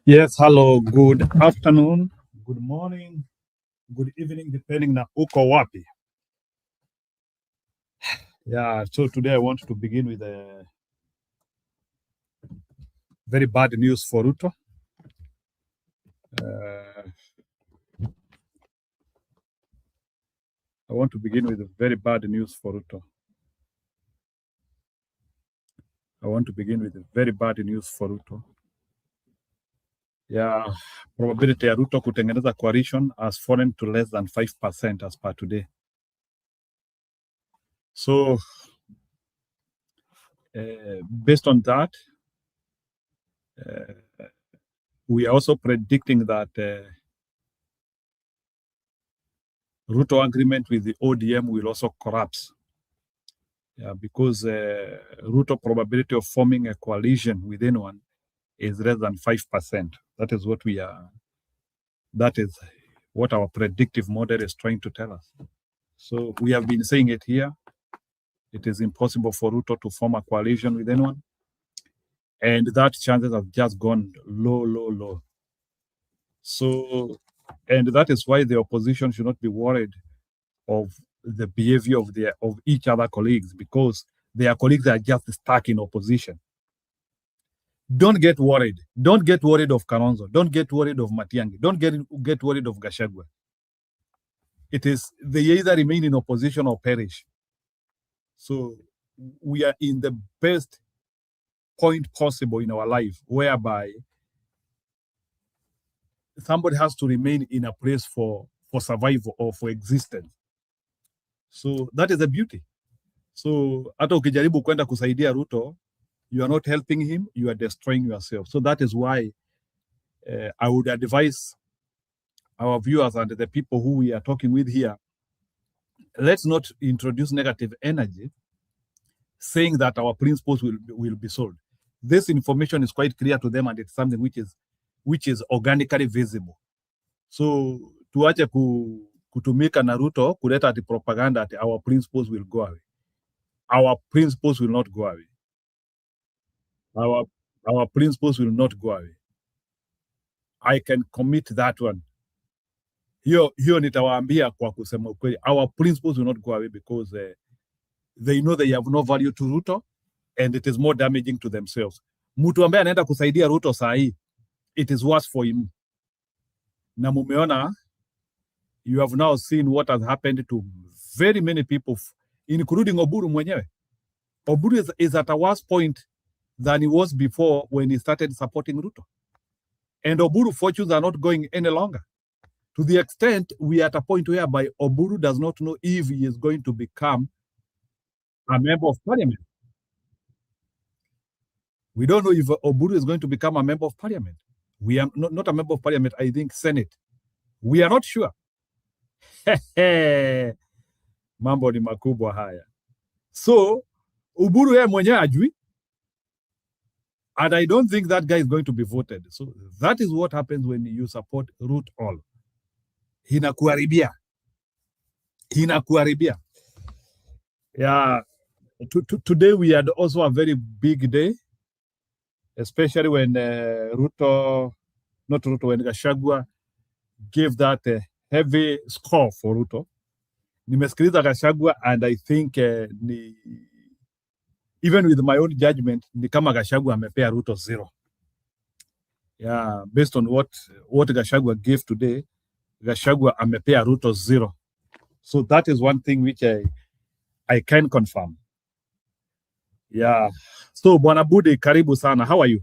Yes, hello, good afternoon, good morning, good evening, depending na uko wapi. Yeah, so today I want to begin with a very bad news for Ruto. I want to begin with a very bad news for Ruto. I want to begin with a very bad news for Ruto. Yeah, probability ya Ruto kutengeneza coalition has fallen to less than 5% as per today. So, based on that, we are also predicting that Ruto agreement with the ODM will also collapse. Yeah, because Ruto probability of forming a coalition with anyone is less than 5%. That is what we are. That is what our predictive model is trying to tell us. So we have been saying it here. It is impossible for Ruto to form a coalition with anyone, and that chances have just gone low, low, low. So, and that is why the opposition should not be worried of the behavior of each other colleagues, because their colleagues are just stuck in opposition. Don't get worried. Don't get worried of Kalonzo. Don't get worried of Matiang'i. Don't get worried of Gachagua. It is they either remain in opposition or perish. So we are in the best point possible in our life, whereby somebody has to remain in a place for survival or for existence. So that is the beauty. So hata ukijaribu kwenda kusaidia Ruto, you are not helping him, you are destroying yourself. So that is why I would advise our viewers and the people who we are talking with here, let's not introduce negative energy saying that our principles will be sold. This information is quite clear to them, and it's something which is organically visible. So tuache kutumika na Ruto kuleta ati propaganda ati our principles will go away. Our principles will not go away. Our principles will not go away. I can commit that one. Hiyo nitawaambia kwa kusema ukweli. Our principles will not go away because they know they have no value to Ruto and it is more damaging to themselves. Mtu ambaye anaenda kusaidia Ruto saa hii, it is worse for him. Na mumeona, you have now seen what has happened to very many people, including Oburu mwenyewe. Oburu is at a worse point than he was before when he started supporting Ruto. And Oburu fortunes are not going any longer. To the extent we are at a point whereby Oburu does not know if he is going to become a member of parliament. We don't know if Oburu is going to become a member of parliament. We are not a member of parliament, I think Senate. We are not sure. Mambo ni makubwa haya. So, Oburu yeye mwenyewe ajui. And I don't think that guy is going to be voted. So, that is what happens when you support Root All. Hinakuharibia. Yeah. Today we had also a very big day, especially when when Gachagua gave that heavy score for Ruto. Nimesikiliza Gachagua and I think even with my own judgment, ni kama Gachagua amepea Ruto 0. Yeah, based on what Gachagua gave today, Gachagua amepea Ruto 0. So that is one thing which I can confirm. Yeah. So Bwana Budi, karibu sana. How are you?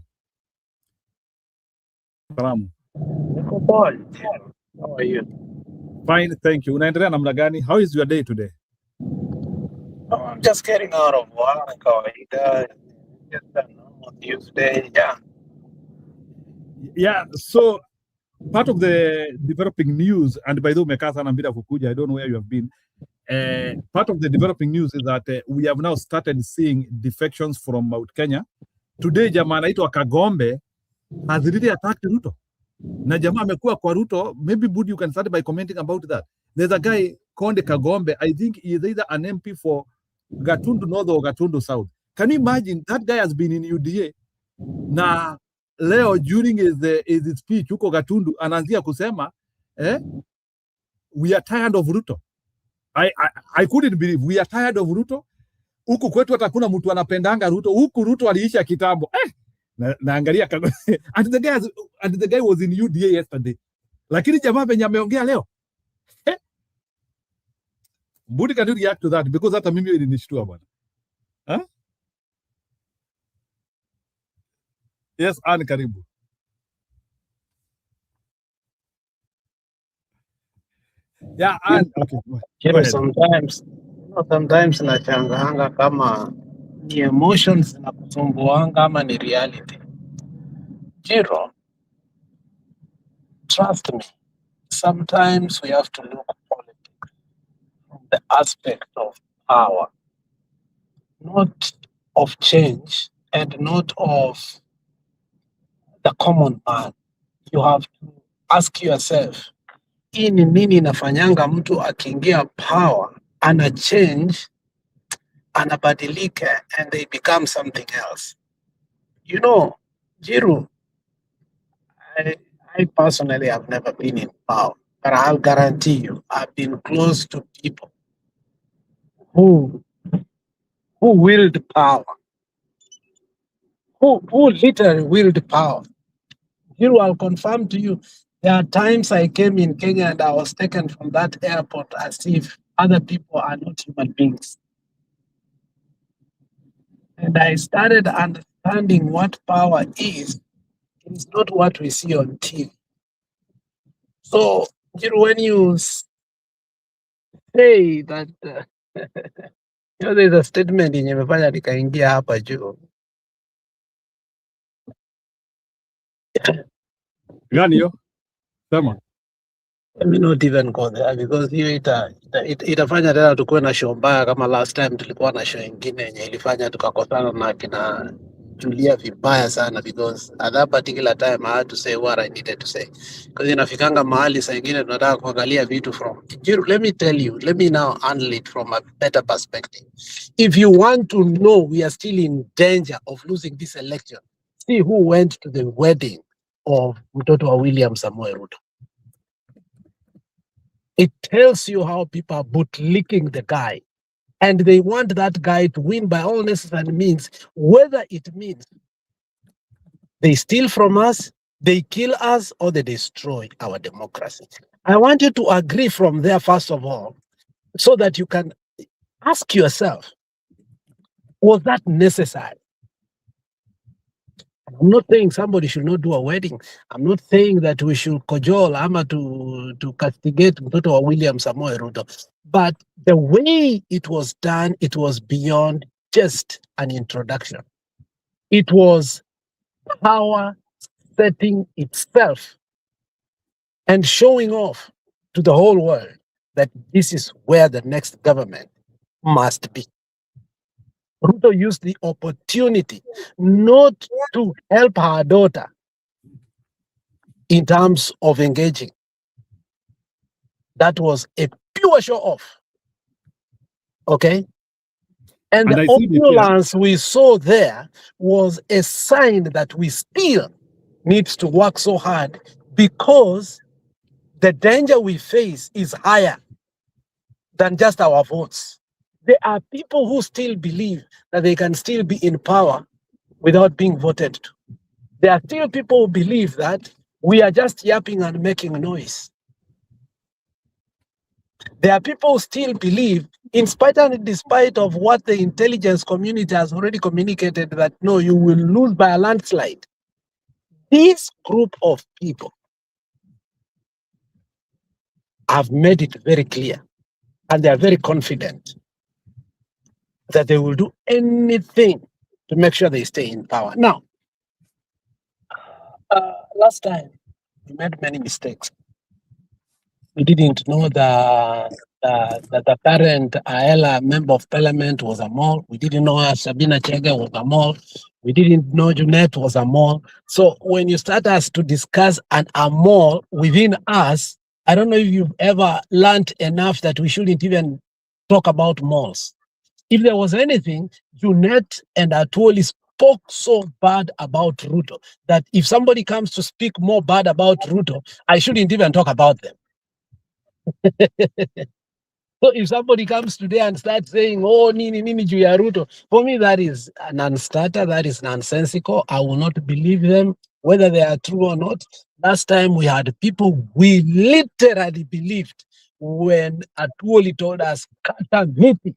Salamu. How are you? Fine, thank you. Unaendelea namna gani? How is your day today? I'm just getting out of work. Just a normal Tuesday. Yeah. Yeah, so part of the developing news, and by the way, umekaa sana bila kukuja, I don't know where you have been. Part of the developing news is that we have now started seeing defections from Mount Kenya. Today, jamaa anaitwa Kagombe has really attacked Ruto. Na jamaa amekuwa kwa Ruto. Maybe Budi, you can start by commenting about that. There's a guy called Kagombe. I think he is either an MP for Gatundu North or Gatundu South. Can you imagine that guy has been in UDA? Na leo during his speech huko Gatundu anaanzia kusema we are tired of Ruto. I couldn't believe we are tired of Ruto. Huku kwetu hata kuna mtu anapendanga Ruto. Huku Ruto aliisha kitambo. Naangalia and the guy was in UDA yesterday. Lakini jamaa venye ameongea leo. Budi, can you react to that? Because hata mimi ilinishtua bwana. Yes, Anne, karibu. Yeah, Anne. Okay. Sometimes nachanganga kama ni emotions na kusumbuanga ama ni reality. Jiro, trust me, sometimes we have to look politics from the aspect of power, not of change and not of the common man. You have to ask yourself, hii ni nini inafanyanga mtu akiingia power ana change, anabadilika, and they become something else. You know, Jiru, I personally have never been in power, but I'll guarantee you, I've been close to people who willed power, who literally willed power. Jiru, I'll confirm to you, there are times I came in Kenya and I was taken from that airport as if other people are not human beings. And I started understanding what power is. It's not what we see on TV. So, when you say that, there's a statement in nimefanya nikaingia hapa juu. Gani yo? Sema. Let me not even go there because hiyo itafanya tena tukuwe na show mbaya kama last time tulikuwa na show ingine yenye ilifanya tukakosana na kina Julia vibaya sana, because at that particular time I had to say what I needed to say. Because inafikanga mahali saa ingine tunataka kuangalia vitu from. Let me tell you, let me now handle it from a better perspective. If you want to know we are still in danger of losing this election, see who went to the wedding of mtoto wa William Samoei Ruto. It tells you how people are bootlicking the guy, and they want that guy to win by all necessary means, whether it means they steal from us, they kill us, or they destroy our democracy. I want you to agree from there, first of all, so that you can ask yourself, was that necessary? I'm not saying somebody should not do a wedding. I'm not saying that we should cajole ama to castigate mtoto wa William Samoei Ruto. But the way it was done, it was beyond just an introduction. It was power setting itself and showing off to the whole world that this is where the next government must be. Ruto used the opportunity not to help her daughter in terms of engaging. That was a pure show off. Okay? And the opulence we saw there was a sign that we still need to work so hard, because the danger we face is higher than just our votes. There are people who still believe that they can still be in power without being voted to. There are still people who believe that we are just yapping and making noise. There are people who still believe, in spite and despite of what the intelligence community has already communicated, that no, you will lose by a landslide. This group of people have made it very clear, and they are very confident that they will do anything to make sure they stay in power. Now, last time, we made many mistakes. We didn't know the current Aela member of parliament was a mole. We didn't know Sabina Chege was a mole. We didn't know Junet was a mole. So when you start us to discuss a mole within us, I don't know if you've ever learned enough that we shouldn't even talk about moles. If there was anything, Junet and Atuoli spoke so bad about Ruto that if somebody comes to speak more bad about Ruto, I shouldn't even talk about them. So if somebody comes today and starts saying, oh, nini juu ya Ruto, for me, that is a non-starter, that is nonsensical. I will not believe them, whether they are true or not. Last time we had people we literally believed when Atuoli told us, Kata miti.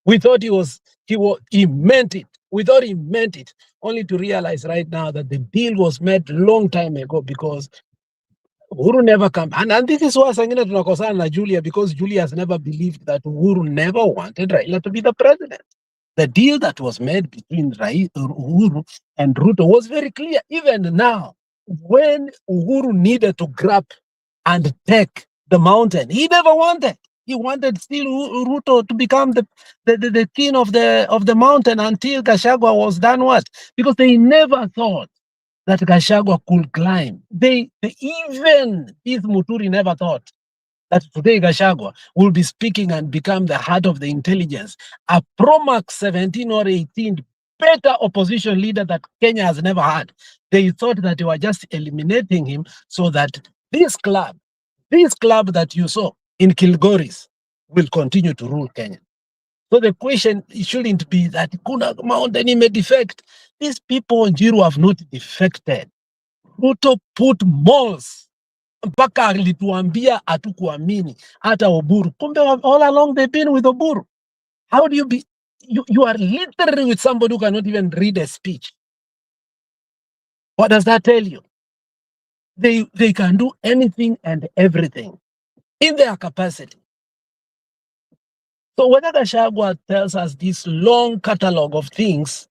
We thought he meant it. We thought he meant it, only to realize right now that the deal was made long time ago because Uhuru never come. And this is why Sangina tunakosana na Julia, because Julia has never believed that Uhuru never wanted Raila to be the president. The deal that was made between Uhuru and Ruto was very clear. Even now, when Uhuru needed to grab and take the mountain, he never wanted. He wanted still Ruto to become the king of the mountain until Gachagua was done what? Because they never thought that Gachagua could climb. Even this Muturi never thought that today Gachagua will be speaking and become the heart of the intelligence, a Promax 17 or 18 better opposition leader that Kenya has never had. They thought that they were just eliminating him so that this club that you saw in Kilgoris will continue to rule Kenya. So the question shouldn't be that kuna mountain ime defect. These people in Jiru have not defected. Ruto put malls mpaka alituambia hatukuamini hata Oburu. Kumbe all along they've been with Oburu. How do you be? You are literally with somebody who cannot even read a speech. What does that tell you? They can do anything and everything in their capacity. So whether Gachagua tells us this long catalog of things,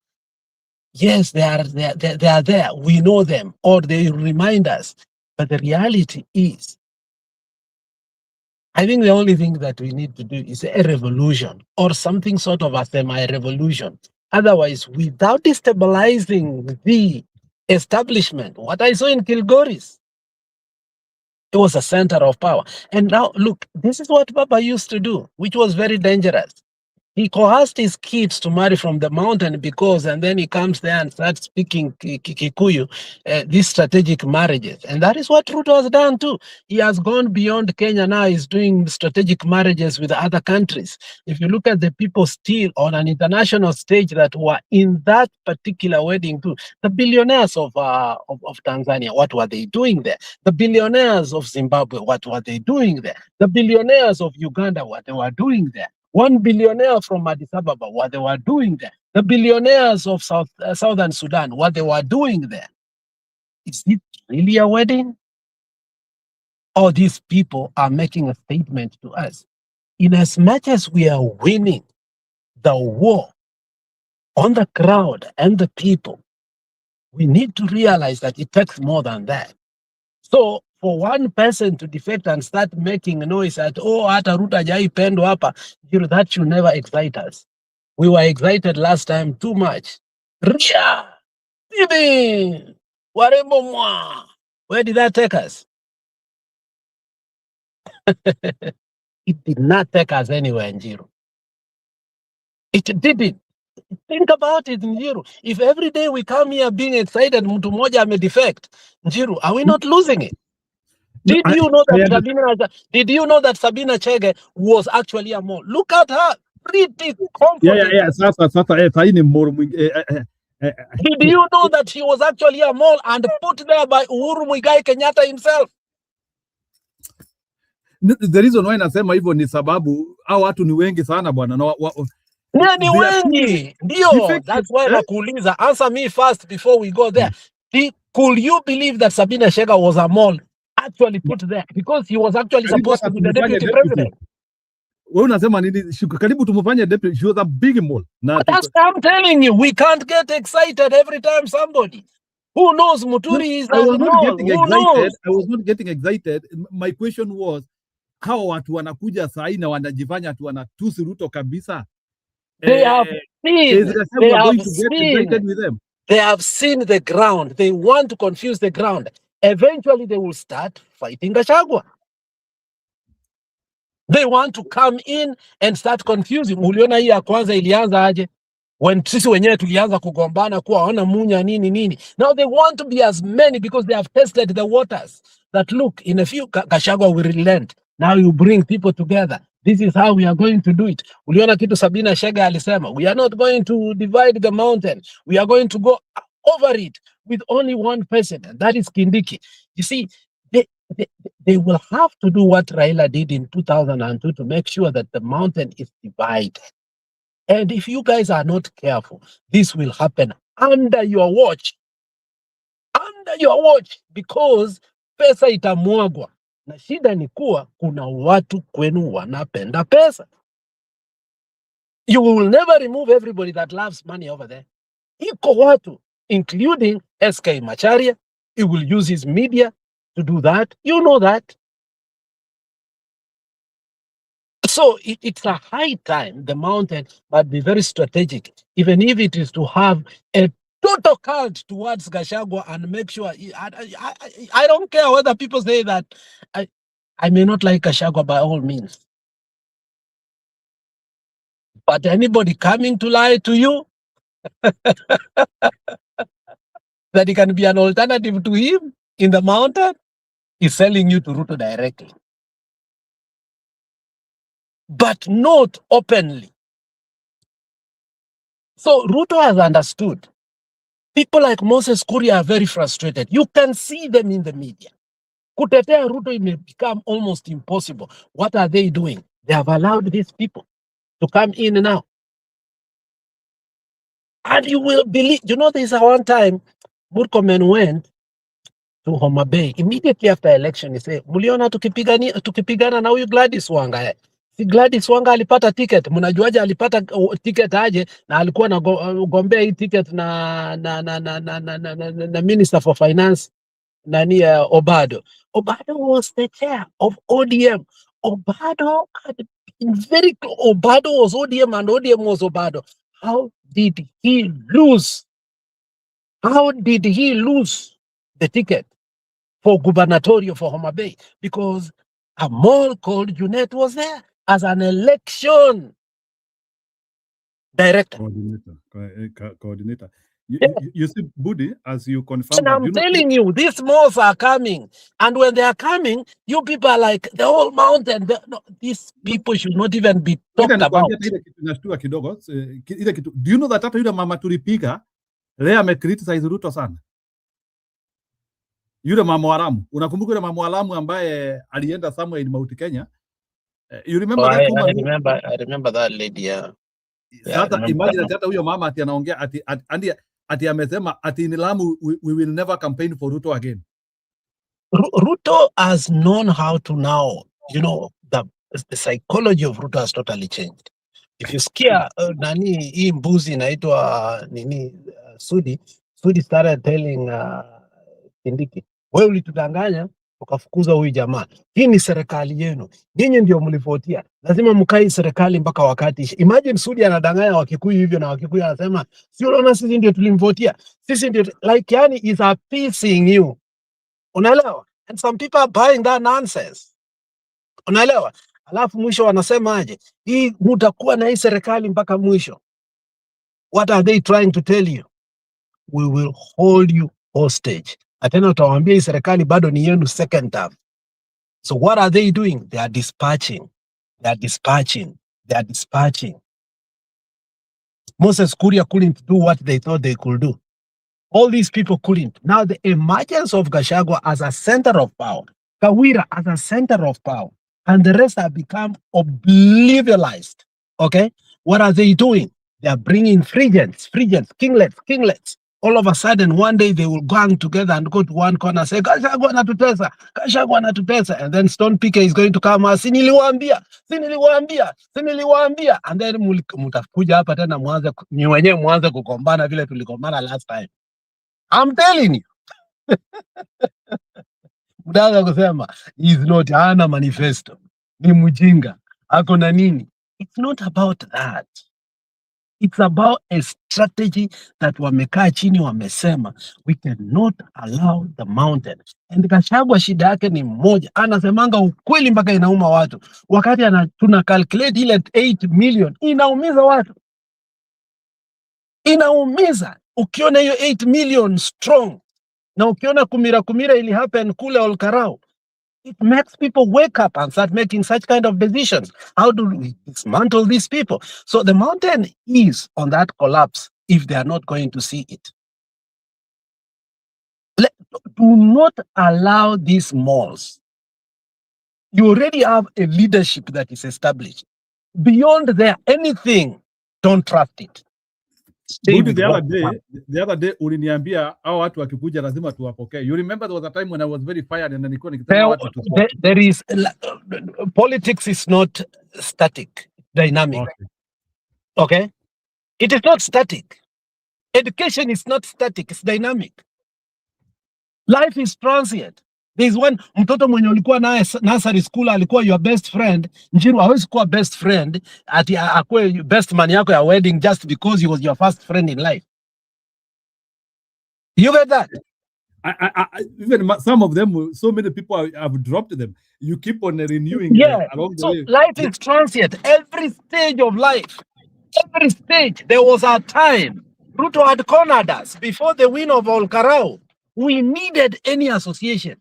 yes, they are there. We know them, or they remind us. But the reality is, I think the only thing that we need to do is a revolution or something sort of a semi-revolution. Otherwise, without destabilizing the establishment, what I saw in Kilgoris, it was a center of power. And now, look, this is what Baba used to do, which was very dangerous. He coerced his kids to marry from the mountain because, and then he comes there and starts speaking Kikuyu, these strategic marriages. And that is what Ruto has done too. He has gone beyond Kenya now. He's doing strategic marriages with other countries. If you look at the people still on an international stage that were in that particular wedding too, the billionaires of Tanzania, what were they doing there? The billionaires of Zimbabwe, what were they doing there? The billionaires of Uganda, what they were doing there? One billionaire from Addis Ababa, what they were doing there. The billionaires of Southern Sudan, what they were doing there. Is it really a wedding? Or these people are making a statement to us? In as much as we are winning the war on the crowd and the people, we need to realize that it takes more than that. So for one person to defect and start making noise at, oh, hata Ruto hajaipendwa hapa, that should never excite us. We were excited last time too much. Ria, bibi, warembo mwa. Where did that take us? It did not take us anywhere, Njiru. It didn't. Think about it, Njiru. If every day we come here being excited, mtu moja ame defect, Njiru, are we not losing it? Did you know that Sabina Chege was actually a mole? Look at her, pretty confident. Yeah. Sasa saini moro mwingi. Did you know that she was actually a mole and put there by Uhuru Muigai Kenyatta himself? The reason why nasema hivyo ni sababu hao watu ni wengi sana bwana. Ni wengi. Ndio, that's why nakuuliza. Answer me first before we go there. Could you believe that Sabina Chege was a mole actually put there? Because he was actually supposed to be the deputy president. Wewe unasema nini? Karibu tumfanye deputy. She was a big mole. That's what I'm telling you. We can't get excited every time somebody. Who knows? Muturi is a mole. Who knows? I was not getting excited. My question was, how watu wanakuja sahi na wanajifanya atu wanatusi Ruto kabisa? They have seen the ground. They want to confuse the ground. Eventually, they will start fighting Gachagua. They want to come in and start confusing. Uliona hii ya kwanza ilianza aje? when sisi wenyewe tulianza kugombana kuwa hawana munya nini. Now they want to be as many because they have tested the waters. That look, in a few, Gachagua will relent. Now you bring people together. This is how we are going to do it. Uliona kitu Sabina Chege alisema, we are not going to divide the mountain. We are going to go over it with only one person, and that is Kindiki. You see, they will have to do what Raila did in 2002 to make sure that the mountain is divided. And if you guys are not careful, this will happen under your watch. Under your watch, because pesa itamwagwa. Na shida ni kuwa kuna watu kwenu wanapenda pesa. You will never remove everybody that loves money over there. Iko watu, including SK Macharia. He will use his media to do that. You know that. So it's a high time the mountain must be very strategic, even if it is to have a total cult towards Gachagua and make sure. I don't care whether people say that. I may not like Gachagua by all means. But anybody coming to lie to you, that he can be an alternative to him in the mountain, is selling you to Ruto directly. But not openly. So Ruto has understood. People like Moses Kuria are very frustrated. You can see them in the media. Kutetea Ruto may become almost impossible. What are they doing? They have allowed these people to come in now. And you will believe, there's a one time Murkomen went to Homa Bay. Immediately after election, he said, muliona tukipigana na huyu Gladys Wanga. Si Gladys Wanga alipata ticket. Mnajuaje alipata ticket aje na alikuwa na gombea hii ticket na Minister for Finance Obado. Obado was the chair of ODM. Obado had been very close. Obado was ODM and ODM was Obado. How did he lose? How did he lose the ticket for gubernatorial for Homa Bay? Because a mall called Junet was there as an election director. Coordinator. Yeah. You see, Budi, as you confirm. And I'm telling you, these malls are coming. And when they are coming, you people are like, the whole mountain. These people should not even be talked about. Do you know that hata yule mama tulipiga leo amecriticize Ruto sana? Yule mama waramu. Unakumbuka yule mama waramu ambaye alienda somewhere in Mount Kenya? You remember that woman? I remember that lady, yeah. Sasa imagine hata huyo mama ati anaongea ati amesema ati in Lamu we will never campaign for Ruto again. Ruto has known how to now, the psychology of Ruto has totally changed. If you scare hii mbuzi inaitwa Sudi started telling Kindiki, wewe ulitudanganya ukafukuza huyu jamaa. Hii ni serikali yenu. Nyinyi ndio mlivotia. Lazima mkae serikali mpaka wakati. Imagine Sudi anadanganya Wakikuyu hivyo na Wakikuyu anasema, si unaona sisi ndio tulimvotia. Sisi ndio like yani is appeasing you. Unaelewa? And some people are buying that nonsense. Unaelewa? Alafu mwisho wanasema aje? Hii mtakuwa na hii serikali mpaka mwisho. What are they trying to tell you? We will hold you hostage. Atena utawaambia hii serikali bado ni yenu second term. So what are they doing? They are dispatching. Moses Kuria couldn't do what they thought they could do. All these people couldn't. Now the emergence of Gachagua as a center of power, Kawira as a center of power, and the rest have become oblivionized. Okay? What are they doing? They are bringing frigates, kinglets. All of a sudden, one day they will gang together and go to one corner and say, Gachagua anatutesa. And then Stone Pike is going to come and siniliwaambia. And then mutakuja hapa tena mwanze kugombana vile tuligombana last time. I'm telling you. Mdaga kusema, he's not, hana manifesto. Ni mjinga. Ako na nini? It's not about that. It's about a strategy that wamekaa chini wamesema, we cannot allow the mountain. And Gachagua shida yake ni moja. Anasemanga ukweli mpaka inauma watu. Wakati tuna calculate ile 8 million, inaumiza watu. Inaumiza ukiona hiyo 8 million strong, na ukiona kumira ili happen kule Olkarau. It makes people wake up and start making such kind of decisions. How do we dismantle these people? So the mountain is on that collapse if they are not going to see it. Do not allow these malls. You already have a leadership that is established. Beyond there, anything, don't trust it. The other day uliniambia hao watu wakikuja lazima tuwapokee. You remember there was a time when I was very fired and nilikuwa nikisema watu there is politics is not static, dynamic. Okay? It is not static. Education is not static, it's dynamic. Life is transient. There is one mtoto mwenye ulikuwa naye nursery school alikuwa your best friend. Njiru hawezi kuwa best friend ati akue best man yako ya wedding just because he was your first friend in life. You get that? Even some of them, so many people have dropped them. You keep on renewing along the way. Life is transient. Every stage of life, every stage, there was a time. Ruto had cornered us before the win of Olkarau. We needed any association.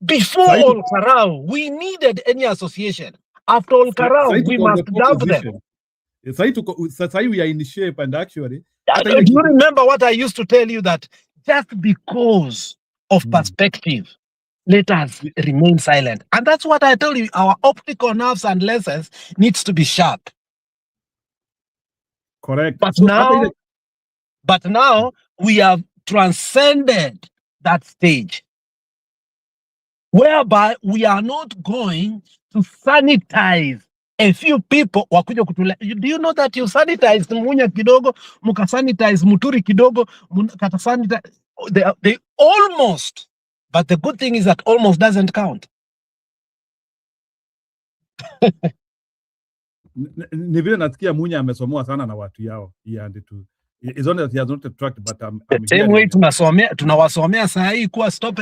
Before Olkarau, we needed any association. After Olkarau, we must dub them. Sasa we are in shape and actually. Do you remember what I used to tell you, that just because of perspective, let us remain silent. And that's what I told you, our optical nerves and lenses needs to be sharp. Correct. But now we have transcended that stage, whereby we are not going to sanitize a few people. Do you know that you sanitize Munya kidogo, muka sanitize Muturi kidogo, kata sanitize, they almost, but the good thing is that almost doesn't count. Ni vile nasikia Munya amesomoa sana na watu yao. It's only that he has not attracted, but the same way tunawasomea saa hii kuwa stop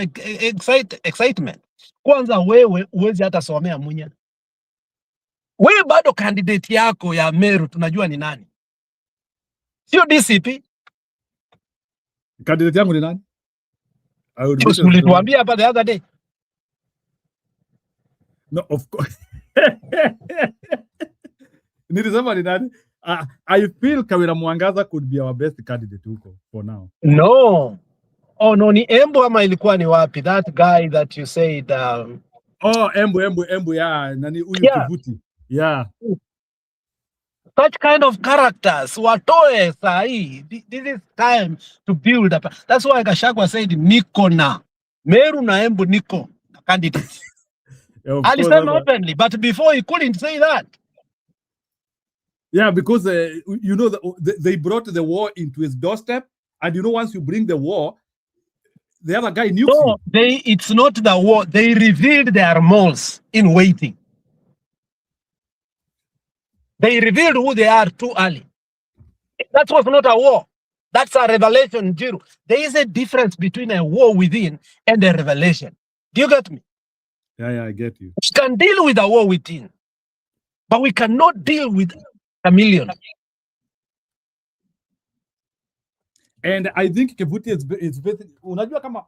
excitement. Kwanza wewe uwezi hata somea Munya. Wewe bado candidate yako ya Meru tunajua ni nani? Sio DCP. Candidate yangu ni nani? Ulituambia hapa the other day. No, of course. Nilisema ni nani? I feel Kawira Mwangaza could be our best candidate huko for now. No. Oh no, ni Embu ama ilikuwa ni wapi? That guy that you said Embu yeah, nani huyu Kivuti. Yeah. Such kind of characters watoe sahi. This is time to build up. That's why Gachagua said niko na Meru na Embu niko candidates. Alisema openly, but before he couldn't say that. Yeah, because you know they brought the war into his doorstep, and you know once you bring the war, the other guy nukes you. It's not the war. They revealed their moles in waiting. They revealed who they are too early. That was not a war. That's a revelation, Jiru. There is a difference between a war within and a revelation. Do you get me? Yeah, I get you. We can deal with a war within, but we cannot deal with a million. And I think Kivuti is unajua kama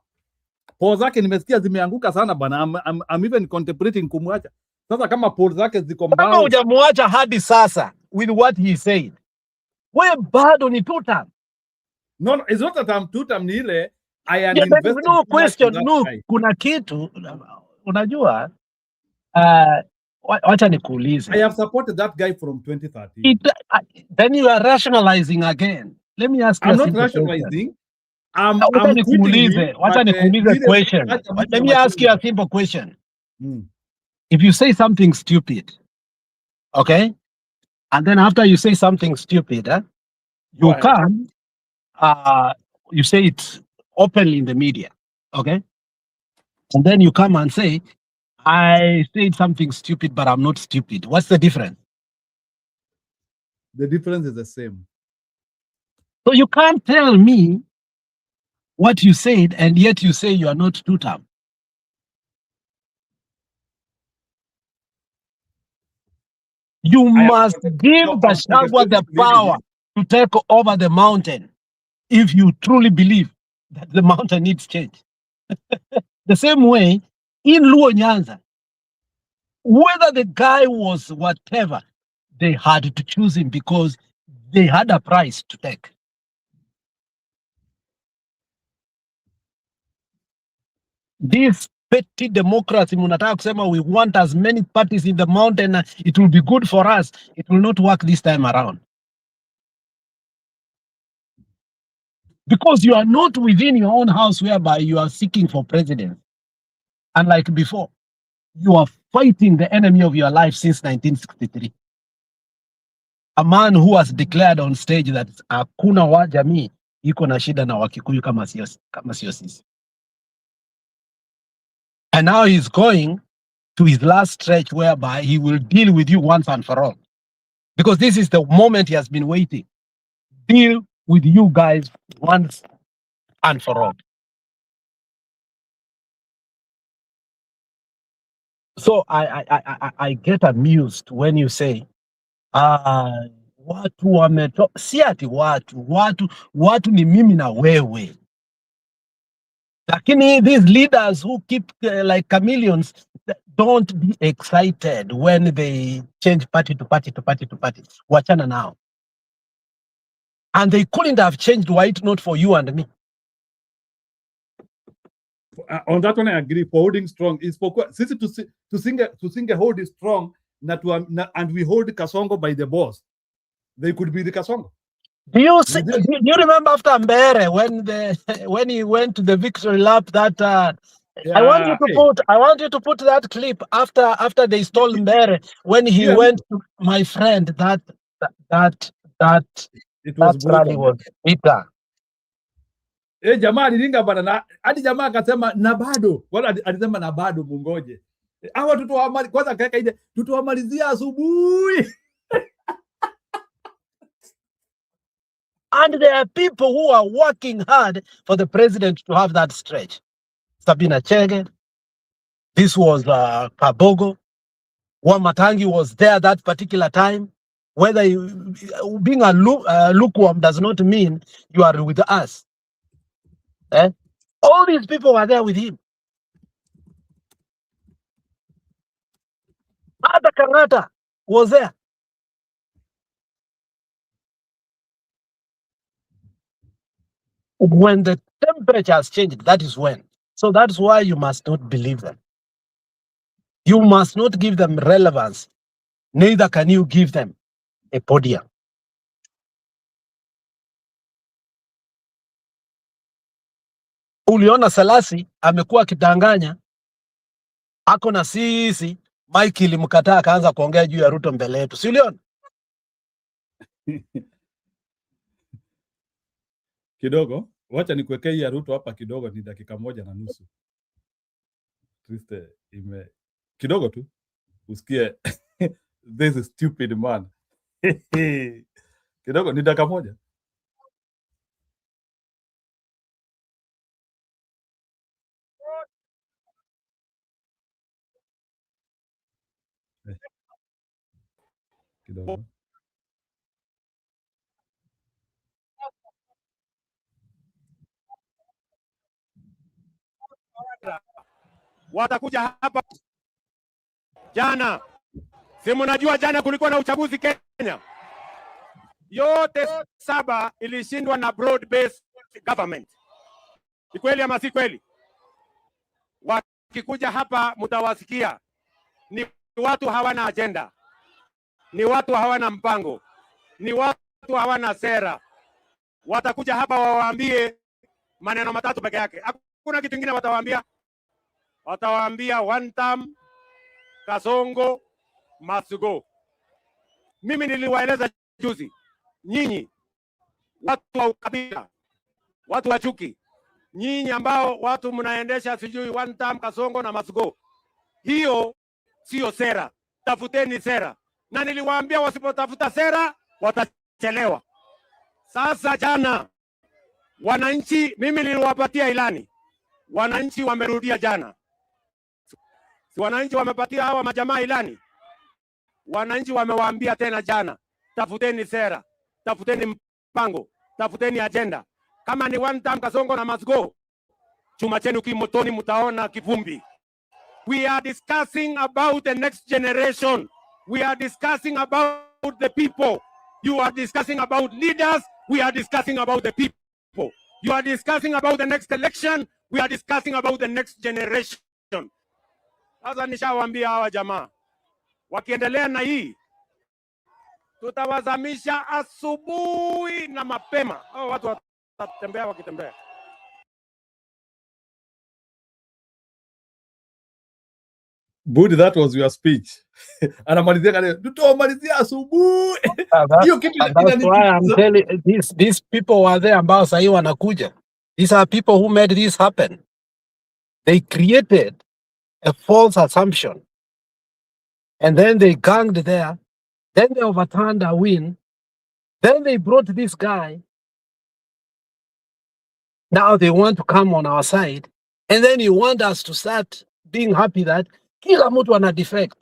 polls zake nimesikia zimeanguka sana bana. I'm even contemplating kumwacha. Sasa kama polls zake ziko mbaya. Kama hujamwacha hadi sasa with what he said, wewe bado ni two term. No, it's not that I'm two term, ni ile I am invested. No question, no. Kuna kitu unajua wacha nikuulize. I have supported that guy from 2013. Then you are rationalizing again. Let me ask you I'm not rationalizing. Wacha nikuulize question. Let me ask you a simple question. If you say something stupid, okay? And then after you say something stupid, you come, you say it openly in the media, okay? And then you come and say, I said something stupid, but I'm not stupid. What's the difference? The difference is the same. So you can't tell me what you said, and yet you say you are not two-term. You must give Gachagua the power. to take over the mountain if you truly believe that the mountain needs change. The same way, in Luo Nyanza, whether the guy was whatever, they had to choose him because they had a price to take. This petty democracy, munataka kusema we want as many parties in the mountain, it will be good for us. It will not work this time around. Because you are not within your own house whereby you are seeking for president. Unlike before, you are fighting the enemy of your life since 1963. A man who has declared on stage that hakuna wa jamii iko na shida na Wakikuyu kama sio sisi. And now he's going to his last stretch whereby he will deal with you once and for all. Because this is the moment he has been waiting. Deal with you guys once and for all. So I get amused when you say, watu wameto, si ati watu ni mimi na wewe. Lakini these leaders who keep like chameleons, don't be excited when they change party to party to party to party. Wachana now. And they couldn't have changed were it not for you and me. On that one I agree. For holding strong is for sisi to sing a hold is strong and we hold Kasongo by the balls. They could be the Kasongo. Do you remember after Mbere when he went to the victory lap that I want you to put that clip after they stole Mbere when he went to my friend that it was rally was bitter. Jamaa aliringa bana hadi jamaa akasema na bado. Wala alisema na bado mungoje. Hawa tutoa kwanza kaeka ile tutawamalizia asubuhi. And there are people who are working hard for the president to have that stretch. Sabina Chege, this was Kabogo. Wamatangi was there that particular time. Whether being a lukewarm does not mean you are with us. All these people were there with him. Ada Karata was there. When the temperature has changed, that is when. So that's why you must not believe them. You must not give them relevance. Neither can you give them a podium. Uliona Salasi amekuwa akidanganya, ako na sisi, Mike ilimkataa akaanza kuongea juu ya Ruto mbele yetu. Si uliona? Kidogo, wacha nikuwekee ya Ruto hapa kidogo, ni dakika 1:30. Triste kidogo tu usikie this is stupid man. Kidogo ni dakika 1. Kidogo. Watakuja hapa jana. Si mnajua jana kulikuwa na uchaguzi Kenya. Yote 7 ilishindwa na broad based government. Ni kweli ama si kweli? Wakikuja hapa mtawasikia. Ni watu hawana agenda. Ni watu hawana mpango. Ni watu hawana sera. Watakuja hapa wawaambie maneno matatu peke yake. Hakuna kitu kingine watawaambia. Watawaambia one term, Kasongo must go. Mimi niliwaeleza juzi, nyinyi watu wa ukabila, watu wa chuki, nyinyi ambao watu mnaendesha sijui one term, Kasongo na must go, hiyo sio sera. Tafuteni sera, na niliwaambia wasipotafuta sera watachelewa. Sasa jana wananchi, mimi niliwapatia ilani, wananchi wamerudia jana. Si wananchi wamepatia hawa majamaa ilani? Wananchi wamewaambia tena jana, tafuteni sera. tafuteni mpango, tafuteni agenda. Kama ni one time Kasongo na must go, chuma chenu kimotoni, mtaona kivumbi. We are discussing about the next generation. We are discussing about the people. You are discussing about leaders. We are discussing about the people. You are discussing about the next election. We are discussing about the next generation. Sasa nishawaambia hawa jamaa, wakiendelea na hii tutawazamisha asubuhi na mapema. Hao watu watatembea wakitembea. Budi, that was your speech. Anamalizia kale, tutamalizia asubuhi. Hiyo kitu That's why I'm telling these people were there ambao sahii wanakuja. These are people who made this happen. They created a false assumption. And then they ganged there. Then they overturned a win. Then they brought this guy. Now they want to come on our side. And then you want us to start being happy that kila mtu ana defect.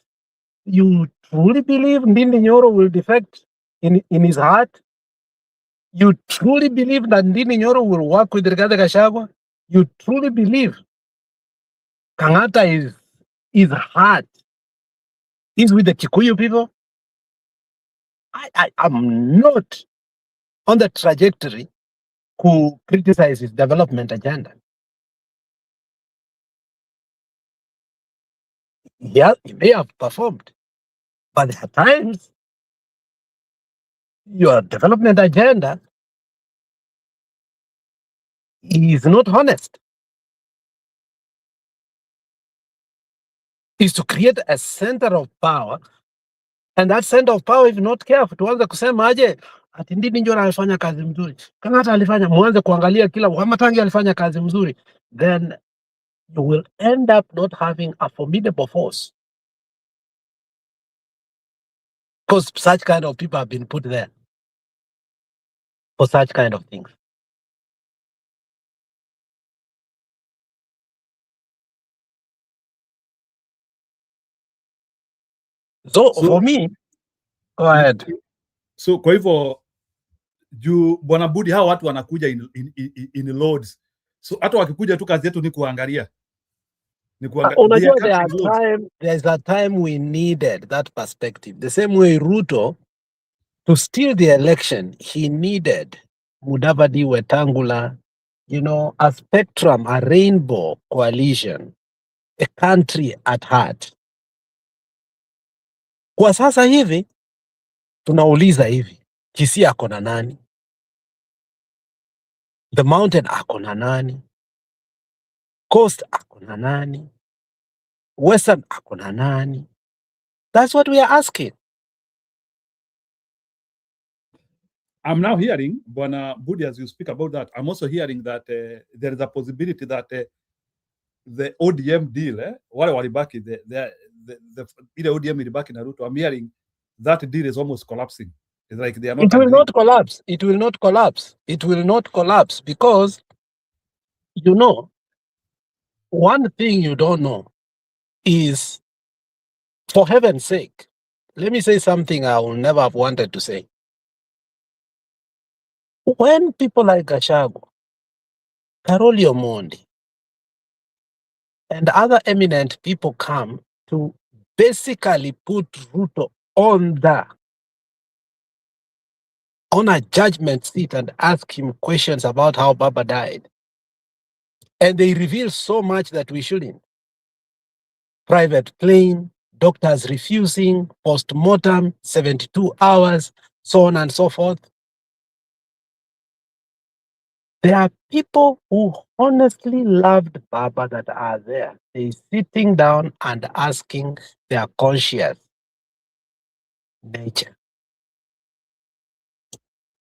You truly believe Ndindi Nyoro will defect in his heart? You truly believe that Ndindi Nyoro will work with Rigathi Gachagua? You truly believe Kangata is heart is with the Kikuyu people? I am not on the trajectory to criticize his development agenda. Yeah, he may have performed, but at times your development agenda is not honest. Is to create a center of power, and that center of power, if not careful, tuanze kusema aje ati Ndindi Nyoro alifanya kazi mzuri, Kangata alifanya, muanze kuangalia kila Wamatangi alifanya kazi mzuri, then you will end up not having a formidable force, because such kind of people have been put there for such kind of things. So for me, go ahead. So kwa hivyo juu Bwana Budi, hao watu wanakuja in loads. So hata wakikuja tu kazi yetu ni kuangalia. Unajua, there's a time we needed that perspective. The same way Ruto, to steal the election, he needed Mudavadi, Wetangula, a spectrum, a rainbow coalition, a country at heart. Kwa sasa hivi, tunauliza hivi, Kisii ako na nani? The Mountain ako na nani? Coast ako na nani? Western ako na nani? That's what we are asking. I'm now hearing, Bwana Budi, as you speak about that, I'm also hearing that there is a possibility that the ODM deal, wale walibaki, the ODM ilibaki na Ruto, I'm hearing that deal is almost collapsing. It's like they are not. It will not collapse. It will not collapse. It will not collapse because, one thing you don't know is, for heaven's sake, let me say something I will never have wanted to say. When people like Gachagua, Karoli Omondi, and other eminent people come to basically put Ruto on a judgment seat and ask him questions about how Baba died, and they reveal so much that we shouldn't. Private plane, doctors refusing, post-mortem, 72 hours, so on and so forth. There are people who honestly loved Baba that are there. They're sitting down and asking their conscious nature.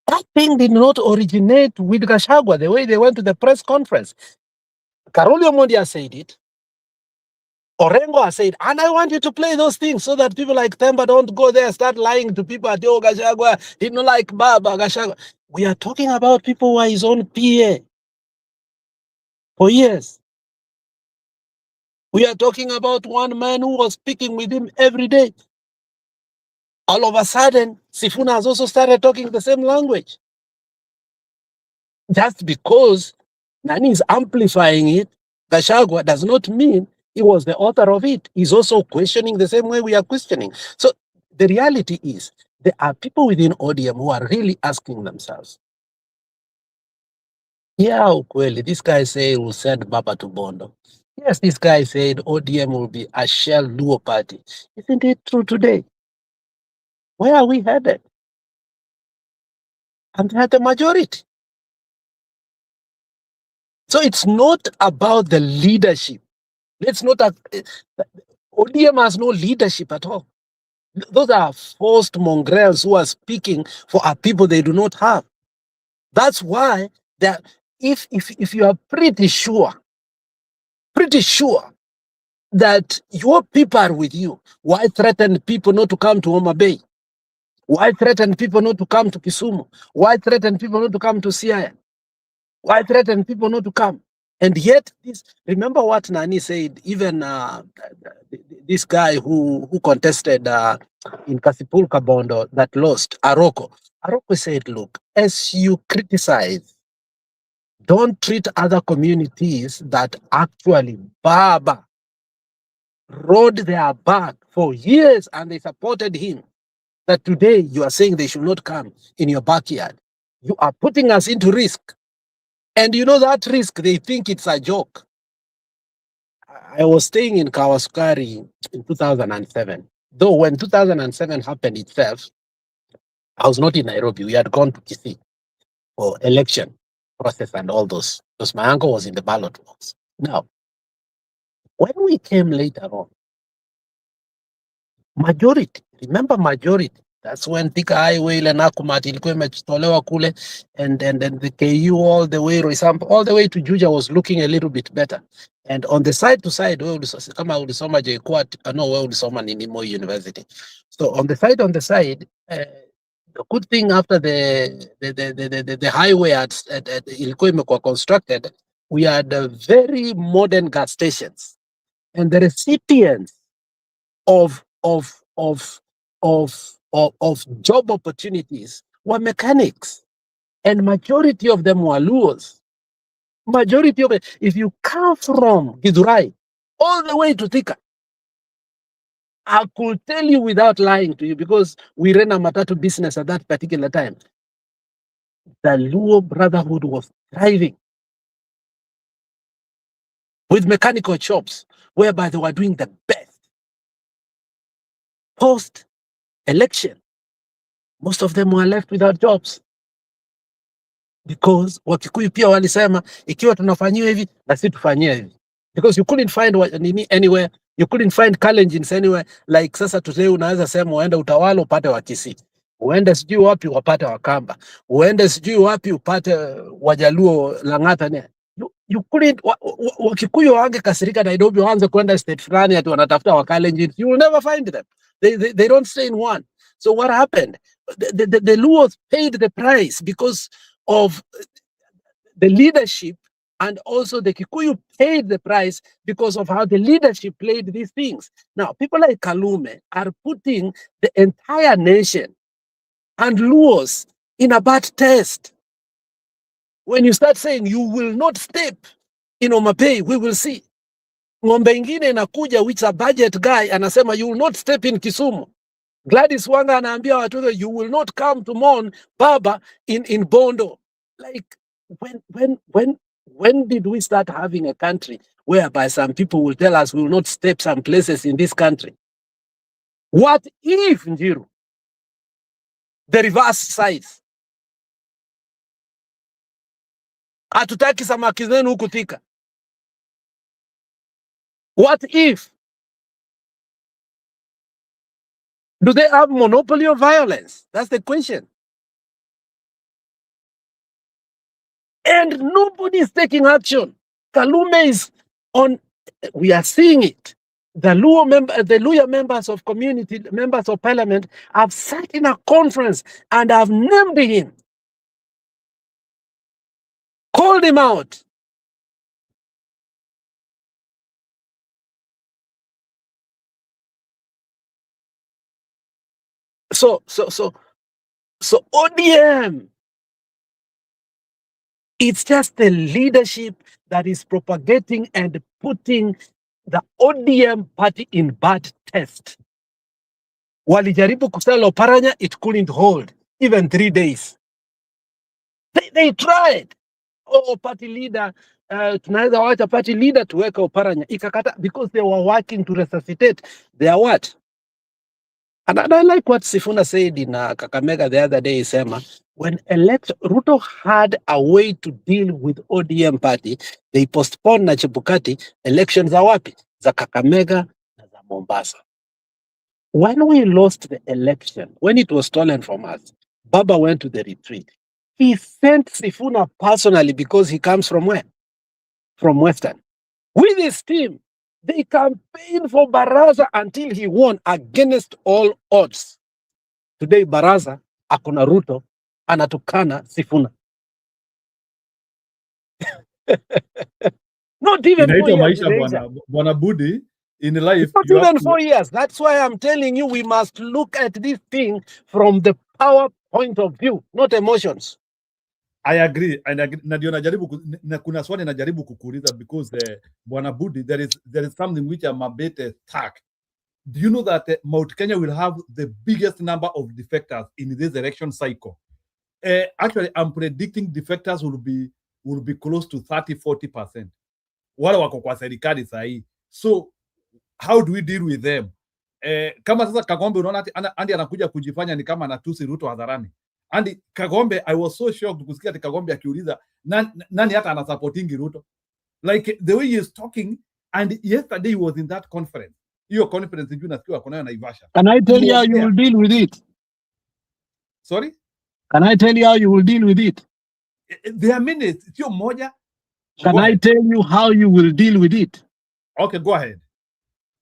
That thing did not originate with Gachagua, the way they went to the press conference. Karoli Omondi said it. Orengo has said, and I want you to play those things so that people like Themba don't go there, start lying to people at Gachagua, he don't like Baba, Gachagua. We are talking about people who are his own PA for years. We are talking about one man who was speaking with him every day. All of a sudden, Sifuna has also started talking the same language. Just because Nani is amplifying it, Gachagua does not mean he was the author of it. He's also questioning the same way we are questioning. So the reality is, there are people within ODM who are really asking themselves, yeah, ukweli, this guy said we'll send Baba to Bondo. Yes, this guy said ODM will be a shell Luo party. Isn't it true today? Where are we headed? And they are the majority. So it's not about the leadership. Let's not have, ODM has no leadership at all. Those are forced mongrels who are speaking for a people they do not have. That's why that if you are pretty sure that your people are with you, why threaten people not to come to Homa Bay? Why threaten people not to come to Kisumu? Why threaten people not to come to Siaya? Why threaten people not to come? And yet, remember what Nani said, even this guy who contested in Kasipul Bondo that lost, Aroko. Aroko said, look, as you criticize, don't treat other communities that actually Baba rode their back for years and they supported him, that today you are saying they should not come in your backyard. You are putting us into risk. And you know that risk, they think it's a joke. I was staying in Kawasukari in 2007. Though when 2007 happened itself, I was not in Nairobi. We had gone to Kisii for election process and all those. Because my uncle was in the ballot box. Now, when we came later on, majority, remember majority, that's when Thika Highway ile Nakumatt ilikuwa imetolewa kule, and then the KU all the way Roysambu all the way to Juja was looking a little bit better. And on the side to side, kama ulisoma JKUAT, no, wewe ulisoma nini Moi University. So on the side, the good thing after the highway ilikuwa imekuwa constructed, we had very modern gas stations, and the recipients of job opportunities were mechanics, and majority of them were Luos. Majority of it, if you come from Githurai all the way to Thika, I could tell you without lying to you, because we ran a matatu business at that particular time, the Luo Brotherhood was thriving with mechanical shops, whereby they were doing the best. Post-election, most of them were left without jobs, because Wakikuyu pia walisema ikiwa tunafanyiwa hivi na sisi tufanyie hivi, because you couldn't find nini anywhere, you couldn't find Kalenjins anywhere. Like sasa today unaweza sema uende Utawala upate Wakisii, uende sijui wapi wapate Wakamba, uende sijui wapi upate Wajaluo Lang'ata ne. You couldn't. Wakikuyu wange kasirika Nairobi waanze kwenda state fulani ati wanatafuta Wakalenjins, you will never find them. They don't stay in one. So what happened? The Luos paid the price because of the leadership, and also the Kikuyu paid the price because of how the leadership played these things. Now, people like Kalume are putting the entire nation and Luos in a bad test. When you start saying you will not step in Homa Bay, we will see. Ng'ombe ingine inakuja, which a budget guy, anasema you will not step in Kisumu. Gladys Wanga anaambia watu, you will not come to mourn Baba in Bondo. Like, when did we start having a country whereby some people will tell us we will not step some places in this country? What if, Njiru, the reverse sides? Hatutaki samaki zenu huku Thika. What if? Do they have monopoly of violence? That's the question. And nobody is taking action. Kalume is on, we are seeing it. The Luya members of community, members of parliament have sat in a conference and have named him, called him out. So So ODM, it's just the leadership that is propagating and putting the ODM party in bad taste. Walijaribu kusema Oparanya, it couldn't hold even 3 days. They tried. Oh, party leader, tunaweza wacha party leader tuweke Oparanya. Ikakata because they were working to resuscitate their what? And I like what Sifuna said in Kakamega the other day, Sema, when Ruto had a way to deal with ODM party, they postponed na Chebukati, elections za wapi? Za Kakamega na za Mombasa. When we lost the election, when it was stolen from us, Baba went to the retreat. He sent Sifuna personally because he comes from where? From Western. With his team, they campaigned for Baraza until he won against all odds. Today, Baraza, akuna Ruto, anatukana Sifuna. Not even 4 Inaitwa years. maisha bwana Budi in life. Not even 4 years. That's why I'm telling you, we must look at this thing from the power point of view, not emotions. I agree. Na ndio najaribu na kuna swali najaribu kukuuliza because bwana Budi, there is something which I'm a bit stuck. Do you know that Mount Kenya will have the biggest number of defectors in this election cycle? Actually, I'm predicting defectors will be close to 30-40%. Wale wako kwa serikali sahi. So how do we deal with them? Kama sasa Kagombe unaona andi anakuja kujifanya ni kama anatusi Ruto hadharani. Andi Kagombe, I was so shocked kusikia Kagombe akiuliza nani hata anasupportingi Ruto. Like the way he is talking, and yesterday he was in that conference. Hiyo conference ndio nasikia wako nayo Naivasha. Can I tell you how you will deal with it? Sorry? Can I tell you how you will deal with it? There are minutes. Sio moja. Can I tell you how you will deal with it? Okay, go ahead.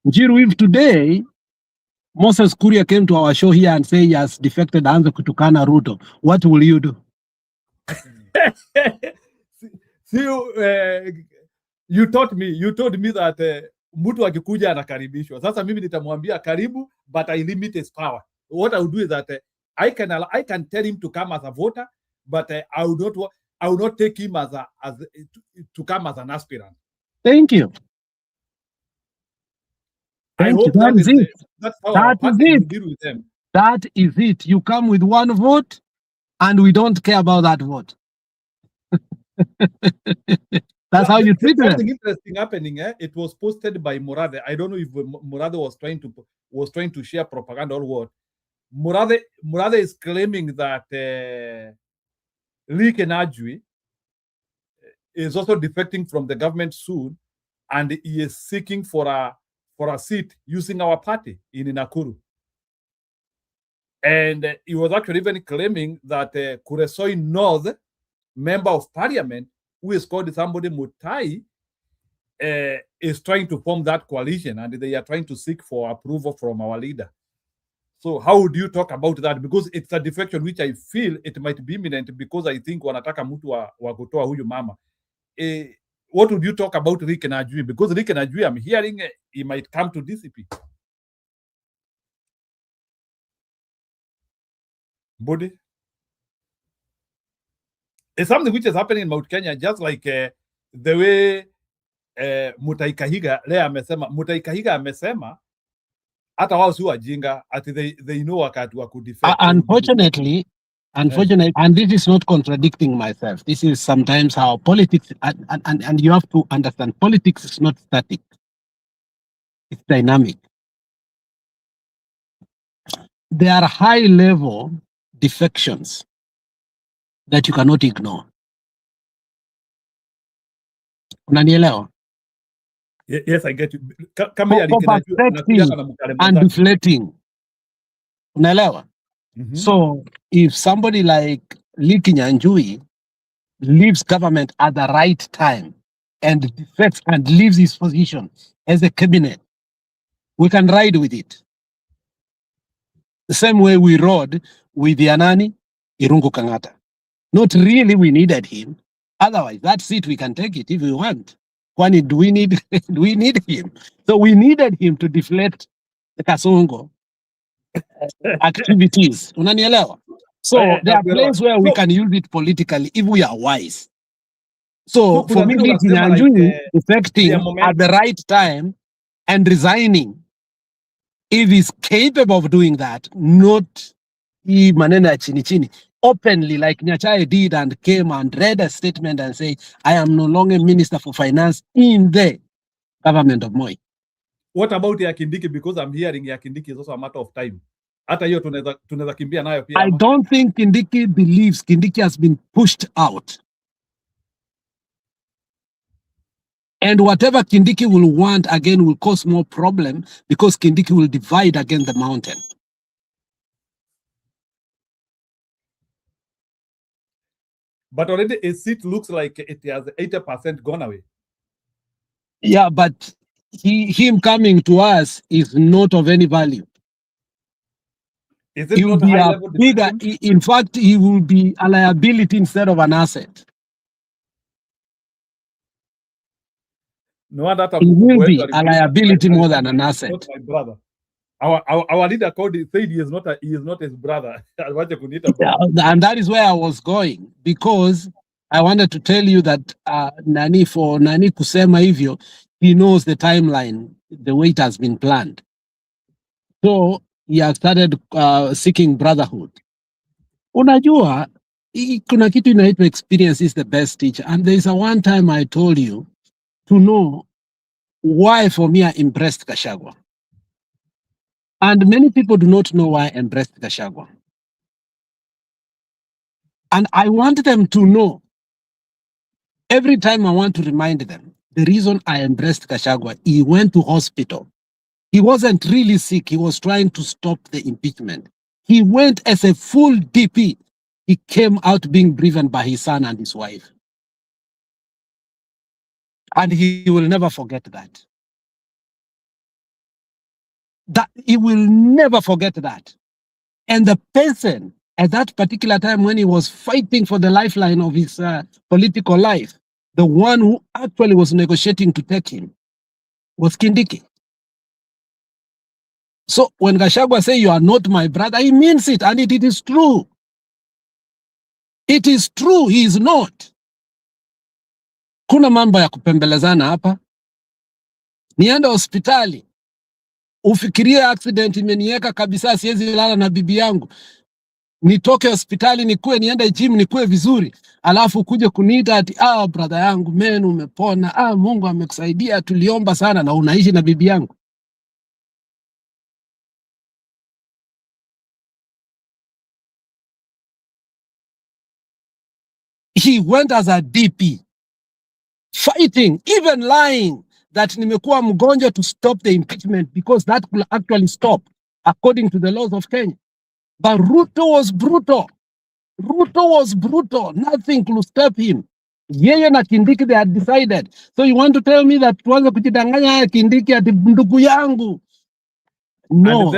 Njiru, if today Moses Kuria came to our show here and say he has defected aanze kutukana Ruto, what will you do? You told me that mtu akikuja anakaribishwa. Sasa mimi nitamwambia karibu, but I limit his power. What I will do is that I can tell him to come as a voter, but I will not take him to come as an aspirant. Thank you. I hope that is it. That's how our party will deal with them. That is it. You come with one vote, and we don't care about that vote. That's how you treat them. Something interesting happening. It was posted by Murade. I don't know if Murade was trying to share propaganda or what. Murade is claiming that Lee Kenajwi is also defecting from the government soon, and he is seeking for a seat using our party in Nakuru. And he was actually even claiming that Kuresoi North member of parliament, who is called somebody Mutai, is trying to form that coalition, and they are trying to seek for approval from our leader. So how would you talk about that? Because it's a defection which I feel it might be imminent, because I think wanataka mtu wa kutoa huyu mama. What would you talk about Rick Najui? Because Rick Najui, I'm hearing he might come to DCP. Body. It's something which is happening in Mount Kenya, just like the way Mutai Kahiga amesema hata wao si wajinga, ati they know wakati wa kudefend. Unfortunately, and this is not contradicting myself. This is sometimes how politics, and you have to understand, politics is not static. It's dynamic. There are high-level defections that you cannot ignore. Unanielewa? Yes, I get you. And deflating. Unaelewa? So if somebody like Lee Kinyanjui leaves government at the right time and defects and leaves his position as a cabinet, we can ride with it. The same way we rode with Yanani Irungu Kangata. Not really we needed him. Otherwise, that seat we can take it if we want. Kwani, do we need him? So we needed him to deflect the Kasongo activities. Unanielewa? So there are places where we can use it politically if we are wise. So for me, Kinyanjui defecting at the right time and resigning, if he's capable of doing that, not hii maneno ya chini chini, openly like Nyachae did and came and read a statement and say, I am no longer Minister for Finance in the government of Moi. What about ya Kindiki? Because I'm hearing ya Kindiki is also a matter of time. Hata hiyo tunaweza kimbia nayo pia. I don't think Kindiki believes Kindiki has been pushed out. And whatever Kindiki will want again will cause more problem because Kindiki will divide against the mountain. But already a seat looks like it has 80% gone away. Yeah, but him coming to us is not of any value. Is it not high level bigger? In fact, he will be a liability instead of an asset. No, that he will be a liability more than an asset. Not my brother. Our leader called said he is not his brother. Yeah, and that is where I was going, because I wanted to tell you that Nani kusema hivyo, he knows the timeline, the way it has been planned. So he has started seeking brotherhood. Unajua, kuna kitu inaitwa experience is the best teacher. And there is a one time I told you to know why for me I embraced Gachagua. And many people do not know why I embraced Gachagua. And I want them to know, every time I want to remind them, the reason I embraced Gachagua, he went to hospital. He wasn't really sick. He was trying to stop the impeachment. He went as a full DP. He came out being driven by his son and his wife. And he will never forget that. He will never forget that. And the person at that particular time when he was fighting for the lifeline of his political life, the one who actually was negotiating to take him was Kindiki. So when Gachagua say you are not my brother, he means it, and it is true. It is true, he is not. Kuna mambo ya kupembelezana hapa. Nienda hospitali, ufikirie accident imeniweka kabisa, siwezi lala na bibi yangu. Nitoke hospitali nikue, niende gym nikue vizuri, alafu kuje kuniita ati brother yangu menu umepona, Mungu amekusaidia, tuliomba sana, na unaishi na bibi yangu. He went as a DP, fighting, even lying that nimekuwa mgonjwa to stop the impeachment because that could actually stop according to the laws of Kenya. But Ruto was brutal. Ruto was brutal. Nothing could stop him. Yeye na Kindiki, they had decided. So you want to tell me that tuanze kujidanganya Kindiki ati ndugu yangu? No,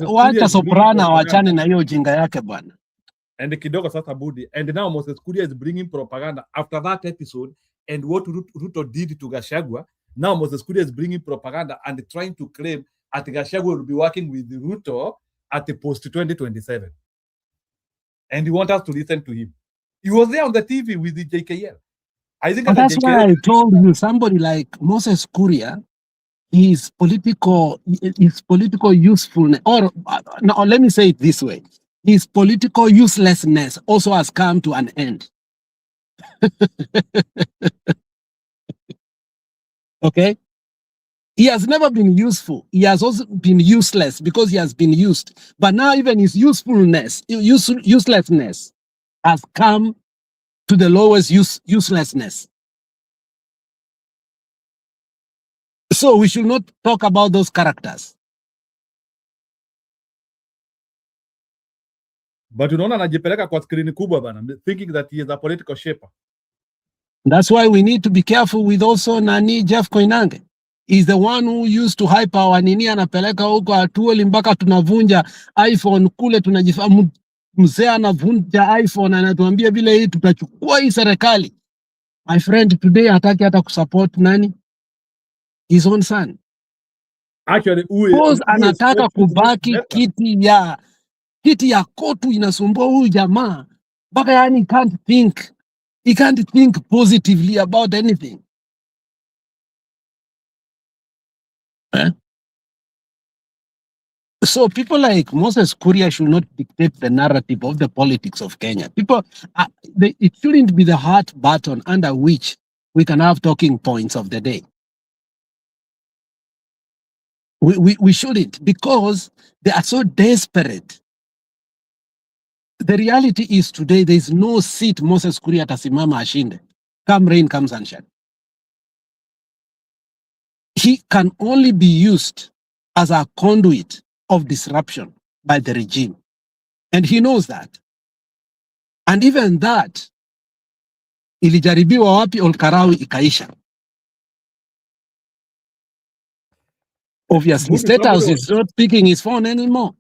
wacha Soprana wachane na hiyo jinga yake bwana. And kidogo sasa Budi, and now Moses Kuria is bringing propaganda after that episode, and what Ruto did to Gachagua. Now Moses Kuria is bringing propaganda and trying to claim that Gachagua will be working with Ruto at the post 2027. And he wants us to listen to him. He was there on the TV with the JKL. I think that's why I told you, somebody like Moses Kuria, his political usefulness, or no, let me say it this way. His political uselessness also has come to an end. Okay? He has never been useful. He has also been useless because he has been used. But now even his uselessness has come to the lowest uselessness. So we should not talk about those characters. But unaona anajipeleka kwa skrini kubwa bana, thinking that he is a political shaper. That's why we need to be careful with also Nani Jeff Koinange. He's the one who used to hype our nini, anapeleka huko atuoli mpaka tunavunja iPhone kule, tunajifahamu mzee anavunja iPhone, anatuambia vile hii tutachukua hii serikali. My friend, today hataki hata kusupport nani? His own son. Actually, anataka kubaki kiti ya kiti ya kotu inasumbua huyu jamaa mpaka yani he can't think positively about anything. So people like Moses Kuria should not dictate the narrative of the politics of Kenya. People, it shouldn't be the heart button under which we can have talking points of the day. We shouldn't, because they are so desperate. The reality is today there is no seat Moses Kuria atasimama ashinde. Come rain, come sunshine. He can only be used as a conduit of disruption by the regime. And he knows that. And even that, ilijaribiwa wapi? Olkarawi ikaisha. Obviously, State House is not picking his phone anymore.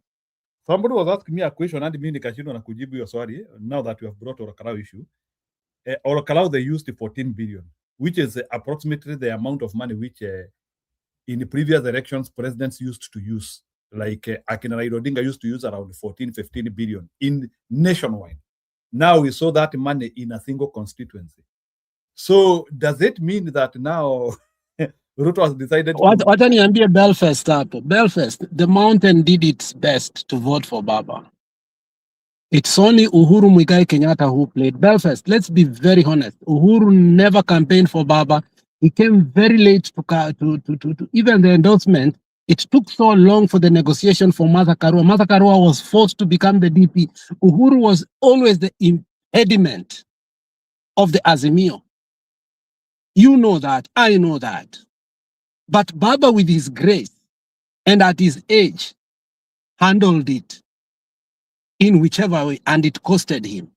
Somebody was asking me a question and mimi nikashindwa na kujibu hiyo swali. Now that we have brought Olkarawi issue, Olkarawi they used 14 billion, which is approximately the amount of money which in the previous elections presidents used to use. Like Akina Raila Odinga used to use around 14-15 billion in nationwide. Now we saw that money in a single constituency. So does it mean that now Ruto has decided Wacha niambie Belfast hapo. Belfast, the mountain did its best to vote for Baba. It's only Uhuru Muigai Kenyatta who played. Belfast, let's be very honest. Uhuru never campaigned for Baba. He came very late to even the endorsement. It took so long for the negotiation for Martha Karua. Martha Karua was forced to become the DP. Uhuru was always the impediment of the Azimio. You know that. I know that. But Baba, with his grace and at his age, handled it in whichever way, and it costed him.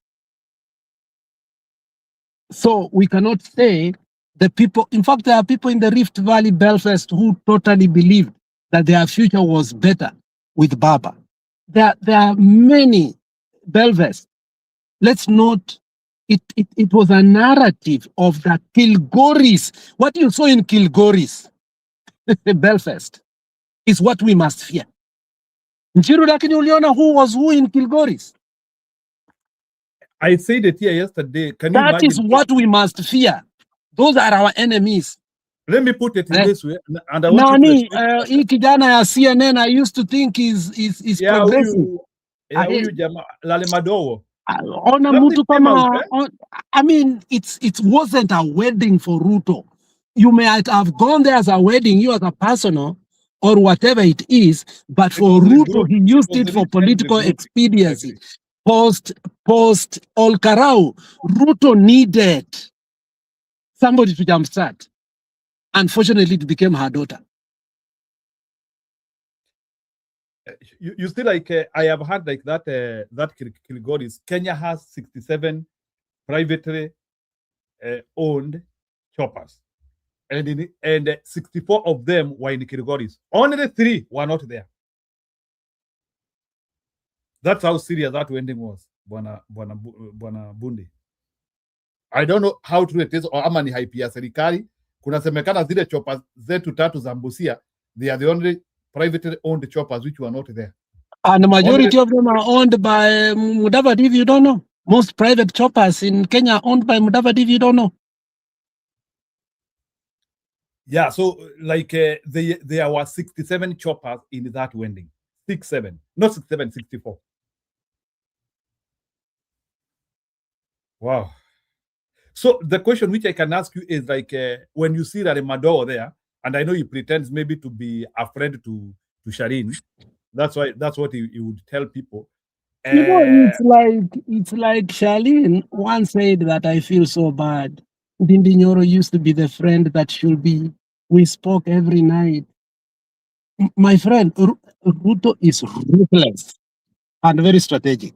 So we cannot say the people, in fact, there are people in the Rift Valley, Belfast, who totally believed that their future was better with Baba. There are many Belfast. Let's not, it was a narrative of the Kilgoris. What you saw in Kilgoris, Belfast, is what we must fear. Njiru, lakini uliona who was who in Kilgoris? I said it here yesterday. Can you That imagine? is what we must fear. Those are our enemies. Let me put it in this way. And I want you to hii kijana ya CNN, I used to think is progressive. Huyu jamaa Lale Madowo. Ona mtu kama, I mean, it wasn't a wedding for Ruto. You might have gone there as a wedding, you as a personal or whatever it is, but for Ruto, he used it for political expediency. Post Olkarau, Ruto needed somebody to jumpstart. Unfortunately, it became her daughter. You still like I have heard like that Kilgoris. Kenya has 67 privately owned choppers, and 64 of them were in Kilgoris. Only 3 were not there. That's how serious that wedding was, Bwana Bundi. I don't know how true it is, or ama ni hype ya serikali. Kunasemekana zile choppers zetu 3 za Busia, they are the only privately owned choppers which were not there. And the majority of them are owned by Mudavadi, if you don't know. Most private choppers in Kenya are owned by Mudavadi, if you don't know. Yeah, so like there were 67 choppers in that wedding. 67, not 67, 64. Wow. So the question which I can ask you is like when you see that Madowo there, and I know he pretends maybe to be a friend to Shireen. That's what he would tell people. You know, it's like Charlene once said that I feel so bad. Ndindi Nyoro used to be the friend that should be. We spoke every night. My friend, Ruto is ruthless and very strategic.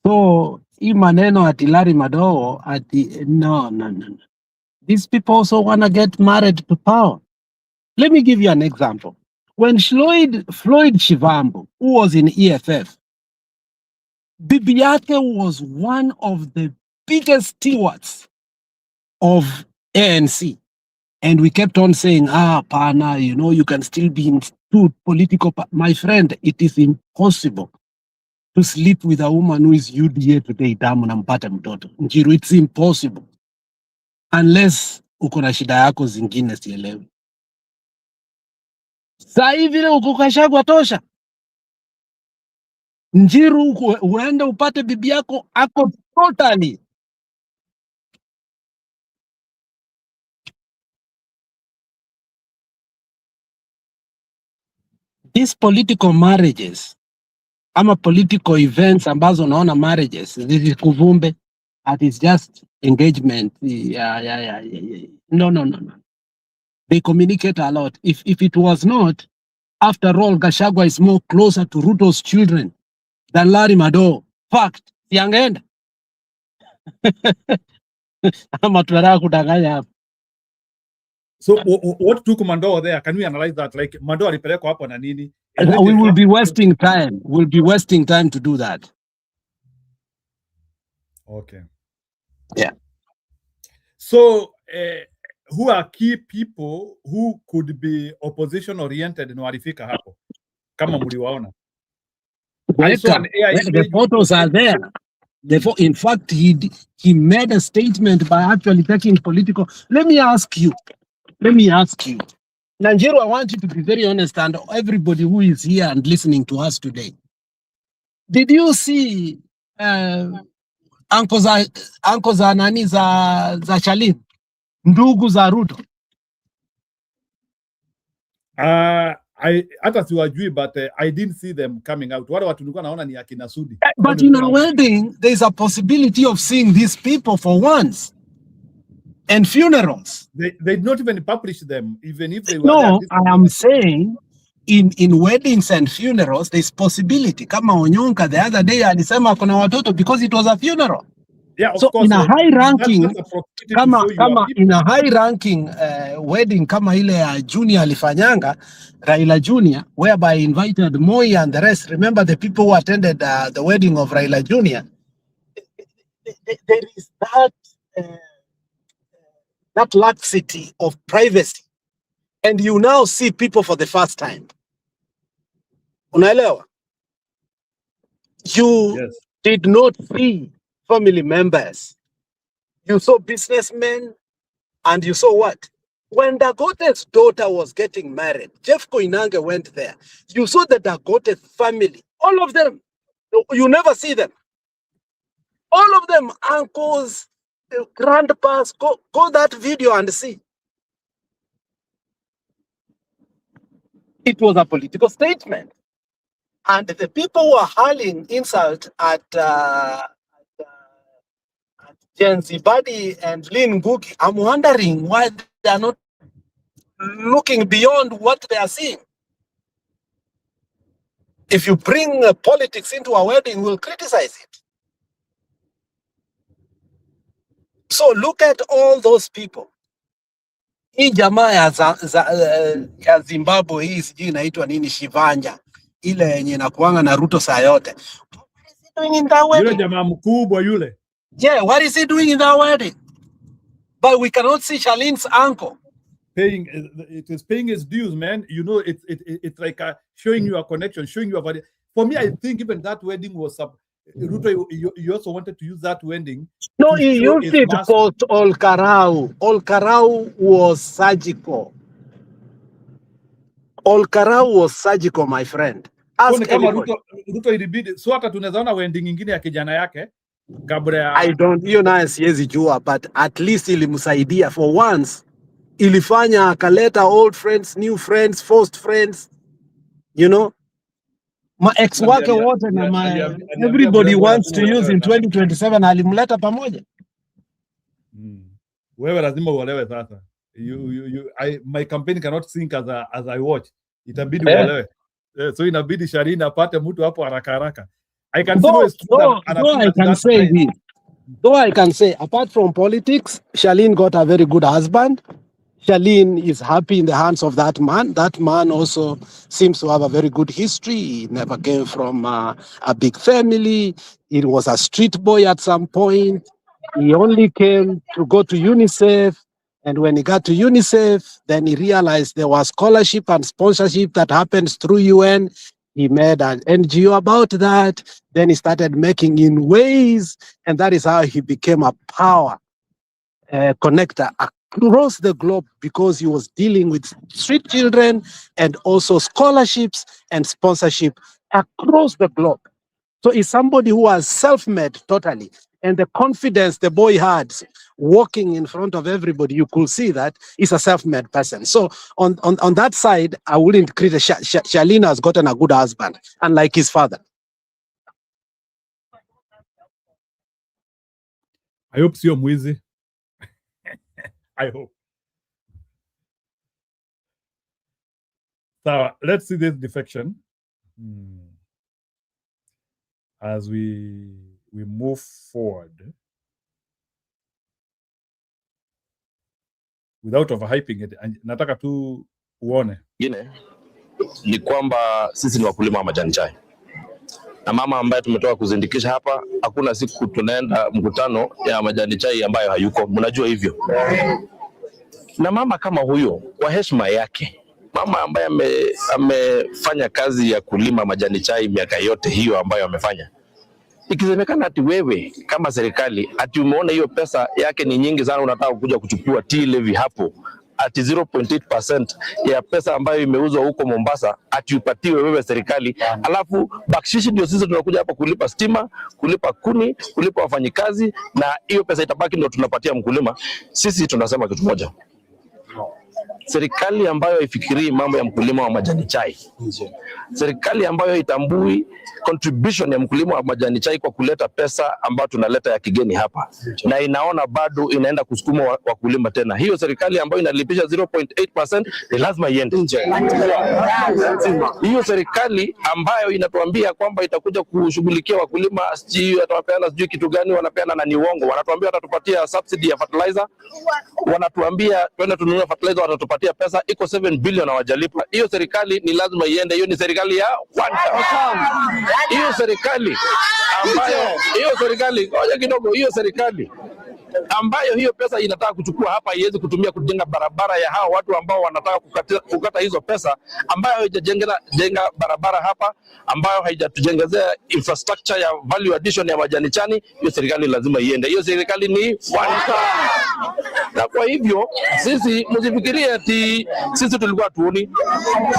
So, hii maneno ati Larry Madowo ati no. These people also want to get married to power. Let me give you an example. When Floyd Shivambu, who was in EFF, bibi yake was one of the biggest stewards of ANC. And we kept on saying, pana, you know, you can still be in two political. My friend, it is impossible to sleep with a woman who is UDA today, damu na mpate mtoto. Njiru, it's impossible. Unless uko na shida yako zingine sielewi. Saa hii vile uko Gachagua tosha. Njiru uende upate bibi yako ako totally. These political marriages ama political events ambazo naona marriages, this is kuvumbe, that is just engagement. Yeah. No. They communicate a lot. If it was not, after all, Gachagua is more closer to Ruto's children than Larry Mado. Fact. Yangeenda. Ama tunataka kudanganya hapa. So what took Mando there? Can we analyze that? Like Mando alipelekwa hapo na nini? We will be wasting time. We'll be wasting time to do that. Okay. Yeah. So who are key people who could be opposition oriented na walifika hapo? Kama mliwaona. The photos are there. In fact, he made a statement by actually taking political. Let me ask you. Nanjiru, I want you to be very honest, and everybody who is here and listening to us today. Did you see uncle za nani za Shalin? Ndugu za Ruto? Hata siwajui, but I didn't see them coming out. Wale watu nilikuwa naona ni akina Sudi. But in a wedding, there's a possibility of seeing these people for once. And funerals. They did not even publish them, even if they were. No, I am saying in weddings and funerals, there's possibility. Kama Onyonka the other day alisema kuna watoto because it was a funeral. Yeah, of so course. In a high ranking, kama in a high ranking wedding kama ile ya Junior alifanyanga, Raila Junior, whereby I invited Moi and the rest. Remember the people who attended the wedding of Raila Junior? There is that laxity of privacy, and you now see people for the first time. Unaelewa? You did not see family members. You saw businessmen, and you saw what? When Dagote's daughter was getting married, Jeff Koinange went there. You saw the Dagote family, all of them. You never see them. All of them, uncles, grandpas, go that video and see. It was a political statement. And the people were hurling insult at Jen Zibadi and Lynn Ngugi. I'm wondering why they are not looking beyond what they are seeing. If you bring politics into a wedding, we'll criticize it. So look at all those people. Hii jamaa ya Zimbabwe hii sijui inaitwa nini, Shivanja, ile yenye inakuanga na Ruto saa yote. What is he doing in that wedding? Yule jamaa mkubwa yule. Yeah, what is he doing in that wedding? But we cannot see Shalin's uncle. It is paying his dues, man. You know, it's like showing you a connection, showing you a value. For me, I think even that wedding was Ruto, you also wanted to use that wedding. No, he used it to quote Olkarau. Olkarau was surgical. Olkarau was surgical, my friend. Ask kama Ruto ilibidi. So hata tunazaona wedding nyingine ya kijana yake. I don't, you know, siwezi jua, but at least ilimsaidia for once. Ilifanya akaleta old friends, new friends, forced friends, you know. My ex wake wote na everybody wants to use in 2027 alimleta pamoja. Wewe lazima uelewe sasa. My campaign cannot sink as I watch. Itabidi uelewe. So inabidi Shalini apate mtu hapo haraka. I can I can say apart from politics, Shalini got a very good husband. Shalini is happy in the hands of that man. That man also seems to have a very good history. He never came from a big family. He was a street boy at some point. He only came to go to UNICEF. And when he got to UNICEF, then he realized there was scholarship and sponsorship that happens through UN. He made an NGO about that. Then he started making in ways, and that is how he became a power connector across the globe, because he was dealing with street children and also scholarships and sponsorship across the globe. So he's somebody who was self-made totally. And the confidence the boy had walking in front of everybody, you could see that he's a self-made person. So on that side, I wouldn't criticize. Shalina has gotten a good husband, unlike his father. I hope sio mwizi. I hope. So let's see this defection. As we move forward without overhyping it. Nataka tu uone. Ingine ni kwamba sisi ni wakulima wa majani chai. Na mama ambaye tumetoka kuzindikisha hapa, hakuna siku tunaenda mkutano ya majani chai ambayo hayuko. Mnajua hivyo. Na mama kama huyo, kwa heshima yake, mama ambaye amefanya kazi ya kulima majani chai miaka yote hiyo ambayo amefanya, ikisemekana ati wewe kama serikali ati umeona hiyo pesa yake ni nyingi sana, unataka kuja kuchukua tea levy hapo ati 0.8% ya pesa ambayo imeuzwa huko Mombasa ati upatiwe wewe serikali, alafu bakshishi ndio sisi tunakuja hapa kulipa stima, kulipa kuni, kulipa wafanyikazi, na hiyo pesa itabaki ndio tunapatia mkulima. Sisi tunasema kitu moja, serikali ambayo ifikirii mambo ya mkulima wa majani chai, serikali ambayo itambui contribution ya mkulima wa majani chai kwa kuleta pesa ambayo tunaleta ya kigeni hapa, na inaona bado inaenda kusukuma wakulima tena, hiyo serikali ambayo inalipisha 0.8% ni lazima iende. Hiyo serikali ambayo inatuambia kwamba itakuja kushughulikia wakulima, sijui atawapeana sijui kitu gani wanapeana, na ni uongo. Wanatuambia watatupatia subsidy ya fertilizer, wanatuambia twende tununue fertilizer, watatupatia pesa, iko 7 billion hawajalipa. Hiyo serikali ni lazima iende. Hiyo ni serikali ya hiyo serikali ngoja kidogo, hiyo serikali ambayo hiyo pesa inataka kuchukua hapa iweze kutumia kujenga barabara ya hao watu ambao wanataka kukata hizo pesa, ambayo haijajenga barabara hapa, ambayo haijatujengezea infrastructure ya value addition ya majani chani, hiyo serikali lazima iende. Hiyo serikali ni na kwa hivyo sisi msifikirie ati sisi tulikuwa tuoni.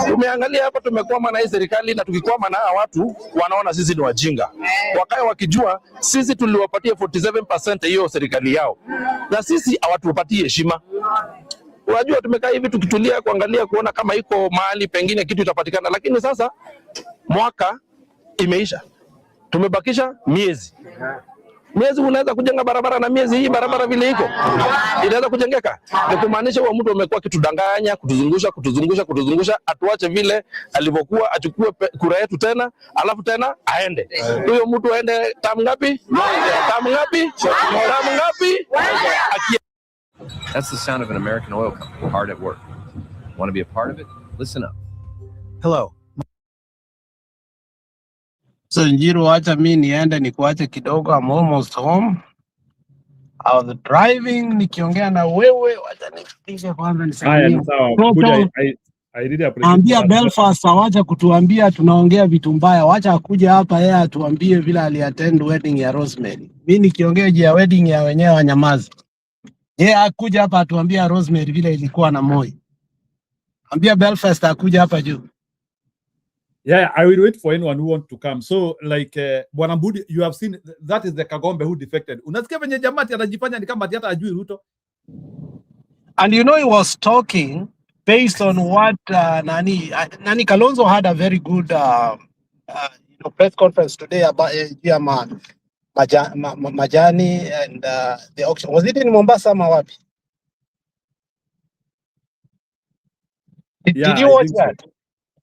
Tumeangalia hapa, tumekwama na hii serikali, na tukikwama na hawa watu wanaona sisi ni wajinga, wakae wakijua sisi tuliwapatia 47% hiyo serikali yao, na sisi hawatupatie heshima. Unajua, tumekaa hivi tukitulia kuangalia kuona kama iko mahali pengine kitu itapatikana, lakini sasa mwaka imeisha, tumebakisha miezi. Unaweza kujenga barabara, na miezi hii barabara vile iko inaweza kujengeka? Ni kumaanisha huyo mtu amekuwa kitudanganya, kutuzungusha, atuache vile alivyokuwa, achukue kura yetu tena, alafu tena aende. Huyo mtu aende tamu ngapi? That's the sound of an American oil company hard at work. Want to be a part of it? Listen up. Hello. So Njiru, wacha mi niende nikuache kidogo, I'm almost home. I was driving nikiongea na wewe, wacha nifikishe kwanza nisaidie. Ambia Belfast wacha kutuambia tunaongea vitu mbaya, wacha akuja hapa yeye atuambie vile aliattend wedding ya Rosemary. Mimi nikiongea juu ya wedding ya wenyewe wanyamazi. Yeye akuja hapa atuambia Rosemary vile ilikuwa na Moi. Ambia Belfast akuja hapa juu. Yeah, I will wait for anyone who wants to come. So like Bwana Mbudi, you have seen that is the Kagombe who defected. Unasikia venye jamati anajifanya ni kama hata ajui Ruto. And you know, he was talking based on what Nani Kalonzo had a very good press conference today about Majani and the auction. Was it in Mombasa or wapi? Did you watch that? So.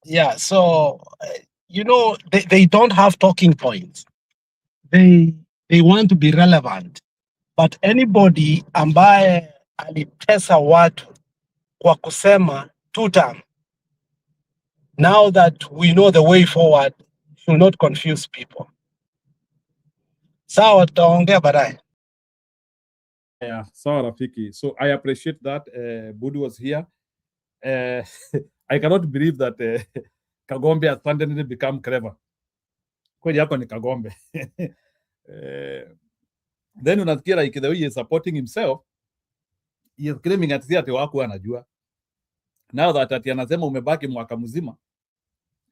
Yeah, so you know, they don't have talking points. They want to be relevant. But anybody ambaye alitesa watu kwa kusema two-term, now that we know the way forward, should not confuse people. Sawa, tutaongea baadaye. Yeah, sawa rafiki. So I appreciate that Budi was here. I cannot believe that Kagombe has suddenly become clever. Kweli yako ni Kagombe. Then unasikia like the way he is supporting himself, he is claiming ati wako anajua. Now that ati anasema umebaki mwaka mzima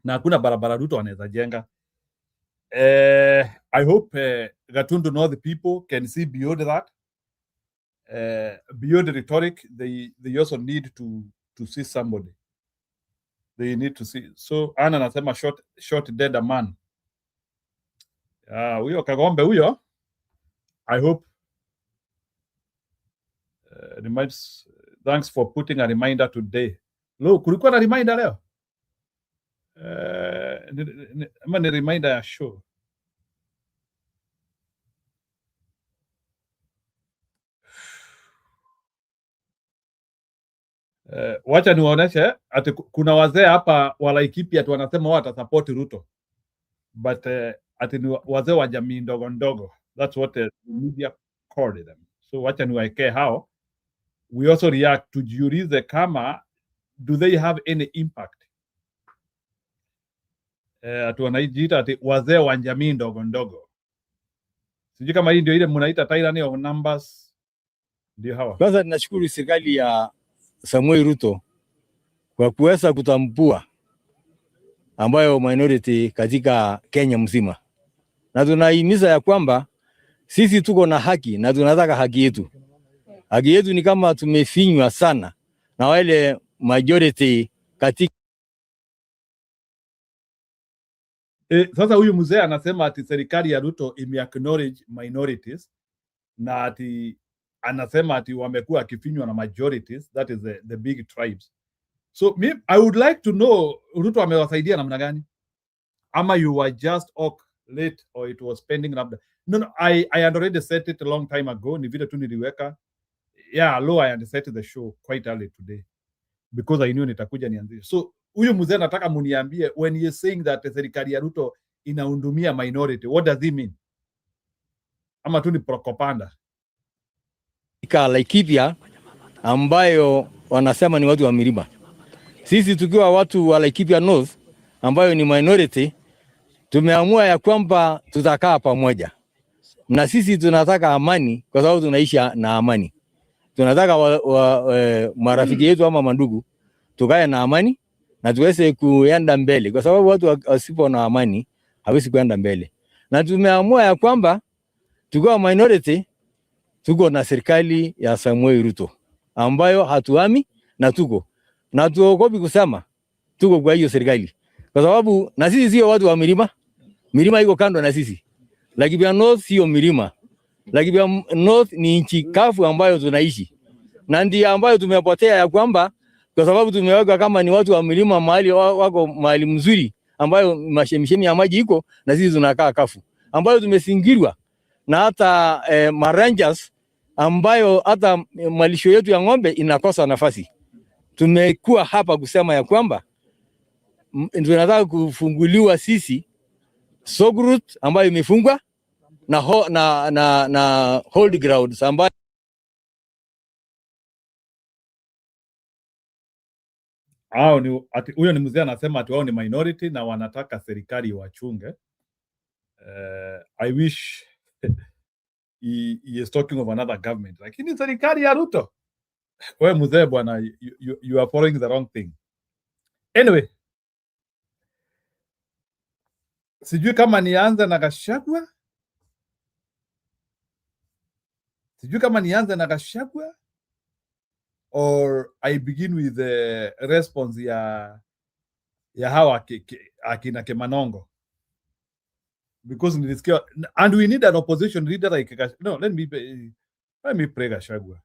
na hakuna barabara Ruto anaweza jenga. I hope Gatundu know the people can see beyond that. Beyond the rhetoric, they also need to see somebody. They need to see. So Anna anasema short dead a man. Huyo Kagombe huyo, I hope thanks for putting a reminder today. Lo, kulikuwa na reminder leo? Ama ni reminder ya show. Wacha niwaoneshe ati kuna wazee hapa wa Laikipia ati wanasema watasupport Ruto, but ati ni wazee wa jamii ndogo ndogo. That's what the media called them. So wacha niwaekee hao, we also react, tujiulize kama do they have any impact. Ati wanajiita ati wazee wa jamii ndogo ndogo. Sijui kama hii ndio ile mnaita tyranny of numbers. Ndio hawa. Kwanza ninashukuru serikali ya Samuel Ruto kwa kuweza kutambua ambayo minority katika Kenya mzima, na tunahimiza ya kwamba sisi tuko na haki na tunataka haki yetu. Haki yetu ni kama tumefinywa sana na wale majority katika Sasa huyu mzee anasema ati serikali ya Ruto ime-acknowledge minorities na ati anasema ati wamekuwa akifinywa na majorities, that is the big tribes. So I would like to know Ruto amewasaidia namna gani? Ama you were just late or it was pending labda. No, I had already set it a long time ago, ni vile tu niliweka. Yeah, I had set the show quite early today because I knew nitakuja nianzie. So huyu mzee nataka muniambie, when he is saying that serikali ya Ruto inaundumia minority, what does he mean? Ama tu ni propaganda? Laikipia ambayo wanasema ni watu wa milima. Sisi tukiwa watu wa Laikipia North ambayo ni minority, tumeamua ya kwamba tutakaa pamoja. Na sisi tunataka amani kwa sababu tunaishi na amani. Tunataka marafiki yetu ama mandugu tukae na amani na tuweze kuenda mbele, kwa sababu watu wasipo na amani hawezi kuenda mbele. Na tumeamua ya kwamba tukiwa minority tuko na serikali ya Samuel Ruto ambayo hatuami na tuogopi kusema tuko kwa hiyo serikali, kwa sababu na sisi sio watu wa milima. Milima iko kando na sisi. Laikipia North sio milima. Laikipia North ni nchi kavu ambayo tunaishi, na ndio ambayo tumepotea ya kwamba kwa sababu tumeweka kama ni watu wa milima, mahali wako mahali mzuri ambayo mashemishemi ya maji iko, na sisi tunakaa kafu ambayo tumesingirwa na hata marangers ambayo hata malisho yetu ya ng'ombe inakosa nafasi. Tumekuwa hapa kusema ya kwamba tunataka kufunguliwa sisi Sogrut ambayo imefungwa na hold grounds ambayo huyo ni mzee anasema ati wao ni minority na wanataka serikali wachunge. I wish he is talking of another government, lakini serikali ya Ruto. Wewe mzee bwana, you are following the wrong thing. Anyway, sijui kama nianze na Gachagua. Or I begin with the response ya hawa akina Kemanongo, because nilisikia, and we need an opposition leader like no, let me pray Gachagua.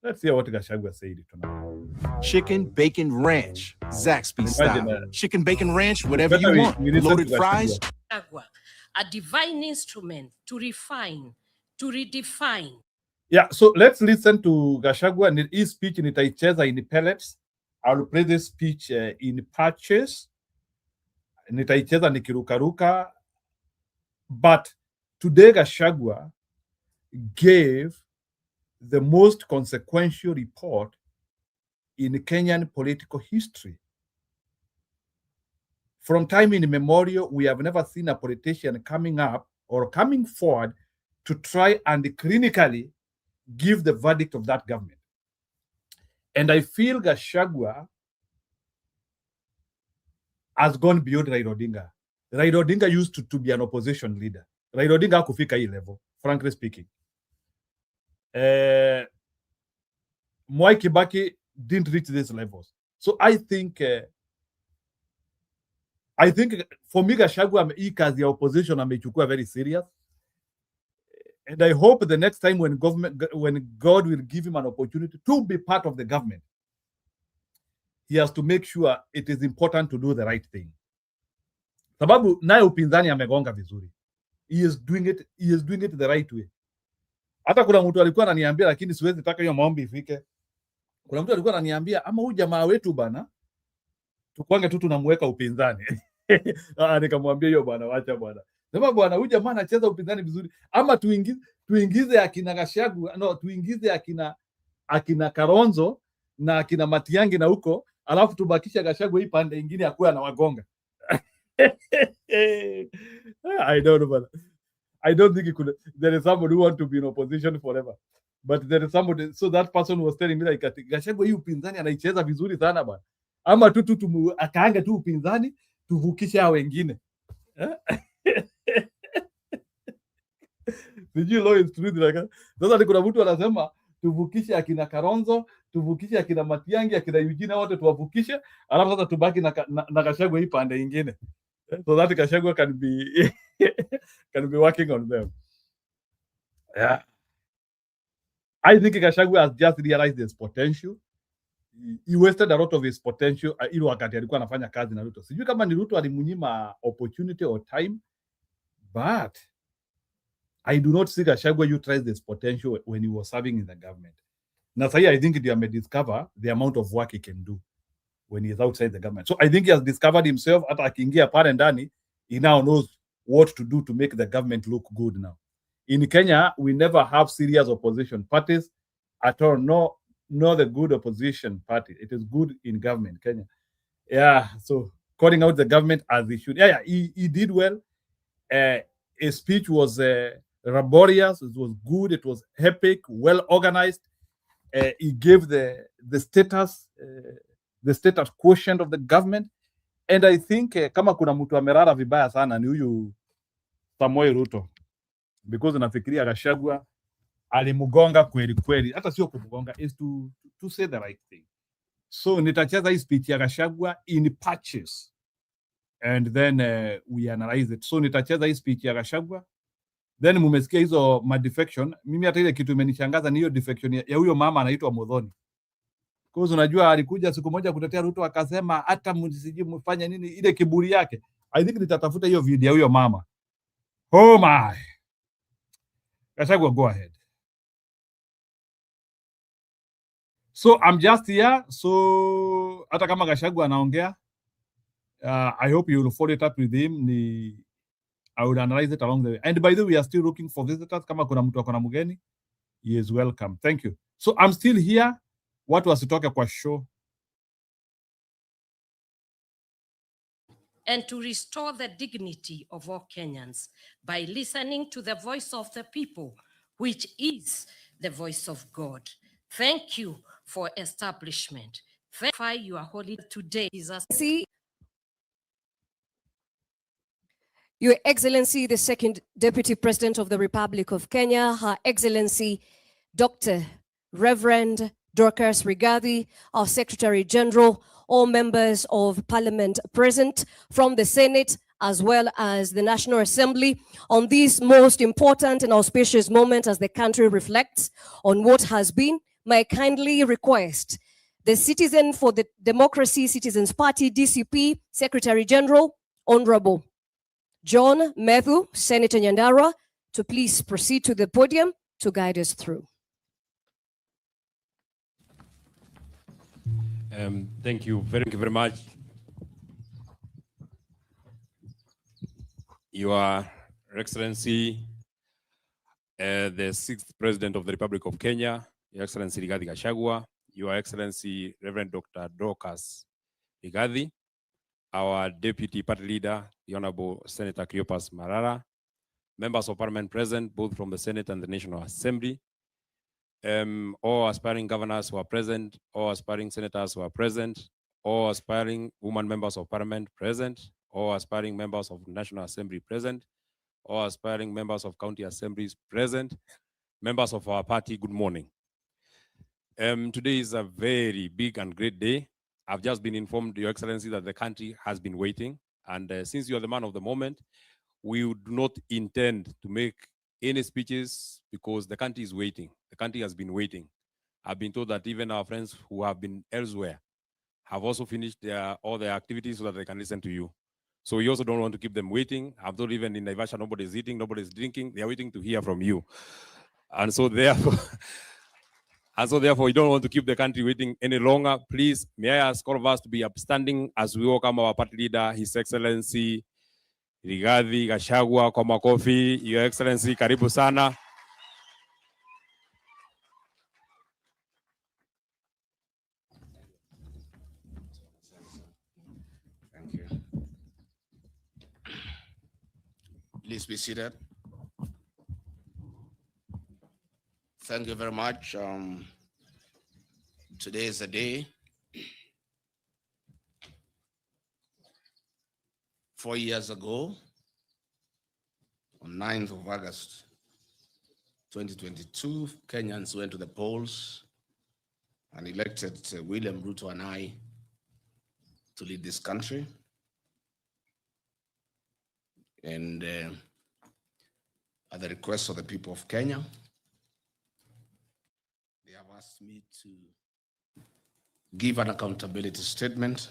Let's hear what Gachagua said tonight. Chicken bacon ranch, Zaxby style. Chicken bacon ranch, whatever you want. Loaded fries. A divine instrument to refine, to redefine. Yeah, so let's listen to Gachagua. His speech nitaicheza in pellets. I'll play this speech in patches. Nitaicheza nikirukaruka. But today Gachagua gave the most consequential report in Kenyan political history. From time immemorial, we have never seen a politician coming up or coming forward to try and clinically give the verdict of that government. And I feel Gachagua has gone beyond Raila Odinga. Raila Odinga used to be an opposition leader. Raila Odinga hakufika hii level, frankly speaking. Mwai Kibaki didn't reach these levels. So I think for me Gachagua hii kazi ya opposition amechukua very serious. And I hope the next time when God will give him an opportunity to be part of the government, he has to make sure it is important to do the right thing. Sababu naye upinzani amegonga vizuri. He is doing it the right way. Hata kuna mtu alikuwa ananiambia, lakini siwezi taka hiyo maombi ifike. Kuna mtu alikuwa ananiambia ama huyu jamaa wetu bana tukwange tu tunamweka upinzani. Nikamwambia hiyo bwana, wacha bwana. Sema bwana, huyu jamaa anacheza upinzani vizuri, ama tuingize akina Gachagua, no, tuingize akina Kalonzo na akina Matiang'i na huko, alafu tubakisha Gachagua hii pande nyingine akuwa anawagonga. I don't know, but I don't think there is somebody who want to be in opposition forever. But there is somebody, so that person was telling me like Gachagua hii upinzani anaicheza vizuri sana bwana. Ama akaanga tu upinzani tuvukishe hao wengine. Sijui law is truth like. Sasa kuna mtu anasema tuvukishe akina Kalonzo, tuvukishe akina Matiang'i, akina Eugene wote tuwavukishe, alafu sasa tubaki na Gachagua hii pande nyingine. So that Gachagua can be working on them. Yeah. I think Gachagua has just realized his potential. He wasted a lot of his potential ili wakati alikuwa anafanya kazi na Ruto. Sijui kama ni Ruto alimunyima opportunity or time, but I do not see Gachagua utilize his potential when he was serving in the government. Na sahi I think they may discover the amount of work he can do when he is outside the government. So I think he has discovered himself. Hata akiingia pale ndani, he now knows what to do to make the government look good now. In Kenya, we never have serious opposition parties at all. No, the good opposition party. It is good in government, Kenya. Yeah, so calling out the government as he should. Yeah, he did well. His speech was laborious. It was good. It was epic, well organized. He gave the status quotient of the government. And I think kama kuna mtu amerara vibaya sana ni huyu Samoei Ruto, because nafikiria Gachagua alimugonga kweli kweli, hata sio kumgonga, is to say the right thing. So nitacheza hii speech ya Gachagua in patches and then we analyze it. So nitacheza hii speech ya Gachagua, then mumesikia hizo defection. Mimi hata ile kitu imenishangaza ni hiyo defection ya huyo mama anaitwa Muthoni. Kwa hiyo unajua alikuja siku moja kutetea Ruto akasema hata msiji mfanye nini, ile kiburi yake. I think nitatafuta hiyo video ya huyo mama. Oh my. Gachagua, go ahead. So I'm just here. So hata kama Gachagua anaongea, I hope you will follow it up with him. I would analyze it along the way. And by the way, we are still looking for visitors. Kama kuna mtu akona mgeni, he is welcome. Thank you. So I'm still here. Watu wasitoke kwa show. And to restore the dignity of all Kenyans by listening to the voice of the people, which is the voice of God. Thank you for establishment. Thank you, holy today. Jesus. Your Excellency, the Second Deputy President of the Republic of Kenya, Her Excellency, Dr. Reverend Dorcas Rigathi, our Secretary General, all members of Parliament present from the Senate as well as the National Assembly on this most important and auspicious moment as the country reflects on what has been, may I kindly request the Citizen for the Democracy Citizens Party, DCP, Secretary General, Honorable John Methu, Senator Nyandarua, to please proceed to the podium to guide us through. Thank you very much. Your Excellency, the 6th President of the Republic of Kenya, Your Excellency Rigathi Gachagua, Your Excellency Reverend Dr. Dorcas Rigathi, our Deputy Party Leader, the Honorable Senator Cleopas Marara, members of Parliament present, both from the Senate and the National Assembly, all aspiring governors who are present, all aspiring senators who are present, all aspiring women members of Parliament present, all aspiring members of the National Assembly present, all aspiring members of county assemblies present, members of our party, good morning. Today is a very big and great day. I've just been informed, Your Excellency, that the country has been waiting. And since you are the man of the moment, we do not intend to make any speeches because the country is waiting. The country has been waiting. I've been told that even our friends who have been elsewhere have also finished all their activities so that they can listen to you. So we also don't want to keep them waiting. I'm told even in Naivasha, nobody's eating, nobody's drinking. They are waiting to hear from you. And so therefore, we don't want to keep the country waiting any longer. Please, may I ask all of us to be upstanding as we welcome our party leader, His Excellency Rigathi Gachagua. Kwa makofi, Your Excellency, karibu sana. Thank you. Please be seated. Thank you very much. Today is the day 4 years ago, on 9th of August, 2022, Kenyans went to the polls and elected William Ruto and I to lead this country. And at the request of the people of Kenya, they have asked me to give an accountability statement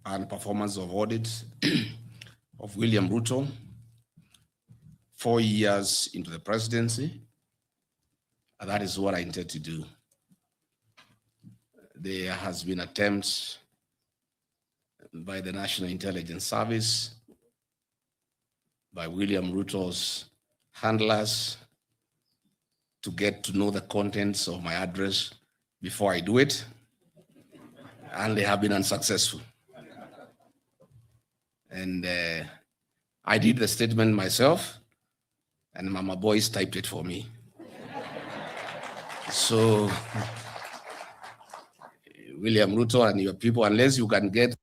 and performance of audit of William Ruto 4 years into the presidency. And that is what I intend to do. There has been attempts by the National Intelligence Service, by William Ruto's handlers, to get to know the contents of my address before I do it, and they have been unsuccessful. And I did the statement myself, and Mama Boys typed it for me. So, William Ruto and your people, unless you can get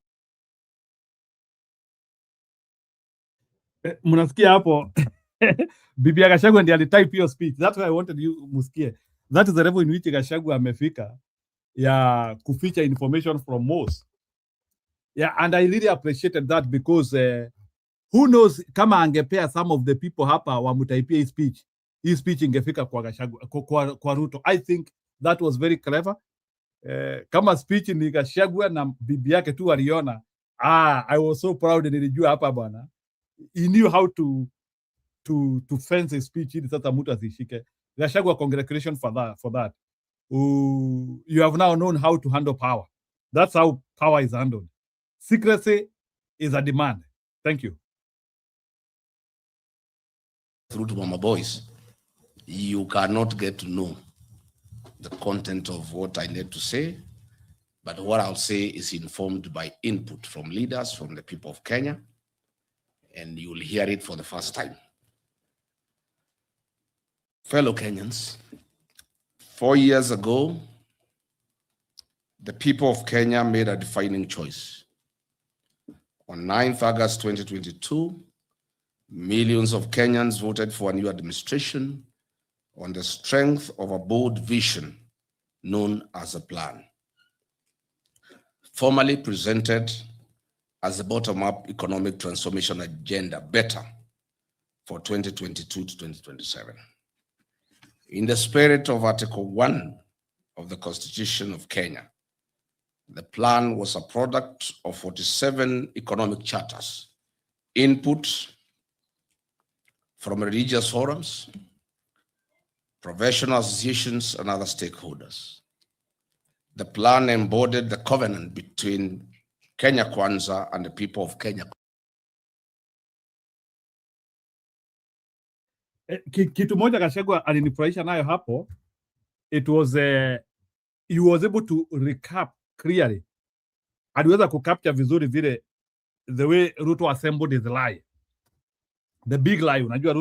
mnasikia hapo Bibi Gachagua ndiye alitype hiyo speech. That's why I wanted you musikie. That is the level in which Gachagua amefika ya kuficha information from most. Yeah, and I really appreciated that because who knows kama angepea some of the people hapa wamutaipia hii speech ingefika kwa Gachagua, kwa Ruto. I think that was very clever. Kama speech ni Gachagua na bibi yake tu waliona, I was so proud, nilijua hapa bwana. He knew how to fence a speech ili sasa mtu asishike. Gachagua, congratulations for that. You have now known how to handle power. That's how power is handled. Secrecy is a demand. Thank you. Through to Mama Boys, you cannot get to know the content of what I need to say, but what I'll say is informed by input from leaders, from the people of Kenya, and you will hear it for the first time. Fellow Kenyans, 4 years ago, the people of Kenya made a defining choice. On 9th August 2022, millions of Kenyans voted for a new administration on the strength of a bold vision known as a plan, formally presented as a bottom-up economic transformation agenda, better, for 2022 to 2027. In the spirit of Article 1 of the Constitution of Kenya, the plan was a product of 47 economic charters, input from religious forums, professional associations, and other stakeholders. The plan embodied the covenant between Kenya Kwanza and the people of Kenya. Kitu moja Gachagua alinifurahisha nayo hapo, it was he was able to recap clearly. Aliweza kucapture vizuri vile the way Ruto assembled his lie. The big lie, unajua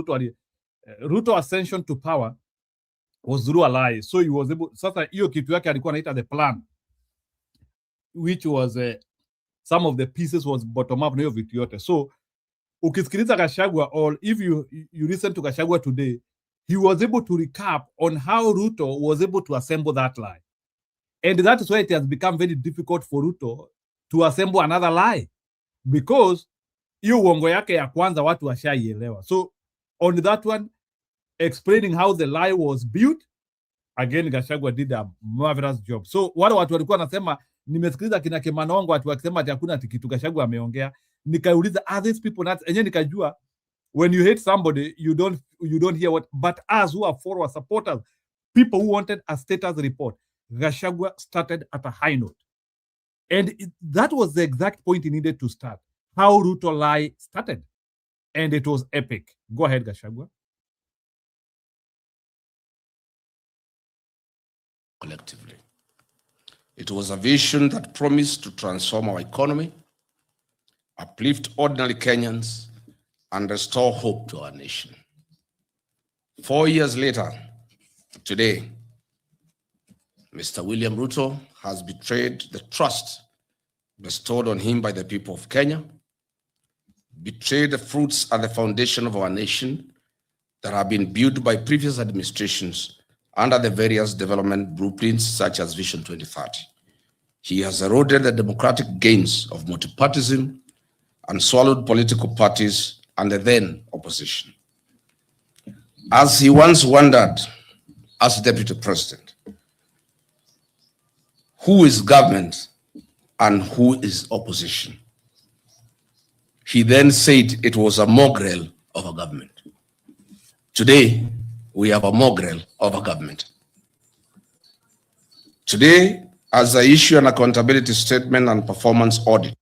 Ruto ascension to power was through a lie. So he was able, sasa hiyo kitu yake alikuwa anaita the plan, which was some of the pieces was bottom up na hiyo vitu yote. So ukisikiliza Gachagua, or if you listen to Gachagua today, he was able to recap on how Ruto was able to assemble that lie. And that is why it has become very difficult for Ruto to assemble another lie, because hiyo uongo yake ya kwanza watu washaielewa. So on that one, explaining how the lie was built, again Gachagua did a marvelous job. So wale watu walikuwa nasema, nimesikiliza kina Kimanongo watu wakisema ati hakuna kitu Gachagua ameongea, nikauliza are these people not, enye nikajua when you hate somebody you don't hear what, but us who are follower supporters, people who wanted a status report, Gachagua started at a high note, and that was the exact point he needed to start, how Ruto lie started, and it was epic. Go ahead Gachagua. Collectively, it was a vision that promised to transform our economy, uplift ordinary Kenyans, and restore hope to our nation. 4 years later, today, Mr. William Ruto has betrayed the trust bestowed on him by the people of Kenya, betrayed the fruits and the foundation of our nation that have been built by previous administrations under the various development blueprints such as Vision 2030. He has eroded the democratic gains of multipartyism and swallowed political parties and the then opposition. As he once wondered as deputy president, who is government and who is opposition? He then said it was a mongrel of a government. Today, we have a mongrel of a government. Today, as I issue an accountability statement and performance audit.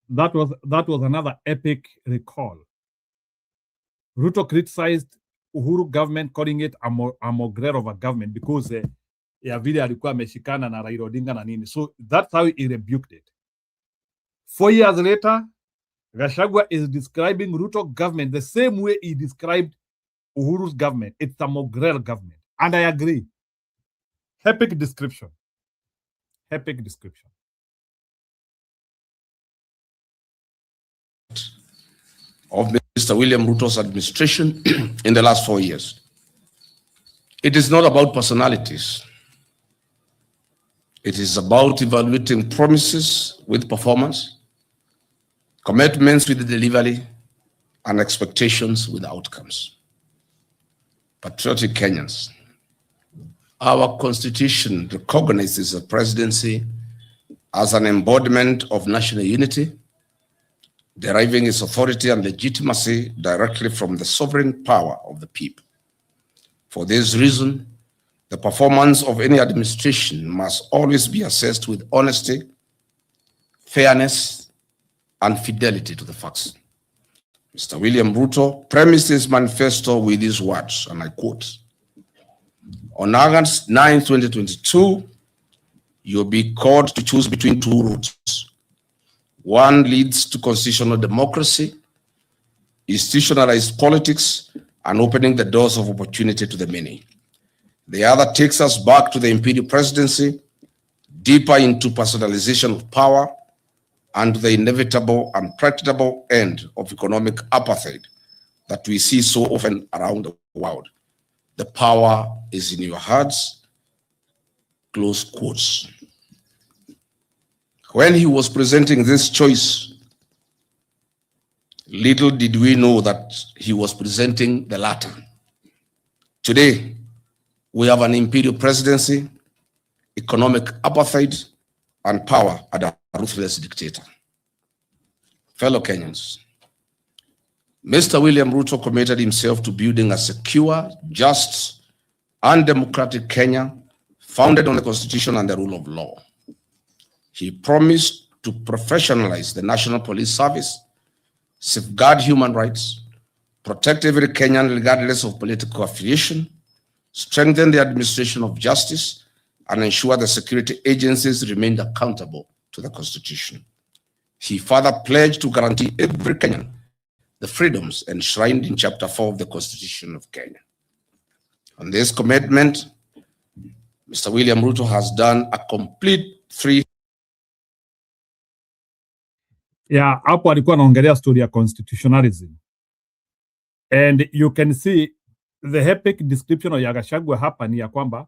That was another epic recall. Ruto criticized Uhuru government, calling it a mongrel of a government because ya vile alikuwa ameshikana na Raila Odinga na nini. So that's how he rebuked it. 4 years later, Gachagua is describing Ruto government the same way he described Uhuru's government. It's a mongrel government. And I agree. Epic description. Epic description. Of Mr. William Ruto's administration in the last 4 years. It is not about personalities. It is about evaluating promises with performance, commitments with the delivery, and expectations with outcomes. Patriotic Kenyans, our constitution recognizes the presidency as an embodiment of national unity, deriving its authority and legitimacy directly from the sovereign power of the people. For this reason, the performance of any administration must always be assessed with honesty, fairness, and fidelity to the facts. Mr. William Ruto premised his manifesto with these words, and I quote, "On August 9, 2022, you'll be called to choose between two routes. One leads to constitutional democracy, institutionalized politics, and opening the doors of opportunity to the many. The other takes us back to the imperial presidency, deeper into personalization of power, and the inevitable and practicable end of economic apartheid that we see so often around the world. The power is in your hands," close quotes. When he was presenting this choice, little did we know that he was presenting the latter. Today, we have an imperial presidency, economic apartheid, and power at a ruthless dictator. Fellow Kenyans, Mr. William Ruto committed himself to building a secure, just, and democratic Kenya founded on the Constitution and the rule of law. He promised to professionalize the National Police Service, safeguard human rights, protect every Kenyan regardless of political affiliation, strengthen the administration of justice, and ensure the security agencies remained accountable to the Constitution. He further pledged to guarantee every Kenyan the freedoms enshrined in Chapter 4 of the Constitution of Kenya. On this commitment, Mr. William Ruto has done a complete Yeah, hapo alikuwa anaongelea story ya constitutionalism. And you can see the epic description of Gachagua hapa ni ya kwamba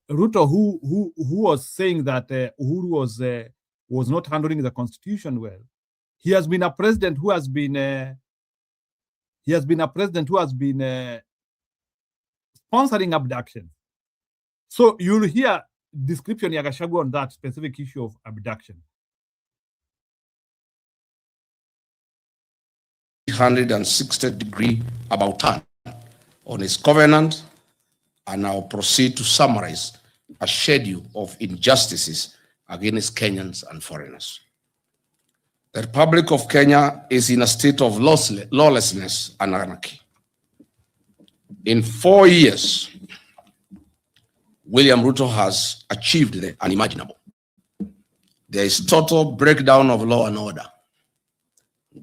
Ruto who was saying that Uhuru was not handling the constitution well. He has been a president who has been sponsoring abduction. So you'll hear description ya Gachagua on that specific issue of abduction. 360-degree about turn on his covenant, and I'll proceed to summarize a schedule of injustices against Kenyans and foreigners. The Republic of Kenya is in a state of lawlessness and anarchy. In 4 years, William Ruto has achieved the unimaginable. There is total breakdown of law and order.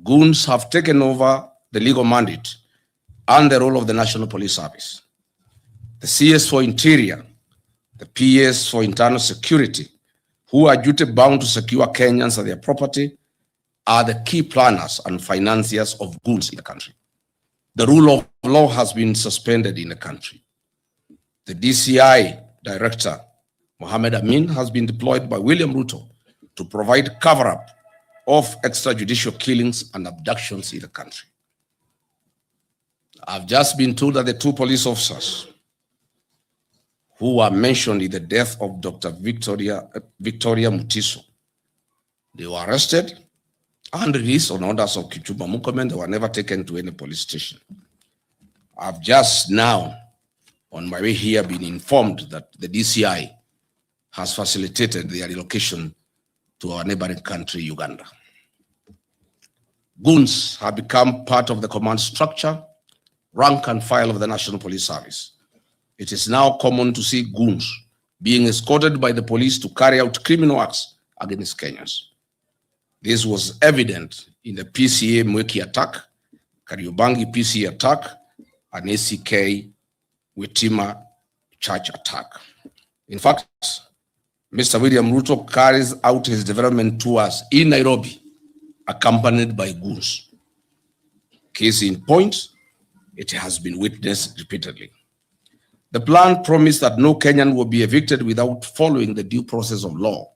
Goons have taken over the legal mandate and the role of the National Police Service. The CS for Interior, the PS for Internal Security, who are duty-bound to secure Kenyans and their property, are the key planners and financiers of goons in the country. The rule of law has been suspended in the country. The DCI Director, Mohammed Amin, has been deployed by William Ruto to provide cover-up of extrajudicial killings and abductions in the country. I've just been told that the 2 police officers who were mentioned in the death of Dr. Victoria Mutiso, they were arrested and released on orders of Kipchumba Murkomen. They were never taken to any police station. I've just now, on my way here, been informed that the DCI has facilitated their relocation to our neighboring country, Uganda. Goons have become part of the command structure, rank and file of the National Police Service. It is now common to see goons being escorted by the police to carry out criminal acts against Kenyans. This was evident in the PCA Mweki attack, Kariobangi PCA attack, and ACK Witima Church attack. In fact, Mr. William Ruto carries out his development tours in Nairobi, accompanied by goons. Case in point, it has been witnessed repeatedly. The plan promised that no Kenyan will be evicted without following the due process of law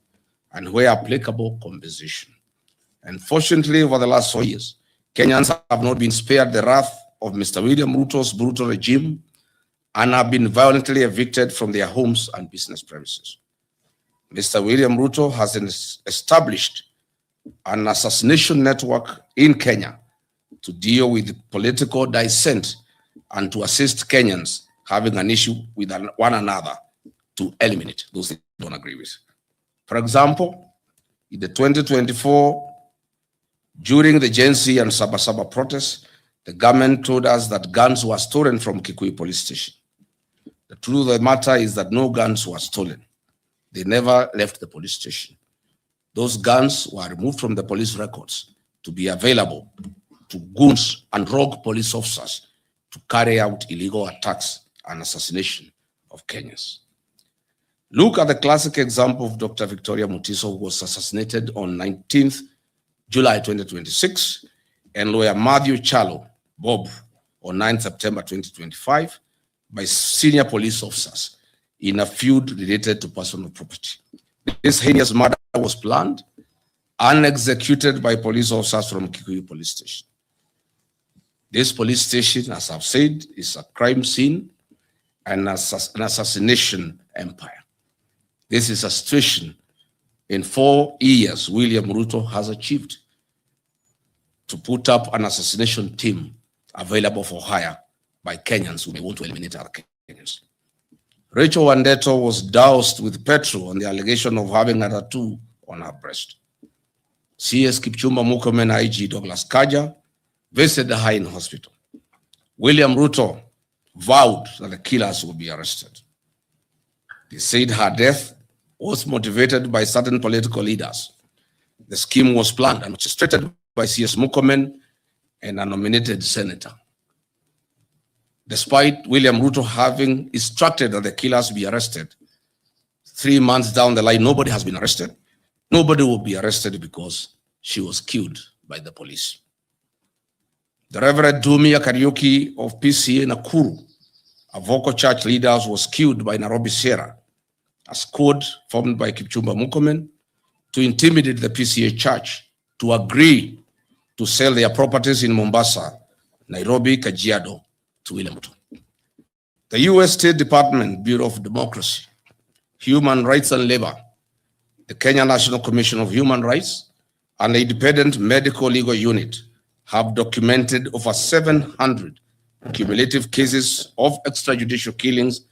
and, where applicable, compensation. Unfortunately, over the last 4 years, Kenyans have not been spared the wrath of Mr. William Ruto's brutal regime and have been violently evicted from their homes and business premises. Mr. William Ruto has established an assassination network in Kenya to deal with political dissent and to assist Kenyans having an issue with one another to eliminate those they don't agree with. For example, in the 2024, during the Gen Z and Sabasaba protests, the government told us that guns were stolen from Kikuyu police station. The truth of the matter is that no guns were stolen. They never left the police station. Those guns were removed from the police records to be available to goons and rogue police officers to carry out illegal attacks and assassination of Kenyans. Look at the classic example of Dr. Victoria Mutiso, who was assassinated on 19th July 2026, and lawyer Matthew Chalo Bob on 9th September 2025 by senior police officers in a feud related to personal property. This heinous murder was planned and executed by police officers from Kikuyu police station. This police station, as I've said, is a crime scene and an assassination empire. This is a situation in 4 years William Ruto has achieved to put up an assassination team available for hire by Kenyans who may want to eliminate other Kenyans. Rachel Wandeto was doused with petrol on the allegation of having a tattoo on her breast. CS Kipchumba Murkomen, IG Douglas Kaja visited the High Hospital. William Ruto vowed that the killers would be arrested. They said her death was motivated by certain political leaders. The scheme was planned and orchestrated by CS Murkomen and a nominated senator. Despite William Ruto having instructed that the killers be arrested, 3 months down the line, nobody has been arrested. Nobody will be arrested because she was killed by the police. The Reverend Dumia Kariuki of PCA Nakuru, a vocal church leader, was killed by Nairobi Sierra, a squad formed by Kipchumba Murkomen to intimidate the PCA church to agree to sell their properties in Mombasa, Nairobi, Kajiado to William Ruto. The US State Department Bureau of Democracy, Human Rights and Labor, the Kenya National Commission of Human Rights, and the Independent Medical Legal Unit have documented over 700 cumulative cases of extrajudicial killings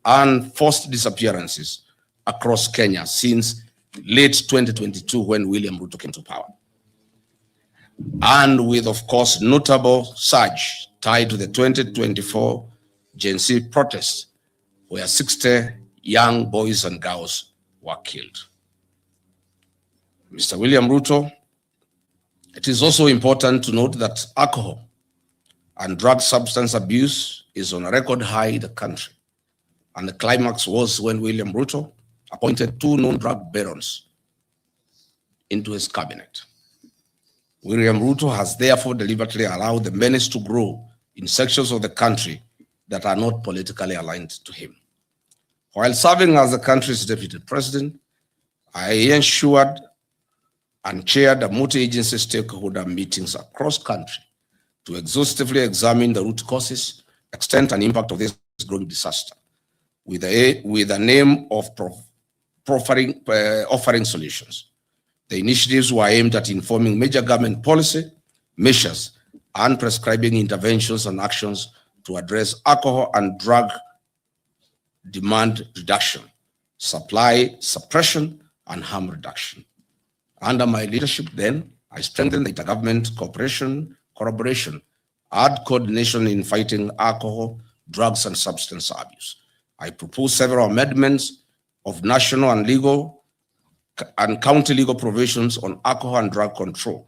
and forced disappearances across Kenya since late 2022 when William Ruto came to power. And with, of course, notable surge tied to the 2024 Gen Z protests, where 60 young boys and girls were killed. Mr. William Ruto, it is also important to note that alcohol and drug substance abuse is on a record high in the country. And the climax was when William Ruto appointed 2 known drug barons into his cabinet. William Ruto has therefore deliberately allowed the menace to grow in sections of the country that are not politically aligned to him. While serving as the country's deputy president, I ensured and chaired a multi-agency stakeholder meetings across country to exhaustively examine the root causes, extent, and impact of this growing disaster, with the aim of offering solutions. The initiatives were aimed at informing major government policy, measures, and prescribing interventions and actions to address alcohol and drug demand reduction, supply suppression, and harm reduction. Under my leadership then, I strengthened the intergovernment collaboration, and coordination in fighting alcohol, drugs, and substance abuse. I proposed several amendments of national and legal and county legal provisions on alcohol and drug control,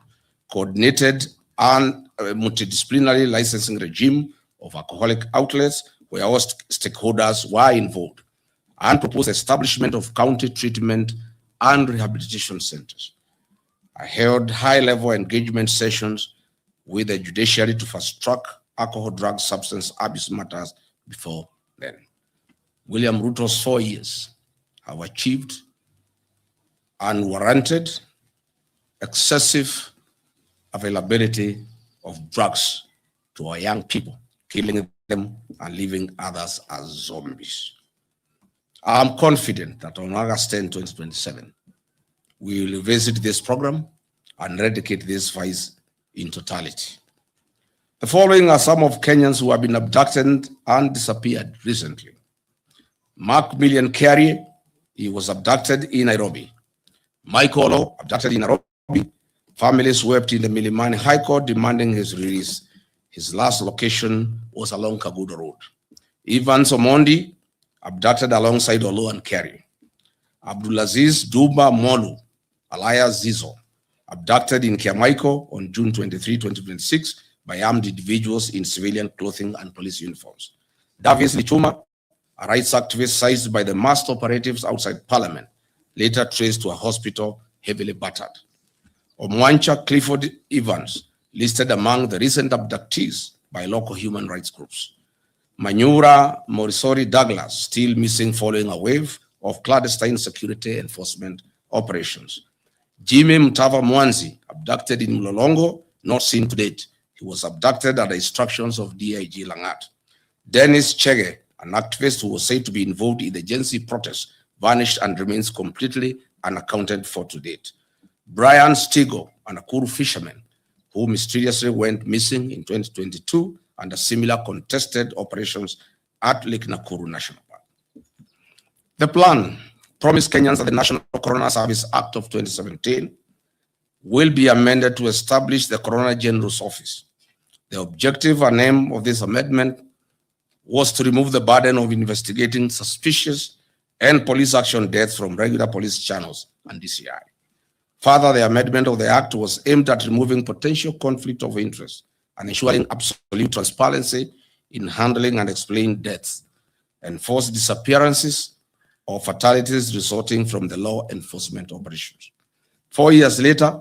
coordinated and multidisciplinary licensing regime of alcoholic outlets where all stakeholders were involved, and proposed establishment of county treatment and rehabilitation centers. I held high-level engagement sessions with the judiciary to fast-track alcohol, drug, substance abuse matters before then. William Ruto's 4 years have achieved unwarranted, excessive availability of drugs to our young people, killing them and leaving others as zombies. I'm confident that on August 10, 2027, we will revisit this program and eradicate this vice in totality. The following are some of Kenyans who have been abducted and disappeared recently. Mark Million Carey, he was abducted in Nairobi. Mike Olo, abducted in Nairobi. Families wept in the Milimani High Court demanding his release. His last location was along Kagudo Road. Evans Omondi, abducted alongside Olo and Carey. Abdulaziz Duba Molu, alias Zizo, abducted in Kiamaiko on June 23, 2026 by armed individuals in civilian clothing and police uniforms. Davis Lichuma, a rights activist seized by the masked operatives outside Parliament, later traced to a hospital heavily battered. Omwancha Clifford Evans, listed among the recent abductees by local human rights groups. Manyura Morisori Douglas, still missing following a wave of clandestine security enforcement operations. Jimmy Mtava Mwanzi, abducted in Mlolongo, not seen to date. He was abducted at the instructions of DIG Langat. Dennis Chege, an activist who was said to be involved in the Gen Z protests, vanished and remains completely unaccounted for to date. Brian Stigo, an Nakuru fisherman, who mysteriously went missing in 2022 under similar contested operations at Lake Nakuru National Park. The plan promised Kenyans that the National Coroner Service Act of 2017 will be amended to establish the Coroner General's Office. The objective and aim of this amendment was to remove the burden of investigating suspicious and police action deaths from regular police channels and DCI. Further, the amendment of the Act was aimed at removing potential conflict of interest and ensuring absolute transparency in handling and explaining deaths, enforced disappearances, or fatalities resulting from the law enforcement operations. 4 years later,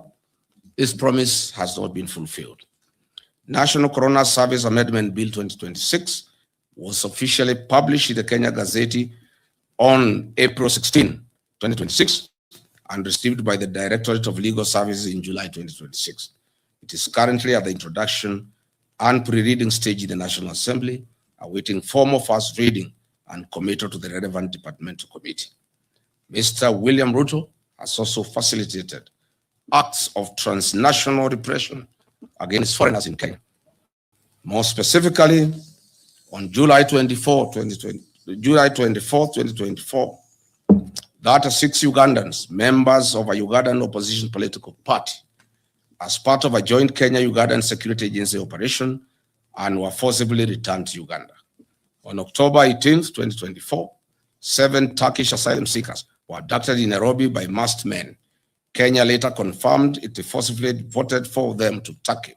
this promise has not been fulfilled. National Coroner Service Amendment Bill 2026 was officially published in the Kenya Gazette on April 16, 2026, and received by the Directorate of Legal Services in July 2026. It is currently at the introduction and pre-reading stage in the National Assembly, awaiting formal first reading and committal to the relevant departmental committee. Mr. William Ruto has also facilitated acts of transnational repression against foreigners in Kenya. More specifically, on July 24, 2024, 36 Ugandans, members of a Ugandan opposition political party, as part of a joint Kenya-Ugandan security agency operation, and were forcibly returned to Uganda. On October 18, 2024, 7 Turkish asylum seekers were abducted in Nairobi by masked men. Kenya later confirmed it forcibly deported 4 of them to Turkey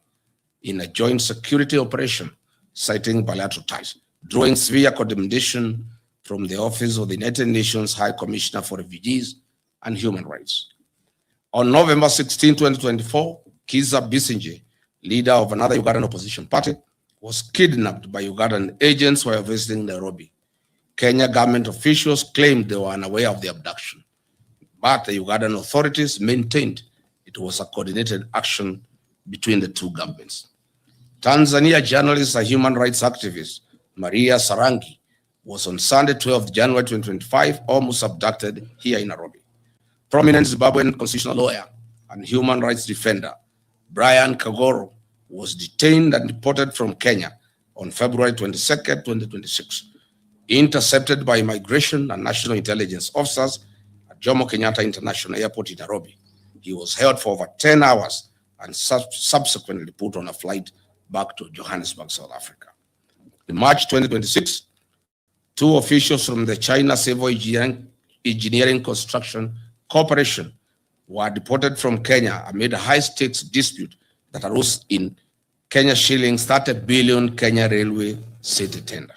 in a joint security operation, citing bilateral ties, drawing severe condemnation from the Office of the United Nations High Commissioner for Refugees and Human Rights. On November 16, 2024, Kiza Bisinje, leader of another Ugandan opposition party, was kidnapped by Ugandan agents while visiting Nairobi. Kenya government officials claimed they were unaware of the abduction, but the Ugandan authorities maintained it was a coordinated action between the two governments. Tanzania journalist and human rights activist Maria Sarangi was on Sunday, 12th January 2025, almost abducted here in Nairobi. Prominent Zimbabwean constitutional lawyer and human rights defender Brian Kagoro was detained and deported from Kenya on February 22nd, 2026. Intercepted by immigration and national intelligence officers at Jomo Kenyatta International Airport in Nairobi, he was held for over 10 hours and subsequently put on a flight back to Johannesburg, South Africa. In March 2026, 2 officials from the China Civil Engineering Construction Corporation were deported from Kenya amid a high-stakes dispute that arose in Kenya shillings 30 billion Kenya Railway City tender.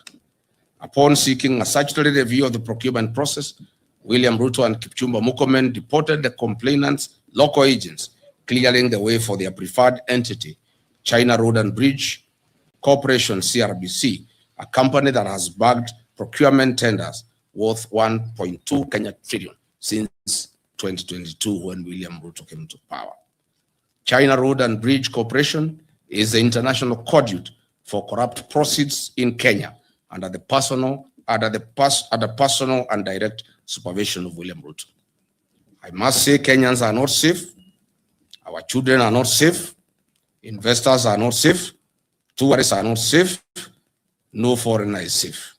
Upon seeking a statutory review of the procurement process, William Ruto and Kipchumba Murkomen deported the complainants' local agents, clearing the way for their preferred entity, China Road and Bridge Corporation, CRBC, a company that has bagged procurement tenders worth 1.2 Kenya trillion since 2022 when William Ruto came to power. China Road and Bridge Corporation is the international conduit for corrupt proceeds in Kenya under the personal and direct supervision of William Ruto. I must say Kenyans are not safe, our children are not safe, investors are not safe, tourists are not safe, no foreigner is safe.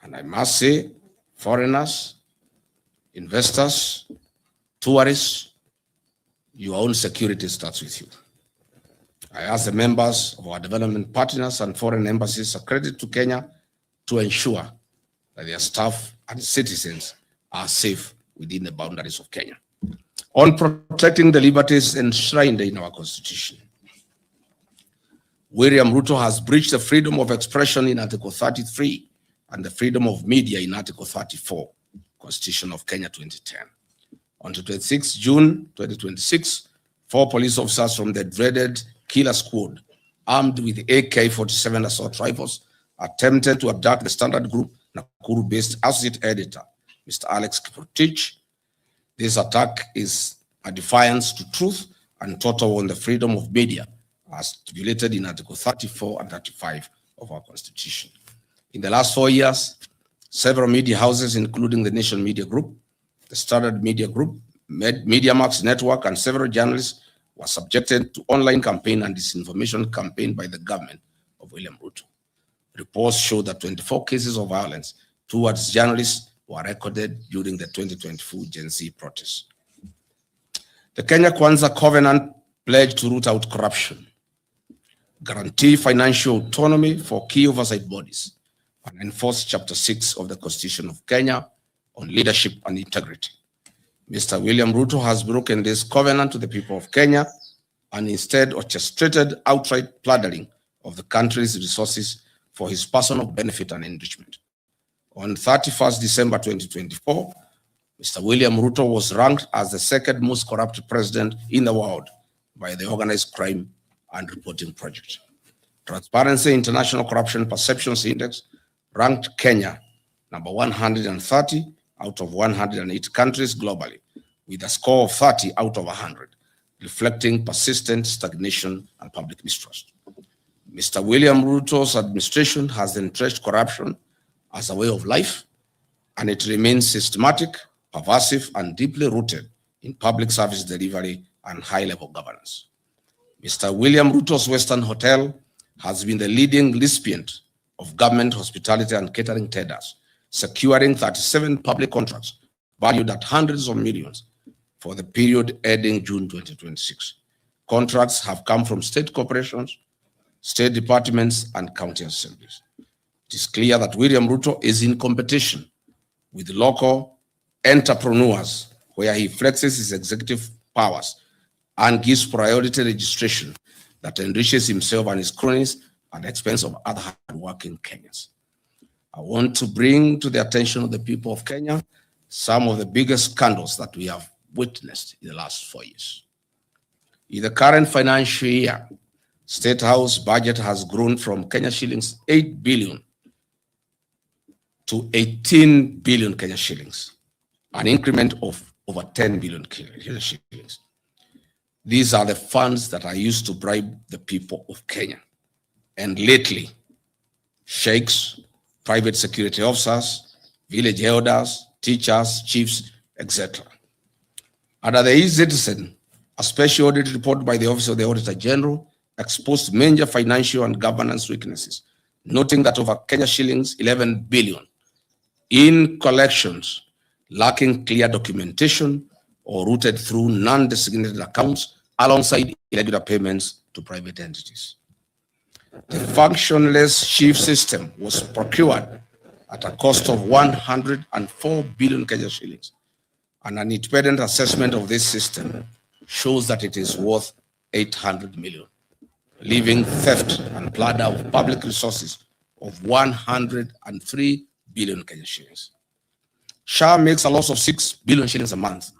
And I must say, foreigners, investors, tourists, your own security starts with you. I ask the members of our development partners and foreign embassies accredited to Kenya to ensure that their staff and citizens are safe within the boundaries of Kenya. On protecting the liberties enshrined in our Constitution, William Ruto has breached the freedom of expression in Article 33 and the freedom of media in Article 34, Constitution of Kenya 2010. On 26 June 2026, 4 police officers from the dreaded Killer Squad, armed with AK-47 assault rifles, attempted to abduct the Standard Group Nakuru-based associate editor, Mr. Alex Kiprotich. This attack is a defiance to truth and total on the freedom of media, as stipulated in Article 34 and 35 of our Constitution. In the last 4 years, several media houses, including the Nation Media Group, the Standard Media Group, MediaMax Network, and several journalists were subjected to online campaign and disinformation campaign by the government of William Ruto. Reports show that 24 cases of violence towards journalists were recorded during the 2024 Gen Z protests. The Kenya Kwanza Covenant pledged to root out corruption, guarantee financial autonomy for key oversight bodies, and enforce Chapter 6 of the Constitution of Kenya on leadership and integrity. Mr. William Ruto has broken this covenant to the people of Kenya and instead orchestrated outright plundering of the country's resources for his personal benefit and enrichment. On 31st December 2024, Mr. William Ruto was ranked as the second most corrupt president in the world by the Organized Crime and Reporting Project. Transparency International Corruption Perceptions Index ranked Kenya number 130 out of 108 countries globally, with a score of 30 out of 100, reflecting persistent stagnation and public mistrust. Mr. William Ruto's administration has entrenched corruption as a way of life, and it remains systematic, pervasive, and deeply rooted in public service delivery and high-level governance. Mr. William Ruto's Western Hotel has been the leading recipient of government hospitality and catering tenders, securing 37 public contracts valued at hundreds of millions for the period ending June 2026. Contracts have come from state corporations, state departments, and county assemblies. It is clear that William Ruto is in competition with local entrepreneurs, where he flexes his executive powers and gives priority registration that enriches himself and his cronies at the expense of other hardworking Kenyans. I want to bring to the attention of the people of Kenya some of the biggest scandals that we have witnessed in the last 4 years. In the current financial year, State House budget has grown from Kenya shillings 8 billion to 18 billion Kenya shillings, an increment of over 10 billion Kenya shillings. These are the funds that are used to bribe the people of Kenya. And lately, sheikhs, private security officers, village elders, teachers, chiefs, etc. Under the e-Citizen, a special audit report by the Office of the Auditor General exposed major financial and governance weaknesses, noting that over Kenya shillings 11 billion in collections lacking clear documentation or routed through non-designated accounts alongside irregular payments to private entities. The functionless chief system was procured at a cost of 104 billion Kenya shillings, and an independent assessment of this system shows that it is worth 800 million, leaving theft and plunder of public resources of 103 billion Kenya shillings. SHA makes a loss of 6 billion shillings a month.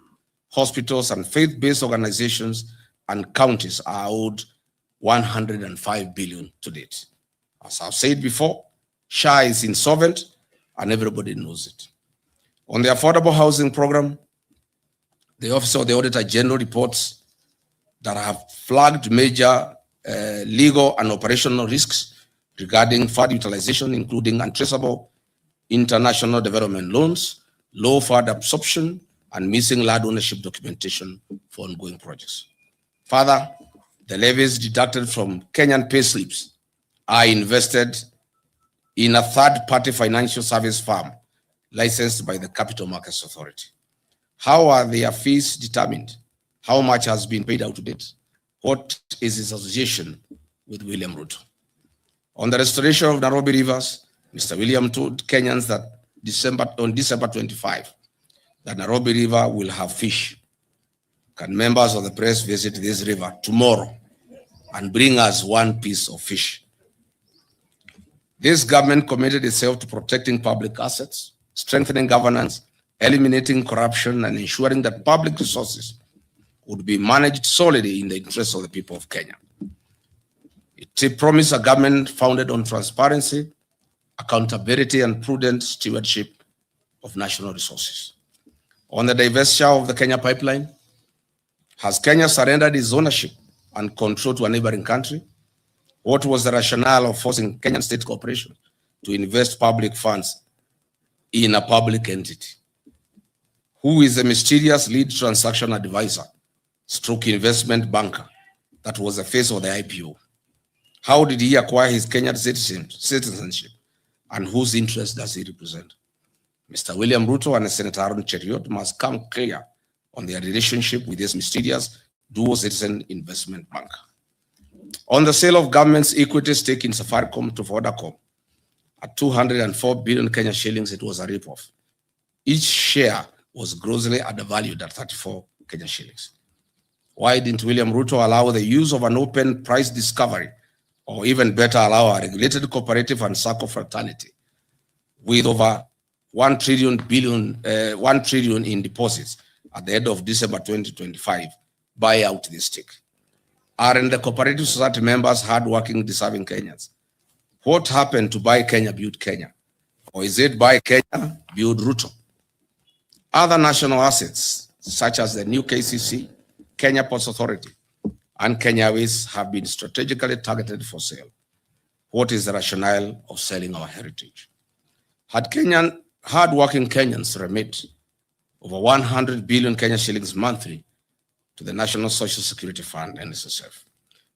Hospitals and faith-based organizations and counties are owed 105 billion to date. As I've said before, SHA is insolvent and everybody knows it. On the affordable housing program, the Office of the Auditor General reports that have flagged major legal and operational risks regarding fund utilization, including untraceable international development loans, low fund absorption, and missing land ownership documentation for ongoing projects. Further, the levies deducted from Kenyan pay slips are invested in a third-party financial service firm licensed by the Capital Markets Authority. How are their fees determined? How much has been paid out to date? What is his association with William Ruto? On the restoration of Nairobi rivers, Mr. William told Kenyans that on December 25, that Nairobi River will have fish. Can members of the press visit this river tomorrow and bring us one piece of fish? This government committed itself to protecting public assets, strengthening governance, eliminating corruption, and ensuring that public resources would be managed solely in the interests of the people of Kenya. It promised a government founded on transparency, accountability, and prudent stewardship of national resources. On the divestiture of the Kenya pipeline, has Kenya surrendered its ownership and control to a neighboring country? What was the rationale of forcing Kenyan state corporations to invest public funds in a public entity? Who is the mysterious lead transaction advisor, stroke investment banker that was the face of the IPO? How did he acquire his Kenyan citizenship, and whose interest does he represent? Mr. William Ruto and Senator Aaron Cheriot must come clear on their relationship with this mysterious dual citizen investment bank. On the sale of government's equity stake in Safaricom to Vodacom at 204 billion Kenya shillings, it was a ripoff. Each share was grossly undervalued at 34 Kenya shillings. Why didn't William Ruto allow the use of an open price discovery, or even better, allow a regulated cooperative and SACCO fraternity with over 1 trillion in deposits at the end of December 2025 buy out this stake? Aren't the cooperative society members hardworking, deserving Kenyans? What happened to Buy Kenya, Build Kenya? Or is it Buy Kenya, Build Ruto? Other national assets, such as the new KCC, Kenya Ports Authority, and Kenya Airways have been strategically targeted for sale. What is the rationale of selling our heritage? Had hardworking Kenyans remit over 100 billion Kenya shillings monthly to the National Social Security Fund, NSSF.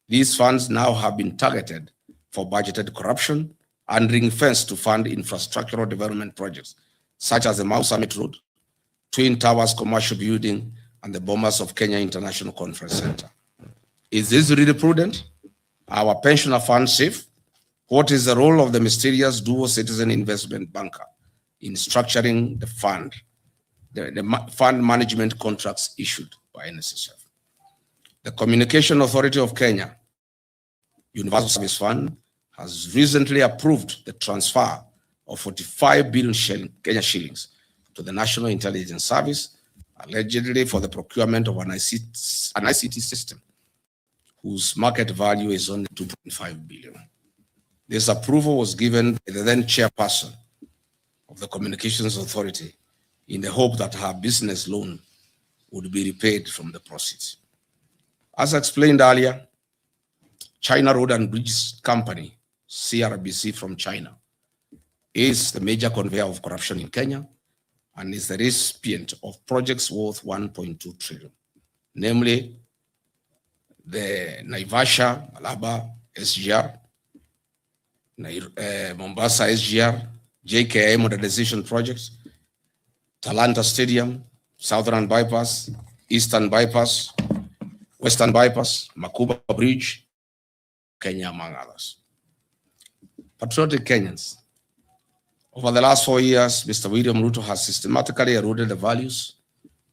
These funds now have been targeted for budgeted corruption and ring-fenced to fund infrastructural development projects, such as the Mau Summit Road, Twin Towers Commercial Building, and the Bombers of Kenya International Conference Center. Is this really prudent? Our pensioner fund safe? What is the role of the mysterious dual citizen investment banker in structuring the fund management contracts issued by NSSF? The Communication Authority of Kenya, Universal Service Fund, has recently approved the transfer of 45 billion Kenya shillings to the National Intelligence Service, allegedly for the procurement of an ICT system, whose market value is only 2.5 billion. This approval was given by the then chairperson of the Communications Authority in the hope that her business loan would be repaid from the proceeds. As explained earlier, China Road and Bridges Company, CRBC from China, is the major conveyor of corruption in Kenya and is the recipient of projects worth 1.2 trillion, namely the Naivasha, Malaba SGR, Mombasa SGR, JKI modernization projects, Talanta Stadium, Southern Bypass, Eastern Bypass, Western Bypass, Makuba Bridge, Kenya, among others. Patriotic Kenyans, over the last 4 years, Mr. William Ruto has systematically eroded the values,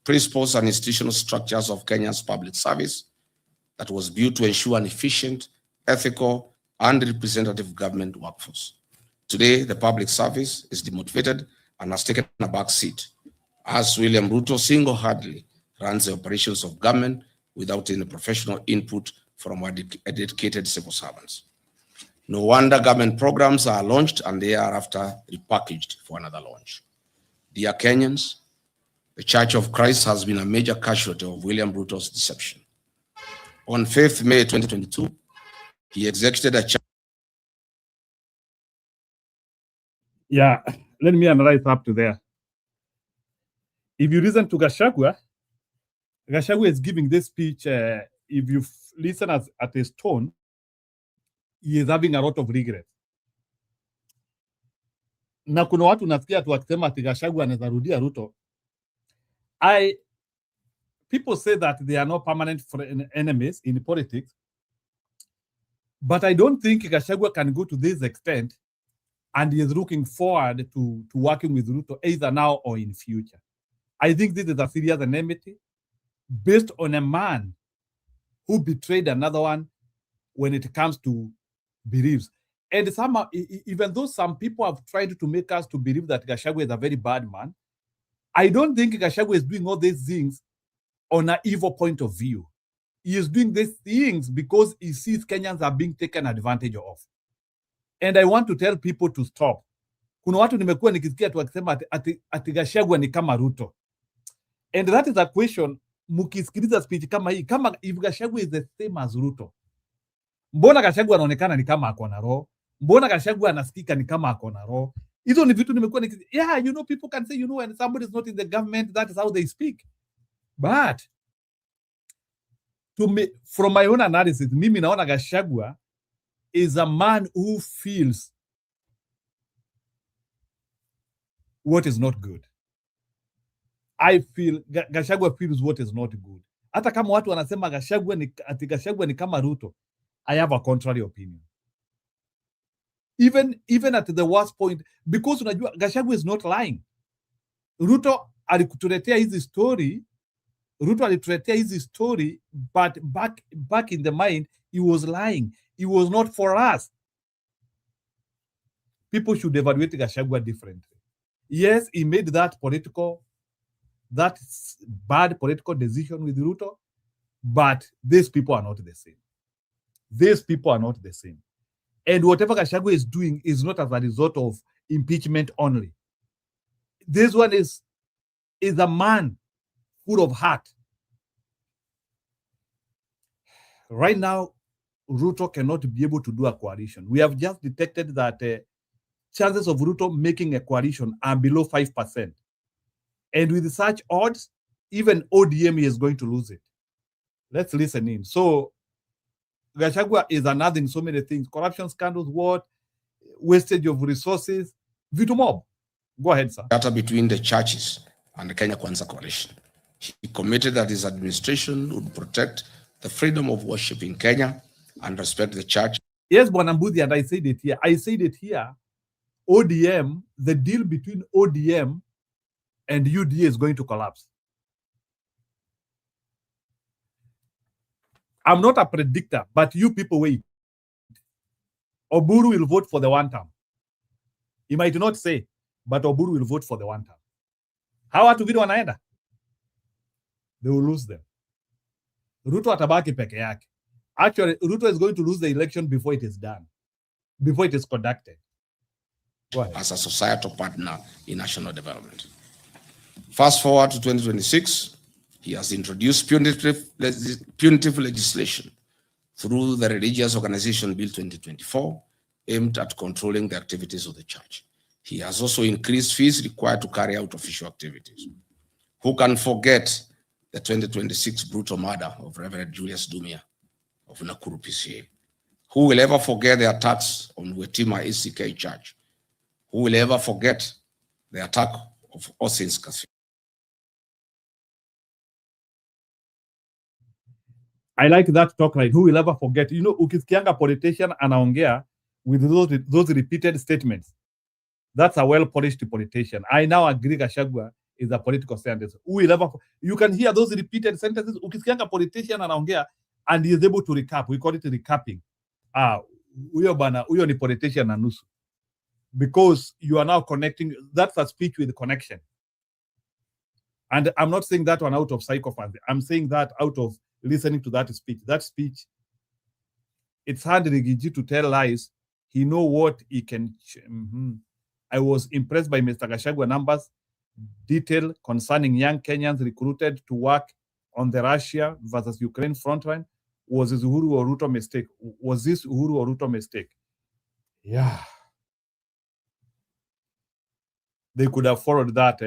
principles, and institutional structures of Kenya's public service that was built to ensure an efficient, ethical, and representative government workforce. Today, the public service is demotivated and has taken a back seat, as William Ruto single-handedly runs the operations of government without any professional input from our dedicated civil servants. No wonder government programs are launched and they are after repackaged for another launch. Dear Kenyans, the Church of Christ has been a major casualty of William Ruto's deception. On 5th May 2022, he executed a Yeah, let me analyze up to there. If you listen to Gachagua is giving this speech, if you listen at his tone, he is having a lot of regret. Na kuna watu nasikia tu wakisema ati Gachagua anaweza rudia Ruto. People say that they are not permanent enemies in politics, but I don't think Gachagua can go to this extent, and he is looking forward to working with Ruto either now or in future. I think this is a serious enmity based on a man who betrayed another one when it comes to beliefs. And somehow, even though some people have tried to make us to believe that Gachagua is a very bad man, I don't think Gachagua is doing all these things on an evil point of view. He is doing these things because he sees Kenyans are being taken advantage of. And I want to tell people to stop. Kuna watu nimekuwa nikisikia tu wakisema ati Gachagua ni kama Ruto. And that is a question, mukisikiliza speech kama hii, kama if Gachagua is the same as Ruto, mbona Gachagua anaonekana ni kama ako na roho? Mbona Gachagua anasikika ni kama ako na roho? Hizo ni vitu nimekuwa nikisikia. Yeah, you know, people can say, you know, when somebody is not in the government, that is how they speak. But to me, from my own analysis, mimi naona Gachagua is a man who feels what is not good. I feel Gachagua feels what is not good. Hata kama watu wanasema Gachagua ni kama Ruto, I have a contrary opinion. Even at the worst point, because unajua Gachagua is not lying. Ruto alituletea hizi story, but back in the mind he was lying. He was not for us. People should evaluate Gachagua differently. Yes, he made that bad political decision with Ruto, but these people are not the same. These people are not the same. And whatever Gachagua is doing is not as a result of impeachment only. This one is a man full of heart. Right now, Ruto cannot be able to do a coalition. We have just detected that chances of Ruto making a coalition are below 5%. And with such odds, even ODM is going to lose it. Let's listen in. So, Gachagua is another in so many things. Corruption scandals, wastage of resources, vitu mob. Go ahead, sir. Data between the churches and the Kenya Kwanza Coalition. He committed that his administration would protect the freedom of worship in Kenya and respect the church. Yes, Bwana Mbudi, and I said it here. ODM, the deal between ODM and UDA is going to collapse. I'm not a predictor, but you people wait. Oburu will vote for the one term. He might not say, but Oburu will vote for the one term. How watu vile wanaenda? They will lose them. Ruto atabaki peke yake. Actually, Ruto is going to lose the election before it is done, before it is conducted. As a societal partner in national development. Fast forward to 2026, he has introduced punitive legislation through the Religious Organization Bill 2024, aimed at controlling the activities of the church. He has also increased fees required to carry out official activities. Who can forget the 2026 brutal murder of Reverend Julius Dumia of Nakuru PCA? Who will ever forget the attacks on Wetima ACK Church? Who will ever forget the attack of Osin's Cathedral? I like that talk line. Who will ever forget? You know, ukisikianga politician anaongea with those repeated statements. That's a well-polished politician. I now agree Gachagua is a political scientist. Who will ever? You can hear those repeated sentences. Ukisikianga politician anaongea and he is able to recap. We call it recapping. Huyo ni politician na nusu. Because you are now connecting. That's a speech with connection. And I'm not saying that one out of psychopathy. I'm saying that out of listening to that speech. That speech, it's hard Rigiji to tell lies. He know what he can. I was impressed by Mr. Gachagua numbers, detail concerning young Kenyans recruited to work on the Russia versus Ukraine frontline. Was this Uhuru or Ruto mistake? Was this Uhuru or Ruto mistake? Yeah. They could have followed that,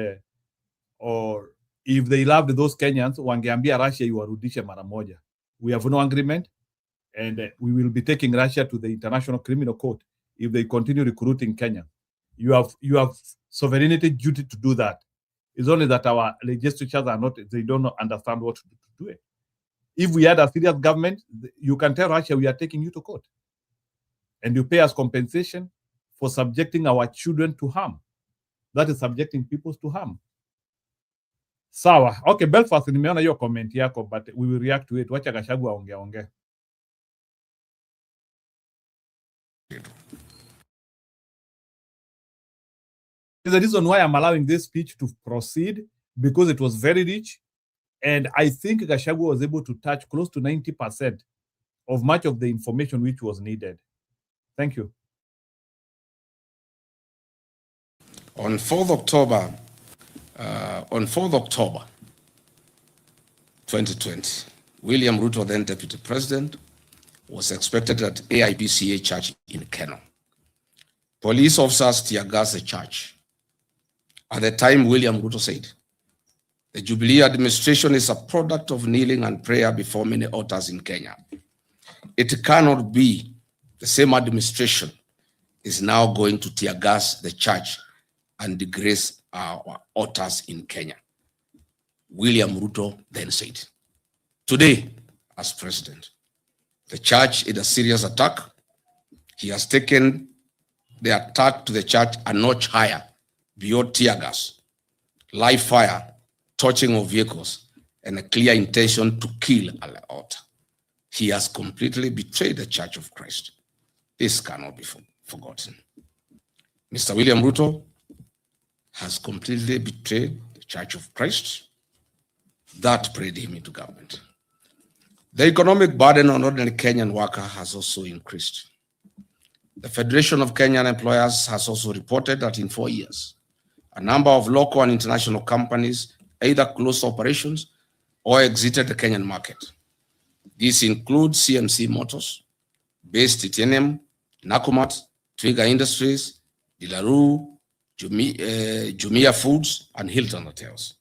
or if they loved those Kenyans, wangeambia Russia iwarudishe mara moja. We have no agreement, and we will be taking Russia to the International Criminal Court if they continue recruiting Kenya. You have sovereignty duty to do that. It's only that our legislatures are not, they don't understand what to do it. If we had a serious government, you can tell Russia we are taking you to court. And you pay us compensation for subjecting our children to harm. That is subjecting people to harm. Sawa. Okay, Belfast, nimeona hiyo comment yako, but we will react to it. Wacha Gachagua ongea. The reason why I'm allowing this speech to proceed, because it was very rich, and I think Gachagua was able to touch close to 90% of much of the information which was needed. Thank you. On 4th October 2020, William Ruto, then Deputy President, was expected at AIPCA Church in Keno. Police officers tear-gassed the church. At the time, William Ruto said, the Jubilee administration is a product of kneeling and prayer before many altars in Kenya. It cannot be the same administration is now going to tear gas the church and disgrace our altars in Kenya. William Ruto then said. Today, as president, the church is a serious attack. He has taken the attack to the church a notch higher, beyond tear gas, live fire, torching of vehicles, and a clear intention to kill at the altar. He has completely betrayed the Church of Christ. This cannot be forgotten. Mr. William Ruto has completely betrayed the Church of Christ. That prayed him into government. The economic burden on ordinary Kenyan worker has also increased. The Federation of Kenyan Employers has also reported that in 4 years, a number of local and international companies either closed operations or exited the Kenyan market. This includes CMC Motors, Base Titanium, Nakumat, Twiga Industries, Dilaru, Jumia Foods, and Hilton Hotels.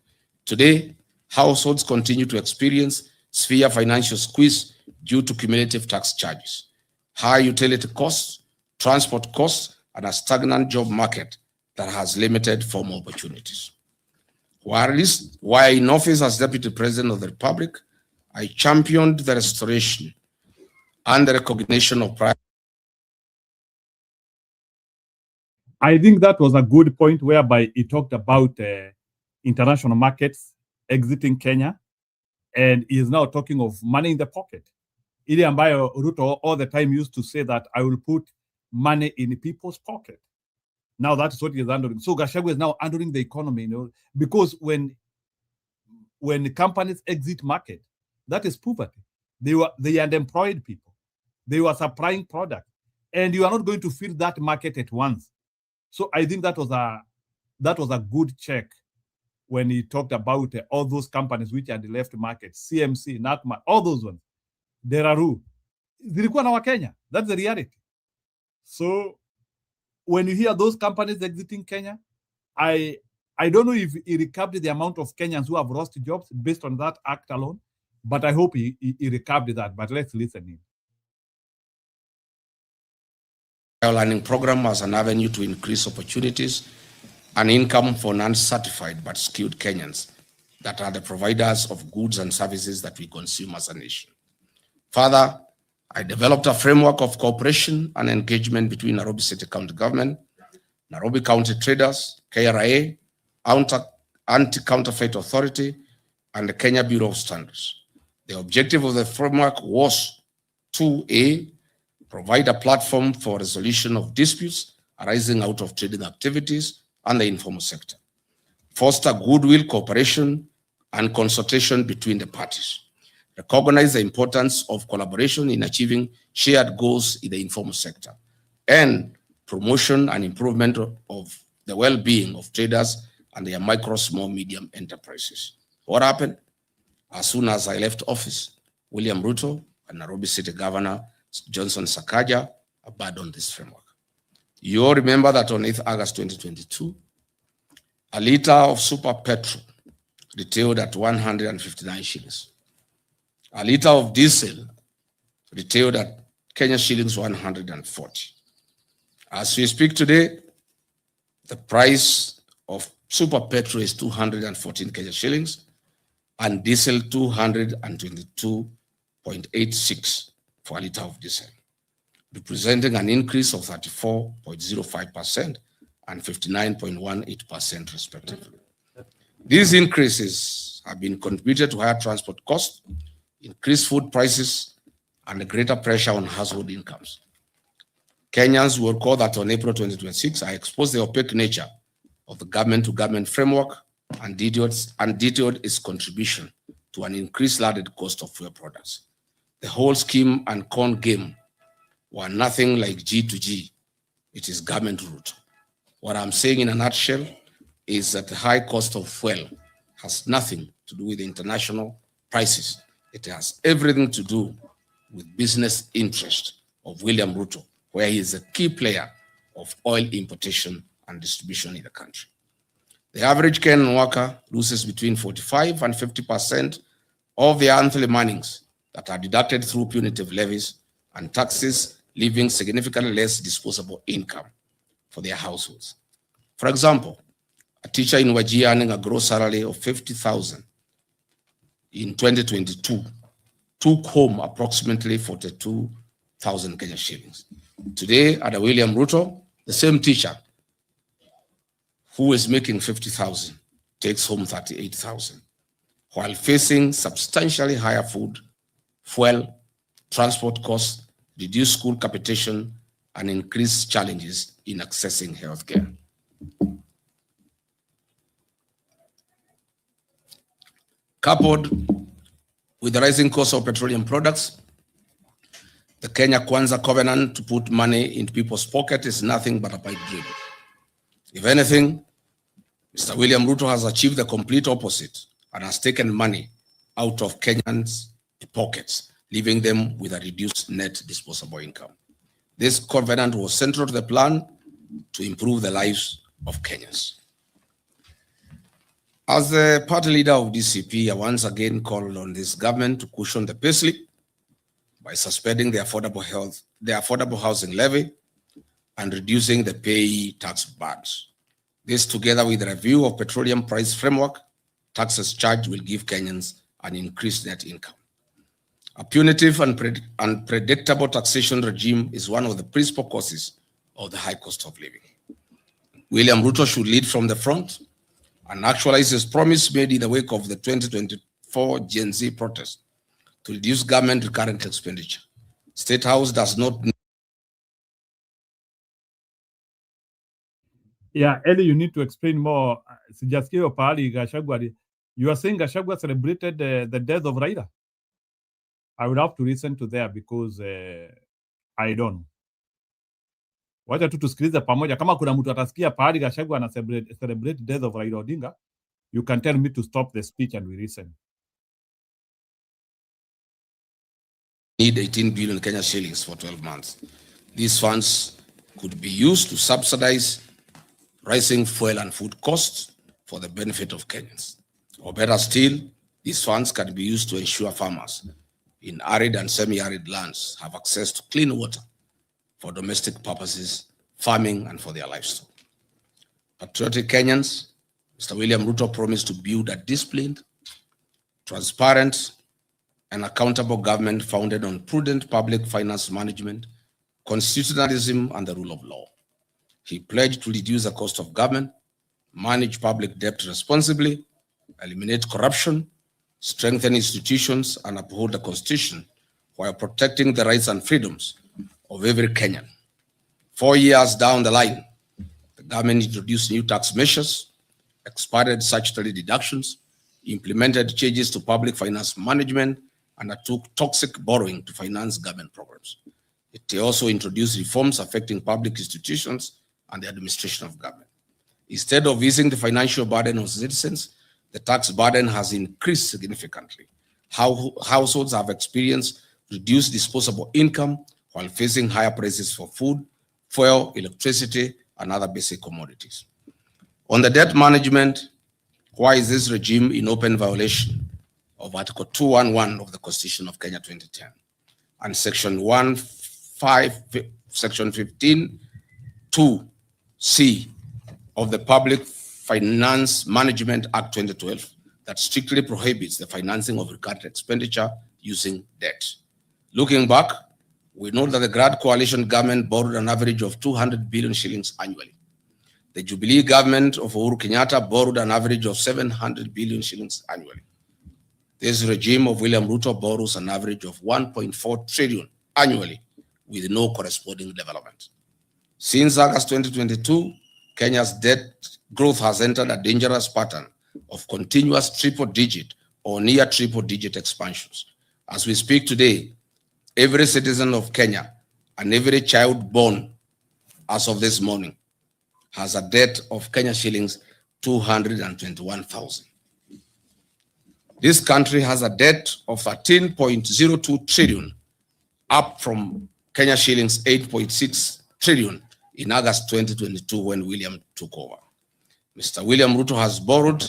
Today, households continue to experience severe financial squeeze due to cumulative tax charges, high utility costs, transport costs, and a stagnant job market that has limited formal opportunities. While in office as Deputy President of the Republic, I championed the restoration and the recognition of private. I think that was a good point whereby he talked about international markets exiting Kenya, and he is now talking of money in the pocket. Ile ambayo Ruto all the time used to say that I will put money in people's pocket. Now that is what he is handling. So Gachagua is now handling the economy, because when companies exit market, that is poverty. They had employed people. They were supplying product, and you are not going to fill that market at once. So I think that was a good check when he talked about all those companies which had left market, CMC, Natma, all those ones. Deraru, zilikuwa na Wakenya. That's the reality. So when you hear those companies exiting Kenya, I don't know if he recovered the amount of Kenyans who have lost jobs based on that act alone, but I hope he recovered that. But let's listen in. Our learning program as an avenue to increase opportunities and income for non-certified but skilled Kenyans that are the providers of goods and services that we consume as a nation. Further, I developed a framework of cooperation and engagement between Nairobi City County Government, Nairobi County Traders, KRA, Anti-Counterfeit Authority, and the Kenya Bureau of Standards. The objective of the framework was to A, provide a platform for resolution of disputes arising out of trading activities and the informal sector, foster goodwill, cooperation, and consultation between the parties, recognize the importance of collaboration in achieving shared goals in the informal sector, and promotion and improvement of the well-being of traders and their micro, small, medium enterprises. What happened? As soon as I left office, William Ruto and Nairobi City Governor Johnson Sakaja abandoned this framework. You all remember that on 8th August 2022, a liter of super petrol retailed at 159 shillings. A liter of diesel retailed at Kenya shillings 140. As we speak today, the price of super petrol is 214 Kenya shillings and diesel 222.86 for a liter of diesel, representing an increase of 34.05% and 59.18% respectively. These increases have been contributed to higher transport costs, increased food prices, and a greater pressure on household incomes. Kenyans will recall that on April 2026, I exposed the opaque nature of the government-to-government framework and detailed its contribution to an increased landed cost of fuel products. The whole scheme and con game were nothing like G to G. It is government route. What I'm saying in a nutshell is that the high cost of fuel has nothing to do with international prices. It has everything to do with business interest of William Ruto, where he is a key player of oil importation and distribution in the country. The average Kenyan worker loses between 45 and 50% of their monthly earnings that are deducted through punitive levies and taxes, leaving significantly less disposable income for their households. For example, a teacher in Wajir earning a gross salary of 50,000 in 2022 took home approximately 42,000 Kenya shillings. Today, under William Ruto, the same teacher who is making 50,000 takes home 38,000, while facing substantially higher food, fuel, transport costs, reduced school capitation, and increased challenges in accessing healthcare. Coupled with the rising cost of petroleum products, the Kenya Kwanza covenant to put money into people's pocket is nothing but a pipe dream. If anything, Mr. William Ruto has achieved the complete opposite and has taken money out of Kenyans' pockets, leaving them with a reduced net disposable income. This covenant was central to the plan to improve the lives of Kenyans. As the party leader of DCP, I once again called on this government to cushion the payslip by suspending the affordable housing levy and reducing the payee tax burdens. This, together with a review of petroleum price framework, taxes charged will give Kenyans an increased net income. A punitive and unpredictable taxation regime is one of the principal causes of the high cost of living. William Ruto should lead from the front and actualize his promise made in the wake of the 2024 Gen Z protest to reduce government recurrent expenditure. State House does not need. Yeah, Eli, you need to explain more. Sijasikia pahali Gachagua. You are saying Gachagua celebrated the death of Raila? I would have to listen to there because I don't know. Wacha tu tusikilize pamoja. Kama kuna mtu atasikia pahali Gachagua ana celebrate death of Raila Odinga, you can tell me to stop the speech and we listen. Need 18 billion Kenya shillings for 12 months. These funds could be used to subsidize rising fuel and food costs for the benefit of Kenyans. Or better still, these funds can be used to ensure farmers in arid and semi-arid lands have access to clean water for domestic purposes, farming, and for their livestock. Patriotic Kenyans, Mr. William Ruto promised to build a disciplined, transparent, and accountable government founded on prudent public finance management, constitutionalism, and the rule of law. He pledged to reduce the cost of government, manage public debt responsibly, eliminate corruption, strengthen institutions, and uphold the Constitution while protecting the rights and freedoms of every Kenyan. 4 years down the line, the government introduced new tax measures, expanded statutory deductions, implemented changes to public finance management, and undertook toxic borrowing to finance government programs. It also introduced reforms affecting public institutions and the administration of government. Instead of easing the financial burden of citizens, the tax burden has increased significantly. Households have experienced reduced disposable income while facing higher prices for food, fuel, electricity, and other basic commodities. On the debt management, why is this regime in open violation of Article 211 of the Constitution of Kenya 2010 and Section 15(2)(c) of the Public Finance Management Act 2012 that strictly prohibits the financing of recurrent expenditure using debt? Looking back, we know that the Grand Coalition government borrowed an average of 200 billion shillings annually. The Jubilee government of Uhuru Kenyatta borrowed an average of 700 billion shillings annually. This regime of William Ruto borrows an average of 1.4 trillion annually with no corresponding development. Since August 2022, Kenya's debt growth has entered a dangerous pattern of continuous triple-digit or near triple-digit expansions. As we speak today, every citizen of Kenya and every child born as of this morning has a debt of Kenya shillings 221,000. This country has a debt of 13.02 trillion, up from Kenya shillings 8.6 trillion in August 2022 when William took over. Mr. William Ruto has borrowed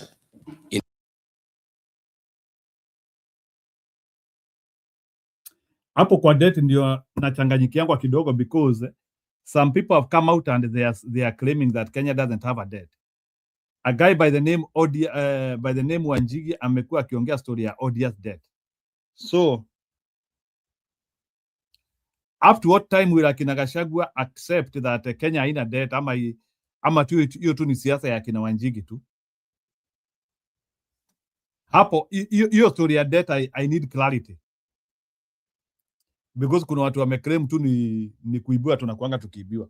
in hapo kwa debt ndio nachanganyikiangwa kidogo because some people have come out and they are claiming that Kenya doesn't have a debt. a guy by the name Wanjigi amekuwa akiongea story ya odious debt. So up to what time will akina Gachagua accept that Kenya haina debt ama tu hiyo tu ni siasa ya kina Wanjigi tu? Hapo hiyo story ya debt I need clarity. Because kuna watu wameclaim tu ni kuibua, tunakuanga tukiibiwa.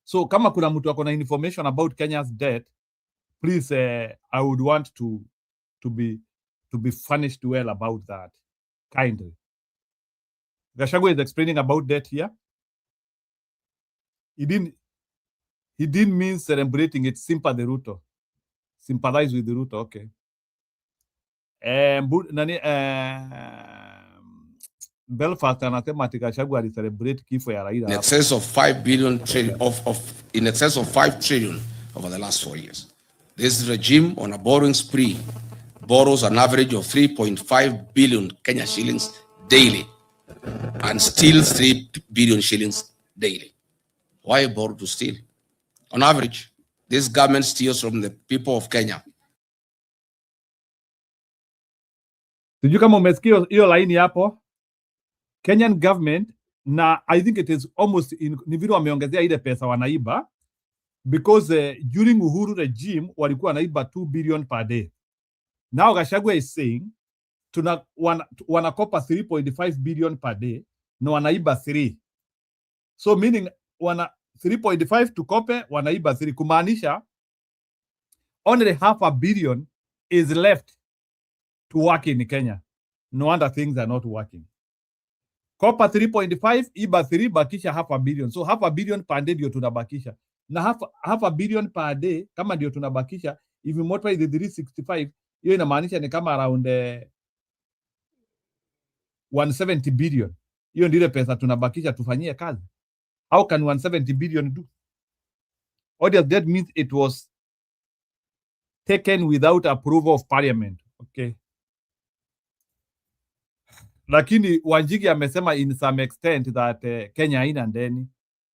So kama kuna mtu akona information about Kenya's debt, please I would want to be furnished well about that kindly. Gachagua is explaining about debt here. He didn't mean celebrating it. Sympathize with the Ruto. Okay. Belfast anasema ati Gachagua alicelebrate kifo ya Raila. In excess of 5 billion in excess of 5 trillion over the last 4 years. This regime on a borrowing spree borrows an average of 3.5 billion Kenya shillings daily and steals 3 billion shillings daily. Why borrow to steal? On average, this government steals from the people of Kenya. Sijui kama umesikia hiyo line hapo. Kenyan government, na I think it is almost ni vile wameongezea ile pesa wanaiba, because during Uhuru regime walikuwa wanaiba 2 billion per day. Now Gachagua is saying wanakopa 3.5 billion per day na wanaiba 3. So meaning 3.5 tukope, wanaiba 3, kumaanisha only half a billion is left to work in Kenya. No wonder things are not working. Kopa 3.5, iba 3, bakisha half a billion. So half a billion per day ndio tunabakisha. Na half a billion per day kama ndio tunabakisha, if you multiply the 365, hiyo inamaanisha ni kama around 170 billion. Hiyo ndio pesa tunabakisha tufanyie kazi. How can 170 billion do? Odious debt means it was taken without approval of parliament. Okay. Lakini Wanjigi amesema in some extent that Kenya haina ndeni.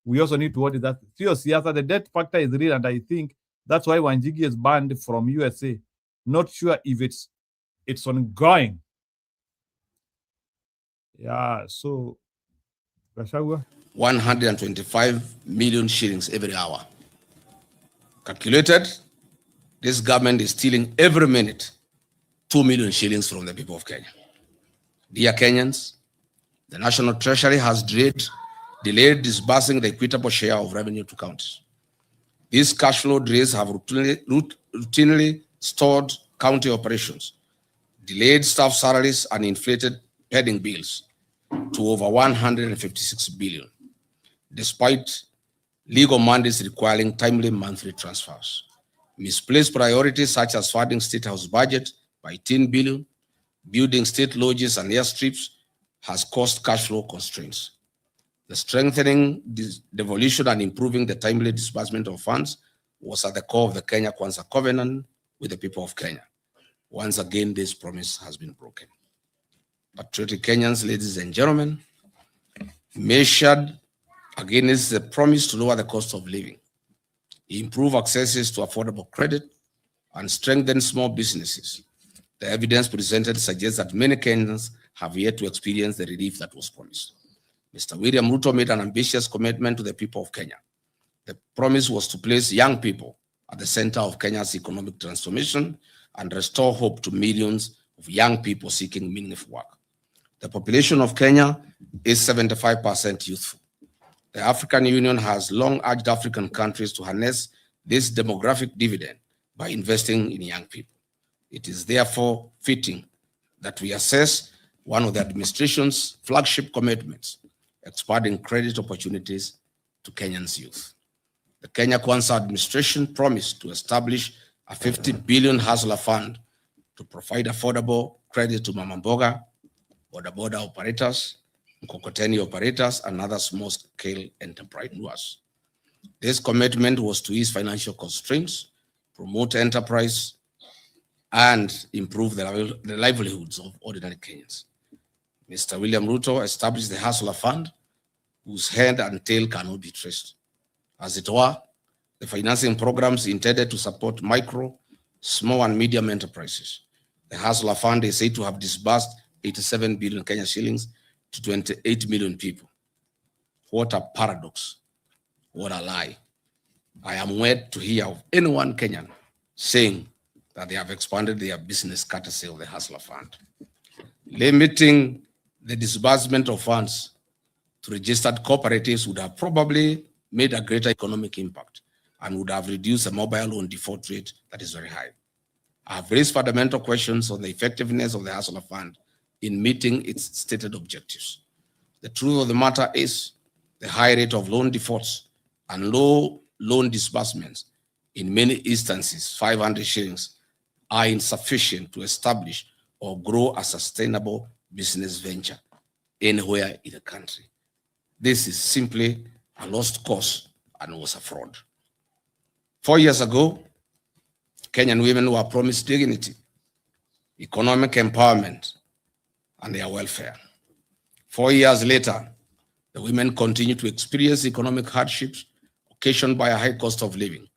We also need to what is that? Sio siasa, the debt factor is real, and I think that's why Wanjigi is banned from USA. Not sure if it's ongoing. Yeah, so Gachagua 125 million shillings every hour. Calculated, this government is stealing every minute 2 million shillings from the people of Kenya. Dear Kenyans, the National Treasury has delayed disbursing the equitable share of revenue to counties. These cash flow delays have routinely stalled county operations, delayed staff salaries, and inflated pending bills to over 156 billion, despite legal mandates requiring timely monthly transfers. Misplaced priorities such as funding State House budget by 10 billion, building state lodges and airstrips has caused cash flow constraints. The strengthening, devolution, and improving the timely disbursement of funds was at the core of the Kenya Kwanza covenant with the people of Kenya. Once again, this promise has been broken. Patriotic Kenyans, ladies and gentlemen, measured against the promise to lower the cost of living, improve access to affordable credit, and strengthen small businesses, the evidence presented suggests that many Kenyans have yet to experience the relief that was promised. Mr. William Ruto made an ambitious commitment to the people of Kenya. The promise was to place young people at the center of Kenya's economic transformation and restore hope to millions of young people seeking meaningful work. The population of Kenya is 75% youthful. The African Union has long urged African countries to harness this demographic dividend by investing in young people. It is therefore fitting that we assess one of the administration's flagship commitments, expanding credit opportunities to Kenyans' youth. The Kenya Kwanza administration promised to establish a 50 billion hustler fund to provide affordable credit to mama mboga, boda operators, mkokoteni operators, and other small-scale entrepreneurs. This commitment was to ease financial constraints, promote enterprise, and improve the livelihoods of ordinary Kenyans. Mr. William Ruto established the Hustler Fund, whose head and tail cannot be traced. As it were, the financing programs intended to support micro, small and medium enterprises. The Hustler Fund is said to have disbursed 87 billion Kenya shillings to 28 million people. What a paradox. What a lie. I am wed to hear of anyone Kenyan saying that they have expanded their business courtesy of the Hustler Fund. Limiting the disbursement of funds to registered cooperatives would have probably made a greater economic impact and would have reduced the mobile loan default rate that is very high. I have raised fundamental questions on the effectiveness of the Hustler Fund in meeting its stated objectives. The truth of the matter is the high rate of loan defaults and low loan disbursements, in many instances 500 shillings, are insufficient to establish or grow a sustainable business venture anywhere in the country. This is simply a lost cause and was a fraud. 4 years ago, Kenyan women were promised dignity, economic empowerment, and their welfare. 4 years later, the women continue to experience economic hardships occasioned by a high cost of living,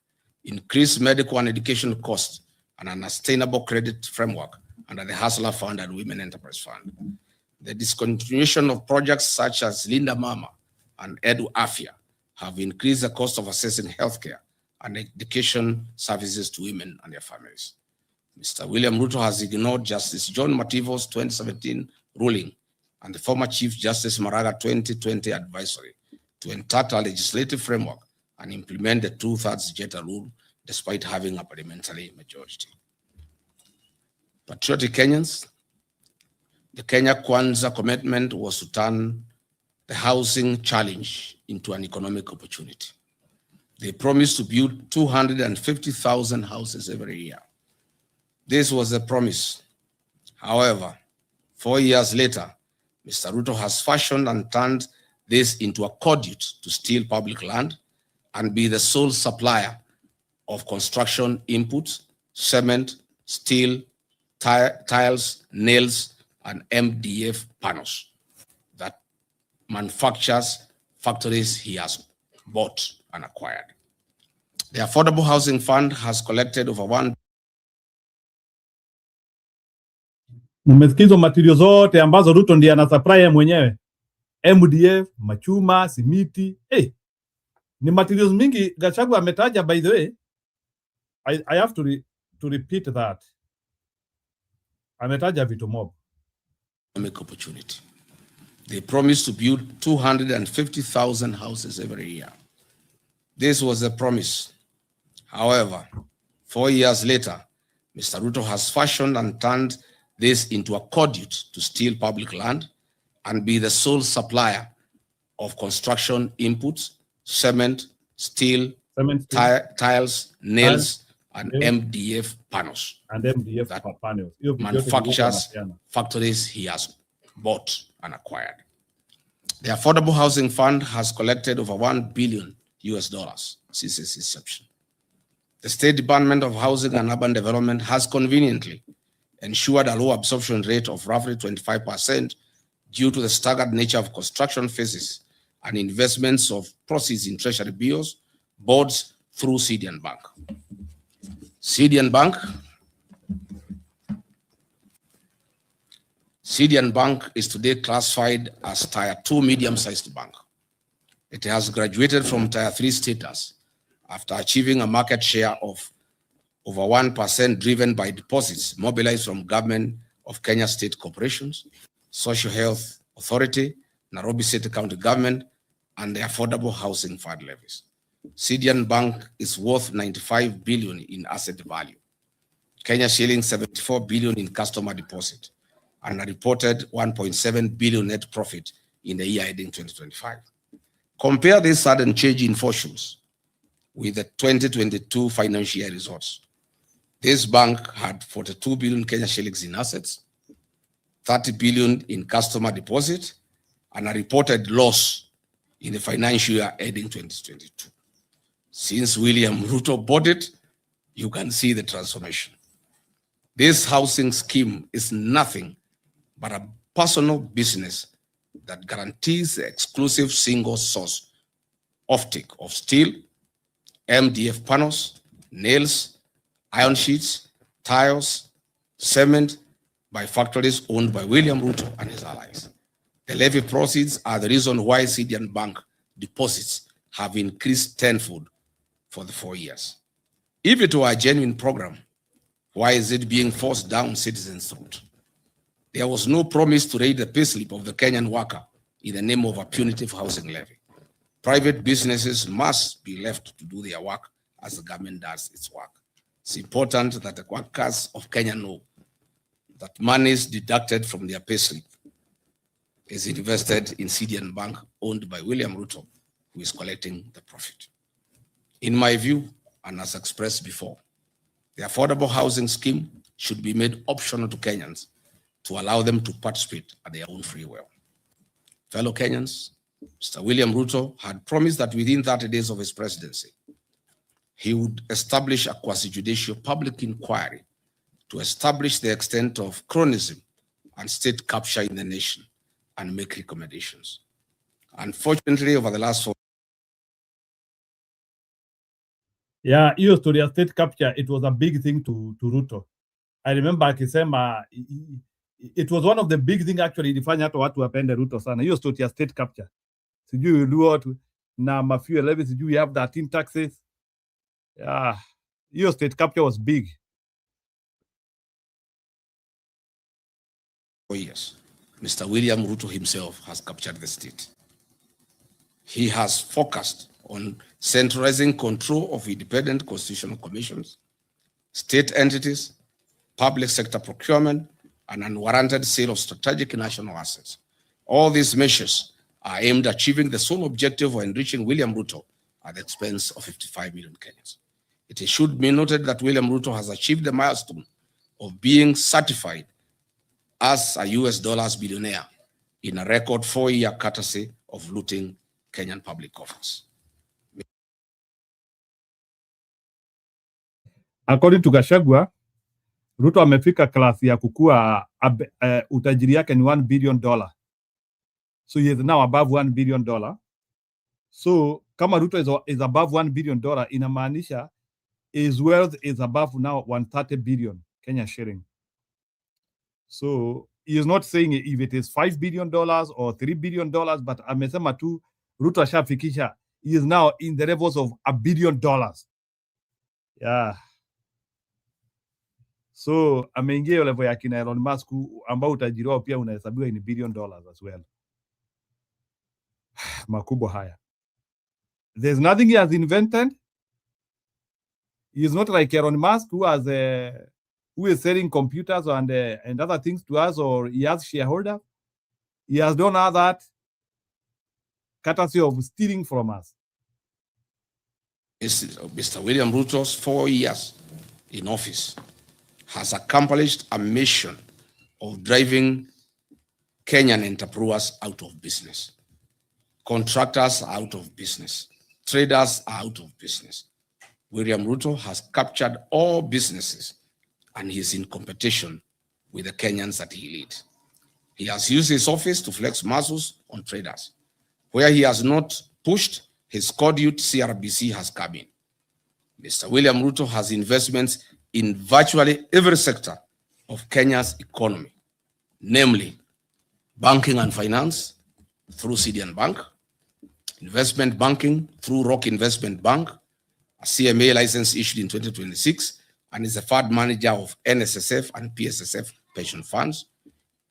increased medical and education costs, and an unsustainable credit framework under the Hustler Fund and Women Enterprise Fund. The discontinuation of projects such as Linda Mama and Edu Afia have increased the cost of accessing healthcare and education services to women and their families. Mr. William Ruto has ignored Justice John Mativo's 2017 ruling and the former Chief Justice Maraga 2020 advisory to entitle a legislative framework and implement the 2/3 Jeta rule despite having a parliamentary majority. Patriotic Kenyans, the Kenya Kwanza commitment was to turn the housing challenge into an economic opportunity. They promised to build 250,000 houses every year. This was the promise. However, 4 years later, Mr. Ruto has fashioned and turned this into a conduit to steal public land and be the sole supplier of construction inputs, cement, steel, tiles, nails, and MDF panels that manufactures factories he has bought and acquired. The Affordable Housing Fund has collected over 1. Mmesikiza material zote ambazo Ruto ndiye anasupply mwenyewe. MDF, machuma, simiti. Ni materials mingi Gachagua ametaja, by the way. I have to repeat that. Ametaja vitu mob. Economic opportunity. They promised to build 250,000 houses every year. This was the promise. However, 4 years later, Mr. Ruto has fashioned and turned this into a conduit to steal public land and be the sole supplier of construction inputs, cement, steel, tiles, nails, and MDF panels. And MDF that panels. Manufactures factories he has bought and acquired. The Affordable Housing Fund has collected over $1 billion since its inception. The State Department of Housing and Urban Development has conveniently ensured a low absorption rate of roughly 25% due to the staggered nature of construction phases and investments of proceeds in treasury bills, bonds through CDN Bank. CDN Bank is today classified as Tier 2 medium-sized bank. It has graduated from Tier 3 status after achieving a market share of over 1% driven by deposits mobilized from Government of Kenya State Corporations, Social Health Authority, Nairobi City County Government, and the Affordable Housing Fund levies. CDN Bank is worth 95 billion in asset value, Kenya shillings 74 billion in customer deposit, and a reported 1.7 billion net profit in the year ending 2025. Compare this sudden change in fortunes with the 2022 financial year results. This bank had 42 billion Kenya shillings in assets, 30 billion in customer deposit, and a reported loss in the financial year ending 2022. Since William Ruto bought it, you can see the transformation. This housing scheme is nothing but a personal business that guarantees the exclusive single source offtake of steel, MDF panels, nails, iron sheets, tiles, cement by factories owned by William Ruto and his allies. The levy proceeds are the reason why Syrian bank deposits have increased tenfold for the 4 years. If it were a genuine program, why is it being forced down citizens' throat? There was no promise to raise the payslip of the Kenyan worker in the name of a punitive housing levy. Private businesses must be left to do their work as the government does its work. It's important that the workers of Kenya know that monies deducted from their payslip is invested in Syrian bank owned by William Ruto, who is collecting the profit. In my view, and as expressed before, the affordable housing scheme should be made optional to Kenyans to allow them to participate at their own free will. Fellow Kenyans, Mr. William Ruto had promised that within 30 days of his presidency, he would establish a quasi-judicial public inquiry to establish the extent of cronyism and state capture in the nation and make recommendations. Unfortunately, over the last 4 Yeah, hiyo story ya state capture, it was a big thing to Ruto. I remember akisema it was one of the big thing actually ilifanya hata watu wapende Ruto sana. Hiyo story ya state capture. Sijui you do what na mafuel levy, sijui you have 13 taxes. Yeah, hiyo state capture was big. 4 years, Mr. William Ruto himself has captured the state. He has focused on centralizing control of independent constitutional commissions, state entities, public sector procurement, and unwarranted sale of strategic national assets. All these measures are aimed at achieving the sole objective of enriching William Ruto at the expense of 55 million Kenyans. It should be noted that William Ruto has achieved the milestone of being certified as a US dollars billionaire in a record 4-year courtesy of looting Kenyan public coffers. According to Gachagua, Ruto amefika klasi ya kukua utajiri yake ni $1 billion. So he is now above $1 billion. So kama Ruto is above $1 billion, inamaanisha his wealth is above now 130 billion Kenya shilling. So he is not saying if it is $5 billion or $3 billion, but amesema tu Ruto ashafikisha, he is now in the levels of $1 billion. Yeah. So ameingia hiyo level ya kina Elon Musk ambao utajiri wao pia unahesabiwa in $1 billion as well. Makubwa haya. There's nothing he has invented. He is not like Elon Musk who is selling computers and other things to us, or he has shareholders. He has done all that courtesy of stealing from us. Mr. William Ruto's 4 years in office has accomplished a mission of driving Kenyan entrepreneurs out of business. Contractors are out of business. Traders are out of business. William Ruto has captured all businesses and he's in competition with the Kenyans that he leads. He has used his office to flex muscles on traders. Where he has not pushed, his conduit CRBC has come in. Mr. William Ruto has investments in virtually every sector of Kenya's economy, namely banking and finance through Syrian Bank, investment banking through Rock Investment Bank, a CMA license issued in 2026, and is a fund manager of NSSF and PSSF pension funds,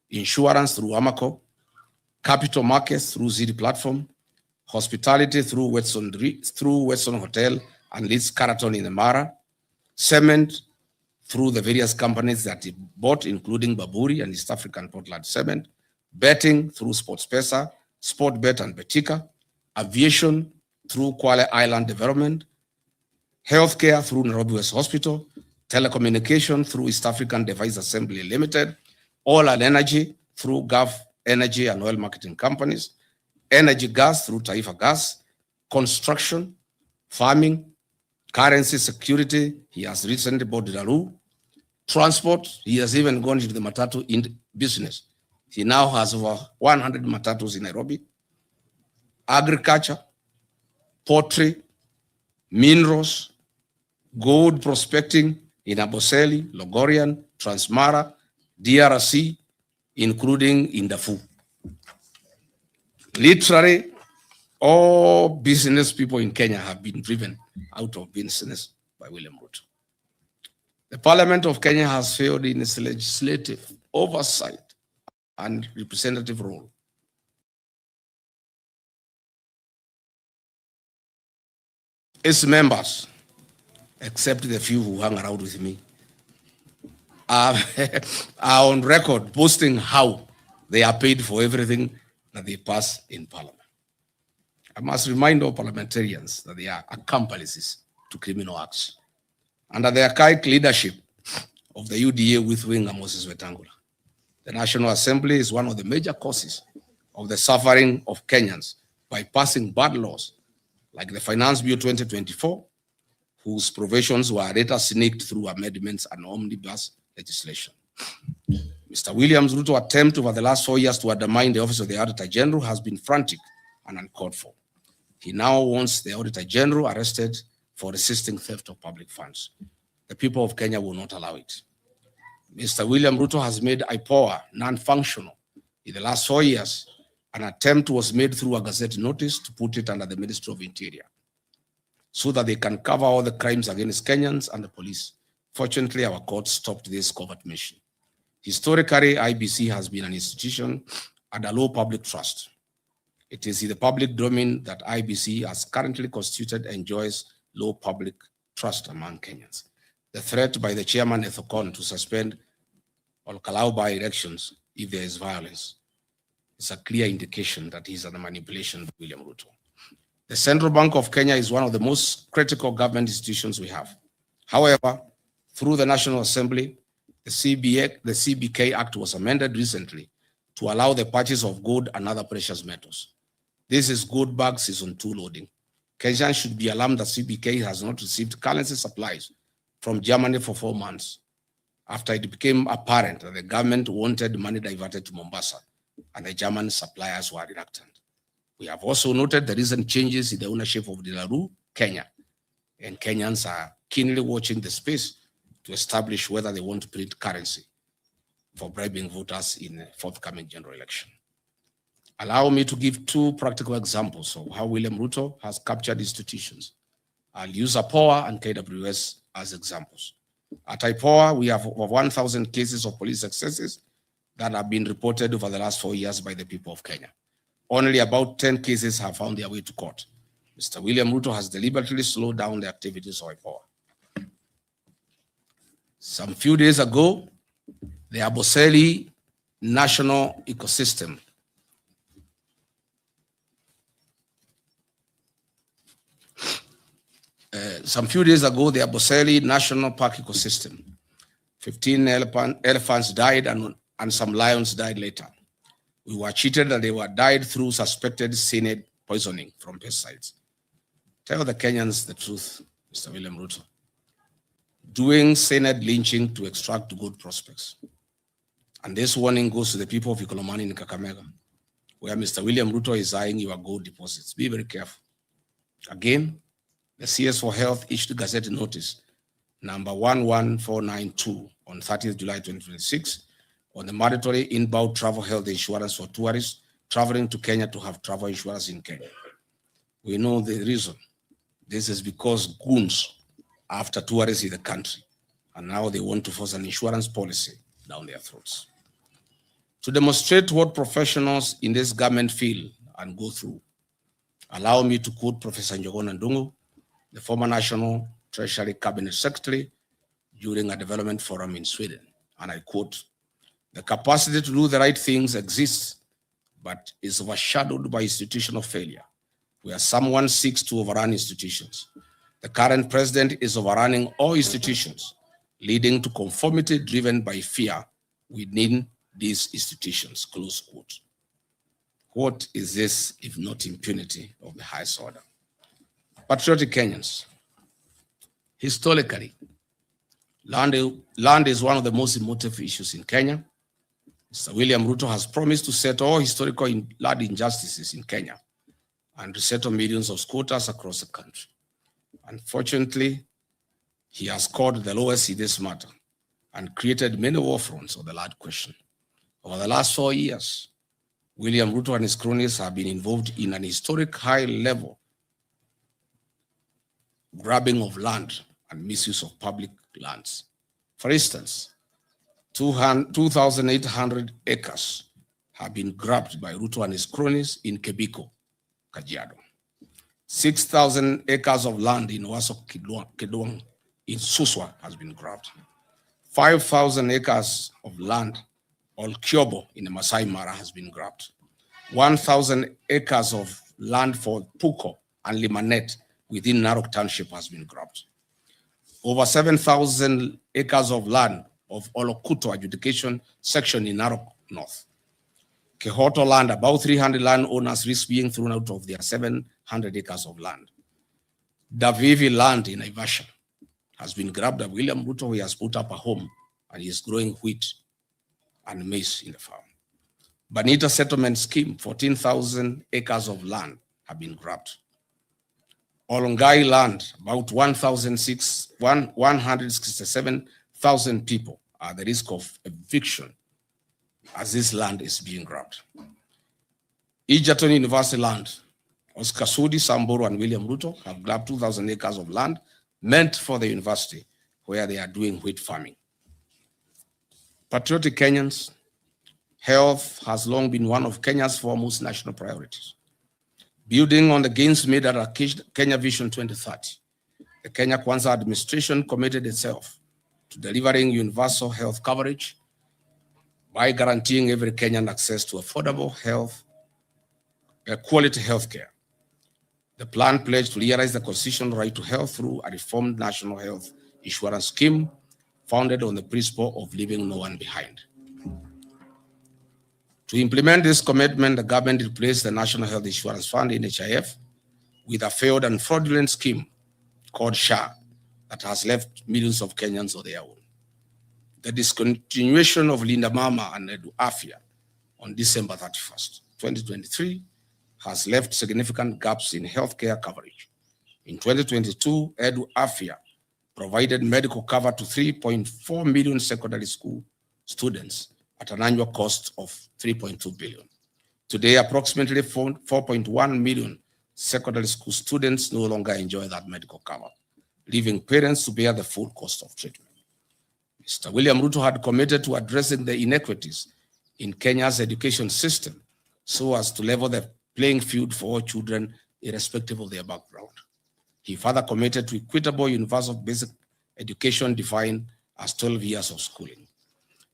insurance through Amaco, capital markets through ZD platform, hospitality through Weston Hotel and Leeds Caraton in the Mara, cement through the various companies that he bought, including Baburi and East African Portland Cement, betting through SportsPesa, Sportbet and Betika, aviation through Kwale Island Development, healthcare through Nairobi West Hospital, telecommunication through East African Device Assembly Limited, oil and energy through Gulf Energy and oil marketing companies, energy gas through Taifa Gas, construction, farming, currency security, he has recently bought Daru, transport, he has even gone into the matatu in business. He now has over 100 matatus in Nairobi, agriculture, poultry, minerals, gold prospecting in Aboseli, Logorian, Transmara, DRC, including in Darfur. Literally, all business people in Kenya have been driven out of business by William Ruto. The Parliament of Kenya has failed in its legislative oversight and representative role. Its members, except the few who hang around with me, are on record boasting how they are paid for everything that they pass in Parliament. I must remind all parliamentarians that they are accomplices to criminal acts. Under the archaic leadership of the UDA with winger Moses Wetangula, the National Assembly is one of the major causes of the suffering of Kenyans by passing bad laws like the Finance Bill 2024, whose provisions were later sneaked through amendments and omnibus legislation. Mr. Williams Ruto's attempt over the last 4 years to undermine the office of the Auditor General has been frantic and uncalled for. He now wants the Auditor General arrested for resisting theft of public funds. The people of Kenya will not allow it. Mr. William Ruto has made IPOA non-functional. In the last 4 years, an attempt was made through a Gazette notice to put it under the Ministry of Interior so that they can cover all the crimes against Kenyans and the police. Fortunately, our court stopped this covert mission. Historically, IBC has been an institution under low public trust. It is in the public domain that IBC, as currently constituted, enjoys low public trust among Kenyans. The threat by the chairman Ethocon to suspend or allow by elections if there is violence is a clear indication that he is under manipulation by William Ruto. The Central Bank of Kenya is one of the most critical government institutions we have. However, through the National Assembly, the CBK Act was amended recently to allow the purchase of gold and other precious metals. This is gold bag season 2 loading. Kenyans should be alarmed that CBK has not received currency supplies from Germany for 4 months after it became apparent that the government wanted money diverted to Mombasa and the German suppliers were reluctant. We have also noted the recent changes in the ownership of Delaru, Kenya, and Kenyans are keenly watching the space to establish whether they want to print currency for bribing voters in the forthcoming general election. Allow me to give 2 practical examples of how William Ruto has captured institutions. I'll use IPOA and KWS as examples. At IPOA, we have over 1,000 cases of police excesses that have been reported over the last 4 years by the people of Kenya. Only about 10 cases have found their way to court. Mr. William Ruto has deliberately slowed down the activities of IPOA. Some few days ago, the Aboseli National Ecosystem the Aboseli National Park ecosystem, 15 elephants died and some lions died later. We were cheated that they were died through suspected cyanide poisoning from pesticides. Tell the Kenyans the truth, Mr. William Ruto. Doing cyanide lynching to extract gold prospects. And this warning goes to the people of Ikolomani in Kakamega, where Mr. William Ruto is eyeing your gold deposits. Be very careful. Again, the CS for Health issued Gazette notice number 11492 on 30th July 2026 on the mandatory inbound travel health insurance for tourists traveling to Kenya to have travel insurance in Kenya. We know the reason. This is because goons are after tourists in the country, and now they want to force an insurance policy down their throats. To demonstrate what professionals in this government feel and go through, allow me to quote Professor Njogona Ndungu, the former National Treasury Cabinet Secretary, during a development forum in Sweden. And I quote, "The capacity to do the right things exists, but is overshadowed by institutional failure, where someone seeks to overrun institutions. The current president is overrunning all institutions, leading to conformity driven by fear within these institutions," close quote. What is this if not impunity of the highest order? Patriotic Kenyans, historically, land is one of the most emotive issues in Kenya. Mr. William Ruto has promised to settle all historical land injustices in Kenya and resettle millions of squatters across the country. Unfortunately, he has scored the lowest in this matter and created many war fronts on the land question. Over the last 4 years, William Ruto and his cronies have been involved in an historic high-level grabbing of land and misuse of public lands. For instance, 2,800 acres have been grabbed by Ruto and his cronies in Kebiko, Kajiado. 6,000 acres of land in Waso Kidwang in Suswa has been grabbed. 5,000 acres of land on Kyobo in the Masai Mara has been grabbed. 1,000 acres of land for Puko and Limanet within Narok Township has been grabbed. Over 7,000 acres of land of Olokuto adjudication section in Narok North. Kehoto land, about 300 landowners risk being thrown out of their 700 acres of land. Davivi land in Naivasha has been grabbed by William Ruto. He has put up a home and he is growing wheat and maize in the farm. Banita settlement scheme, 14,000 acres of land have been grabbed. Olongai land, about 167,000 people are at the risk of eviction as this land is being grabbed. Egerton University land, Oscar Sudi, Samburu, and William Ruto have grabbed 2,000 acres of land meant for the university where they are doing wheat farming. Patriotic Kenyans, health has long been one of Kenya's foremost national priorities. Building on the gains made at Kenya Vision 2030, the Kenya Kwanza administration committed itself to delivering universal health coverage by guaranteeing every Kenyan access to affordable health, quality healthcare. The plan pledged to realize the constitutional right to health through a reformed national health insurance scheme founded on the principle of leaving no one behind. To implement this commitment, the government replaced the National Health Insurance Fund, NHIF, with a failed and fraudulent scheme called SHA that has left millions of Kenyans on their own. The discontinuation of Linda Mama and Edu Afia on December 31st, 2023, has left significant gaps in healthcare coverage. In 2022, Edu Afia provided medical cover to 3.4 million secondary school students at an annual cost of 3.2 billion. Today, approximately 4.1 million secondary school students no longer enjoy that medical cover, leaving parents to bear the full cost of treatment. Mr. William Ruto had committed to addressing the inequities in Kenya's education system so as to level the playing field for all children, irrespective of their background. He further committed to equitable universal basic education defined as 12 years of schooling.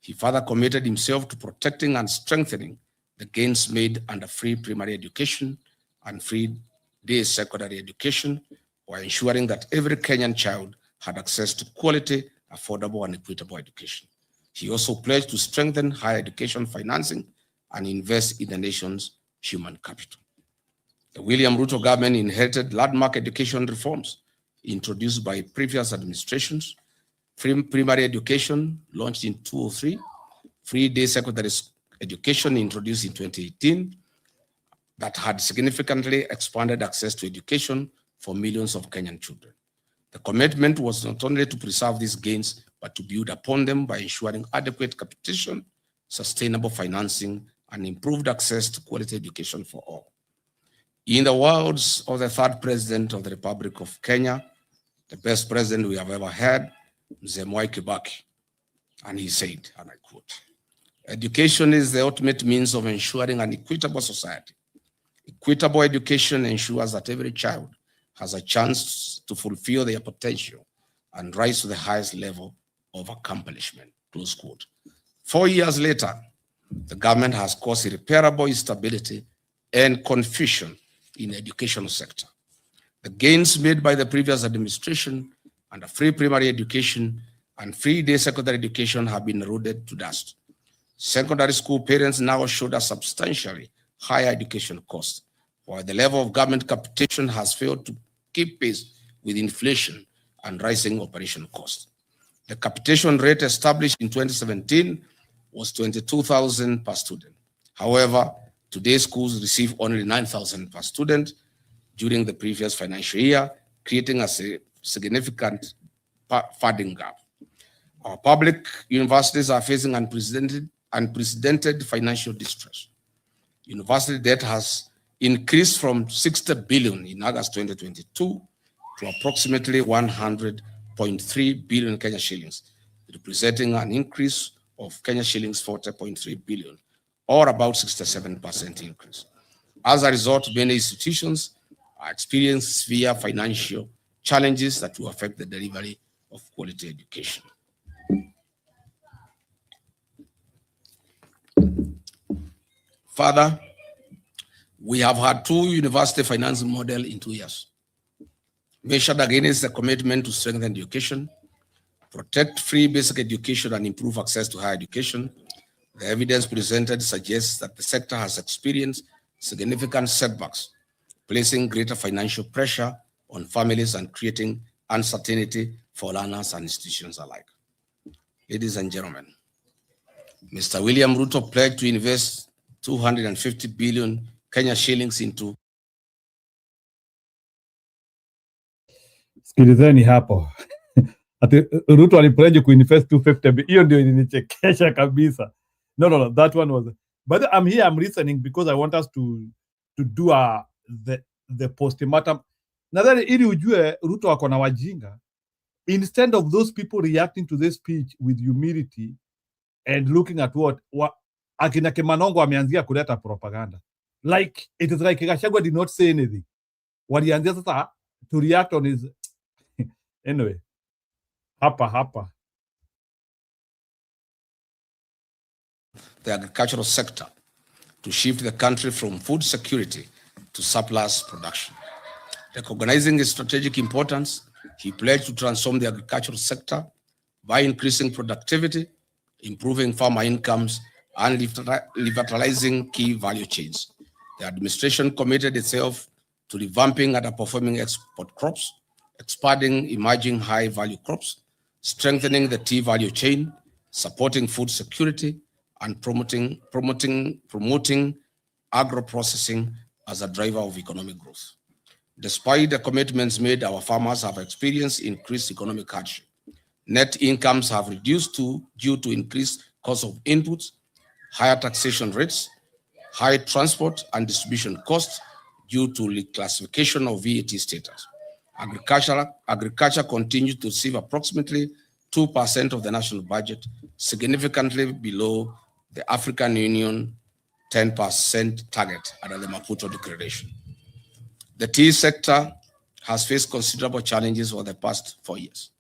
He further committed himself to protecting and strengthening the gains made under free primary education and free day secondary education, while ensuring that every Kenyan child had access to quality, affordable, and equitable education. He also pledged to strengthen higher education financing and invest in the nation's human capital. The William Ruto government inherited landmark education reforms introduced by previous administrations. Free primary education launched in 2003, free day secondary education introduced in 2018, that had significantly expanded access to education for millions of Kenyan children. The commitment was not only to preserve these gains, but to build upon them by ensuring adequate capitation, sustainable financing, and improved access to quality education for all. In the words of the third president of the Republic of Kenya, the best president we have ever had, Mzee Mwai Kibaki, and he said, and I quote, "Education is the ultimate means of ensuring an equitable society. Equitable education ensures that every child has a chance to fulfill their potential and rise to the highest level of accomplishment," close quote. 4 years later, the government has caused irreparable instability and confusion in the educational sector. The gains made by the previous administration under free primary education and free day secondary education have been eroded to dust. Secondary school parents now shoulder substantially higher education costs, while the level of government capitation has failed to keep pace with inflation and rising operation costs. The capitation rate established in 2017 was 22,000 per student. However, today's schools receive only 9,000 per student. During the previous financial year, creating a significant funding gap. Our public universities are facing unprecedented financial distress. University debt has increased from 60 billion in August 2022 to approximately 100.3 billion Kenya shillings, representing an increase of Kenya shillings 40.3 billion, or about 67% increase. As a result, many institutions are experiencing severe financial challenges that will affect the delivery of quality education. Further, we have had 2 university financing models in 2 years. Measured against the commitment to strengthen education, protect free basic education, and improve access to higher education, the evidence presented suggests that the sector has experienced significant setbacks, placing greater financial pressure on families and creating uncertainty for learners and institutions alike. Ladies and gentlemen, Mr. William Ruto pledged to invest 250 billion Kenya shillings into. Sikilizeni hapo. Ati Ruto alipledge kuinvest 250. Hiyo ndio ilinichekesha kabisa. No, that one was. But I'm here, I'm listening because I want us to do the postmortem. Nadhani ili ujue Ruto wako na wajinga, instead of those people reacting to this speech with humility and looking at what akina Kimanongo ameanzia kuleta propaganda. Like, it is like Gachagua did not say anything. Walianzia sasa to react on his anyway. Hapa. The agricultural sector to shift the country from food security to surplus production. Recognizing its strategic importance, he pledged to transform the agricultural sector by increasing productivity, improving farmer incomes, and revitalizing key value chains. The administration committed itself to revamping underperforming export crops, expanding emerging high-value crops, strengthening the tea value chain, supporting food security, and promoting agro-processing as a driver of economic growth. Despite the commitments made, our farmers have experienced increased economic hardship. Net incomes have reduced due to increased cost of inputs, higher taxation rates, high transport and distribution costs due to reclassification of VAT status. Agriculture continues to receive approximately 2% of the national budget, significantly below the African Union 10% target under the Maputo Declaration. The tea sector has faced considerable challenges over the past 4 years.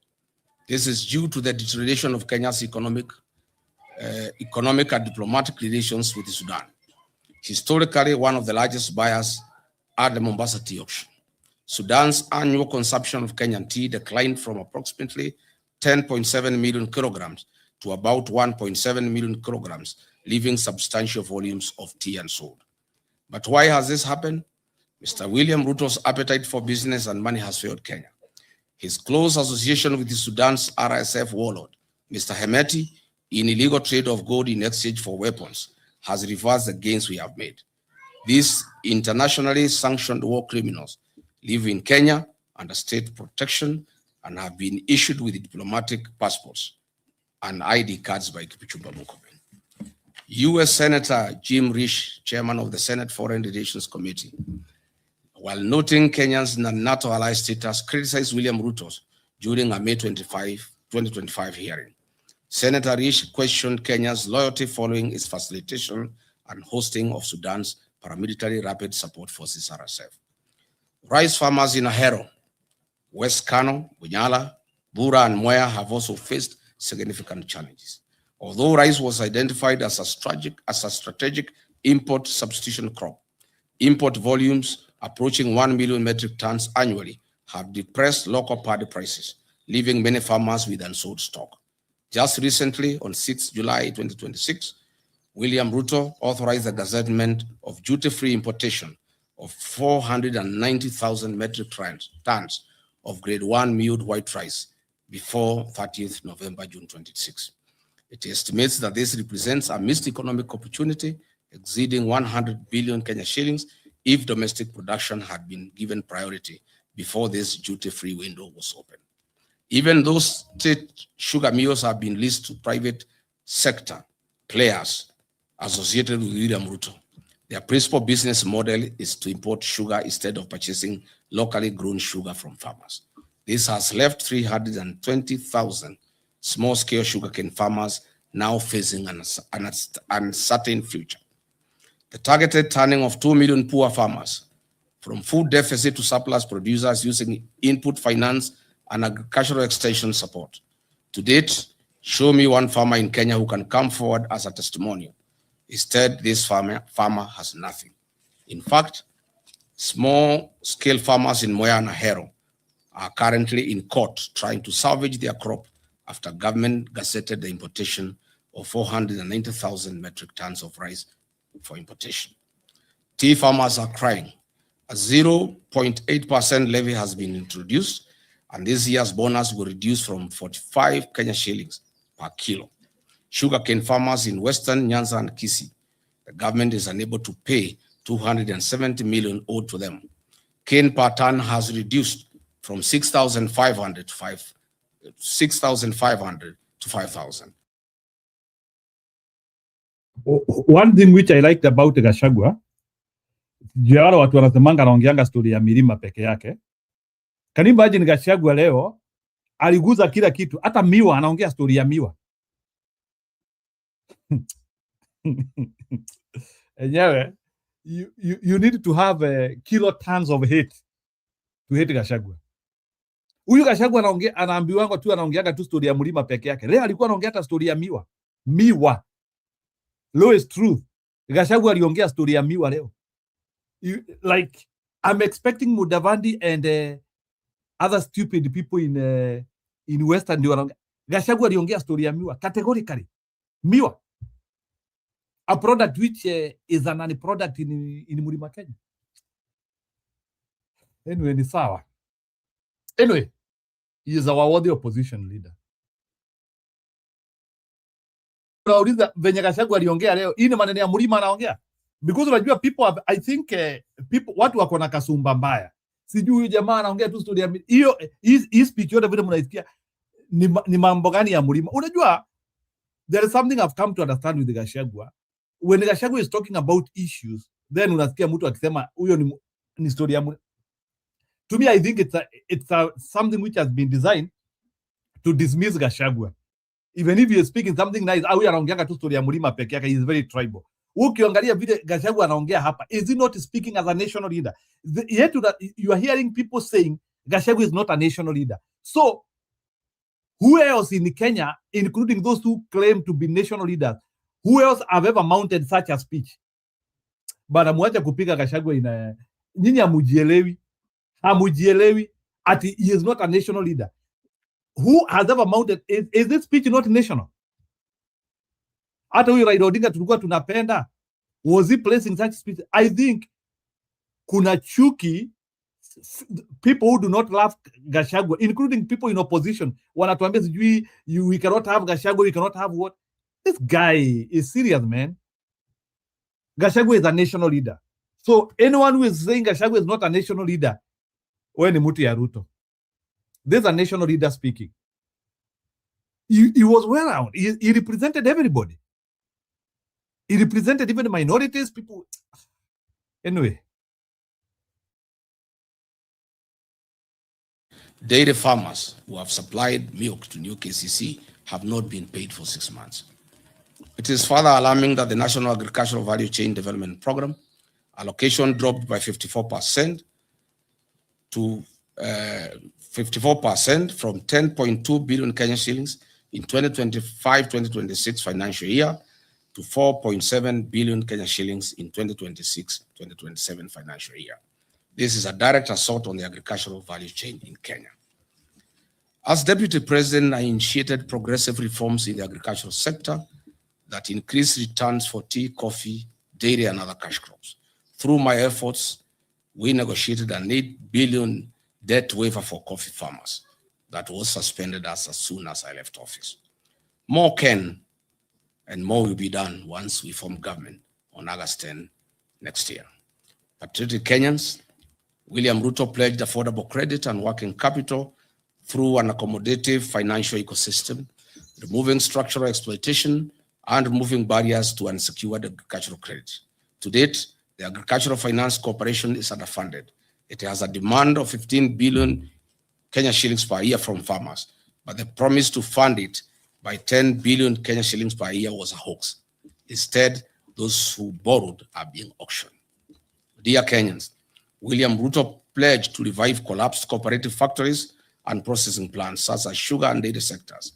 This is due to the deterioration of Kenya's economic and diplomatic relations with Sudan. Historically, one of the largest buyers at the Mombasa tea auction. Sudan's annual consumption of Kenyan tea declined from approximately 10.7 million kilograms to about 1.7 million kilograms, leaving substantial volumes of tea unsold. But why has this happened? Mr. William Ruto's appetite for business and money has failed Kenya. His close association with Sudan's RSF warlord, Mr. Hemeti, in illegal trade of gold in exchange for weapons, has reversed the gains we have made. These internationally sanctioned war criminals live in Kenya under state protection and have been issued with diplomatic passports and ID cards by Kipchumba Murkomen. U.S. Senator Jim Risch, chairman of the Senate Foreign Relations Committee, while noting Kenya's NATO ally status, criticized William Ruto during a May 2025 hearing. Senator Risch questioned Kenya's loyalty following its facilitation and hosting of Sudan's paramilitary rapid support forces, RSF. Rice farmers in Ahero, West Kano, Bunyala, Bura, and Mwea have also faced significant challenges. Although rice was identified as a strategic import substitution crop, import volumes approaching 1 million metric tons annually have depressed local paddy prices, leaving many farmers with unsold stock. Just recently, on 6 July 2026, William Ruto authorized the gazettement of duty-free importation of 490,000 metric tons of grade 1 milled white rice before 30th November, June 26. It estimates that this represents a missed economic opportunity exceeding 100 billion Kenya shillings if domestic production had been given priority before this duty-free window was open. Even though state sugar mills have been leased to private sector players associated with William Ruto, their principal business model is to import sugar instead of purchasing locally grown sugar from farmers. This has left 320,000 small-scale sugarcane farmers now facing an uncertain future. The targeted turning of 2 million poor farmers from food deficit to surplus producers using input finance and agricultural extension support. To date, show me one farmer in Kenya who can come forward as a testimonial. Instead, this farmer has nothing. In fact, small-scale farmers in Moya and Ahero are currently in court trying to salvage their crop after government gazetted the importation of 490,000 metric tons of rice for importation. Tea farmers are crying. A 0.8% levy has been introduced, and this year's bonus will reduce from 45 Kenya shillings per kilo. Sugarcane farmers in Western Nyanza and Kisii, the government is unable to pay 270 million owed to them. Cane per ton has reduced from 6,500 to 5,000. One thing which I liked about Gachagua, wale watu wanasemanga anaongeanga story ya milima peke yake. Can you imagine Gachagua leo aliguza kila kitu, hata miwa anaongea story ya miwa. Enyewe, you need to have kilotons of hate to hate Gachagua. Huyu Gachagua anaambiwanga tu anaongeanga tu story ya mlima peke yake. Leo alikuwa anaongea hata story ya miwa. Miwa. Lowest truth. Gachagua aliongea story ya miwa leo. Like, I'm expecting Mudavadi and other stupid people in Western ndio. Gachagua aliongea story ya miwa categorically. Miwa, a product which is an product in Mlima Kenya. Anyway, ni sawa. Anyway, he is our worthy opposition leader. Unauliza venye Gachagua aliongea leo, hii ni maneno ya mlima anaongea. Because unajua people have, I think people, watu wako na kasumba mbaya. Sijui huyu jamaa anaongea tu story ya hiyo, hii speech yote vile mnaisikia ni mambo gani ya mlima. Unajua there is something I've come to understand with Gachagua. When Gachagua is talking about issues, then unasikia mtu akisema huyo ni story ya mlima. To me, I think it's something which has been designed to dismiss Gachagua. Even if he is speaking something nice, huyu anaongeanga tu story ya mlima peke yake, he is very tribal. Ukiangalia vile Gachagua anaongea hapa, is he not speaking as a national leader? Yet you are hearing people saying Gachagua is not a national leader. So who else in Kenya, including those who claim to be national leaders, who else have ever mounted such a speech? Bana muacha kupiga Gachagua ina nyinyi hamujielewi ati he is not a national leader. Who has ever mounted, is this speech not national? Hata huyu Raila Odinga tulikuwa tunapenda, was he placing such speech? I think kuna chuki, people who do not love Gachagua, including people in opposition, wanatuambia sijui we cannot have Gachagua, we cannot have what? This guy is serious, man. Gachagua is a national leader. So anyone who is saying Gachagua is not a national leader, wewe ni mtu ya Ruto. This is a national leader speaking. He was well around. He represented everybody. He represented even minorities, people. Anyway. Dairy farmers who have supplied milk to new KCC have not been paid for 6 months. It is further alarming that the National Agricultural Value Chain Development Program allocation dropped by 54% to 54% from 10.2 billion Kenyan shillings in 2025-2026 financial year to 4.7 billion Kenyan shillings in 2026-2027 financial year. This is a direct assault on the agricultural value chain in Kenya. As Deputy President, I initiated progressive reforms in the agricultural sector that increase returns for tea, coffee, dairy, and other cash crops. Through my efforts, we negotiated an 8 billion debt waiver for coffee farmers that was suspended as soon as I left office. More can and more will be done once we form government on August 10 next year. Patriotic Kenyans, William Ruto pledged affordable credit and working capital through an accommodative financial ecosystem, removing structural exploitation and removing barriers to unsecured agricultural credit. To date, the Agricultural Finance Corporation is underfunded. It has a demand of 15 billion Kenya shillings per year from farmers, but the promise to fund it by 10 billion Kenya shillings per year was a hoax. Instead, those who borrowed are being auctioned. Dear Kenyans, William Ruto pledged to revive collapsed cooperative factories and processing plants such as sugar and dairy sectors,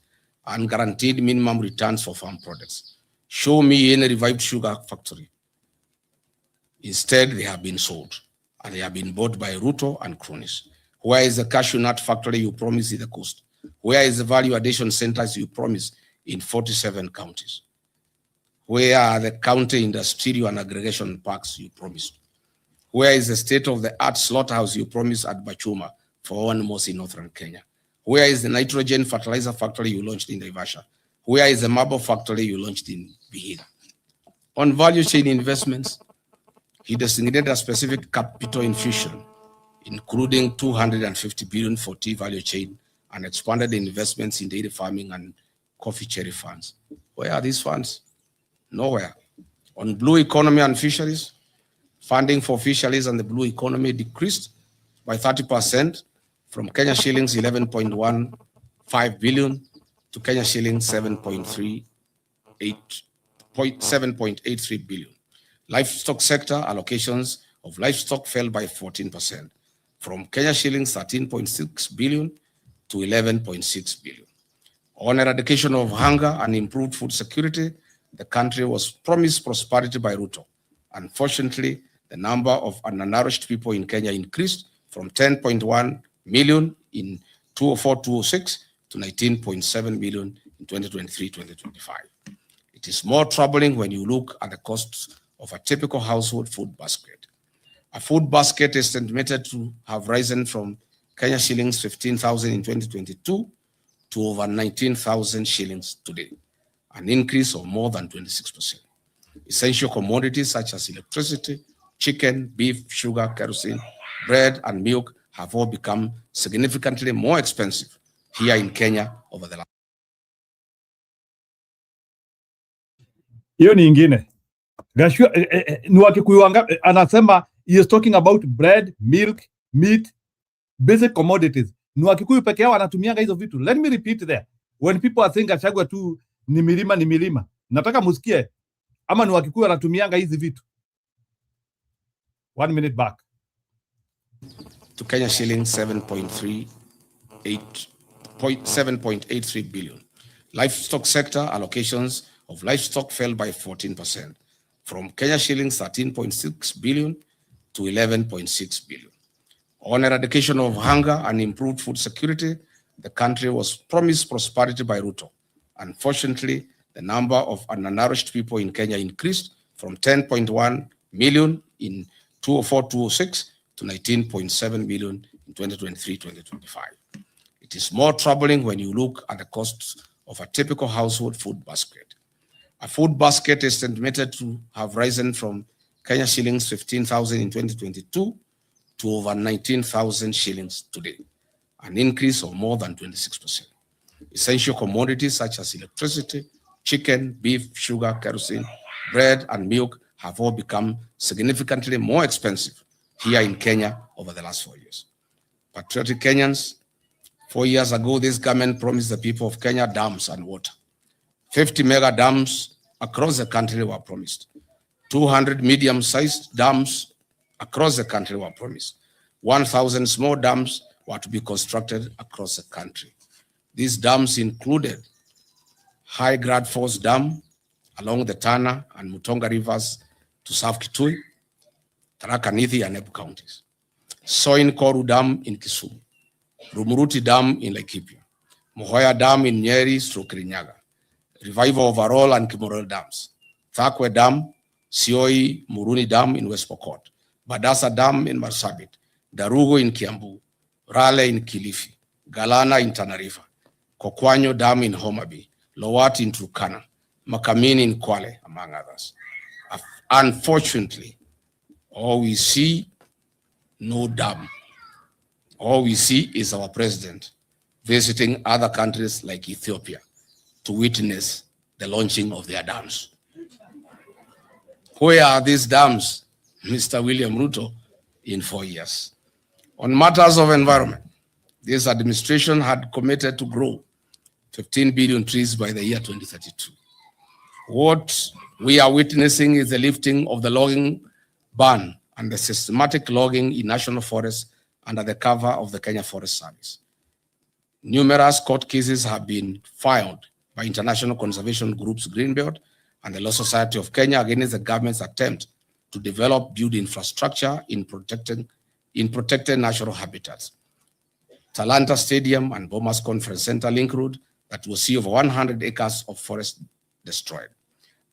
and guaranteed minimum returns for farm products. Show me any revived sugar factory. Instead, they have been sold, and they have been bought by Ruto and cronies. Where is the cashew nut factory you promised in the coast? Where is the value addition centers you promised in 47 counties? Where are the county industrial and aggregation parks you promised? Where is the state-of-the-art slaughterhouse you promised at Bachuma for animals in northern Kenya? Where is the nitrogen fertilizer factory you launched in Naivasha? Where is the marble factory you launched in Vihiga? On value chain investments, he designated a specific capital infusion, including 250 billion for tea value chain, and expanded the investments in dairy farming and coffee cherry funds. Where are these funds? Nowhere. On blue economy and fisheries, funding for fisheries and the blue economy decreased by 30% from Kenya shillings 11.15 billion to Kenya shillings 7.83 billion. Livestock sector allocations of livestock fell by 14% from Kenya shillings 13.6 billion to 11.6 billion. On eradication of hunger and improved food security, the country was promised prosperity by Ruto. Unfortunately, the number of undernourished people in Kenya increased from 10.1 million in 2004-2006 to 19.7 million in 2023-2025. It is more troubling when you look at the costs of a typical household food basket. A food basket is estimated to have risen from Kenya shillings 15,000 in 2022 to over 19,000 shillings today, an increase of more than 26%. Essential commodities such as electricity, chicken, beef, sugar, kerosene, bread, and milk have all become significantly more expensive here in Kenya over the last. Hiyo ni ingine. Gachagua ni Wakikuyu anasema he is talking about bread, milk, meat, basic commodities. Ni Wakikuyu peke yao anatumianga hizo vitu. Let me repeat there. When people are saying Gachagua tu ni milima. Nataka musikie ama ni Wakikuyu anatumianga hizi vitu. 1 minute back. To Kenya shillings 7.83 billion. Livestock sector allocations of livestock fell by 14% from Kenya shillings 13.6 billion to 11.6 billion. On eradication of hunger and improved food security, the country was promised prosperity by Ruto. Unfortunately, the number of undernourished people in Kenya increased from 10.1 million in 2004-2006 to 19.7 million in 2023-2025. It is more troubling when you look at the costs of a typical household food basket. A food basket is estimated to have risen from Kenya shillings 15,000 in 2022 to over 19,000 shillings today, an increase of more than 26%. Essential commodities such as electricity, chicken, beef, sugar, kerosene, bread, and milk have all become significantly more expensive here in Kenya over the last 4 years. Patriotic Kenyans, 4 years ago, this government promised the people of Kenya dams and water. 50 mega dams across the country were promised. 200 medium-sized dams across the country were promised. 1,000 small dams were to be constructed across the country. These dams included High Grad Force Dam along the Tana and Mutonga rivers to serve Kitui, Tharaka Nithi, and Embu counties. Soin Koru Dam in Kisumu, Rumuruti Dam in Laikipia, Muhoya Dam in Nyeri/Kirinyaga, Revival Overall and Kimorel Dams, Thakwe Dam, Sioi Muruni Dam in West Pokot, Badasa Dam in Marsabit, Darugo in Kiambu, Rale in Kilifi, Galana in Tana River, Kokwanyo Dam in Homa Bay, Lowati in Turkana, Makamini in Kwale, among others. Unfortunately, all we see no dam. All we see is our president visiting other countries like Ethiopia to witness the launching of their dams. Where are these dams, Mr. William Ruto, in 4 years? On matters of environment, this administration had committed to grow 15 billion trees by the year 2032. What we are witnessing is the lifting of the logging ban and the systematic logging in national forests under the cover of the Kenya Forest Service. Numerous court cases have been filed by international conservation groups Greenbelt and the Law Society of Kenya against the government's attempt to develop build infrastructure in protected natural habitats. Talanta Stadium and Bomas Conference Center Link Road that will see over 100 acres of forest destroyed.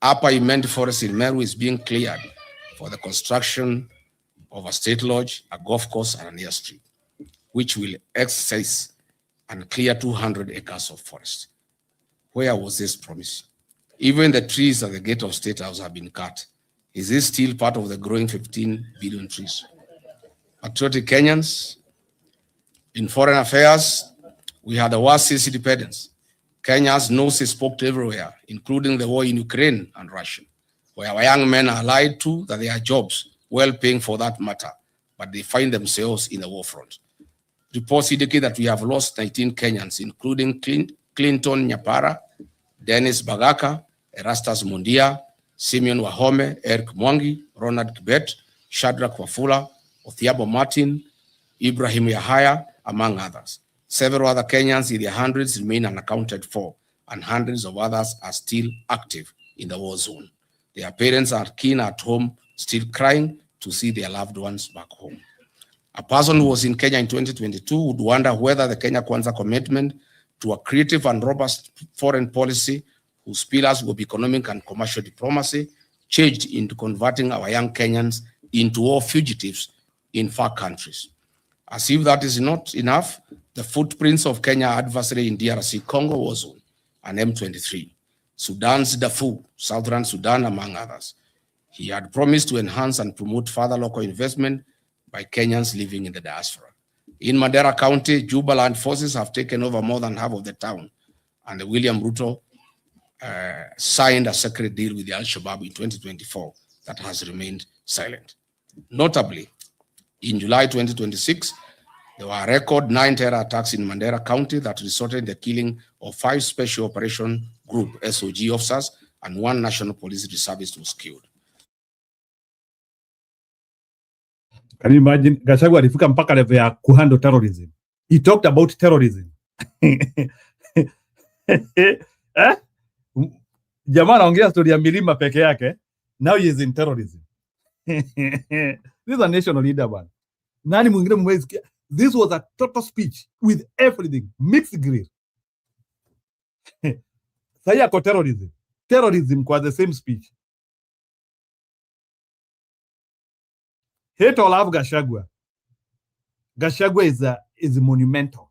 Upper Imend Forest in Meru is being cleared for the construction of a state lodge, a golf course, and an airstrip, which will exercise and clear 200 acres of forest. Where was this promise? Even the trees at the gate of State House have been cut. Is this still part of the growing 15 billion trees? Patriotic Kenyans, in foreign affairs, we had the worst since independence. Kenya's nose is poked everywhere, including the war in Ukraine and Russia, where our young men are lied to that they are jobs, well paying for that matter, but they find themselves in the war front. Reports indicate that we have lost 19 Kenyans, including Clinton Nyapara, Dennis Bagaka, Erastus Mundia, Simeon Wahome, Eric Mwangi, Ronald Kibet, Shadrach Wafula, Othiabo Martin, Ibrahim Yahaya, among others. Several other Kenyans in their hundreds remain unaccounted for, and hundreds of others are still active in the war zone. Their parents are keen at home, still crying to see their loved ones back home. A person who was in Kenya in 2022 would wonder whether the Kenya Kwanza commitment to a creative and robust foreign policy whose pillars will be economic and commercial diplomacy changed into converting our young Kenyans into war fugitives in far countries. As if that is not enough, the footprints of Kenya adversary in DRC Congo war zone and M23, Sudan's Darfur, Southern Sudan, among others. He had promised to enhance and promote further local investment by Kenyans living in the diaspora. In Mandera County, Jubaland forces have taken over more than half of the town, and William Ruto signed a secret deal with the Al-Shabaab in 2024 that has remained silent. Notably, in July 2026, there were a record 9 terror attacks in Mandera County that resulted in the killing of 5 Special Operation Group SOG officers and 1 National Police Reservist was killed. Can you imagine? Gachagua alifika mpaka level ya kuhandle terrorism. He talked about terrorism. Jamaa anaongea story ya milima peke yake. Now he is in terrorism. This is a national leader, man. Nani mwingine mwezi? This was a total speech with everything, mixed grill. Sasa yako terrorism. Terrorism kwa the same speech. Hate or love Gachagua. Gachagua is monumental.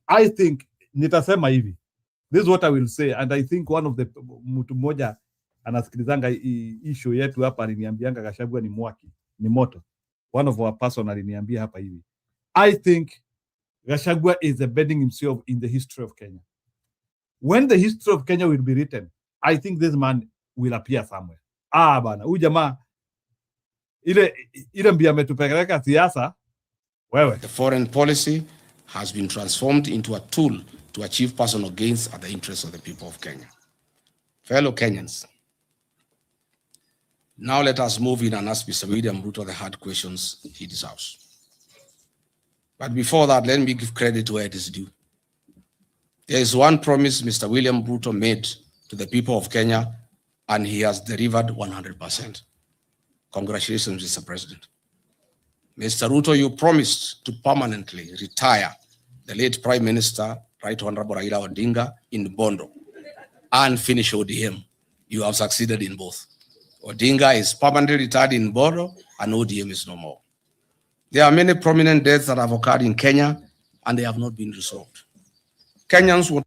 I think, nitasema hivi. This is what I will say, and I think one of the mtu mmoja anasikilizanga issue yetu hapa aliniambianga Gachagua ni mwaki, ni moto. One of our person aliniambia hapa hivi. I think Gachagua is embedding himself in the history of Kenya. When the history of Kenya will be written, I think this man will appear somewhere. Bana, huyu jamaa ile mbia ametupeleka siasa wewe. The foreign policy has been transformed into a tool to achieve personal gains at the interests of the people of Kenya. Fellow Kenyans, now let us move in and ask Mr. William Ruto the hard questions he deserves. But before that, let me give credit where it is due. There is one promise Mr. William Ruto made to the people of Kenya, and he has delivered 100%. Congratulations, Mr. President. Mr. Ruto, you promised to permanently retire the late Prime Minister, Right Honorable Raila Odinga, in Bondo and finish ODM. You have succeeded in both. Odinga is permanently retired in Bondo and ODM is no more. There are many prominent deaths that have occurred in Kenya and they have not been resolved. Kenyans would...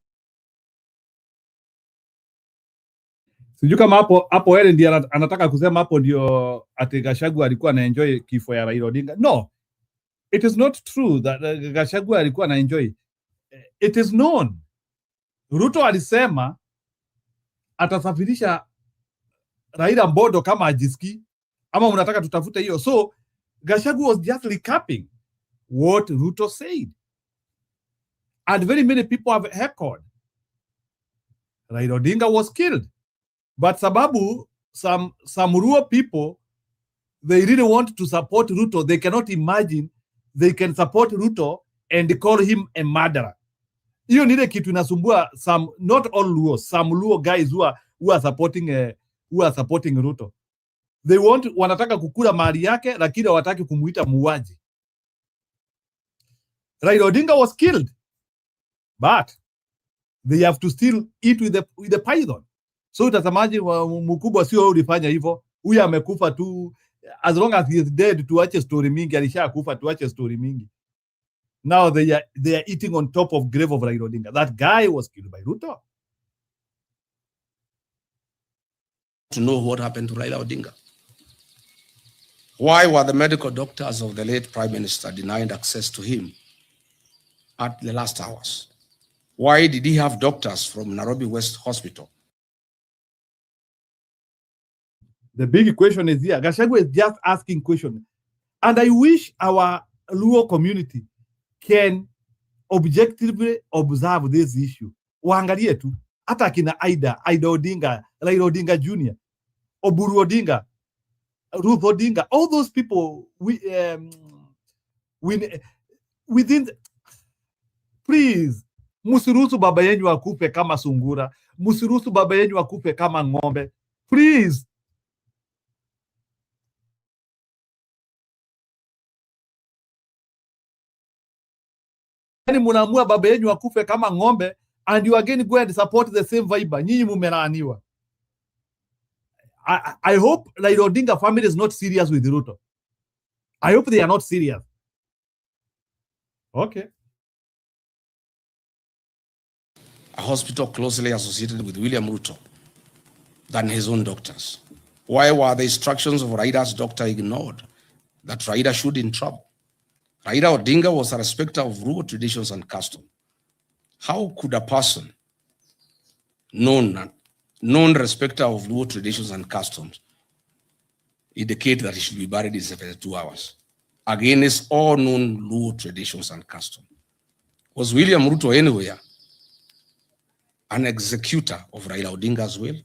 Sijui kama hapo ele ndiye anataka kusema hapo ndio ati Gachagua alikuwa anaenjoy kifo ya Raila Odinga. No, It is not true that Gachagua alikuwa na enjoy. It is known. Ruto alisema atasafirisha Raila Mbodo kama ajiski, ama mnataka tutafute hiyo. So Gachagua was just recapping what Ruto said. And very many people have echoed. Raila Odinga was killed. But sababu some Luo people, they really want to support Ruto. They cannot imagine they can support Ruto and call him a murderer. Hiyo nile kitu inasumbua some, not all Luo, some Luo guys who are supporting Ruto. They wanataka kukula mali yake, lakini hawataki kumuita muuaji. Raila Odinga was killed, but they have to still eat with the python. So utazamaji mkubwa sio ulifanya hivyo. Huyu amekufa tu, as long as he is dead, tuache story mingi. Alishakufa, tuache story mingi. Now they are eating on top of grave of Raila Odinga. That guy was killed by Ruto. To know what happened to Raila Odinga. Why were the medical doctors of the late Prime Minister denied access to him at the last hours? Why did he have doctors from Nairobi West Hospital? The big question is here. Gachagua is just asking questions. And I wish our Luo community can objectively observe this issue. Waangalie tu. Hata kina Aida Odinga, Raila Odinga Jr., Oburu Odinga, Ruth Odinga, all those people within, please, musiruhusu baba yenyu akufe kama sungura, musiruhusu baba yenyu akufe kama ng'ombe, please. Yani munaamua baba yenyu akufe kama ng'ombe, and you again go and support the same vibe. Nyinyi mumelaaniwa. I hope Raila Odinga family is not serious with Ruto. I hope they are not serious. Okay. A hospital closely associated with William Ruto than his own doctors. Why were the instructions of Raila's doctor ignored that Raila should in trouble? Raila Odinga was a respecter of Luo traditions and custom. How could a person known respecter of Luo traditions and customs indicate that he should be buried in 72 hours against all known Luo traditions and customs? Was William Ruto anywhere an executor of Raila Odinga's will?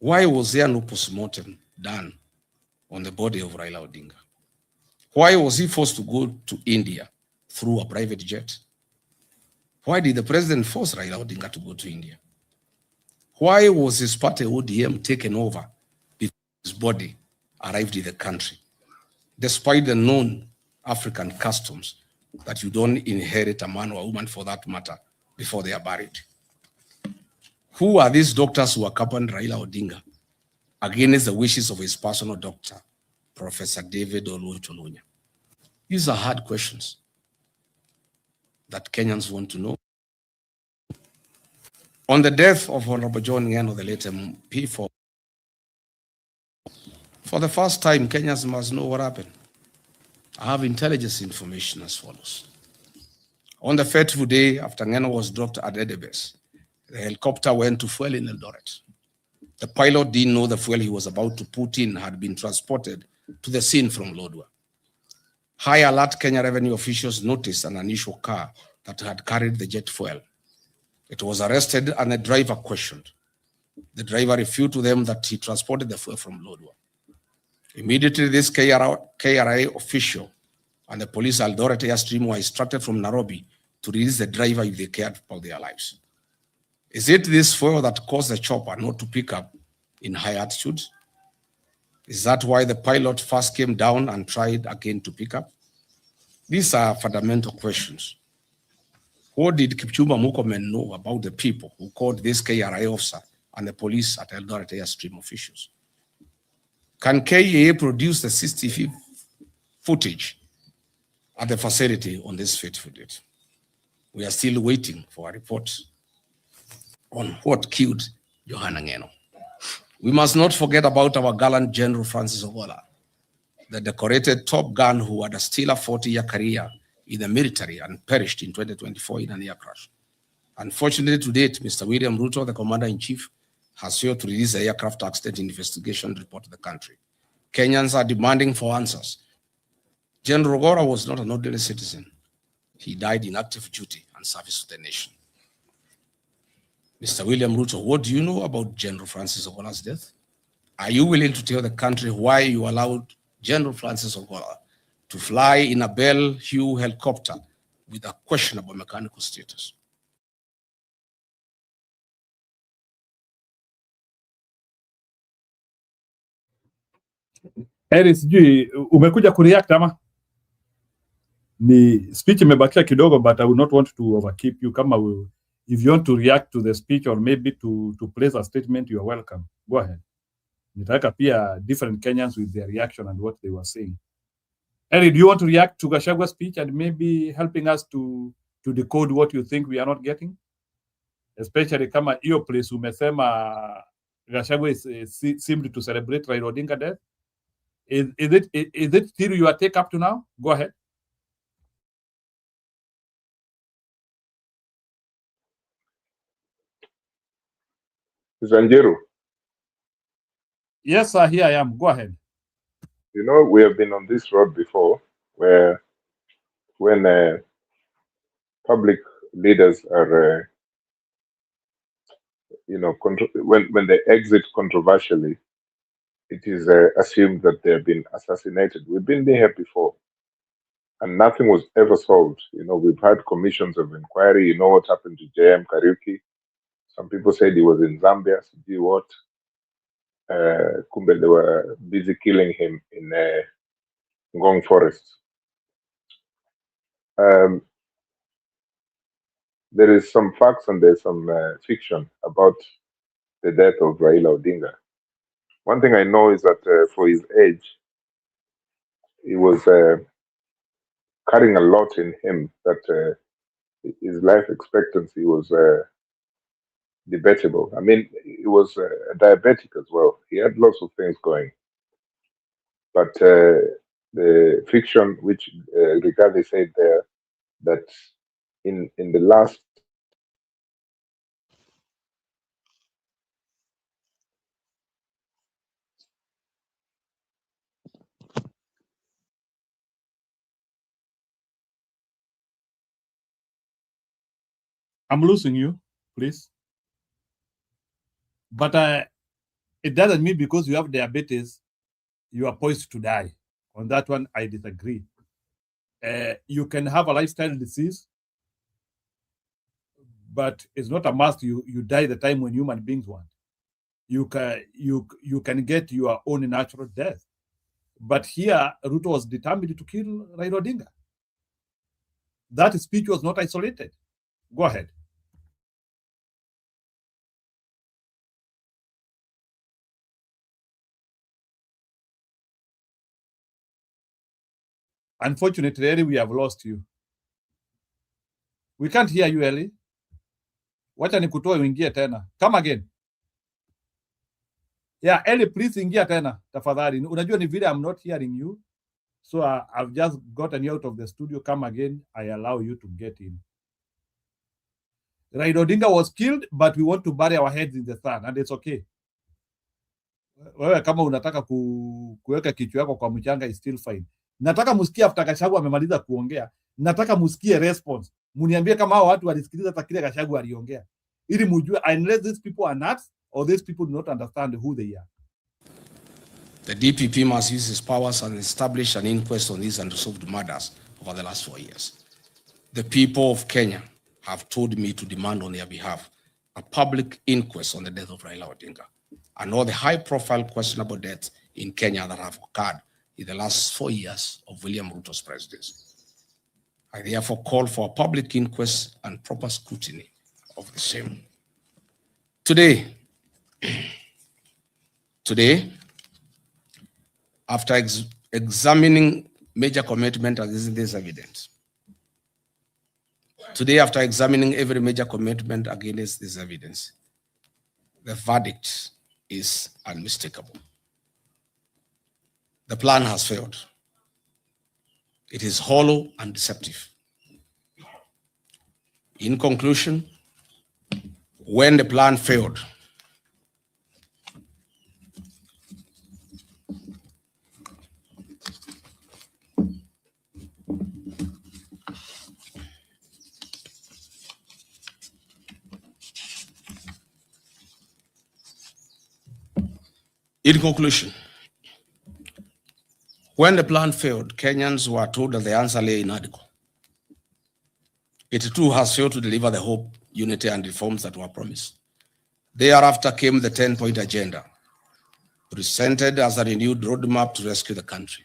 Why was there no postmortem done on the body of Raila Odinga? Why was he forced to go to India through a private jet? Why did the president force Raila Odinga to go to India? Why was his party ODM taken over before his body arrived in the country, despite the known African customs that you don't inherit a man or a woman for that matter before they are buried? Who are these doctors who accompanied Raila Odinga against the wishes of his personal doctor, Professor David Oluocholunya? These are hard questions that Kenyans want to know. On the death of Honorable John Ngeno, the late MP, for the first time, Kenyans must know what happened. I have intelligence information as follows. On the fateful day after Ngeno was dropped at Edebes, the helicopter went to fuel in Eldoret. The pilot didn't know the fuel he was about to put in had been transported to the scene from Lodwar. High alert Kenya revenue officials noticed an unusual car that had carried the jet fuel. It was arrested and the driver questioned. The driver refuted to them that he transported the fuel from Lodwar. Immediately, this KRA official and the police Eldoret Airstream were instructed from Nairobi to release the driver if they cared about their lives. Is it this fuel that caused the chopper not to pick up in high altitudes? Is that why the pilot first came down and tried again to pick up? These are fundamental questions. What did Kipchumba Murkomen know about the people who called this KRA officer and the police at Eldoret Airstream officials? Can KEA produce the CCTV footage at the facility on this fateful date? We are still waiting for a report on what killed Johanna Ngeno. We must not forget about our gallant General Francis Ogola, the decorated Top Gun who had a stellar 40-year career in the military and perished in 2024 in an air crash. Unfortunately, to date, Mr. William Ruto, the Commander-in-Chief, has failed to release the aircraft accident investigation report to the country. Kenyans are demanding for answers. General Gora was not an ordinary citizen. He died in active duty and service to the nation. Mr. William Ruto, what do you know about General Francis Ogola's death? Are you willing to tell the country why you allowed General Francis Ogola to fly in a Bell Hue helicopter with a questionable mechanical status? Eri, sijui umekuja kureact ama? Ni speech imebakia kidogo, but I will not want to overkeep you. Kama if you want to react to the speech or maybe to place a statement, you are welcome. Go ahead. Nitaka pia different Kenyans with their reaction and what they were saying. Eri, do you want to react to Gachagua's speech and maybe helping us to decode what you think we are not getting? Especially kama hiyo place umesema Gachagua seemed to celebrate Raila Odinga death. Is it still your take up to now? Go ahead. Zanjiru. Yes, sir, here I am. Go ahead. You know, we have been on this road before where when public leaders are, when they exit controversially, it is assumed that they have been assassinated. We've been there before and nothing was ever solved. You know, we've had commissions of inquiry. You know what happened to J.M. Kariuki? Some people said he was in Zambia. See what? Kumbe, they were busy killing him in Ngong Forest. There is some facts and there's some fiction about the death of Raila Odinga. One thing I know is that for his age, he was carrying a lot in him, that his life expectancy was debatable. I mean, he was diabetic as well. He had lots of things going. But the fiction, which Rigathi said there, that in the last I'm losing you, please. But it doesn't mean because you have diabetes, you are poised to die. On that one, I disagree. You can have a lifestyle disease, but it's not a must you die the time when human beings want. You can get your own natural death. But here, Ruto was determined to kill Raila Odinga. That speech was not isolated. Go ahead. Unfortunately, Eli, we have lost you. We can't hear you, Eli. Wacha nikutoe uingie tena. Come again. Yeah, Eli, please ingia tena, tafadhali. Unajua ni vile I'm not hearing you. So I've just gotten you out of the studio. Come again. I allow you to get in. Raila Odinga was killed, but we want to bury our heads in the sand, and it's okay. Wewe kama unataka kuweka kichwa yako kwa mchanga is still fine. Nataka musikie after Gachagua amemaliza kuongea. Nataka musikie response. Muniambie kama hao watu walisikiliza hata kile Gachagua aliongea. Ili mujue unless these people are nuts or these people do not understand who they are. The DPP must use his powers and establish an inquest on these unresolved murders over the last 4 years. The people of Kenya have told me to demand on their behalf a public inquest on the death of Raila Odinga and all the high-profile questionable deaths in Kenya that have occurred in the last 4 years of William Ruto's presidency. I therefore call for a public inquest and proper scrutiny of the same. Today, after examining major commitment against this evidence, after examining every major commitment against this evidence, the verdict is unmistakable. The plan has failed. It is hollow and deceptive. In conclusion, when the plan failed, Kenyans were told that the answer lay in Nadiko. It too has failed to deliver the hope, unity, and reforms that were promised. Thereafter came the 10-point agenda, presented as a renewed roadmap to rescue the country.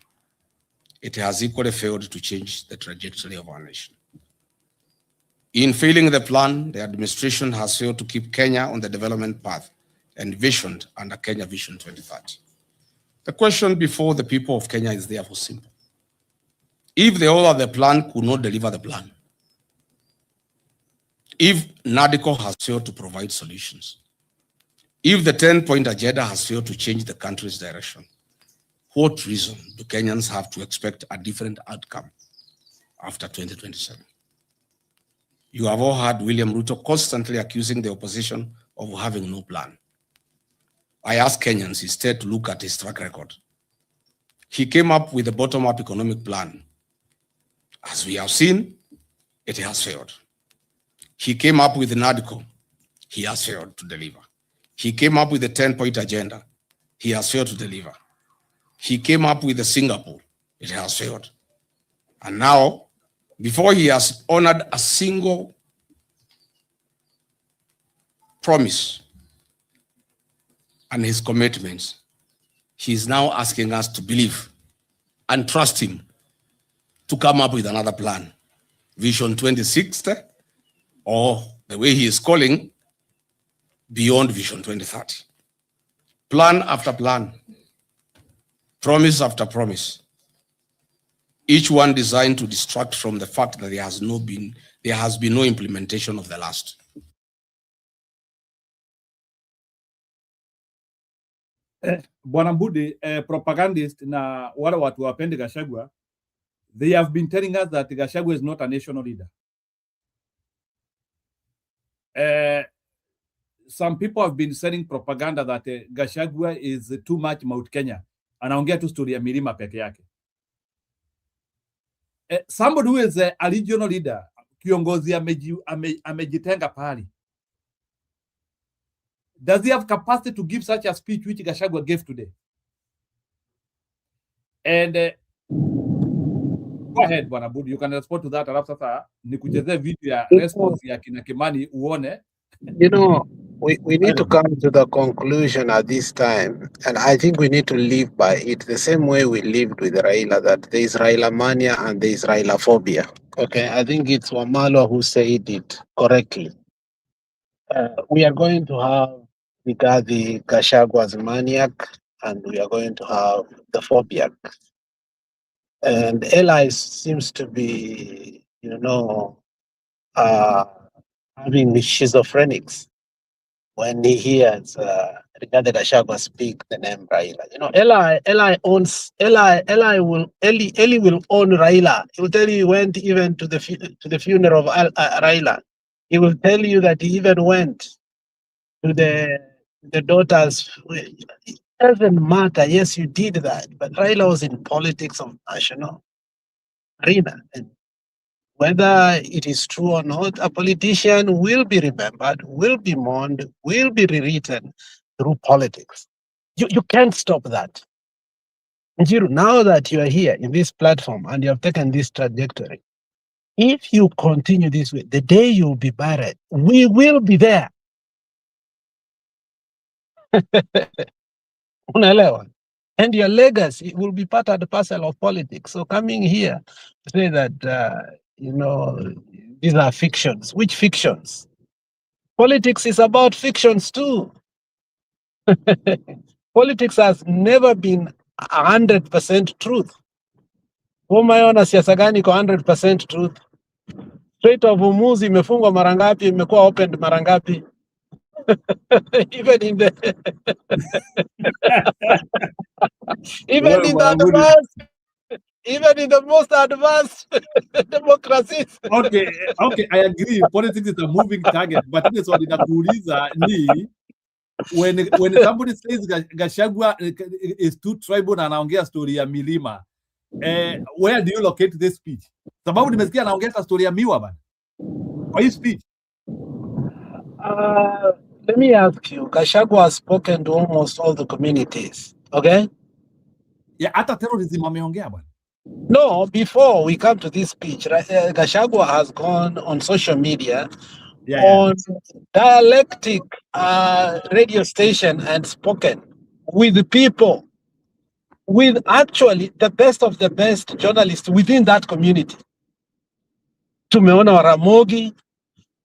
It has equally failed to change the trajectory of our nation. In failing the plan, the administration has failed to keep Kenya on the development path envisioned under Kenya Vision 2030. The question before the people of Kenya is therefore simple. If the author of the plan could not deliver the plan, if NADCO has failed to provide solutions, if the 10-point agenda has failed to change the country's direction, what reason do Kenyans have to expect a different outcome after 2027? You have all heard William Ruto constantly accusing the opposition of having no plan. I ask Kenyans instead to look at his track record. He came up with a bottom-up economic plan. As we have seen, it has failed. He came up with NADCO. He has failed to deliver. He came up with a 10-point agenda. He has failed to deliver. He came up with a Singapore. It has failed. And now, before he has honored a single promise and his commitments, he is now asking us to believe and trust him to come up with another plan, Vision 2060, or the way he is calling, Beyond Vision 2030. Plan after plan, promise after promise, each one designed to distract from the fact that there has been no implementation of the last. Bwana Mbudi, propagandist na wale watu wapende Gachagua, they have been telling us that Gachagua is not a national leader. Some people have been selling propaganda that Gachagua is too much Mount Kenya. Anaongea tu story ya milima peke yake. Somebody who is a regional leader, kiongozi amejitenga pahali. Does he have capacity to give such a speech which Gachagua gave today? And go ahead, Bwana Mbudi, you can respond to that. Alafu sasa nikuchezee video ya response ya kina Kimani uone. You know, we need to come to the conclusion at this time, and I think we need to live by it the same way we lived with Raila, that there is Raila mania and there is Raila phobia. Okay, I think it's Wamalo who said it correctly. We are going to have the Gachagua's maniac, and we are going to have the phobia. And Eli seems to be, having schizophrenics when he hears Rigathi Gachagua speak the name Raila. Eli will own Raila. He will tell you he went even to the funeral of Raila. He will tell you that he even went to the daughters. It doesn't matter. Yes, you did that, but Raila was in politics of national arena. And whether it is true or not, a politician will be remembered, will be mourned, will be rewritten through politics. You can't stop that. And now that you are here in this platform and you have taken this trajectory, if you continue this way, the day you'll be buried, we will be there. And your legacy will be part of the parcel of politics. So coming here to say that, these are fictions. Which fictions? Politics is about fictions too. Politics has never been 100% truth. Umeona siasa gani kwa 100% truth? Strait of Hormuz imefungwa mara ngapi, imekuwa opened mara ngapi? Even in the Even in the advanced, even in the most advanced democracies. Okay, I agree. Politics is a moving target, but ile swali nakuuliza ni when somebody says Gachagua is too tribal na anaongea story ya milima, where do you locate this speech? Sababu nimesikia anaongea story ya miwa bana. Kwa hii speech. Let me ask you, Gachagua has spoken to almost all the communities, okay? Yeah, hata terrorism ameongea bana. No, before we come to this speech, right, Gachagua has gone on social media, on dialectic radio station and spoken with the people, with actually the best of the best journalists within that community. Tumeona Waramogi,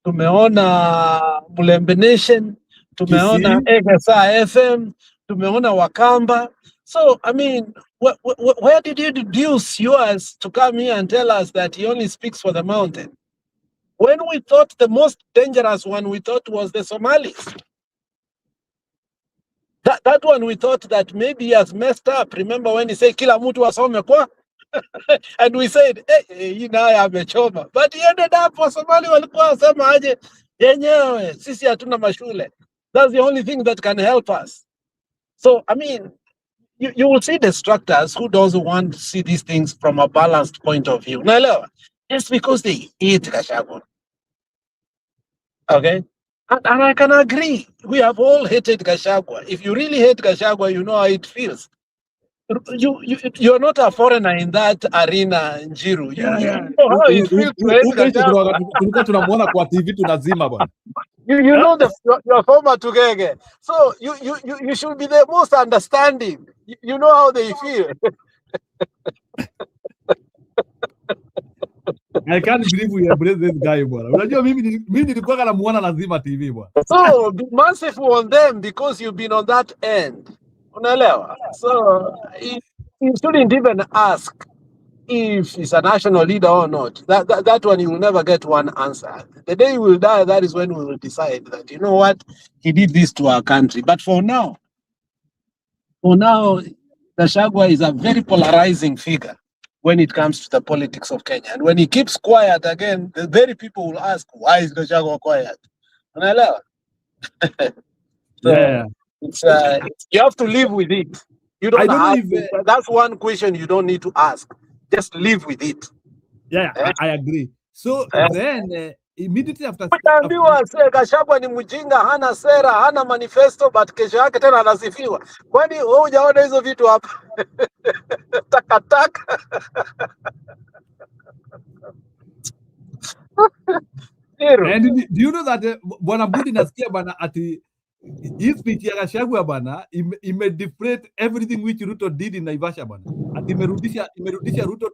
tumeona Mulembe Nation, tumeona Egasa FM, tumeona Wakamba. So, I mean, where did you deduce yours to come here and tell us that he only speaks for the mountain? When we thought the most dangerous one, we thought was the Somalis. That one we thought that maybe he has messed up. Remember when he said, Kila mtu asome kwa? And we said, hey, hii naye amechoma. But he ended up for Somali walikuwa wasema aje, yenyewe, sisi hatuna mashule. That's the only thing that can help us. So, I mean, you will see detractors who doesn't want to see these things from a balanced point of view. Now, just because they hate Gachagua. Okay? And I can agree. We have all hated Gachagua. If you really hate Gachagua, you know how it feels. You're not a foreigner in that arena, Njiru. You know how it feels to hate Gachagua. Tulikuwa tunamuona kwa TV tunazima bwana. You know your former Tugege. So you should be the most understanding. You know how they feel. I can't believe we embrace this guy bwana. Unajua mimi nilikuwa namuona lazima TV bwana. So be merciful on them because you've been on that end. Unaelewa? So you shouldn't even ask if he's a national leader or not. That one you will never get one answer. The day he will die, that is when we will decide that, you know what, he did this to our country. But for now, Gachagua is a very polarizing figure when it comes to the politics of Kenya. And when he keeps quiet again, the very people will ask, why is Gachagua quiet? Unaelewa? Yeah. It's you have to live with it. You don't have to, that's one question you don't need to ask. Just live with it. Yeah, I agree. So then immediately after Gachagua ni mjinga, hana sera, hana manifesto, but kesho yake tena anasifiwa. Kwani wewe hujaona hizo vitu hapa? Takataka. And do you know that Bwana Budi nasikia bana ati hii speech ya Gachagua bana imedeflate everything which Ruto did in Naivasha bana. Ati imerudisha Ruto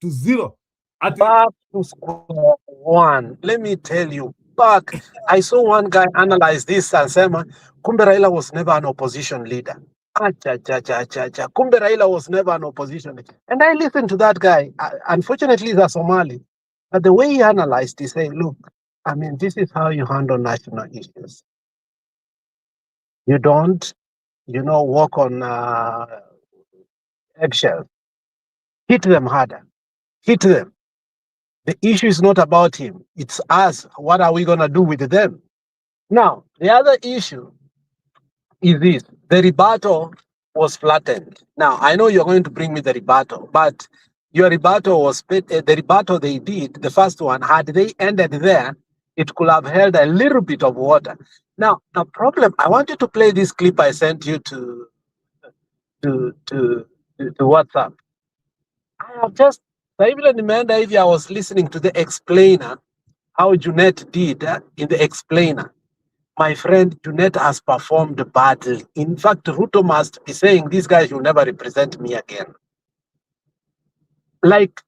to zero. Back to square one. Let me tell you, back. I saw one guy analyze this and say, kumbe Raila was never an opposition leader. Kumbe Raila was never an opposition leader. And I listened to that guy. Unfortunately, he's a Somali. But the way he analyzed, he said, look, I mean, this is how you handle national issues. You don't, walk on eggshells. Hit them harder. Hit them. The issue is not about him. It's us. What are we going to do with them? Now, the other issue is this. The rebuttal was flattened. Now, I know you're going to bring me the rebuttal, but your rebuttal was, the rebuttal they did, the first one, had they ended there, it could have held a little bit of water. Now, the problem, I want you to play this clip I sent you to WhatsApp. I have just, I was listening to the explainer, how Junet did in the explainer. My friend, Junet has performed badly. In fact, Ruto must be saying, these guys will never represent me again. Like,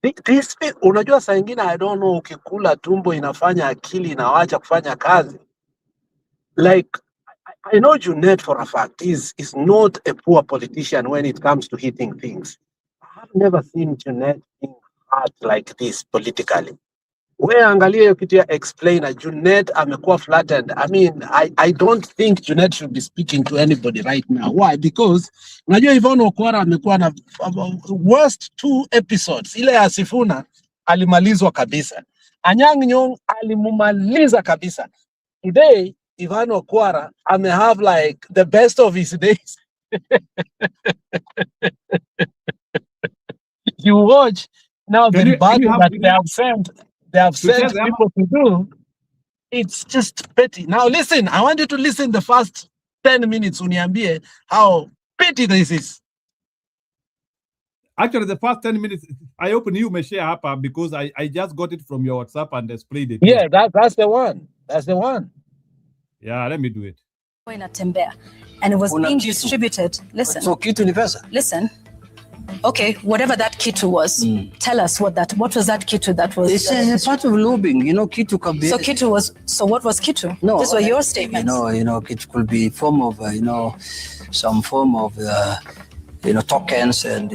this, unajua saa ingine, I don't know, ukikula tumbo inafanya akili inawacha kufanya kazi. Like, I know Junet for a fact is not a poor politician when it comes to hitting things. I have never seen Junet being hurt like this politically. Wewe angalia hiyo kitu ya explainer. Junet amekuwa flattened. I mean, I don't think Junet should be speaking to anybody right now. Why? Because unajua Yvonne Okwara amekuwa na worst 2 episodes. Ile ya Sifuna alimalizwa kabisa. Anyang' Nyong'o alimumaliza kabisa. Today Yvonne Okwara have like the best of his days. You watch now the battle that they have sent people to do. It's just petty. Now listen, I want you to listen the first 10 minutes uniambie how petty this is. Actually, the first 10 minutes, I open you may share hapa because I just got it from your WhatsApp and displayed it. Yeah, that's the one. That's the one. Yeah, let me do it. And it was being distributed. Listen. So kitu ni pesa? Listen. Okay, whatever that kitu was, tell us what was that kitu that was? It's a part of lobbying, you know, kitu can be. So what was kitu? No. These were your statements. You know, kitu could be form of, some form of, tokens and,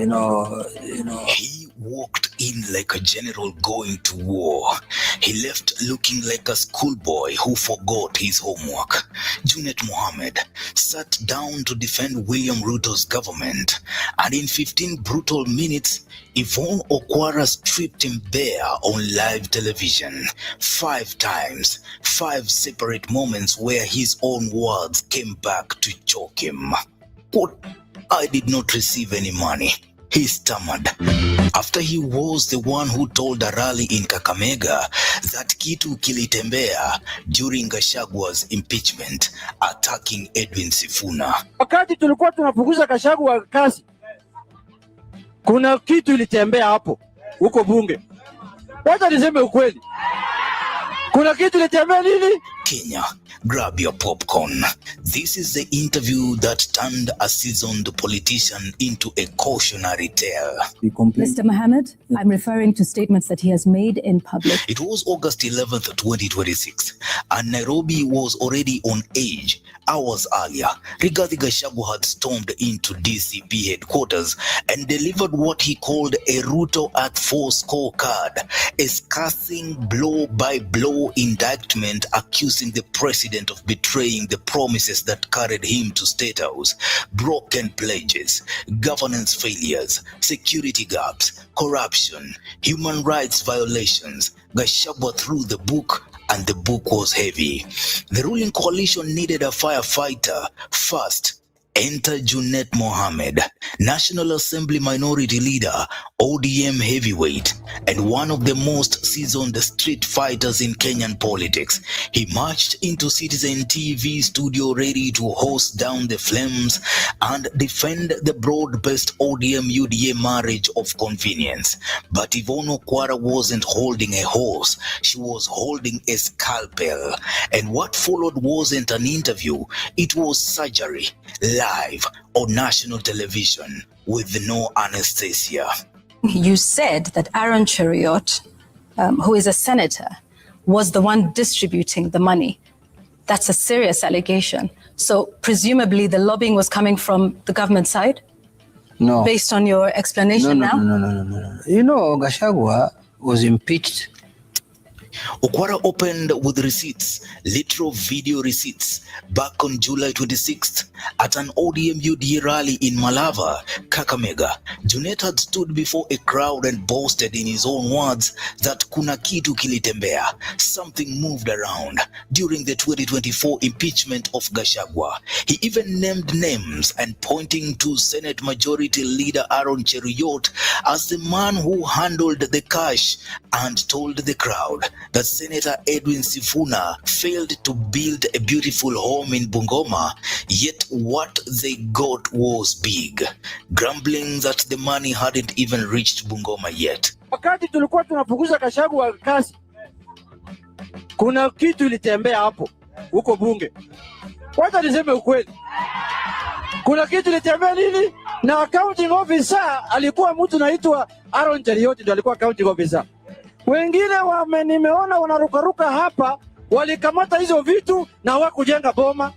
He walked in like a general going to war. He left looking like a schoolboy who forgot his homework. Junet Mohammed sat down to defend William Ruto's government, and in 15 brutal minutes, Yvonne Okwara stripped him bare on live television. 5 times, 5 separate moments where his own words came back to choke him. Quote, I did not receive any money, he stammered, after he was the one who told a rally in Kakamega that kitu kilitembea during Gachagua's impeachment, attacking Edwin Sifuna. Wakati tulikuwa tunafukuza Gachagua kazi, kuna kitu ilitembea hapo huko bunge. Wacha niseme ukweli. Kuna kitu ilitembea nini? Kenya, grab your popcorn. This is the interview that turned a seasoned politician into a cautionary tale. Mr. Mohammed, I'm referring to statements that he has made in public. It was August 11th, 2026, and Nairobi was already on edge. Hours earlier, Rigathi Gachagua had stormed into DCP headquarters and delivered what he called a Ruto at 4 scorecard, a scathing blow-by-blow indictment accusing the president of betraying the promises that carried him to State House, broken pledges, governance failures, security gaps, corruption, human rights violations. Gachagua threw the book, and the book was heavy. The ruling coalition needed a firefighter. First, enter Junet Mohammed, National Assembly Minority Leader, ODM heavyweight, and one of the most seasoned street fighters in Kenyan politics. He marched into Citizen TV studio ready to hose down the flames and defend the broad-based ODM-UDA marriage of convenience. But Yvonne Okwara wasn't holding a horse, she was holding a scalpel. And what followed wasn't an interview, it was surgery. Live on national television with no anesthesia. You said that Aaron Cheriot, who is a senator, was the one distributing the money. That's a serious allegation. So presumably the lobbying was coming from the government side? No. Based on your explanation now? No. You know, Gachagua was impeached. Okwara opened with receipts, literal video receipts, back on July 26th at an ODM-UDA rally in Malava, Kakamega. Junet had stood before a crowd and boasted in his own words that kuna kitu kilitembea, something moved around during the 2024 impeachment of Gachagua. He even named names and pointing to Senate Majority Leader Aaron Cheriot as the man who handled the cash and told the crowd that Senator Edwin Sifuna failed to build a beautiful home in Bungoma, yet what they got was big, grumbling that the money hadn't even reached Bungoma yet. Wakati tulikuwa tunafukuza Gachagua kazi, kuna kitu ilitembea hapo huko bunge. Wacha niseme ukweli. Kuna kitu ilitembea nini? Na accounting officer alikuwa mtu naitwa Aaron Cheriot, ndio alikuwa accounting officer. Wengine nimeona wanarukaruka hapa, walikamata hizo vitu na hawakujenga boma.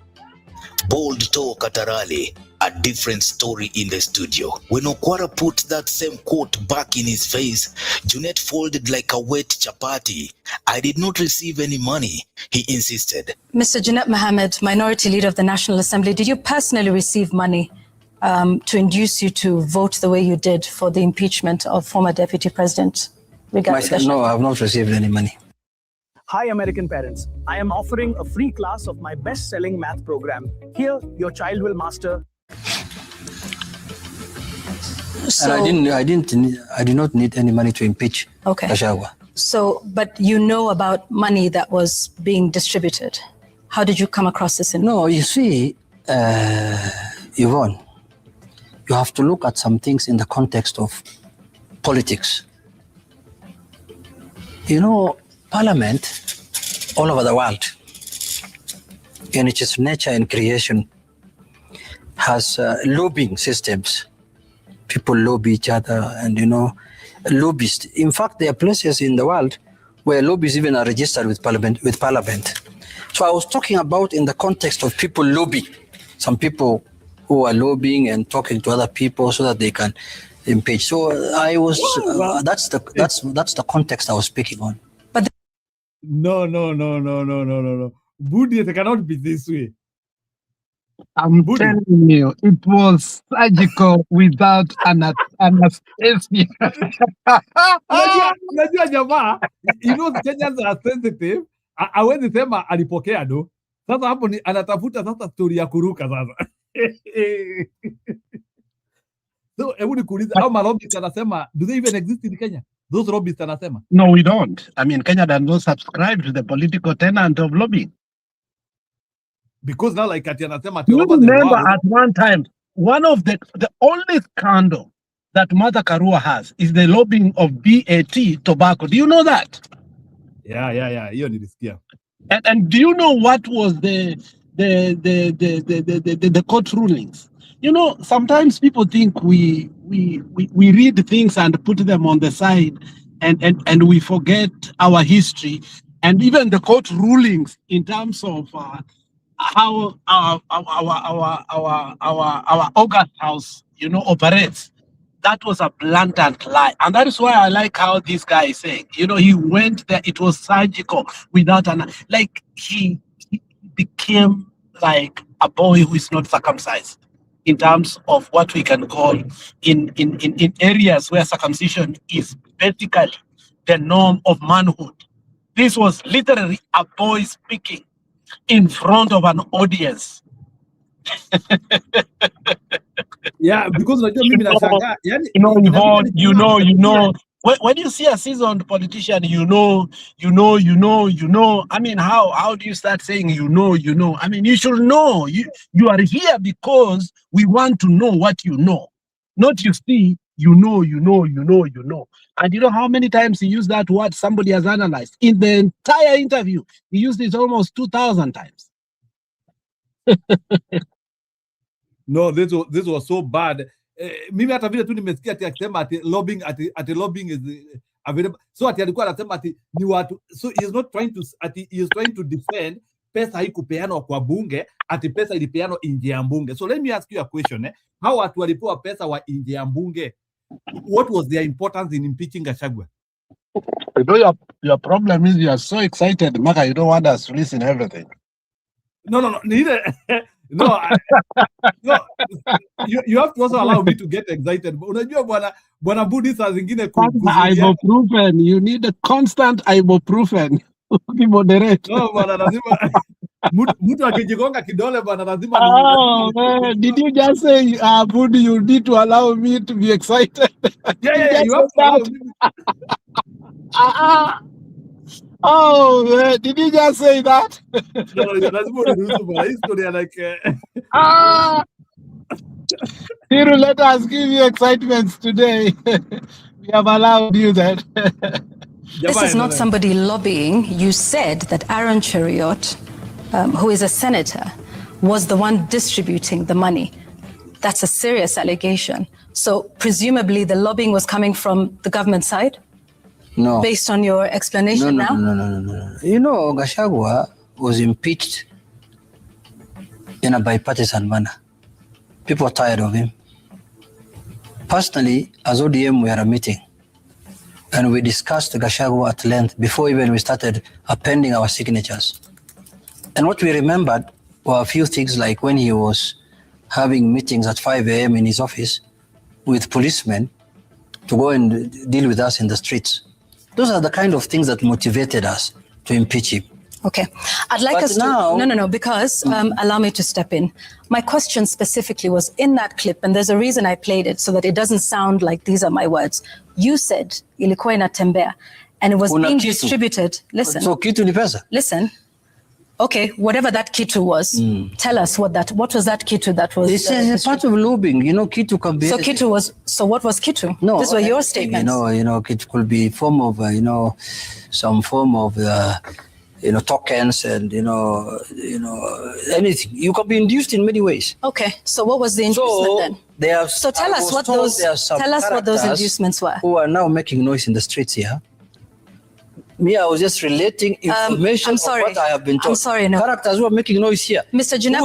Bold talk at a rally, A different story in the studio. When Okwara put that same quote back in his face, Junet folded like a wet chapati. I did not receive any money, he insisted. Mr. Junet Mohammed, Minority Leader of the National Assembly, did you personally receive money to induce you to vote the way you did for the impeachment of former Deputy President Rigathi Gachagua? No, I have not received any money. Hi, American parents. I am offering a free class of my best-selling math program. Here, your child will master. So, and I did not need any money to impeach Gachagua. So, but you know about money that was being distributed. How did you come across this? No, you see, Yvonne, you have to look at some things in the context of politics. You know, Parliament all over the world, in its nature and creation, has lobbying systems. People lobby each other and, you know, lobbyists. In fact, there are places in the world where lobbyists even are registered with Parliament. So I was talking about in the context of people lobby. Some people who are lobbying and talking to other people so that they can impeach. So I was, that's the context I was speaking on. No. Budi, it cannot be this way. I'm telling you, it was surgical without anesthesia. Unajua jamaa, you know Kenyans are sensitive. Hawezi sema alipokea do. Sasa hapo ni anatafuta sasa story ya kuruka sasa. So hebu nikuulize, au malobbyist anasema, do they even exist in Kenya? Those lobbyists anasema. No, we don't. I mean, Kenya does not subscribe to the political tenant of lobbying. Because now, like Ati anasema, you remember at one time, one of the only scandal that Martha Karua has is the lobbying of BAT tobacco. Do you know that? Yeah. Hiyo nilisikia. And do you know what was the court rulings? You know, sometimes people think we read things and put them on the side, and we forget our history and even the court rulings in terms of how our August House, you know, operates. That was a blatant lie, and that is why I like how this guy is saying. You know, he went there; it was surgical, without he became like a boy who is not circumcised, in terms of what we can call in areas where circumcision is basically the norm of manhood. This was literally a boy speaking in front of an audience. Yeah, because when you see a seasoned politician, you know. I mean, how do you start saying you know? I mean, you should know. You are here because we want to know what you know, not you see. You know. And you know how many times he used that word? Somebody has analyzed in the entire interview. He used it almost 2,000 times. No, this was so bad. Mimi hata vile tu nimesikia ati akisema ati lobbying is available. So ati alikuwa anasema ati ni watu. So he is not trying to he is trying to defend pesa haikupeanwa kwa bunge, ati pesa ilipeanwa nje ya bunge. So let me ask you a question. How watu walipewa pesa wa nje ya bunge? What was their importance in impeaching Gachagua? You know, your problem is you are so excited, Maka, you don't want us to listen to everything. No, neither. No, you have to also allow me to get excited. Unajua bwana Budi saa zingine ibuprofen, you need a constant ibuprofen. Be moderate. No, bwana lazima mtu akijigonga kidole bwana lazima did you just say Budi, you need to allow me to be excited? Yeah, you have to allow me. Oh, man, did you just say that? No, lazima uniruhusu bwana. History like Hiru, let us give you excitements today. We have allowed you that. This is not somebody lobbying. You said that Aaron Cheriot, who is a senator, was the one distributing the money. That's a serious allegation. So presumably the lobbying was coming from the government side? No. Based on your explanation now? No. You know, Gachagua was impeached in a bipartisan manner. People are tired of him. Personally, as ODM, we had a meeting and we discussed Gachagua at length before even we started appending our signatures. And what we remembered were a few things, like when he was having meetings at 5 a.m. in his office with policemen to go and deal with us in the streets. Those are the kind of things that motivated us to impeach him. Okay. I'd like us now, to... No, because allow me to step in. My question specifically was in that clip, and there's a reason I played it so that it doesn't sound like these are my words. You said, ilikuwa inatembea, and it was being distributed. Listen. So kitu ni pesa? Listen. Okay, whatever that kitu was, tell us what was that kitu that was... It's a part of lobbying, kitu can be... So kitu was... So what was kitu? No. These were your statements. It could be form of, some form of... tokens and, anything. You can be induced in many ways. Okay, so what was the inducement then? So tell us what those inducements were. Who are now making noise in the streets here. Me, I was just relating information of what I have been told. I'm sorry, no. Characters who are making noise here. Mr. Junet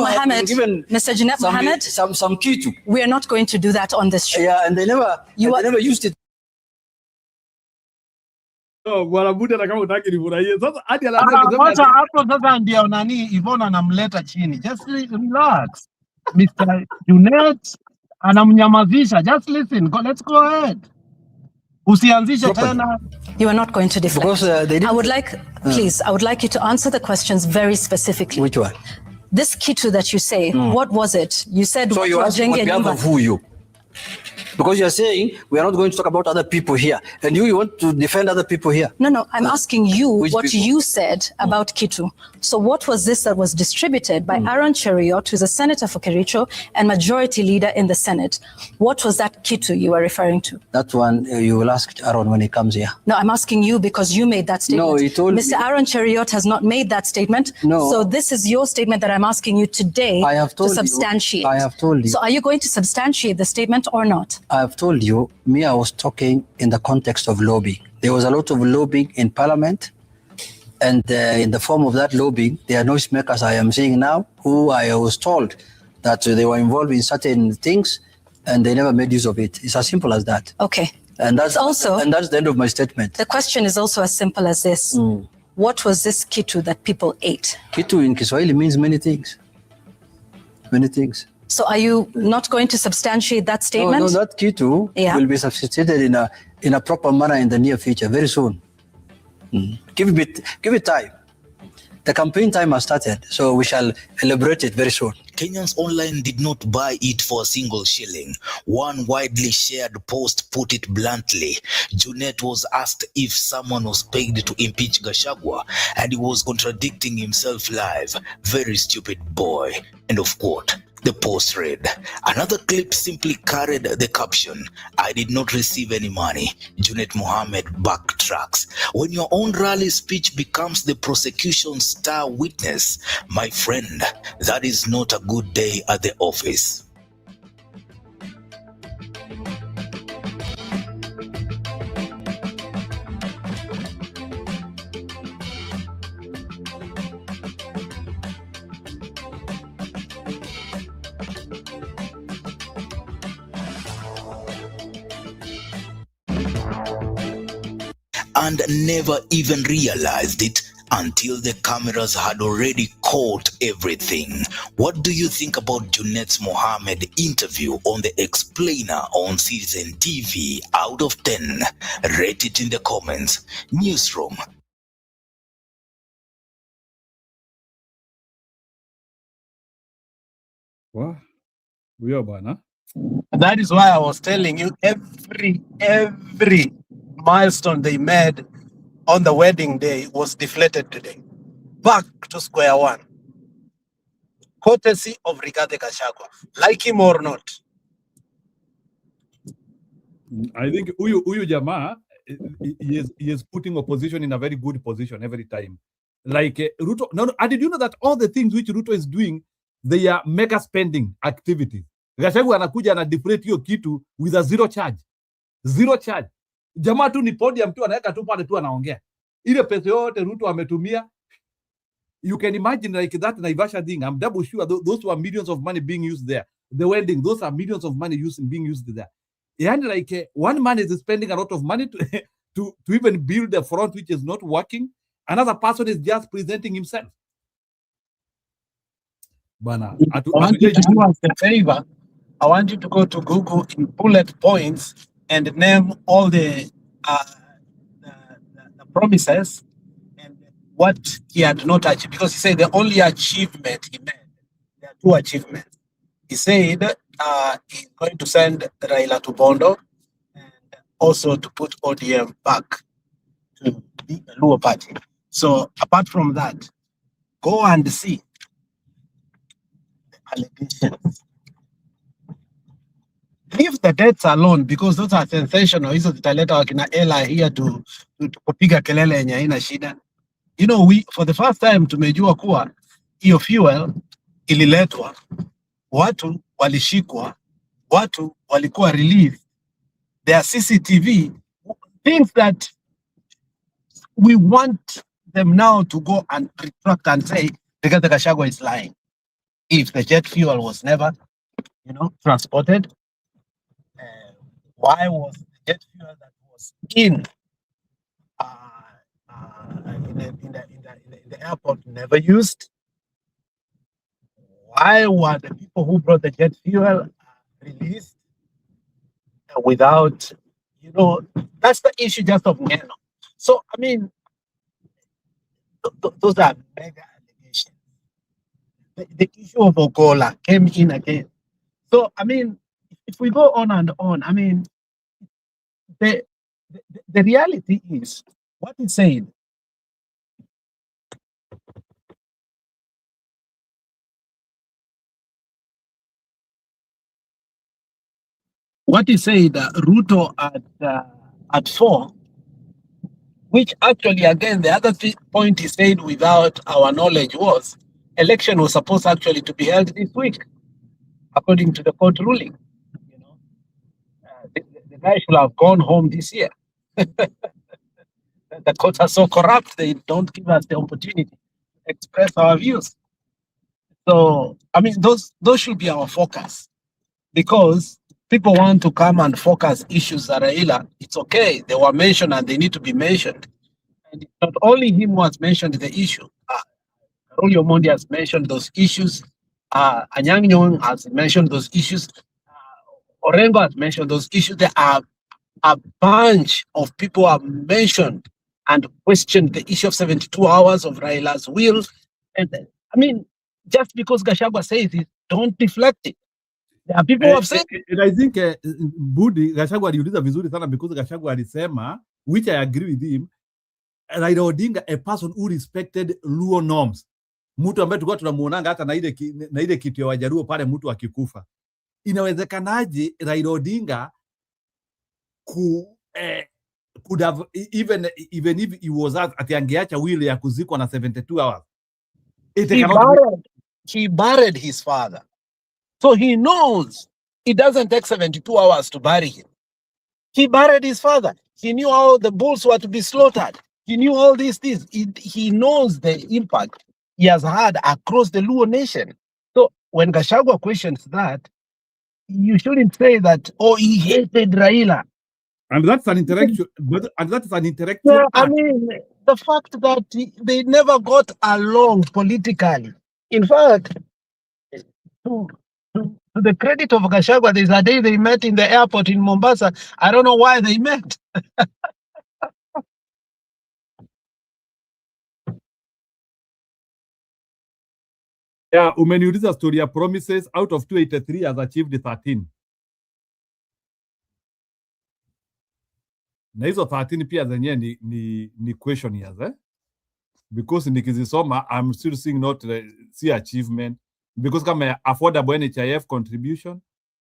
Mohammed, some kitu. We are not going to do that on this show. Yeah, and they never used it. Bwana Buda na kama utaki nifurahie. Sasa hadi Wacha hapo sasa ndio nani Ivona anamleta chini. Just relax. Mr. Junet anamnyamazisha. Just listen. Let's go ahead. Usianzishe tena. You are not going to deflect. Because I would like, please, I would like you to answer the questions very specifically. Which one? This kitu that you say, what was it? You said... So you asked on behalf of who you? Because you're saying we are not going to talk about other people here. And you want to defend other people here. No, I'm asking you what people? you said about Kitu. So what was this that was distributed by Aaron Cheriot, who's a senator for Kericho and majority leader in the Senate? What was that Kitu you were referring to? That one, you will ask Aaron when he comes here. No, I'm asking you because you made that statement. No, he told Mr. Aaron Cheriot has not made that statement. No. So this is your statement that I'm asking you today to substantiate. I have told you. So are you going to substantiate the statement or not? I have told you, I was talking in the context of lobbying. There was a lot of lobbying in Parliament, and in the form of that lobbying, there are noisemakers I am seeing now who I was told that they were involved in certain things and they never made use of it. It's as simple as that. Okay. And that's the end of my statement. The question is also as simple as this. What was this kitu that people ate? Kitu in Kiswahili means many things. Many things. So are you not going to substantiate that statement? No, that kitu will be substituted in a proper manner in the near future, very soon. Give it time. The campaign time has started, so we shall elaborate it very soon. Kenyans online did not buy it for a single shilling. One widely shared post put it bluntly. Junet was asked if someone was paid to impeach Gachagua, and he was contradicting himself live. Very stupid boy. End of quote. The post read. Another clip simply carried the caption, "I did not receive any money." Junet Mohammed backtracks. When your own rally speech becomes the prosecution's star witness, my friend, that is not a good day at the office. And never even realized it until the cameras had already caught everything. What do you think about Junet Mohammed interview on The Explainer on Citizen TV? Out of 10, rate it in the comments. Newsroom. Wow. We are bana. That is why I was telling you every milestone they made on the wedding day was deflated today. Back to square one. Courtesy of Rigathi Gachagua. Like him or not. I think Uyu Jama, he is putting opposition in a very good position every time. Like Ruto, and did you know that all the things which Ruto is doing, they are mega spending activities. Gachagua anakuja ana deflate hiyo kitu with a zero charge. Zero charge. Jamaa tu ni podium tu anaweka tu pale tu anaongea. Ile pesa yote Ruto ametumia. You can imagine like that Naivasha thing. I'm double sure those were millions of money being used there. the wedding, those are millions of money being used there. And like one man is spending a lot of money to, to even build a front which is not working. Another person is just presenting himself. Bana, I want you to do us a favor. I want you to go to Google in bullet points and name all the promises and what he had not achieved. Because he said the only achievement he made, there are 2 achievements. He said he's going to send Raila to Bondo and also to put ODM back to the Luo party. So apart from that, go and see the allegations. Leave the dates alone because those are sensational. Hizo zitaleta wakina Ella here to kupiga kelele yenye haina shida. You know, we for the first time tumejua kuwa hiyo fuel ililetwa, watu walishikwa, watu walikuwa released. There are CCTV things that we want them now to go and retract and say Rigathi Gachagua is lying. If the jet fuel was never, transported, why was the jet fuel that was in the airport never used? Why were the people who brought the jet fuel released without, that's the issue just of Ngeno. So, I mean, those are mega allegations. The issue of Ogola came in again. So, I mean, if we go on and on, I mean, the reality is what he said. What he said, Ruto at 4, which actually, again, the other point he said without our knowledge was election was supposed actually to be held this week, according to the court ruling. The guy should have gone home this year. The courts are so corrupt, they don't give us the opportunity to express our views. So, I mean, those should be our focus, because people want to come and focus issues that Raila. It's okay, they were mentioned and they need to be mentioned. And it's not only him who has mentioned the issue. Karoli Omondi has mentioned those issues. Anyang' Nyong'o has mentioned those issues. Orengo has mentioned those issues. There are a bunch of people have mentioned and questioned the issue of 72 hours of Raila's will. And I mean, just because Gachagua says it, don't deflect it. There are people who have said and I think Budi Gachagua aliuliza vizuri sana, because Gachagua alisema, which I agree with him, Raila Odinga, a person who respected Luo norms, mtu ambaye tulikuwa tunamuonanga hata na ile kitu ya Wajaruo pale mtu akikufa. Inawezekanaje Raila Odinga could have even if he was atiangeacha will ya kuzikwa na 72 hours. He buried his father. So he knows it doesn't take 72 hours to bury him. He buried his father. He knew how the bulls were to be slaughtered. He knew all these things. He knows the impact he has had across the Luo nation. So when Gachagua questions that, you shouldn't say that, oh, he hated Raila. And that's an intellectual, Yeah, I mean, the fact that they never got along politically. In fact, to the credit of Gachagua, there's a day they met in the airport in Mombasa. I don't know why they met. Yeah, umeniuliza story ya promises. Out of 283 has achieved 13. Na hizo 13 pia zenyewe ni question years, because nikizisoma I'm still seeing not see achievement, because kama affordable NHIF contribution,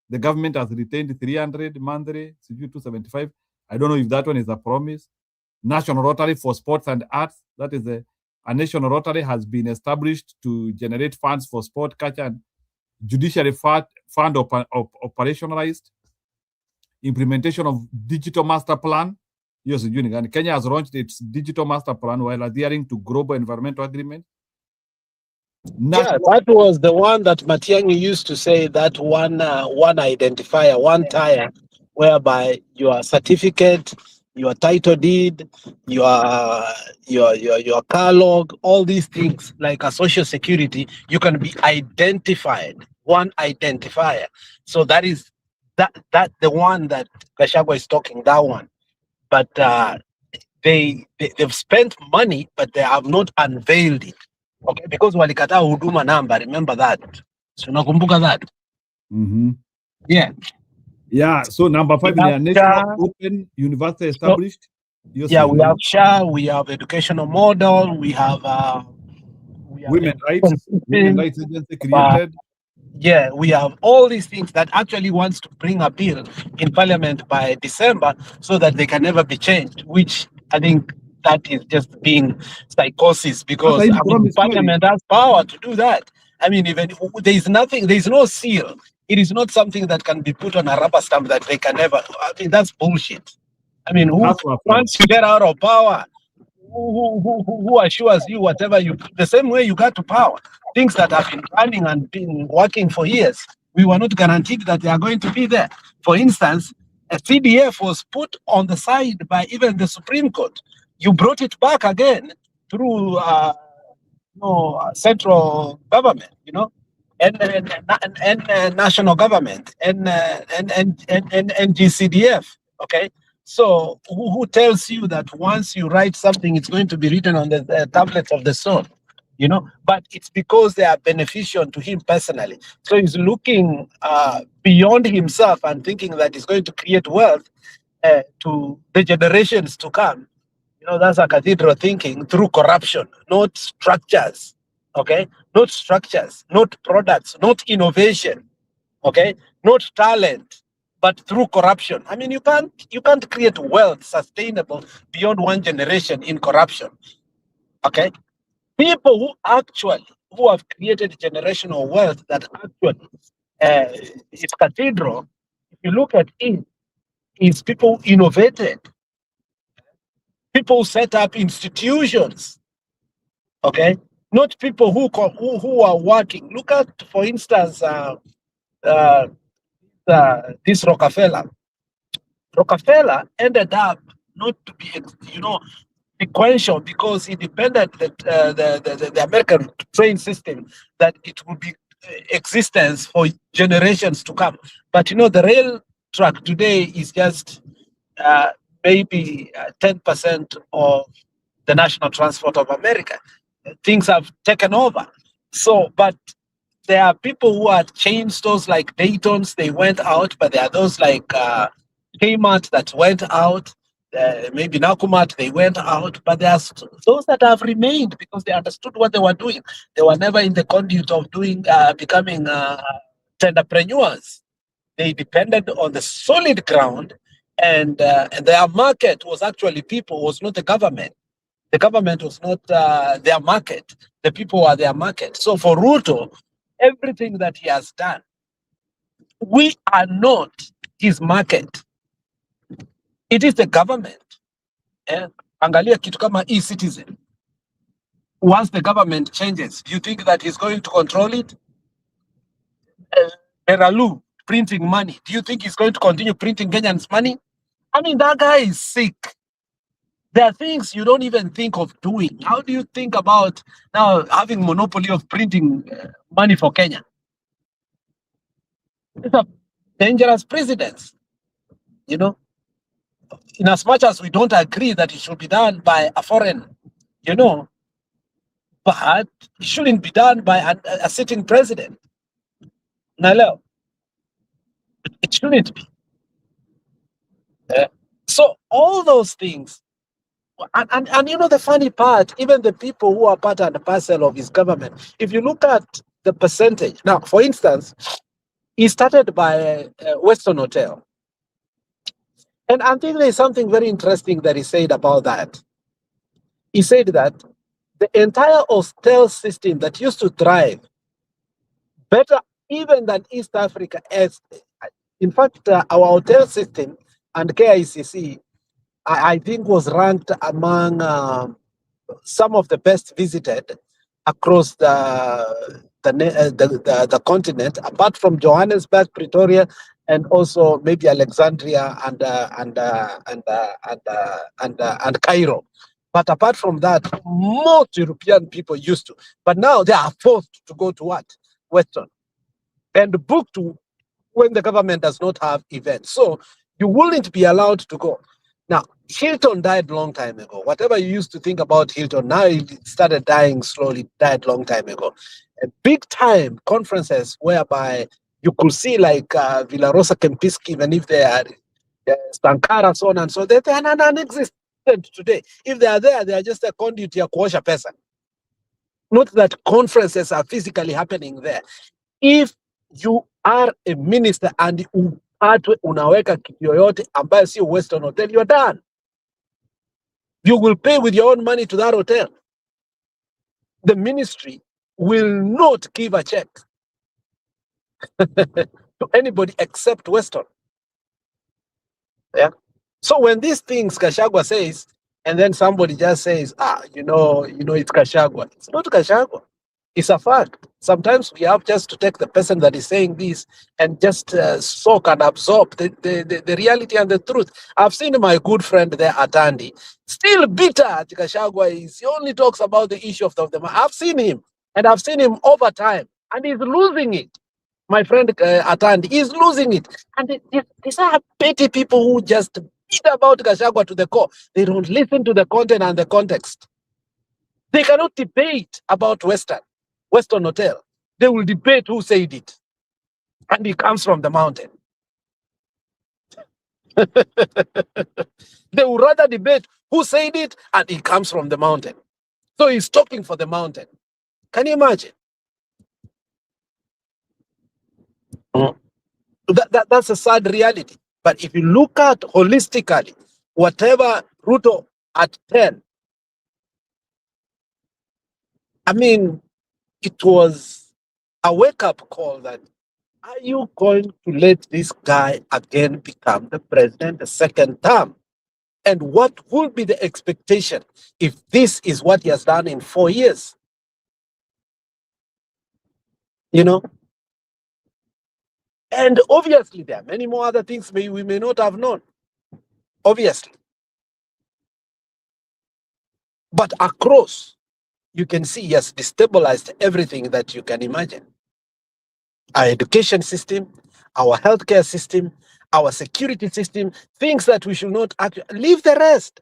the government has retained 300 monthly, 275. I don't know if that one is a promise. National Rotary for Sports and Arts, that is a national Rotary has been established to generate funds for sport, culture, and judiciary fund operationalized. Implementation of digital master plan. Yes, Kenya has launched its digital master plan while adhering to global environmental agreement. Yeah, that was the one that Matiang'i used to say, that one identifier, one tire, whereby your certificate, your title deed, your car log, all these things like a social security, you can be identified, one identifier. So that is that the one that Gachagua is talking, that one. But they've spent money, but they have not unveiled it. Okay, because walikataa huduma namba, remember that. So unakumbuka that? Yeah. Yeah, so number 5 in the national open university established. Yeah, we have SHA, we have educational model, we have women rights agency created. Yeah, we have all these things that actually wants to bring a bill in parliament by December so that they can never be changed, which I think that is just being psychosis, because parliament has power to do that. I mean, even there is nothing, there is no seal. It is not something that can be put on a rubber stamp that they can never. I mean, that's bullshit. I mean, once you get out of power, who assures you whatever you, the same way you got to power, things that have been running and been working for years, we were not guaranteed that they are going to be there. For instance, a CDF was put on the side by even the Supreme Court. You brought it back again through central government, and national government, and GCDF. Okay, so who tells you that once you write something, it's going to be written on the tablets of the stone? But it's because they are beneficial to him personally. So he's looking beyond himself and thinking that he's going to create wealth to the generations to come. That's a cathedral thinking, through corruption, not structures. Okay, not structures, not products, not innovation. Okay, not talent, but through corruption. I mean, you can't create wealth sustainable beyond one generation in corruption. Okay, people who have created generational wealth that actually is cathedral. If you look at it, is people innovated. People set up institutions, okay? Not people who are working. Look at, for instance, this Rockefeller. Rockefeller ended up not to be, sequential, because he depended the American train system that it would be existence for generations to come. But the rail track today is just maybe 10% of the national transport of America. Things have taken over. So, but there are people who are chain stores like Dayton's, they went out, but there are those like Kmart that went out, maybe Nakumat, they went out, but there are those that have remained because they understood what they were doing. They were never in the conduit of becoming entrepreneurs. They depended on the solid ground, and their market was actually people, was not the government. The government was not their market. The people were their market. So for Ruto, everything that he has done, we are not his market. It is the government. Angalia kitu kama e-citizen. Once the government changes, do you think that he's going to control it? Beralu printing money. Do you think he's going to continue printing Kenyans' money? I mean, that guy is sick. There are things you don't even think of doing. How do you think about now having monopoly of printing money for Kenya? It's a dangerous precedent, in as much as we don't agree that it should be done by a foreign, but it shouldn't be done by a sitting president. Nalo, it shouldn't be. So all those things, and the funny part, even the people who are part and parcel of his government, if you look at the percentage, now, for instance, he started by Western Hotel. And I think there's something very interesting that he said about that. He said that the entire hotel system that used to thrive better even than East Africa, in fact, our hotel system and KICC, I think was ranked among some of the best visited across the continent, apart from Johannesburg, Pretoria, and also maybe Alexandria and Cairo. But apart from that, most European people used to. But now they are forced to go to what? Western. And booked when the government does not have events. So you wouldn't be allowed to go. Now, Hilton died long time ago. Whatever you used to think about Hilton, now it started dying slowly, died long time ago. And big time conferences whereby you could see like Villarosa Kempinski, even if they are Sankara, so on and so, they are non-existent today. If they are there, they are just a conduit ya kuosha pesa. Not that conferences are physically happening there. If you are a minister and unaweka kitu yoyote ambayo sio Western Hotel, you're done. You will pay with your own money to that hotel. The ministry will not give a check to anybody except Western. Yeah. So when these things Gachagua says, and then somebody just says, you know, it's Gachagua. It's not Gachagua. It's a fact. Sometimes we have just to take the person that is saying this and just soak and absorb the reality and the truth. I've seen my good friend there, Atandi, still bitter at Gachagua. He only talks about the issue of the I've seen him, and I've seen him over time, and he's losing it. My friend Atandi is losing it. And these are petty people who just beat about Gachagua to the core. They don't listen to the content and the context. They cannot debate about Western Hotel. They will debate who said it. And it comes from the mountain. They would rather debate who said it, and it comes from the mountain. So he's talking for the mountain. Can you imagine? That's a sad reality. But if you look at holistically, whatever Ruto at 10, I mean, it was a wake-up call that, are you going to let this guy again become the president the second term? And what will be the expectation if this is what he has done in 4 years? You know? And obviously, there are many more other things we may not have known. Obviously. But across, you can see he has destabilized everything that you can imagine. Our education system, our healthcare system, our security system, things that we should not actually leave the rest.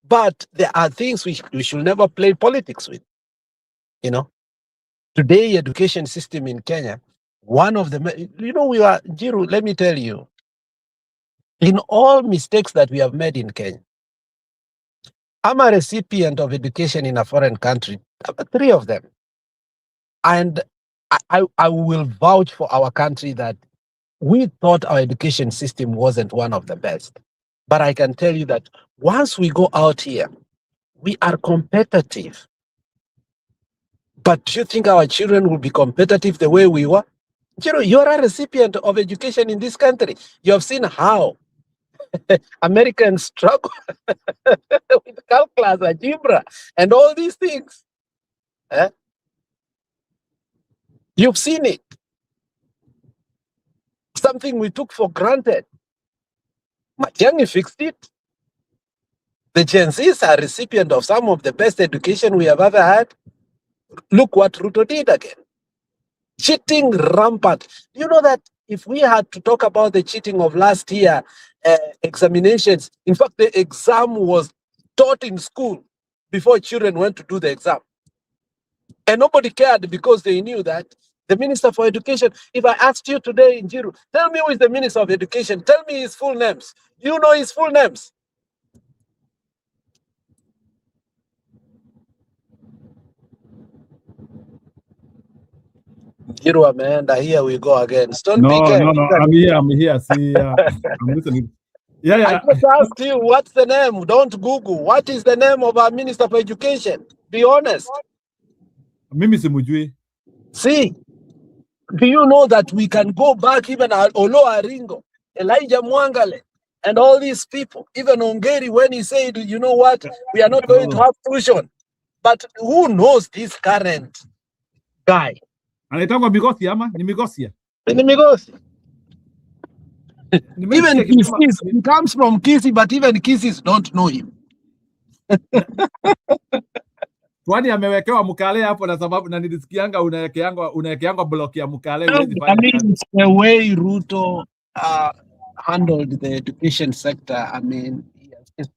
But there are things we should never play politics with. You know, today education system in Kenya, one of the, Jiru, let me tell you, in all mistakes that we have made in Kenya, I'm a recipient of education in a foreign country, 3 of them. And I will vouch for our country that we thought our education system wasn't one of the best. But I can tell you that once we go out here, we are competitive. But do you think our children will be competitive the way we were? You're a recipient of education in this country. You have seen how Americans struggle with calculus, algebra, and all these things. You've seen it. Something we took for granted. Matiang'i fixed it. The Gen Zs are recipient of some of the best education we have ever had. Look what Ruto did again. Cheating rampant. You know that if we had to talk about the cheating of last year examinations, in fact, the exam was taught in school before children went to do the exam. And nobody cared because they knew that the Minister for Education, if I asked you today in Jiru, tell me who is the Minister of Education, tell me his full names. You know his full names. Jiru ameenda, here we go again. Stone No, PK. no, I'm here. See, I'm listening. Yeah. I just asked you, what's the name? Don't Google. What is the name of our Minister for Education? Be honest. Mimi simujui. See, do you know that we can go back even at Olo Aringo, Elijah Mwangale, and all these people, even Ongeri, when he said, you know what, we are not going to have tuition. But who knows this current guy? Anaitangwa Migosi ama ni Migosia? Ni Migosi. Even Kisii, he comes from Kisii, but even Kisii don't know him. Kwani amewekewa mkale hapo na sababu na nilisikianga unawekeangwa block ya mkale huwezi I fanya mean, kazi. it's the way Ruto handled the education sector. I mean, he has just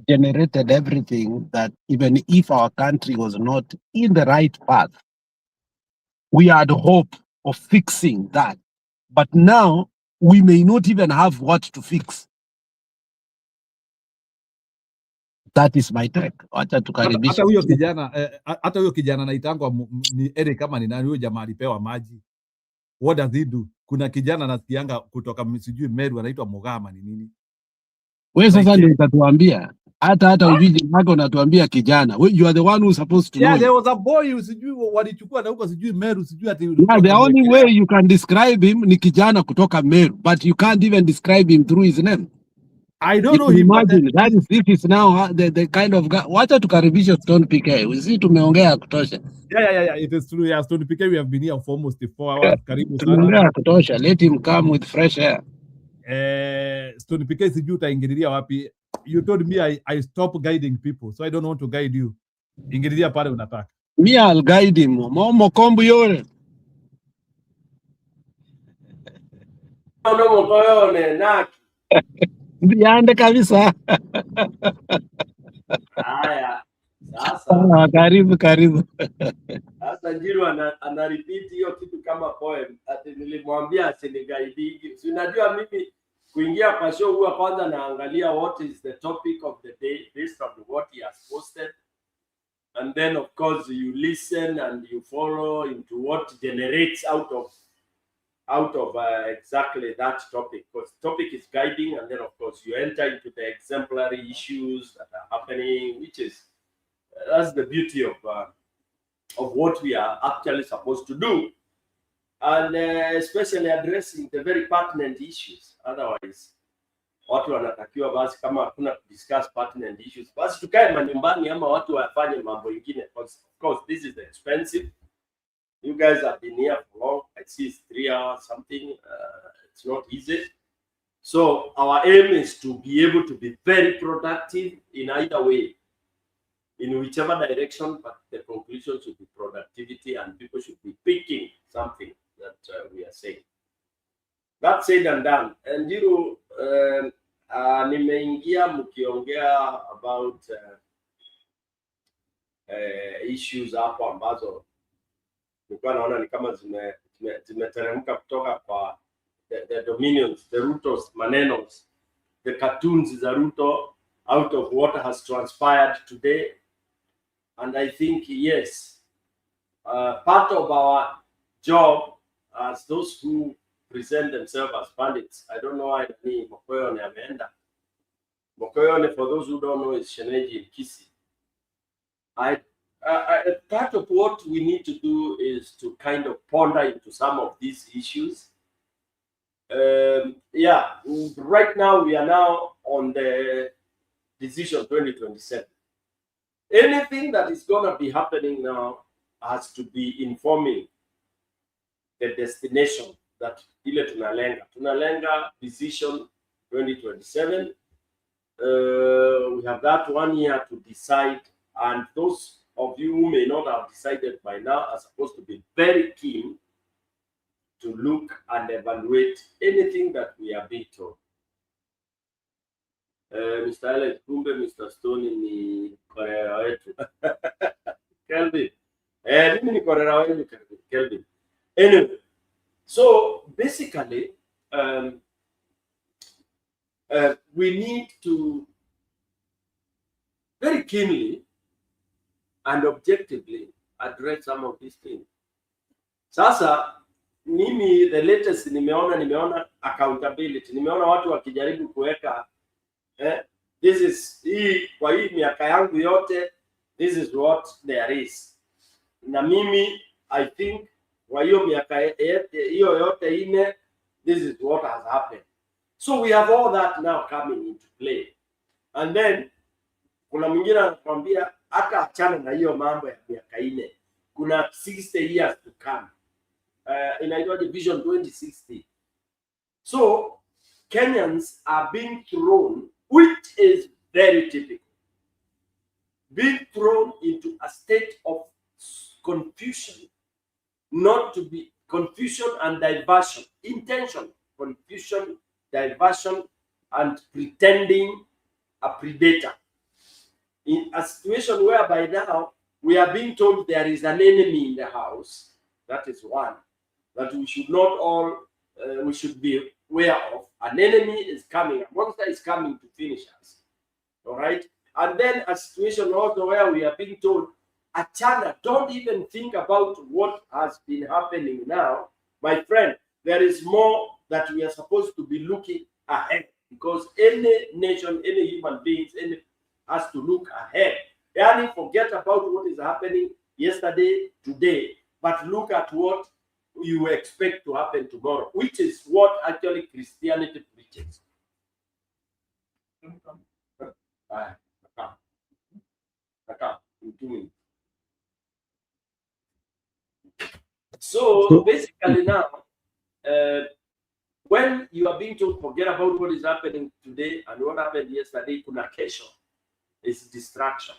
generated everything that even if our country was not in the right path, we had hope of fixing that. But now we may not even have what to fix. That is my take. Wacha tukaribisha. Hata huyo kijana anaitangwa ni Eric kama ni nani huyo jamaa alipewa maji. What does he do? Kuna kijana nasikianga kutoka sijui Meru anaitwa Mugama ni nini? Wewe sasa ndio utatuambia. Hata ujiji wako unatuambia kijana. You are the one who's supposed to know. Yeah, there was a boy sijui walichukua na huko sijui Meru sijui ati. Yeah, the only way you can describe him ni kijana kutoka Meru, but you can't even describe him through his name. I don't know him. Imagine that is this is now the kind of guy. Wacha tukaribisha Stone PK. Sisi tumeongea kutosha. Yeah, it is true. Yeah, Stone PK, we have been here for almost 4 hours. Karibu sana. Tumeongea kutosha. Let him come with fresh air. Stone PK sijui utaingililia wapi. You told me I stop guiding people, so I don't want to guide you. Ingililia pale unataka. Me, I'll guide him. Momo kombu yore. Momo koyone naki. Ndiande kabisa. Haya. Sasa. Karibu. Sasa Njiru anarepeat hiyo kitu kama poem. Ati nilimwambia asinigaidiki. Si unajua mimi kuingia kwa show huwa kwanza naangalia what is the topic of the day based on what he has posted. And then of course you listen and you follow into what generates out of exactly that topic, because topic is guiding, and then of course you enter into the exemplary issues that are happening, which is that's the beauty of what we are actually supposed to do, and especially addressing the very pertinent issues. Otherwise watu wanatakiwa basi kama hakuna discuss pertinent issues basi tukae manyumbani ama watu wafanye mambo mengine, because of course this is expensive. You guys have been here for long. I see it's 3 hours something. It's not easy. So our aim is to be able to be very productive in either way, in whichever direction, but the conclusion should be productivity and people should be picking something that we are saying. That said and done. And you nimeingia mkiongea about issues hapo ambazo nilikuwa naona ni kama zimeteremka kutoka kwa the dominions, the Rutos manenos, the cartoons za Ruto out of what has transpired today. And I think, yes, part of our job as those who present themselves as bandits, I don't know why ni Mokoyone ameenda. Mokoyone, for those who don't know, is Sheneji in Kisii. Part of what we need to do is to kind of ponder into some of these issues. Right now we are now on the decision 2027. Anything that is going to be happening now has to be informing the destination that ile tunalenga decision 2027. We have that 1 year to decide, and those of you who may not have decided by now are supposed to be very keen to look and evaluate anything that we are being told. Mr. Alex Kumbe, Mr. Stone ni korera wetu. Kelvin. Mimi ni korera wetu Kelvin. Anyway, so basically we need to very keenly and objectively address some of these things. Sasa mimi the latest nimeona accountability. Nimeona watu wakijaribu kuweka this is kwa hii miaka yangu yote, this is what there is. Na mimi I think kwa hiyo miaka hiyo yote ine, this is what has happened. So we have all that now coming into play. And then Kuna mwingine anakuambia hata achana na hiyo mambo ya miaka 4. Kuna 60 years to come. Inaitwa Vision 2060. So Kenyans are being thrown, which is very typical, being thrown into a state of confusion, not to be confusion and diversion, intention, confusion, diversion, and pretending a predator. In a situation whereby now we are being told there is an enemy in the house, that is one, that we should not all, we should be aware of. An enemy is coming, a monster is coming to finish us. All right? And then a situation also where we are being told, Achana, don't even think about what has been happening now. My friend, there is more that we are supposed to be looking ahead, because any nation, any human beings, any has to look ahead. Yani forget about what is happening yesterday, today, but look at what you expect to happen tomorrow, which is what actually Christianity preaches. So basically now, when you are being told forget about what is happening today and what happened yesterday, kuna kesho, is distraction.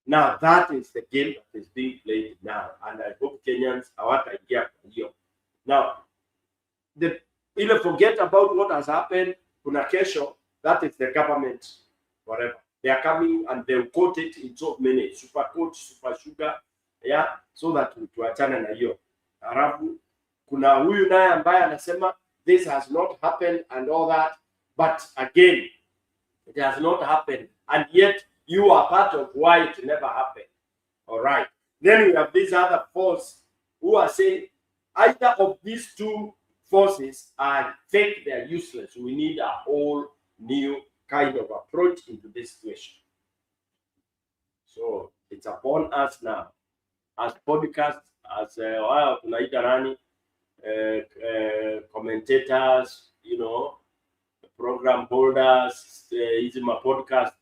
Now that is the game that is being played now, and I hope Kenyans hawataingia kwa hiyo. Now, either forget about what has happened, kuna kesho, that is the government, whatever. They are coming and they will quote it in so many, super quote, super sugar, yeah, so that tuachane na hiyo. Halafu kuna huyu naye ambaye anasema this has not happened and all that, but again, it has not happened, and yet you are part of why it never happened. All right. Then we have these other forces who are saying either of these two forces are fake, they're useless. We need a whole new kind of approach into this situation. So it's upon us now, as podcasts, as commentators, you know, program holders, is my podcast.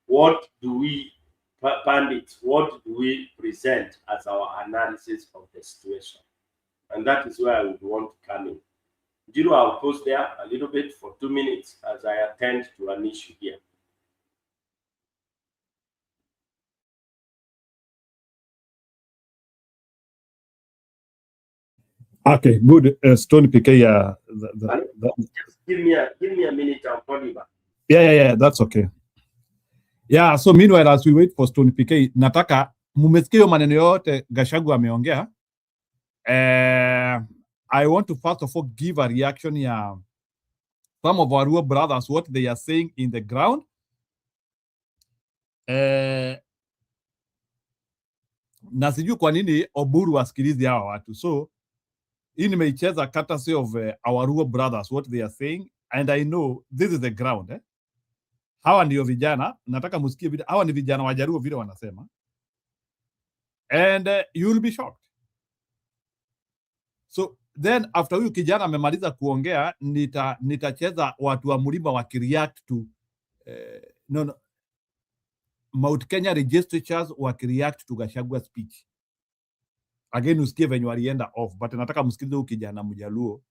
What do we, pundits, what do we present as our analysis of the situation? And that is where I would want to come in. Jiro, I'll pause there a little bit for 2 minutes as I attend to an issue here. Okay, good. Stone PK. Just give me a minute. I'll call you back. Yeah, that's okay. Yeah, so meanwhile as we wait for Stone PK, nataka mumesikia maneno yote Gachagua ameongea. I want to first of all give a reaction ya some of our Ruto brothers, what they are saying in the ground. Na sijui kwa nini Oburu wasikilizi hawa watu. So hii nimeicheza courtesy of our Ruto brothers, what they are saying, and I know this is the ground. Hawa ndio vijana, nataka musikie vile hawa ni vijana wa Jaluo vile wanasema, and you will be shocked. So then after huyu kijana amemaliza kuongea, nitacheza watu wa mlima wakireact to Mount Kenya legislatures wakireact to Gachagua speech. Again usikie venye walienda off, but nataka msikilize huyu kijana Mjaluo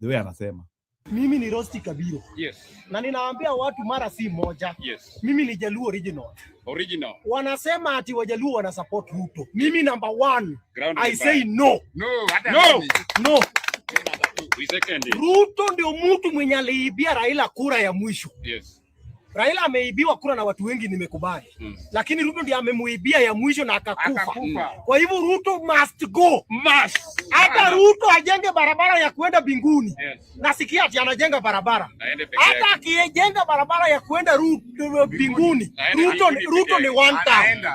the way anasema. Mimi ni Rosti Kabiro. Yes. Na ninaambia watu mara si moja. Yes. Mimi ni Jaluo original. Original. Wanasema ati Wajaluo wana support Ruto. Mimi number 1. I say no. No. No. Ruto ndio mtu mwenye aliibia Raila kura ya mwisho. Yes. Raila ameibiwa kura na watu wengi, nimekubali. Lakini Ruto ndiye amemuibia ya mwisho na akakufa. Kwa hivyo Ruto must go. Must. Hata Ruto ajenge barabara ya kuenda binguni. Yes. Nasikia ati anajenga barabara. Hata akijenga barabara ya kuenda binguni, Ruto ni one time.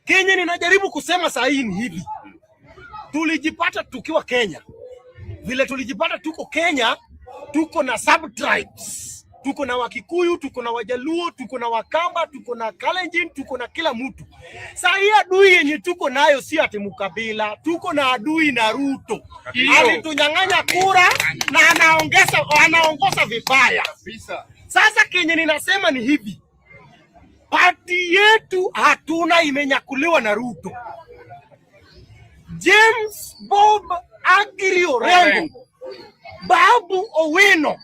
Kenya ninajaribu kusema saa hii ni hivi. Tulijipata tukiwa Kenya. Vile tulijipata tuko Kenya, tuko na sub-tribes. Tuko na Wakikuyu, tuko na Wajaluo, tuko na Wakamba, tuko na Kalenjin, tuko na kila mtu. Sasa hii adui yenye tuko nayo si ati mkabila, tuko na adui na Ruto. Alitunyang'anya kura na anaongoza vibaya. Sasa Kenya ninasema ni hivi. Party yetu hatuna, imenyakuliwa na Ruto. James Bob Agiri Orengo, Babu Owino,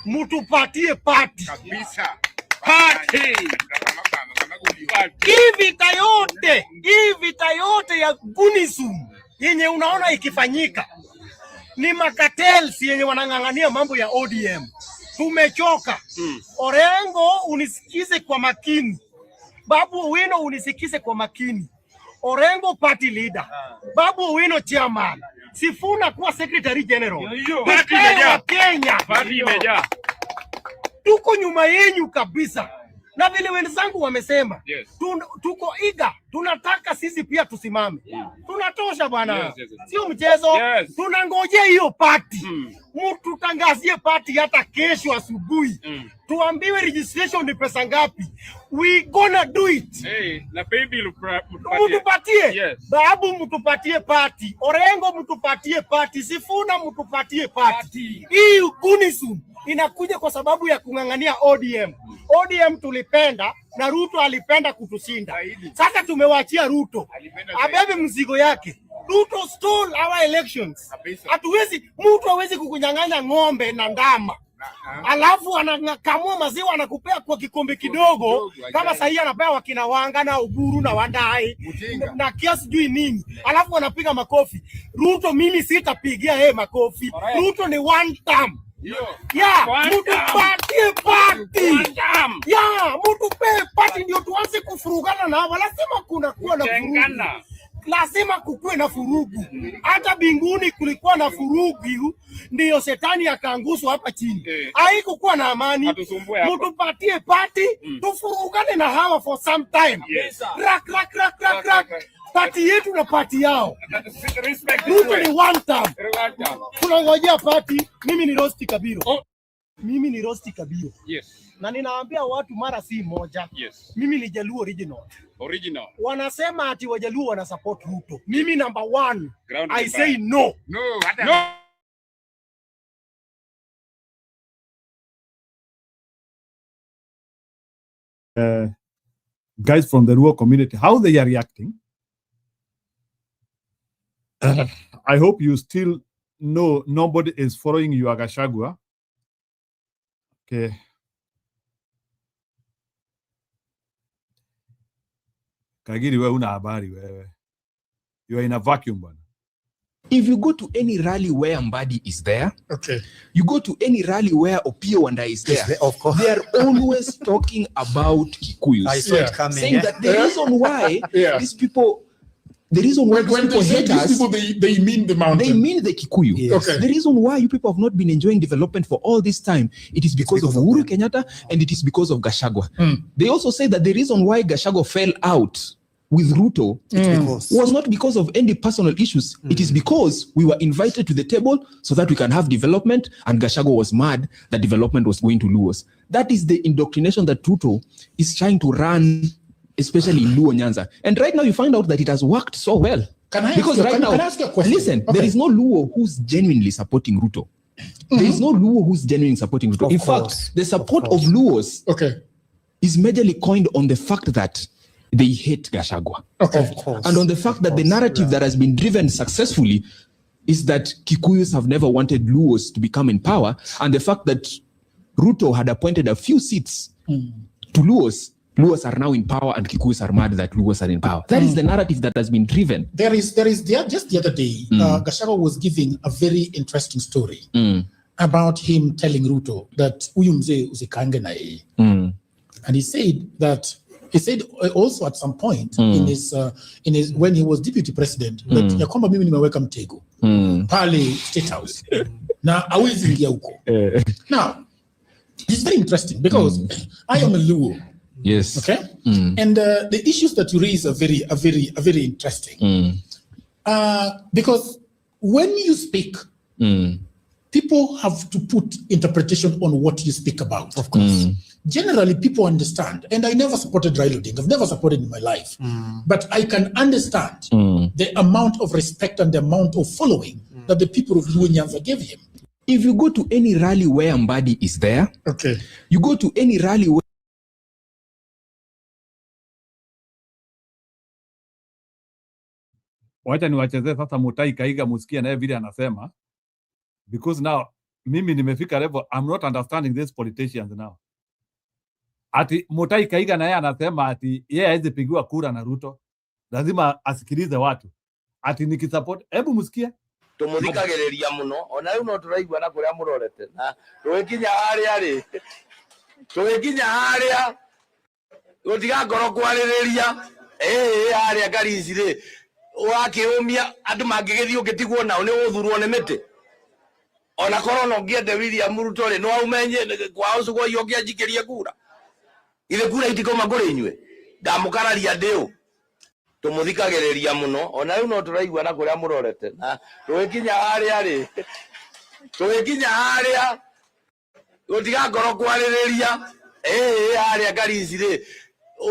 mutupatie party kabisa. Party. Hii vita yote ya gunisum yenye unaona ikifanyika ni makatels yenye wanang'ang'ania mambo ya ODM. Tumechoka. Orengo, unisikize kwa makini. Babu Owino, unisikize kwa makini. Orengo party leader, Babu Owino chairman, Sifuna kuwa secretary general. Party imejaa Kenya. Party imejaa. Tuko nyuma yenyu kabisa. Na vile wenzangu wamesema, tuko iga, tunataka sisi pia tusimame. Tunatosha bwana. Sio mchezo. Tunangojea hiyo party. Mtu tangazie party hata kesho asubuhi. Tuambiwe registration ni pesa ngapi. We gonna do it. Na pay bill mtupatie. Babu mtupatie party. Orengo mtupatie party. Sifuna mtupatie party. Hii gunisum inakuja kwa sababu ya kung'ang'ania ODM. ODM tulipenda na Ruto alipenda kutushinda. Sasa tumewachia Ruto abebe mzigo yake. Ruto stole our elections. Mtu hawezi kukunyang'anya ng'ombe na ndama. Alafu anakamua maziwa anakupea kwa kikombe kidogo kama sahi anapewa wakina Wanga na Uburu na Wandai na kiasi jui nini. Alafu anapiga makofi. Ruto mimi sitapigia makofi. Ruto ni one term. Mutupatie party. Mutupe party ndio tuanze kufurugana na hawa. Lazima kuna kuwa na furugu. Lazima kukue na furugu. Hata binguni kulikuwa na furugu, ndio shetani akaanguswa hapa chini. Haikukuwa na amani. Mutupatie party, tufurugane na hawa for some time. Rak. Party yetu na party yao. Ruto ni one term. Tunangojea party. Mimi ni Rosti Kabiro. Mimi ni Rosti Kabiro. Na ninaambia watu mara si moja. Mimi ni Jaluo original. Wanasema ati Wajaluo wana support Ruto. Mimi number one. I say no. No. Guys from the Luo community, how they are reacting. I hope you still know nobody is following you, Gachagua. Okay. Kagiri, wewe una habari wewe. You are in a vacuum, bwana. If you go to any rally where Mbadi is there, you go to any rally where Opiyo Wanda is there, of course, they are always talking about Kikuyus. I saw it coming, saying that the reason why these people, the reason why when people hate us, people, they mean the mountain. They mean the Kikuyu. Yes. The reason why you people have not been enjoying development for all this time, it is because of Uhuru Kenyatta and it is because of Gachagua. They also say that the reason why Gachagua fell out with Ruto was not because of any personal issues. It is because we were invited to the table so that we can have development, and Gachagua was mad that development was going to lose. That is the indoctrination that Ruto is trying to run, especially in Luo Nyanza. And right now you find out that it has worked so well. Can I ask you a question? Listen, there is no Luo who's genuinely supporting Ruto. There is no Luo who's genuinely supporting Ruto. In fact, the support of Luos is majorly coined on the fact that they hate Gachagua. And on the fact that the narrative that has been driven successfully is that Kikuyus have never wanted Luos to become in power, and the fact that Ruto had appointed a few seats to Luos. Luos are now in power and Kikuyus are mad that Luos are in power. That is the narrative that has been driven. There is just the other day, Gachagua was giving a very interesting story about him telling Ruto that uyumze usikange na yeye. And he said also at some point in his when he was deputy president that ya kwamba mimi nimeweka mtego pale State House na hawezi ingia huko. Now it's very interesting because I am a Luo. Yes. Okay. And the issues that you raise are very interesting. Because when you speak, people have to put interpretation on what you speak about. Of course. Generally, people understand, and I never supported Raila Odinga. I've never supported in my life, but I can understand the amount of respect and the amount of following that the people of Luo Nyanza gave him. If you go to any rally where Mbadi is there, you go to any rally where wacha niwachezee sasa Mutai Kaiga musikia naye vile anasema, because now mimi nimefika level I'm not understanding these politicians now. Ati Mutai Kaiga naye anasema ati yeye hawezi pigiwa kura na Ruto, lazima asikilize watu. Ati nikisupport, hebu musikie. Tumuthikagiriria muno ona riu no turaigua na kuria murorete na tugikinya haria ri gutiga ngoro kwaririria haria Garici ri wakiumia andu mangigithio gitigwo nao ni uthurwo ni miti ona korona ngiende William Ruto ri no aumenye kwao cugo iyo ngianjikirie kura ile kura itikoma nguri inywe ndamukararia ndio tumuthikagiriria muno ona riu no turaigua na kuria murorete na tugikinya haria gutiga ngoro kwaririria haria Garici ri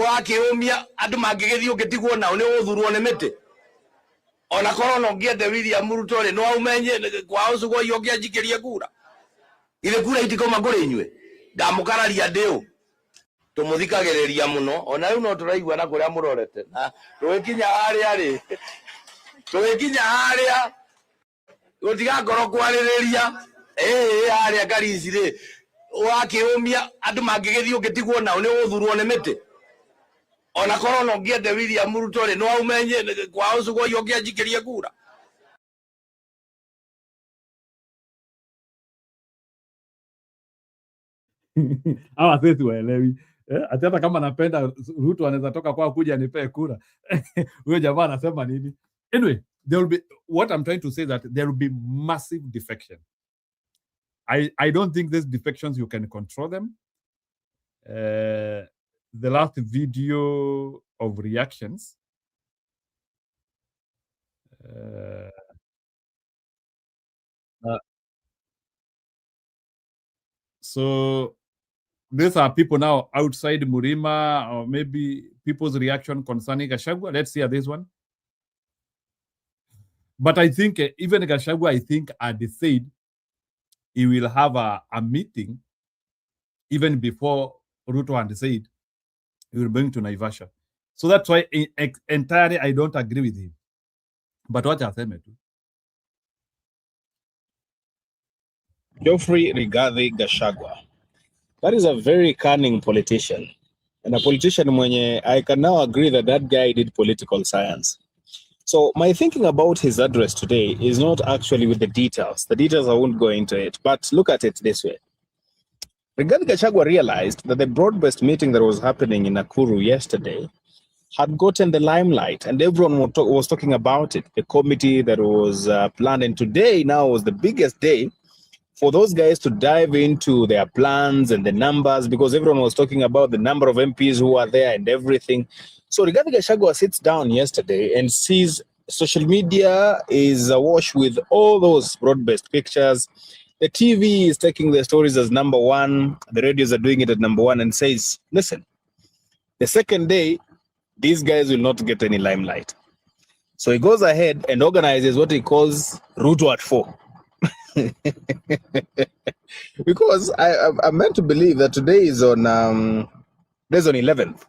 wakiumia andu mangigithio gitigwo nao ni uthurwo ni miti ona korona ngiende William Ruto ri no aumenye kwao cugo iyo ngianjikirie kura ile kura itikoma nguri inywe ndamukararia ndio tumuthikagiriria muno ona riu no turaigua na kuria murorete na tugikinya haria gutiga ngoro kwaririria haria Garici ri wakiumia andu mangigithio gitigwo nao ni uthurwo ni miti ona korona ngiende William Ruto ri no aumenye kwao cugo iyo ngianjikirie kura. Hawa sisi waelewi. Hata kama napenda Ruto anaweza toka kwa kuja nipee kura. Huyo jamaa anasema nini? Anyway, there will be, what I'm trying to say that there will be massive defection. I don't think these defections you can control them. The last video of reactions. So these are people now outside Murima, or maybe people's reaction concerning Gachagua. Let's see this one. But I think even Gachagua, I think, had said he will have a meeting even before Ruto had said he will bring to Naivasha. So that's why entirely I don't agree with him. But what I say, Geoffrey Rigathi Gachagua. That is a very cunning politician. And a politician mwenye, I can now agree that that guy did political science. So my thinking about his address today is not actually with the details. The details I won't go into it, but look at it this way. Rigathi Gachagua realized that the broad-based meeting that was happening in Nakuru yesterday had gotten the limelight and everyone was talking about it. The committee that was planned, and today now was the biggest day for those guys to dive into their plans and the numbers, because everyone was talking about the number of MPs who are there and everything. So Rigathi Gachagua sits down yesterday and sees social media is awash with all those broad-based pictures. The TV is taking the stories as number one. The radios are doing it at number one and says, listen, the second day, these guys will not get any limelight. So he goes ahead and organizes what he calls Ruto at 4. Because I'm meant to believe that today is on 11th.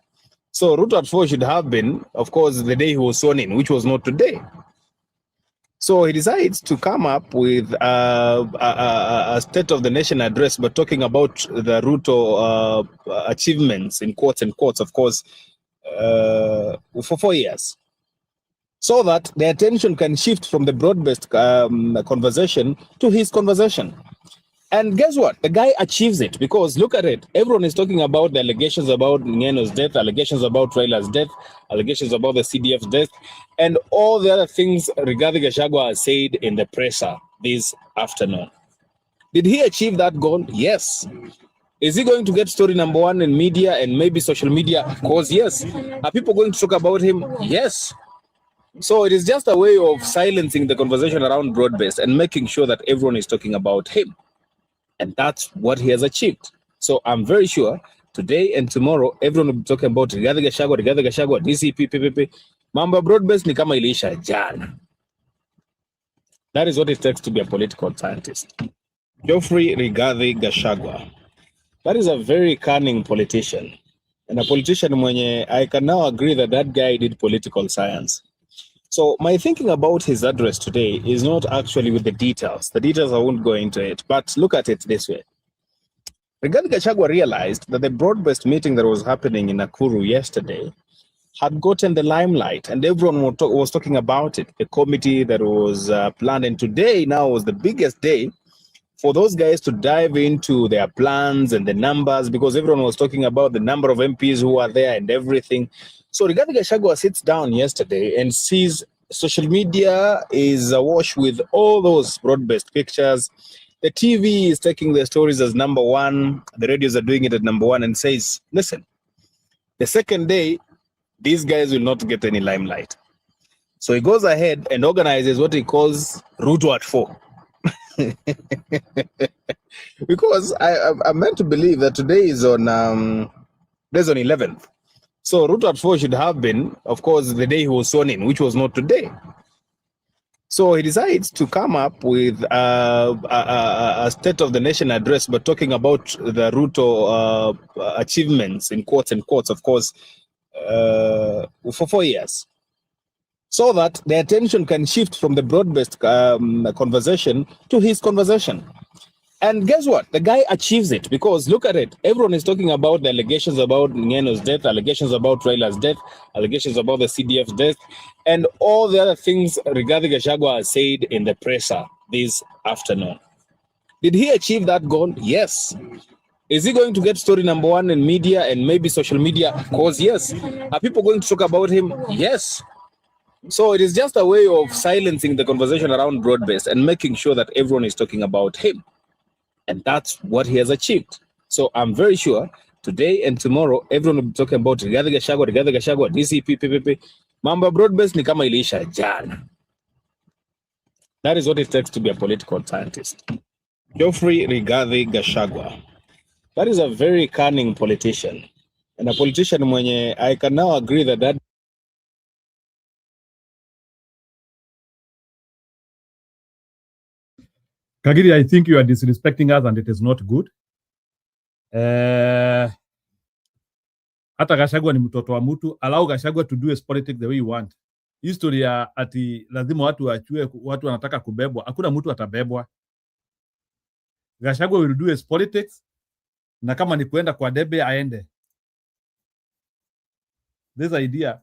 So Ruto at 4 should have been, of course, the day he was sworn in, which was not today. So he decides to come up with a State of the Nation address, but talking about the Ruto achievements, in quotes and quotes, of course, for 4 years. So that the attention can shift from the broad-based conversation to his conversation. And guess what? The guy achieves it, because look at it. Everyone is talking about the allegations about Ngeno's death, allegations about Raila's death, allegations about the CDF's death, and all the other things Rigathi Gachagua has said in the presser this afternoon. Did he achieve that goal? Yes. Is he going to get story number one in media and maybe social media? Of course, yes. Are people going to talk about him? Yes. So it is just a way of silencing the conversation around broad-based and making sure that everyone is talking about him. And that's what he has achieved. So I'm very sure today and tomorrow, everyone will be talking about Rigathi Gachagua, DCP, PPP. Mambo broad-based ni kama iliisha jana. That is what it takes to be a political scientist. Geoffrey Rigathi Gachagua. That is a very cunning politician. And a politician mwenye, I can now agree that that guy did political science. So my thinking about his address today is not actually with the details. The details, I won't go into it, but look at it this way. Rigathi Gachagua realized that the broad-based meeting that was happening in Nakuru yesterday had gotten the limelight, and everyone was talking about it. The committee that was planned, and today now was the biggest day for those guys to dive into their plans and the numbers, because everyone was talking about the number of MPs who are there and everything. So Rigathi Gachagua sits down yesterday and sees social media is awash with all those broad-based pictures. The TV is taking the stories as number one. The radios are doing it at number one, and says, listen, the second day, these guys will not get any limelight. So he goes ahead and organizes what he calls Ruto at 4. Because I'm meant to believe that today is on 11th. So Ruto at 4 should have been, of course, the day he was sworn in, which was not today. So he decides to come up with a State of the Nation address, but talking about the Ruto achievements, in quotes and quotes, of course, for 4 years, so that the attention can shift from the broad-based conversation to his conversation. And guess what? The guy achieves it, because look at it. Everyone is talking about the allegations about Ngeno's death, allegations about Raila's death, allegations about the CDF's death, and all the other things Rigathi Gachagua has said in the presser this afternoon. Did he achieve that goal? Yes. Is he going to get story number one in media and maybe social media? Of course, yes. Are people going to talk about him? Yes. So it is just a way of silencing the conversation around broad-based and making sure that everyone is talking about him. And that's what he has achieved. So I'm very sure today and tomorrow, everyone will be talking about Rigathi Gachagua, DCP, PPP. Mamba broad-based ni kama iliisha jana. That is what it takes to be a political scientist. Geoffrey Rigathi Gachagua. That is a very cunning politician. And a politician mwenye, I can now agree that Kagiri, I think you are disrespecting us and it is not good. Hata Gachagua ni mtoto wa mtu. Allow Gachagua to do his politics the way you want. History ya ati lazima watu wachue, watu wanataka kubebwa. Hakuna mtu atabebwa. Gachagua will do his politics, na kama ni kuenda kwa debe aende. This idea,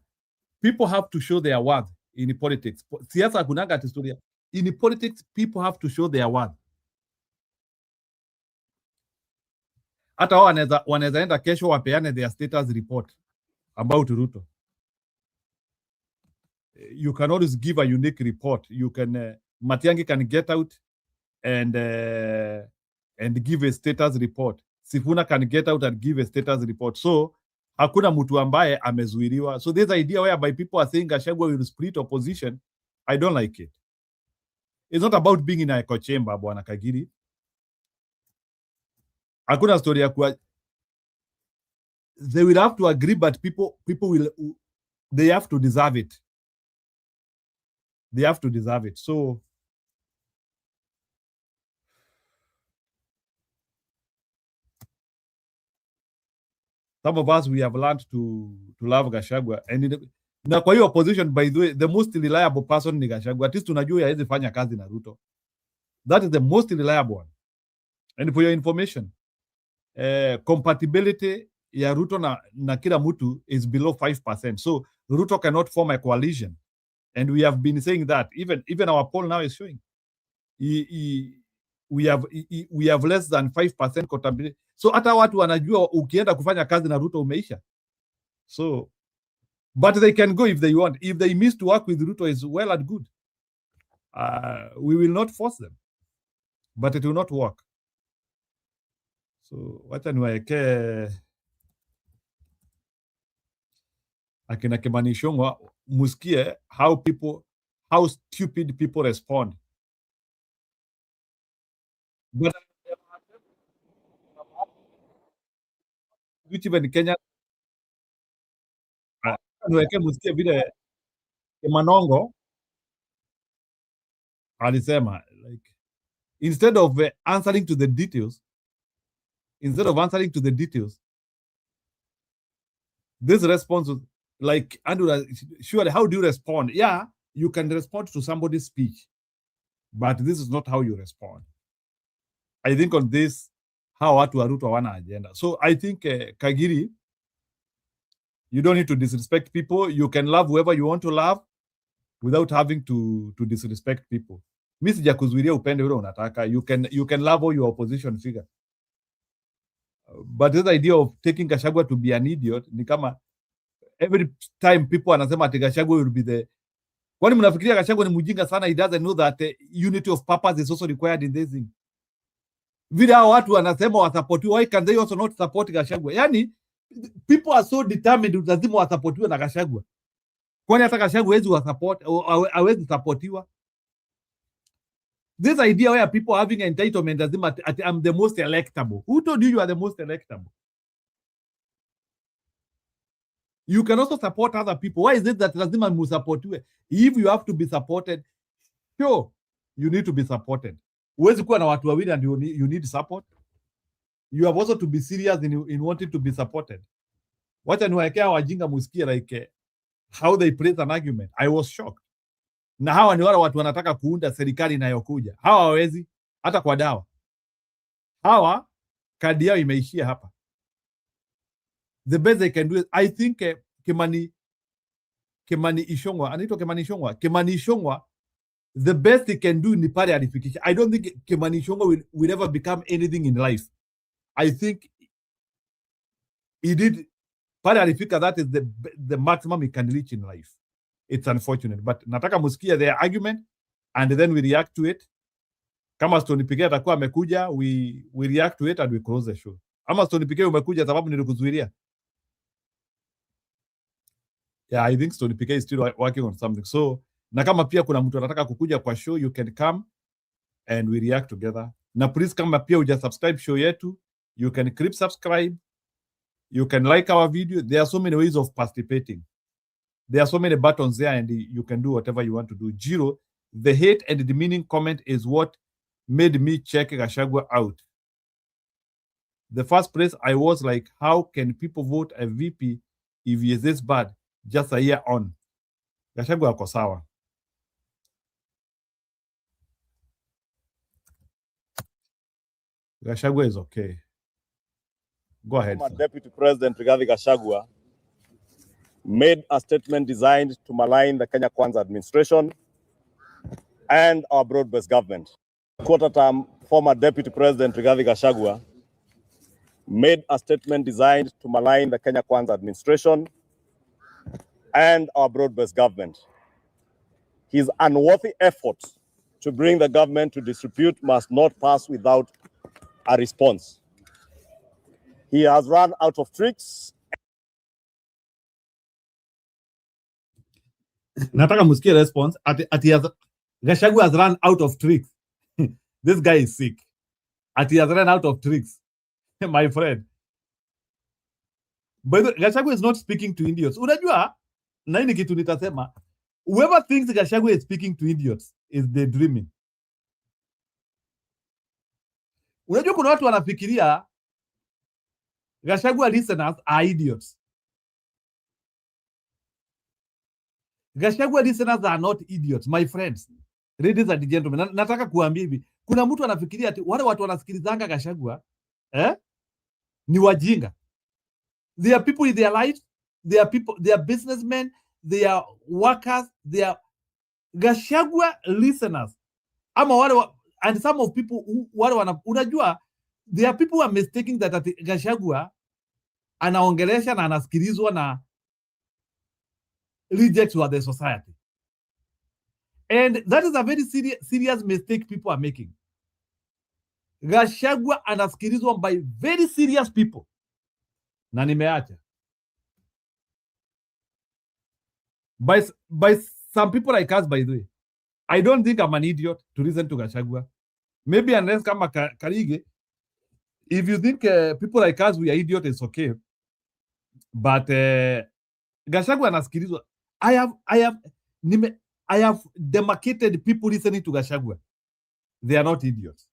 people have to show their worth in politics. Siasa hakunanga ati historia. In politics, people have to show their worth. Hata wao wanaweza enda kesho wapeane their status report about Ruto. You can always give a unique report. You can Matiang'i can get out and give a status report. Sifuna can get out and give a status report. So hakuna mtu ambaye amezuiliwa. So this idea whereby people are saying Gachagua will split opposition, I don't like it. It's not about being in a echo chamber, Bwana Kagiri. Hakuna story ya kuwa. They will have to agree, but people will, they have to deserve it. They have to deserve it. So some of us, we have learned to love Gachagua. And na kwa hiyo opposition, by the way, the most reliable person ni Gachagua. At least tunajua hawezi fanya kazi na Ruto. That is the most reliable one. And for your information, compatibility ya Ruto na kila mtu is below 5%. So Ruto cannot form a coalition. And we have been saying that. Even our poll now is showing. We have less than 5% compatibility. So hata watu wanajua ukienda kufanya kazi na Ruto umeisha. So, but they can go if they want. If they miss to work with Ruto, is well and good. We will not force them. But it will not work. So, wacha niwaeke akina Kimani Ichung'wah musikie how stupid people respond. But even Kenya, niweke musikie vile Manongo alisema, like, instead of answering to the details, this response was like, Andrew, surely how do you respond? Yeah, you can respond to somebody's speech, but this is not how you respond. I think on this, how watu wa Ruto hawana agenda. So I think Kagiri, you don't need to disrespect people. You can love whoever you want to love without having to disrespect people. Mimi sijakuzuilia upende ule unataka. You can love all your opposition figure. But this idea of taking Gachagua to be an idiot ni kama every time people wanasema ati Gachagua will be the. Kwani mnafikiria Gachagua ni mjinga sana? He doesn't know that unity of purpose is also required in this thing. Vile hao watu wanasema wasupportiwe, why can they also not support Gachagua? Yani people are so determined lazima wasupportiwe na Gachagua. Kwani hata Gachagua hawezi supportiwa? This idea where people having entitlement lazima I'm the most electable. Who told you are the most electable? You can also support other people. Why is it that lazima msupportiwe? If you have to be supported, sure, you need to be supported. Huwezi kuwa na watu wawili and you need support. You have also to be serious in wanting to be supported. Wacha niwaekea wajinga musikie like how they place an argument. I was shocked. Na hawa ni wale watu wanataka kuunda serikali inayokuja. Hawa hawezi hata kwa dawa. Hawa kadi yao imeishia hapa. The best they can do is, I think Kimani Ichung'wah, anaitwa Kimani Ichung'wah, the best he can do ni pale alifikisha. I don't think Kimani Ichung'wah will ever become anything in life. I think he did pale alifika, that is the maximum he can reach in life. It's unfortunate, but nataka musikia their argument and then we react to it. Kama Stone Pike atakuwa amekuja, we react to it and we close the show. Ama Stone Pike umekuja sababu nilikuzuilia. Yeah, I think Stone Pike is still working on something. So, na kama pia kuna mtu anataka kukuja kwa show, you can come and we react together. Na please, kama pia uja subscribe show yetu, you can click subscribe. You can like our video. There are so many ways of participating. There are so many buttons there and you can do whatever you want to do. Jiro, the hate and demeaning comment is what made me check Gachagua out. The first place I was like, how can people vote a VP if he is this bad just a year on? Gachagua ako sawa. Gachagua is okay. Go ahead. Deputy President Rigathi Gachagua made a statement designed to malign the Kenya Kwanza administration and our broad-based government. Quarter-term former Deputy President Rigathi Gachagua made a statement designed to malign the Kenya Kwanza administration and our broad-based government. His unworthy efforts to bring the government to disrepute must not pass without a response. He has run out of tricks. Nataka musikie response. Gachagua has run out of tricks. This guy is sick. He has run out of tricks. My friend. But Gachagua is not speaking to idiots. Unajua, na hii kitu nitasema, whoever thinks Gachagua is speaking to idiots is daydreaming. Unajua kuna watu wanafikiria Gachagua listeners are idiots. Gachagua listeners are not idiots, my friends. Ladies and gentlemen, nataka kuambia hivi, kuna mtu anafikiria ati wale watu wanasikilizanga Gachagua ni wajinga. They are people in their lives, they are people, they are businessmen, they are workers, they are Gachagua listeners. Ama wale and some of people wale unajua, there are people who are mistaking that Gachagua anaongelesha na anasikilizwa na rejects of the society. And that is a very serious mistake people are making. Gachagua anasikilizwa by very serious people. Na nimeacha. By some people like us, by the way. I don't think I'm an idiot to listen to Gachagua. Maybe unless kama Karige, if you think people like us, we are idiots, it's okay. But Gachagua anasikilizwa. I have demarcated people listening to Gachagua. They are not idiots.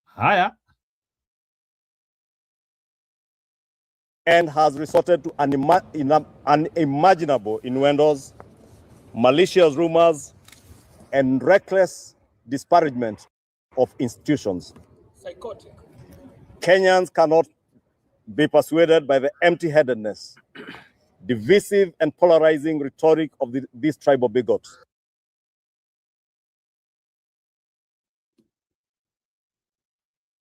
Haya. And has resorted to unimaginable innuendos malicious rumors, and reckless disparagement of institutions. Psychotic. Kenyans cannot be persuaded by the empty-headedness, divisive and polarizing rhetoric of these tribal bigots.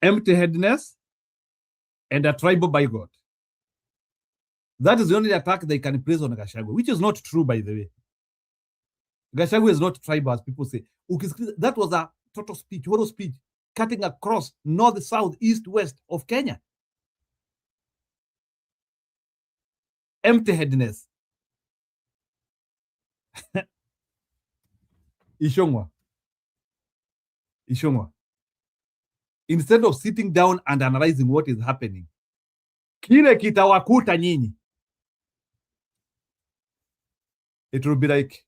Empty-headedness and a tribal bigot. That is the only attack they can place on Gachagua, which is not true, by the way. Gachagua is not tribal, as people say. That was a total speech, total speech, cutting across north, south, east, west of Kenya. Empty-headedness. Ishongwa. Instead of sitting down and analyzing what is happening, kile kitawakuta nyinyi. It will be like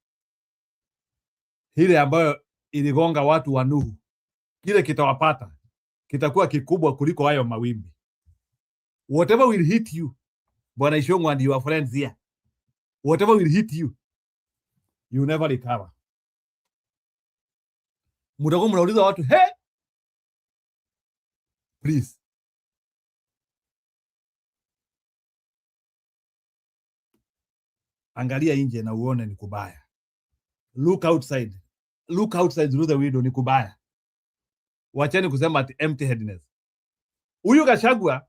hile ambayo iligonga watu wa Nuhu. Kile kitawapata kitakuwa kikubwa kuliko hayo mawimbi. Whatever will hit you, Bwana Ishongwa and your friends here, whatever will hit you, you never recover. Mutakuwa mnauliza watu, hey, please. Angalia nje na uone ni kubaya. Look outside. Look outside through the window, ni kubaya. Wacheni kusema ati empty-headedness. Huyu Gachagua,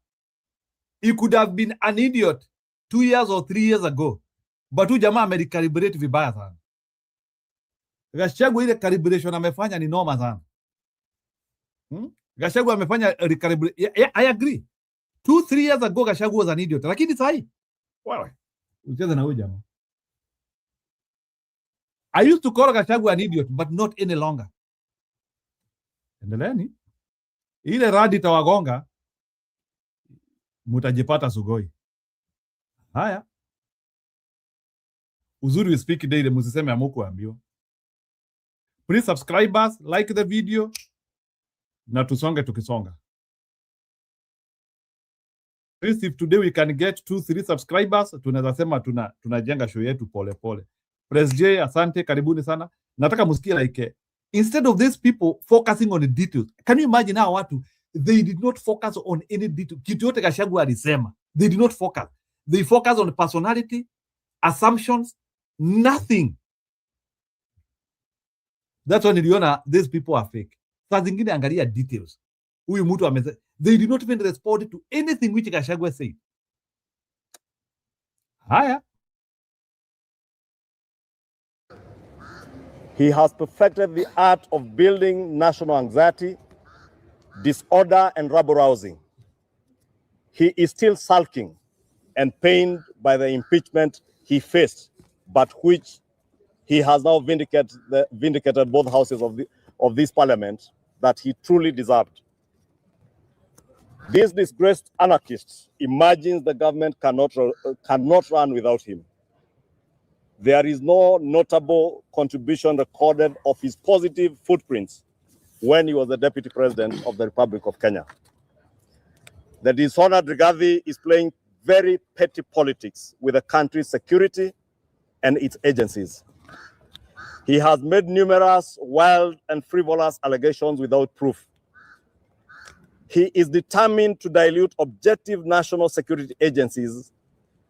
he could have been an idiot 2 years or 3 years ago. But huyu jamaa amecalibrate vibaya sana. Gachagua ile calibration amefanya ni noma sana. Gachagua amefanya recalibration. Yeah, I agree. 2-3 years ago Gachagua was an idiot. Lakini sahi, wewe, ucheza na huyu jamaa. I used to call Gachagua an idiot, but not any longer. Endeleeni. Ile radi tawagonga, mutajipata sugoi. Haya. Uzuri we speak daily, musiseme amukuambiwa. Please subscribe us, like the video, na tusonge tukisonga. Please, if today we can get 2-3 subscribers, tunaweza sema tunajenga show yetu pole pole. Press J, asante, karibuni sana. Nataka musikie like, instead of these people focusing on the details, can you imagine how watu, they did not focus on any detail. Kitu yote Gachagua alisema, they did not focus. They focus on personality, assumptions, nothing. That's when niliona these people are fake. Saa zingine angalia details. Huyu mtu amesema, they did not even respond to anything which Gachagua said. Haya. He has perfected the art of building national anxiety, disorder, and rabble-rousing. He is still sulking and pained by the impeachment he faced, but which he has now vindicated both houses of this parliament that he truly deserved. This disgraced anarchist imagines the government cannot run without him. There is no notable contribution recorded of his positive footprints when he was the Deputy President of the Republic of Kenya. The dishonored Rigathi is playing very petty politics with the country's security and its agencies. He has made numerous wild and frivolous allegations without proof. He is determined to dilute objective national security agencies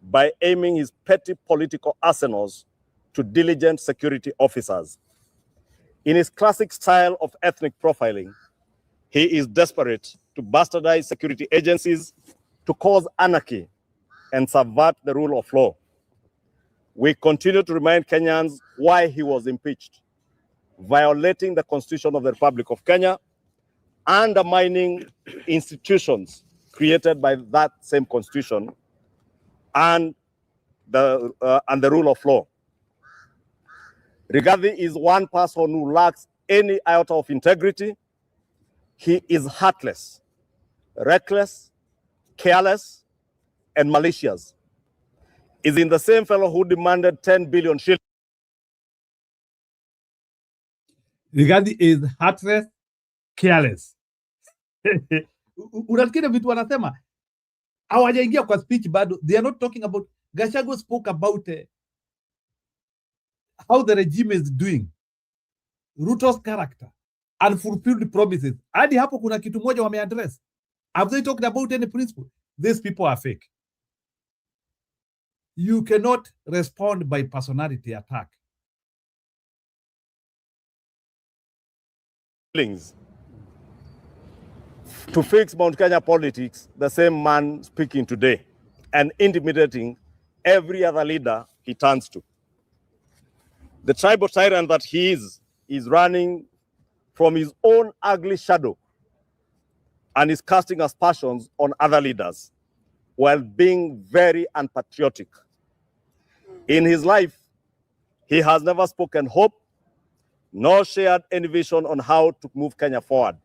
by aiming his petty political arsenals to diligent security officers. In his classic style of ethnic profiling, he is desperate to bastardize security agencies to cause anarchy and subvert the rule of law. We continue to remind Kenyans why he was impeached, violating the Constitution of the Republic of Kenya, undermining institutions created by that same Constitution, and the rule of law. Rigathi is one person who lacks any iota of integrity. He is heartless, reckless, careless, and malicious. Is in the same fellow who demanded 10 billion shillings. Rigathi is heartless, careless. Unasikia vitu wanasema, hawajaingia kwa speech bado. They are not talking about, Gachagua spoke about how the regime is doing, Ruto's character, unfulfilled promises. Hadi hapo kuna kitu moja wameaddress. Have they talked about any principle? These people are fake. You cannot respond by personality attack. To fix Mount Kenya politics, the same man speaking today and intimidating every other leader he turns to. The tribal tyrant that he is running from his own ugly shadow and is casting aspersions on other leaders while being very unpatriotic. In his life, he has never spoken hope nor shared any vision on how to move Kenya forward.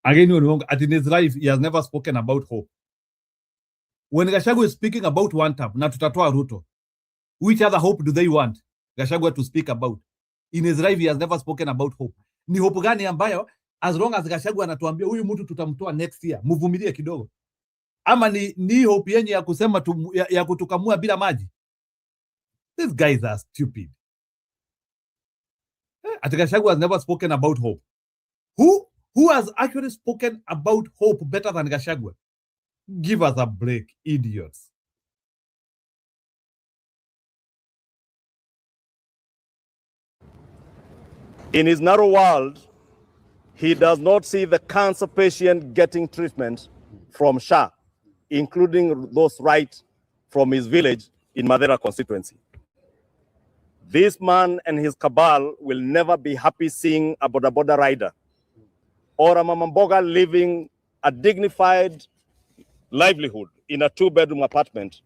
Again, in his life, he has never spoken about hope. When Gachagua is speaking about one term, na tutatoa Ruto, which other hope do they want Gachagua to speak about? In his life, he has never spoken about hope. Ni hope gani ambayo, as long as Gachagua anatuambia huyu mtu tutamtoa next year, muvumilie kidogo? Ama ni hope yenye ya kusema ya kutukamua bila maji? These guys are stupid. Gachagua has never spoken about hope. Who has actually spoken about hope better than Gachagua? Give us a break, idiots. In his narrow world, he does not see the cancer patient getting treatment from SHA, including those right from his village in Madera constituency. This man and his cabal will never be happy seeing a boda rider or a mamamboga living a dignified livelihood in a two-bedroom apartment,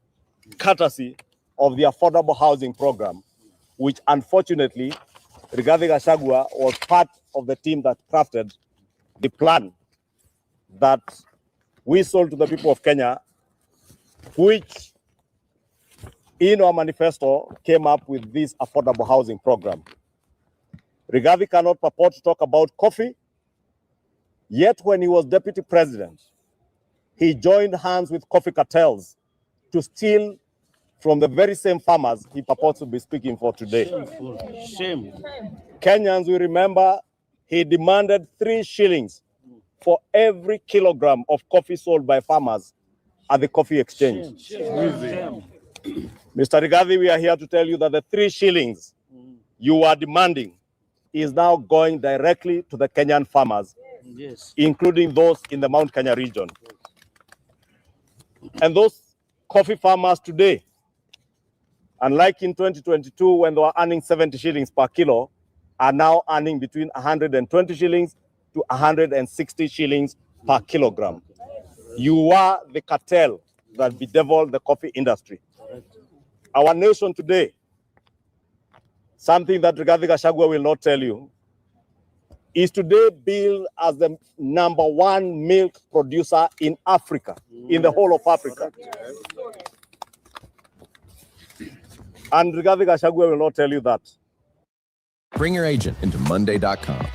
courtesy of the affordable housing program, which unfortunately, Rigathi Gachagua was part of the team that crafted the plan that we sold to the people of Kenya, which in our manifesto came up with this affordable housing program. Rigathi cannot purport to talk about coffee, yet when he was deputy president, he joined hands with coffee cartels to steal from the very same farmers he purports to be speaking for today. Shame. Kenyans will remember he demanded 3 shillings for every kilogram of coffee sold by farmers at the coffee exchange. Shame. Mr. Rigathi, we are here to tell you that the 3 shillings you are demanding is now going directly to the Kenyan farmers, including those in the Mount Kenya region. And those coffee farmers today, unlike in 2022 when they were earning 70 shillings per kilo, are now earning between 120 shillings to 160 shillings per kilogram. You are the cartel that bedeviled the coffee industry. Our nation today, something that Rigathi Gachagua will not tell you, is today billed as the #1 milk producer in Africa, in the whole of Africa. And Rigathi Gachagua will not tell you that. Bring your agent into Monday.com.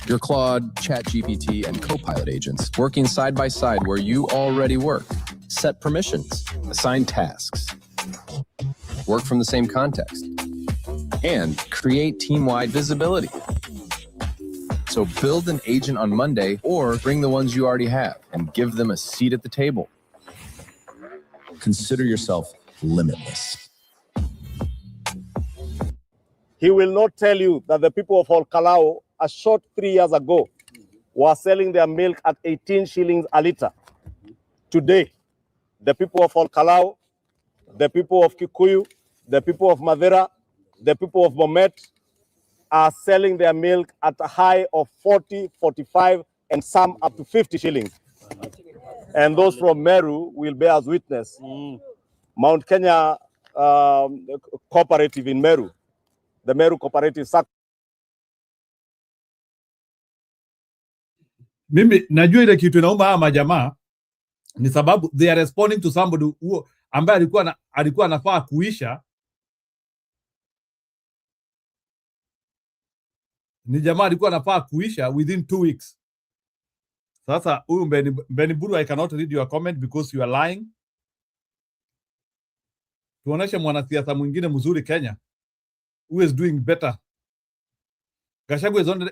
Your Claude, ChatGPT, and Copilot agents working side by side where you already work. Set permissions, assign tasks, work from the same context, and create team-wide visibility. So build an agent on Monday or bring the ones you already have and give them a seat at the table. Consider yourself limitless. He will not tell you that the people of Olkalao, a short 3 years ago, were selling their milk at 18 shillings a liter. Today, the people of Olkalao, the people of Kikuyu, the people of Madera, the people of Bomet are selling their milk at a high of 40, 45, and some up to 50 shillings. And those from Meru will bear as witness. Mount Kenya Cooperative in Meru, the Meru Cooperative. Mimi najua ile kitu inauma hawa majamaa ni sababu they are responding to somebody who ambaye alikuwa anafaa kuisha. Ni jamaa alikuwa anafaa kuisha within 2 weeks. Sasa huyu Beni Buru, I cannot read your comment because you are lying. Tuoneshe mwanasiasa mwingine mzuri Kenya who is doing better. Gachagua is on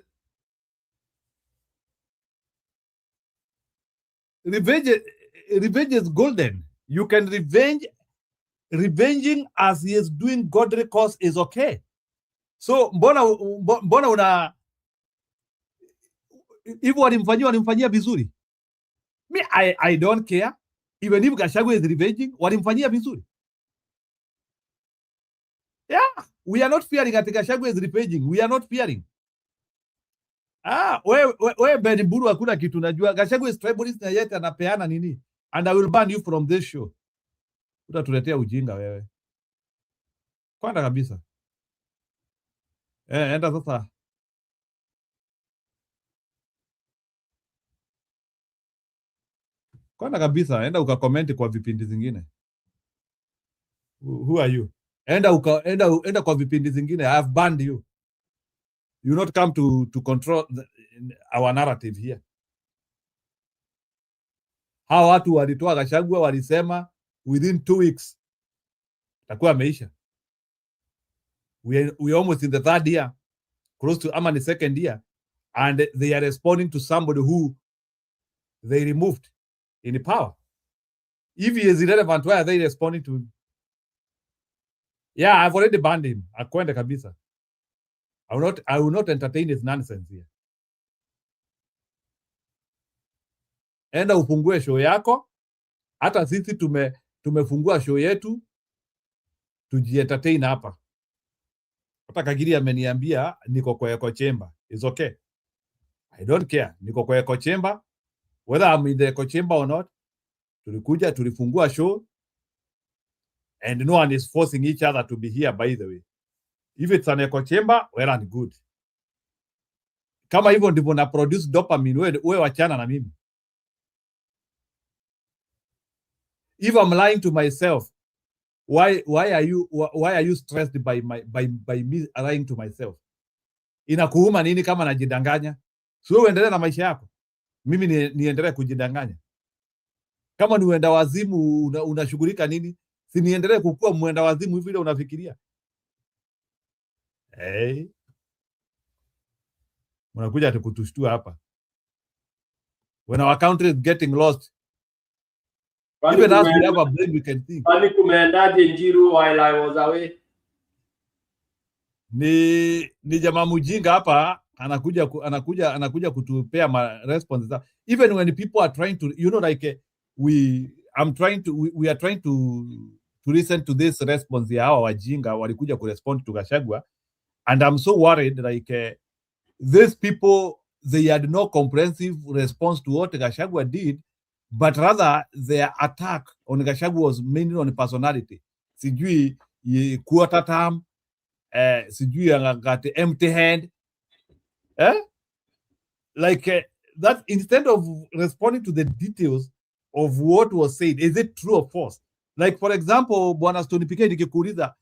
revenge is golden. You can revenging as he is doing godly cause is okay. So mbona una hivyo walimfanyia vizuri. Me, I don't care. Even if Gachagua is revenging, walimfanyia vizuri. Yeah, we are not fearing that Gachagua is revenging. We are not fearing. We Beni Buru hakuna kitu najua. Gachagua is tribalist na yet anapeana nini. And I will ban you from this show. Utatuletea ujinga wewe. Kwenda kabisa. Enda sasa. Kwenda kabisa, enda ukakomenti kwa vipindi zingine. Who are you? Enda kwa vipindi zingine. I have banned you. You not come to control our narrative here. Hawa watu walitoa Gachagua, walisema within 2 weeks takuwa ameisha. We almost in the 3rd year, close to the 2nd year, and they are responding to somebody who they removed in power. If he is irrelevant, why are they responding to him? Yeah, I've already banned him. Akwende kabisa. I will not entertain his nonsense here. Enda ufungue show yako. Hata sisi tumefungua show yetu. Tujientertain hapa. Hata Kagiri ameniambia niko kwa echo chamber. It's okay. I don't care. Niko kwa echo chamber. Whether I'm in the echo chamber or not. Tulikuja, tulifungua show. And no one is forcing each other to be here, by the way. If it's an echo chamber, well and good. Kama hivyo ndivyo na produce dopamine, wewe wachana na mimi. If I'm lying to myself, why are you stressed by me lying to myself? Inakuuma nini kama najidanganya? Sio uendelee na maisha yako. Mimi niendelee kujidanganya. Kama ni uenda wazimu unashughulika nini? Si niendelee kukua muenda wazimu hivi vile unafikiria. Hey. Unakuja kutushtua hapa. When our country is getting lost. Even as we have a brain, we can think. Kwani kumeendaje Njiru while I was away? Ni jamaa mjinga hapa anakuja kutupea responses. Even when people are trying to, you know, like we are trying to listen to this response ya hawa wajinga walikuja kurespond to Gachagua, and I'm so worried like these people, they had no comprehensive response to what Gachagua did, but rather their attack on Gachagua was mainly on personality. Sijui quarter term, sijui got empty hand, like that. Instead of responding to the details of what was said, is it true or false? Like for example, Bwana Stone Pike nikikuuliza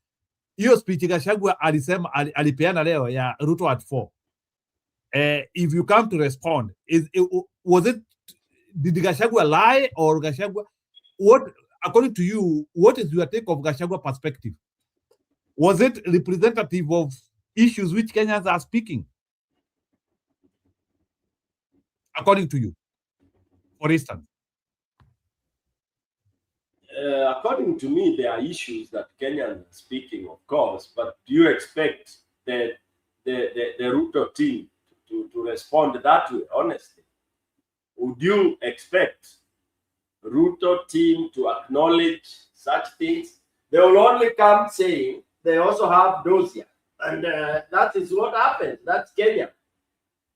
hiyo speech Gachagua alisema alipeana leo ya Ruto at 4. If you come to respond, did Gachagua lie or Gachagua? What, according to you, what is your take of Gachagua perspective? Was it representative of issues which Kenyans are speaking? According to you, for instance. According to me, there are issues that Kenyans are speaking, of course, but do you expect the Ruto team to respond that way, honestly? Would you expect Ruto team to acknowledge such things? They will only come saying they also have dossier, and that is what happens. That's Kenya.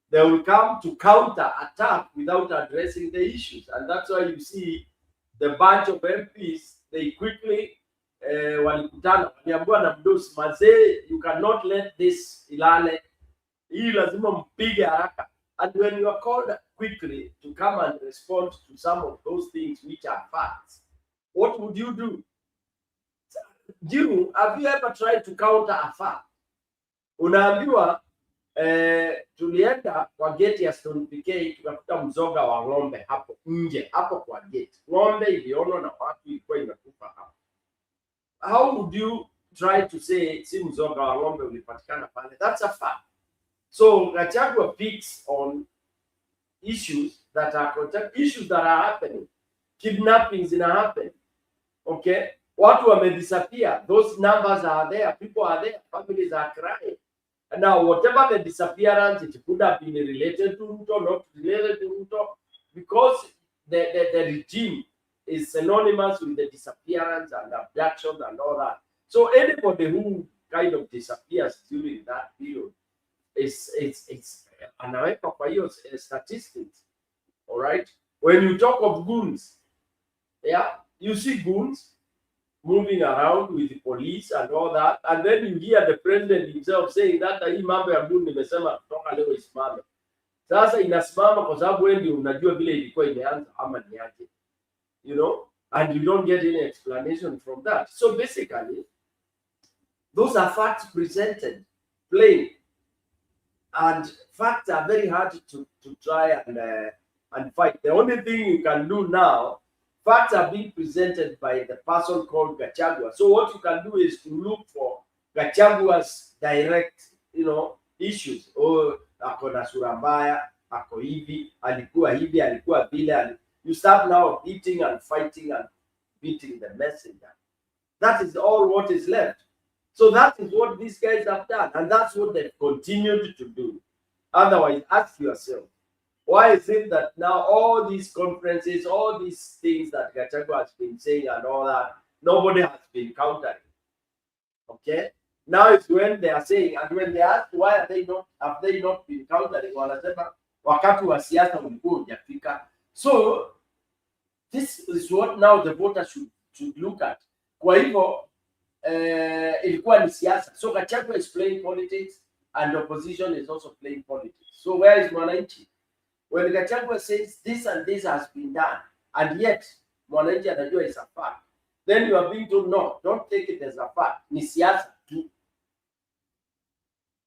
They will come to counter attack without addressing the issues, and that's why you see the bunch of MPs, they quickly walikutana waliambiwa na mdosi, mazee, you cannot let this ilale, hii lazima mpige haraka. And when you are called quickly to come and respond to some of those things which are facts, what would you do? Jiru, have you ever tried to counter a fact? Unaambiwa tulienda kwa gate ya Stone PK tukakuta mzoga wa ng'ombe hapo nje, hapo kwa gate. Ng'ombe ilionwa na watu, ilikuwa imekufa hapo. How would you try to say si mzoga wa ng'ombe ulipatikana pale? That's a fact. So Gachagua picks on issues that are happening. Kidnappings in happen. Okay, watu wamedisappear. Those numbers are there. People are there. Families are crying. And now, whatever the disappearance, it could have been related to Ruto, not related to Ruto, because the regime is synonymous with the disappearance and abduction and all that. So anybody who kind of disappears during that period it's anaweka kwa hiyo statistics. All right. When you talk of goons, yeah, you see goons moving around with the police and all that, and then you hear the president himself saying that hii mambo ya goon nimesema kutoka leo isimame. Sasa inasimama kwa sababu wewe ndio unajua vile ilikuwa imeanza ama ni yake, you know, and you don't get any explanation from that. So basically, those are facts presented plain, and facts are very hard to try and fight. The only thing you can do now, facts are being presented by the person called Gachagua. So what you can do is to look for Gachagua's direct, you know, issues. Oh, ako na sura mbaya, ako hivi, alikuwa hivi, alikuwa vile. You start now beating and fighting and beating the messenger. That is all what is left. So that is what these guys have done, and that's what they've continued to do. Otherwise, ask yourself, why is it that now all these conferences, all these things that Gachagua has been saying and all that, nobody has been countering? Okay? Now it's when they are saying, and when they ask why have they not been countering, wanasema wakati wa siasa ulikuwa hujafika. So this is what now the voters should look at. Kwa hivyo ilikuwa ni siasa. So Gachagua is playing politics and the opposition is also playing politics. So where is Mwananchi? When Gachagua says this and this has been done, and yet Mwananchi anajua is a fact, then you are being told, no, don't take it as a fact. Ni siasa tu.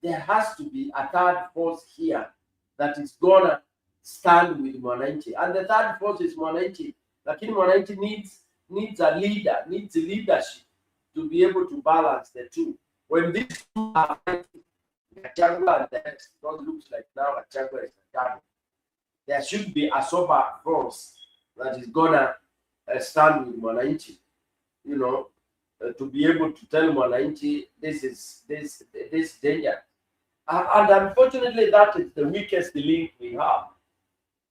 There has to be a third force here that is gonna stand with Mwananchi, and the third force is Mwananchi. Lakini Mwananchi needs a leader, needs leadership to be able to balance the two. When these two are fighting, Gachagua and the next, it looks like now Gachagua is a double. There should be a sober force that is gonna stand with Mwananchi, you know, to be able to tell Mwananchi this is danger. And unfortunately, that is the weakest link we have.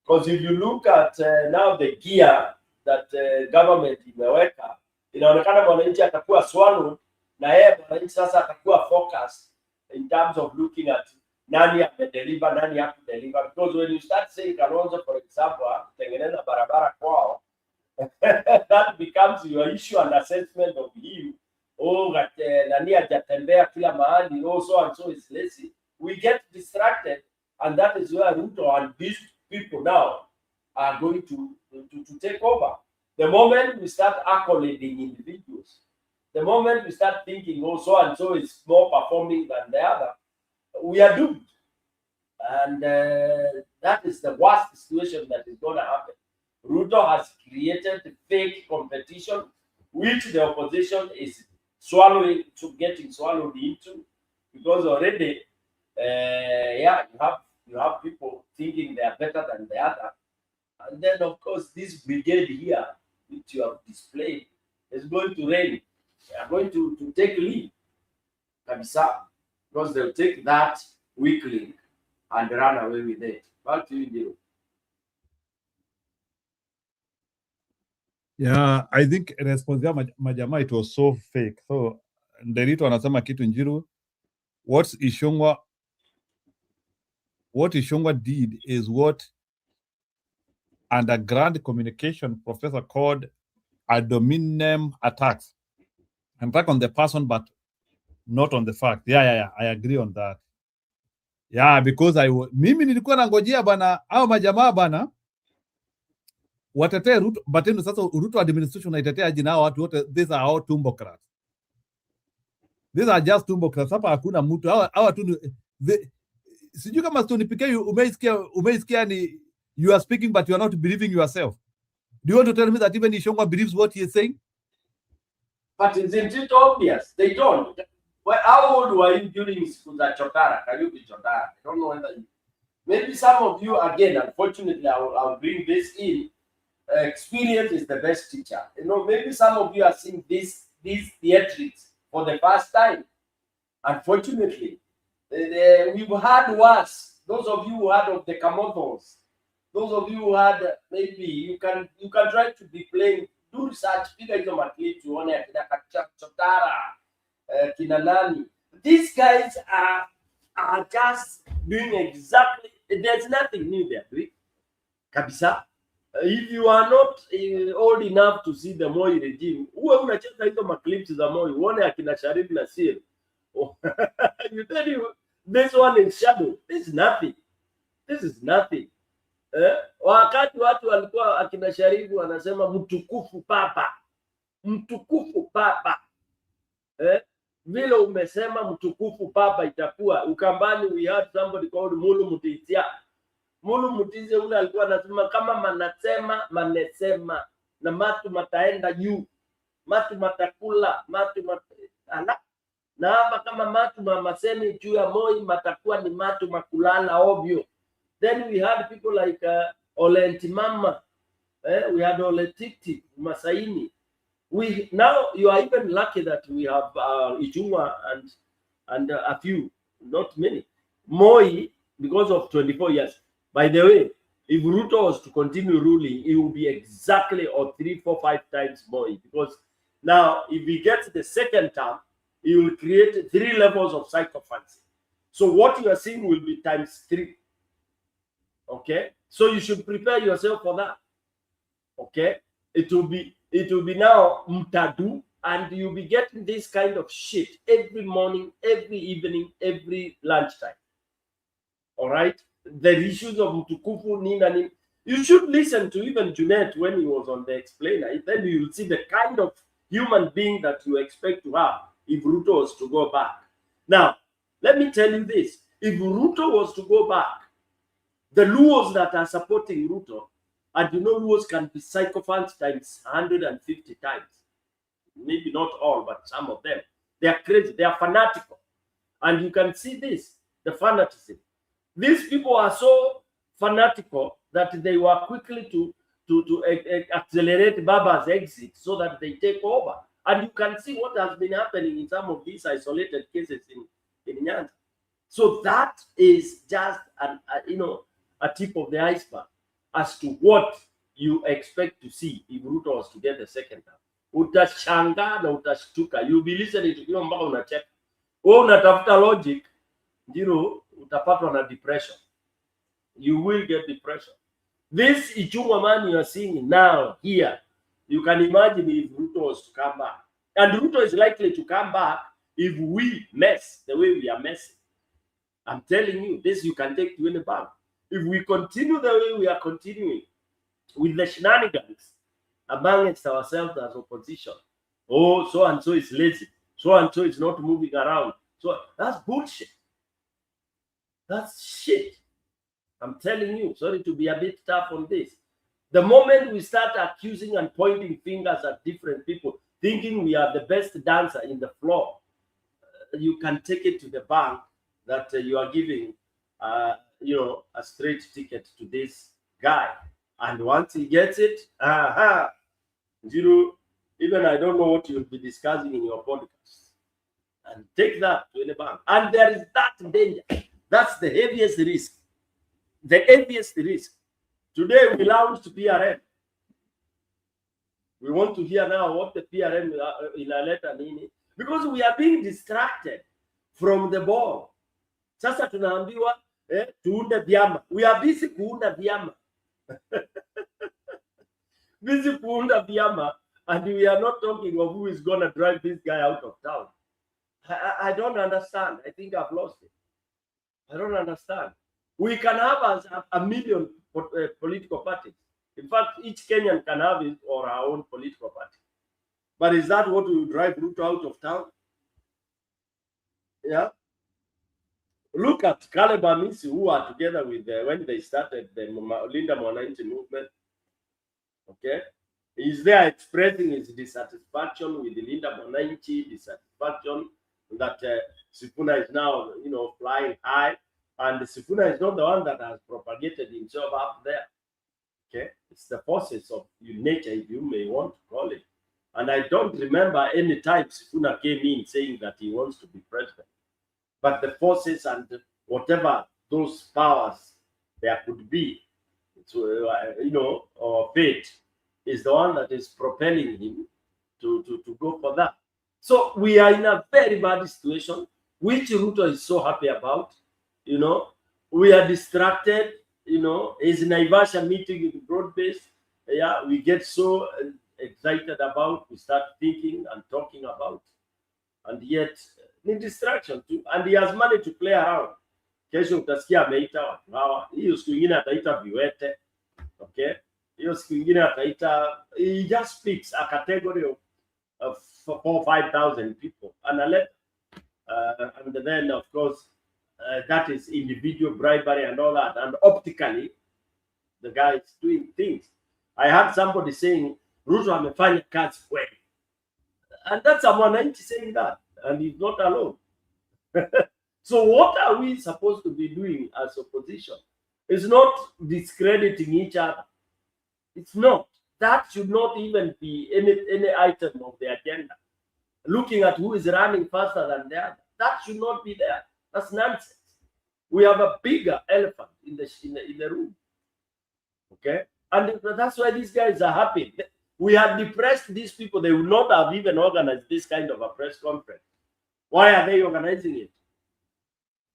Because if you look at now the gear that government imeweka, inaonekana Mwananchi atakuwa swallowed, na yeye Mwananchi sasa atakuwa focused in terms of looking at nani amedeliver, nani hakudeliver. Because when you start saying Kalonzo, for example, tengeneza barabara kwao, that becomes your issue and assessment of him. Oh, nani hajatembea kila mahali, oh, so and so is lazy. We get distracted, and that is where Ruto and these people now are going to take over. The moment we start accolading individuals, the moment we start thinking, oh, so and so is more performing than the other, we are doomed. And that is the worst situation that is going to happen. Ruto has created fake competition, which the opposition is getting swallowed into, because already, you have people thinking they are better than the other. And then, of course, this brigade here, which you have displayed, is going to reign. They are going to take lead, because they'll take that weak link and run away with it. Back to you, Jiro. Yeah, I think response ya majama, it was so fake. So Nderito anasema kitu Njiru, what Ishongwa did is what underground communication professor called ad hominem attacks. Attack on the person, but not on the fact. Yeah, I agree on that. Yeah, because mimi nilikuwa nangojea bana au majamaa bana watetee Ruto, but sasa Ruto administration naitetea jina hao watu wote, these are all tumbocrats. These are just tumbocrats. Hapa hakuna mtu hawa tu sijui kama Stone umeisikia ni you are speaking but you are not believing yourself. Do you want to tell me that even Ishongwa believes what he is saying? But isn't it obvious? They don't. Well, how old were you during Chotara? Can you be Chotara? I don't know whether maybe some of you, again, unfortunately, I'll bring this in. Experience is the best teacher. You know, maybe some of you are seeing these theatrics for the first time. Unfortunately, we've had worse. Those of you who had of the Kamothos, those of you who had maybe you can try to be playing. Do research. Figure it out. Chotara, Kinanani. These guys are just doing exactly. There's nothing new there, kabisa. If you are not old enough to see the Moi regime, uwe unacheza hizo maclips za Moi, uone akina Sharif Nassir. You tell you this one is shadow. This is nothing. This is nothing. Wakati watu walikuwa akina Sharifu wanasema mtukufu papa. Mtukufu papa. Vile umesema mtukufu papa itakuwa. Ukambani we had somebody called Mulu Mutizia. Mulu Mutizia ule alikuwa anasema kama manasema manesema na matu mataenda juu. Matu matakula, ala. Na hapa kama matu mamasemi juu ya Moi matakuwa ni matu makulala obyo. Then we had people like Ole Ntimama, we had Ole Titi, Masaini. Now you are even lucky that we have Ichungwa and a few, not many. Moi, because of 24 years. By the way, if Ruto was to continue ruling, it will be exactly or 3, 4, 5 times Moi. Because now, if he gets the second term, he will create 3 levels of psychophancy. So what you are seeing will be times 3. Okay, so you should prepare yourself for that. Okay, it will be now mtadu, and you'll be getting this kind of shit every morning, every evening, every lunchtime. All right, the issues of mtukufu nini. You should listen to even Junet when he was on the explainer. Then you will see the kind of human being that you expect to have if Ruto was to go back. Now, let me tell you this: if Ruto was to go back, the Luos that are supporting Ruto, and you know Luos can be psychophants times 150 times. Maybe not all, but some of them. They are crazy. They are fanatical. And you can see this, the fanatism. These people are so fanatical that they were quickly to accelerate Baba's exit so that they take over. And you can see what has been happening in some of these isolated cases in Nyanza. So that is just a tip of the iceberg as to what you expect to see if Ruto was to get the second term. Utashangaa na utashtuka. You'll be listening to him mpaka unacheka. Wewe unatafuta logic, utapatwa na depression. You will get depression. This Ichungwa man you are seeing now here, you can imagine if Ruto was to come back. And Ruto is likely to come back if we mess the way we are messing. I'm telling you, this you can take to any bank. If we continue the way we are continuing with the shenanigans amongst ourselves as opposition, oh, so and so is lazy, so and so is not moving around. So that's bullshit. That's shit. I'm telling you, sorry to be a bit tough on this. The moment we start accusing and pointing fingers at different people, thinking we are the best dancer in the floor, you can take it to the bank that you are giving a straight ticket to this guy. And once he gets it, even I don't know what you'll be discussing in your podcast. And take that to any bank. And there is that danger. That's the heaviest risk. The heaviest risk. Today we launched PRM. We want to hear now what the PRM in a letter nini. Because we are being distracted from the ball. Sasa tunaambiwa tuunde vyama. We are busy kuunda vyama. Busy kuunda vyama, and we are not talking of who is going to drive this guy out of town. I don't understand. I think I've lost it. I don't understand. We can have a million political parties. In fact, each Kenyan can have his or her own political party. But is that what will drive Ruto out of town? Yeah. Look at Caleb Amisi, who are together with when they started the Linda Mwananchi movement. Okay, he's there expressing his dissatisfaction with the Linda Mwananchi, dissatisfaction that Sifuna is now, flying high, and Sifuna is not the one that has propagated himself up there. Okay, it's the forces of nature, if you may want to call it. And I don't remember any time Sifuna came in saying that he wants to be president. But the forces and whatever those powers there could be, or fate, is the one that is propelling him to go for that. So we are in a very bad situation, which Ruto is so happy about. We are distracted. Is Naivasha meeting in broad-based. Yeah, we get so excited about, we start thinking and talking about, and yet ni distraction too, and he has money to play around. Kesho utasikia ameita watu hawa, hiyo siku ingine ataita viwete. Okay, hiyo siku ingine ataita, he just speaks a category of 4,000 or 5,000 people and and then of course that is individual bribery and all that, and optically the guy is doing things. I heard somebody saying Ruto amefanya kazi kweli, and that's a Mwananchi saying that, and he's not alone. So what are we supposed to be doing as opposition? It's not discrediting each other. It's not. That should not even be any item of the agenda. Looking at who is running faster than the other, that should not be there. That's nonsense. We have a bigger elephant in the room. Okay, and that's why these guys are happy. We have depressed these people. They would not have even organized this kind of a press conference. Why are they organizing it?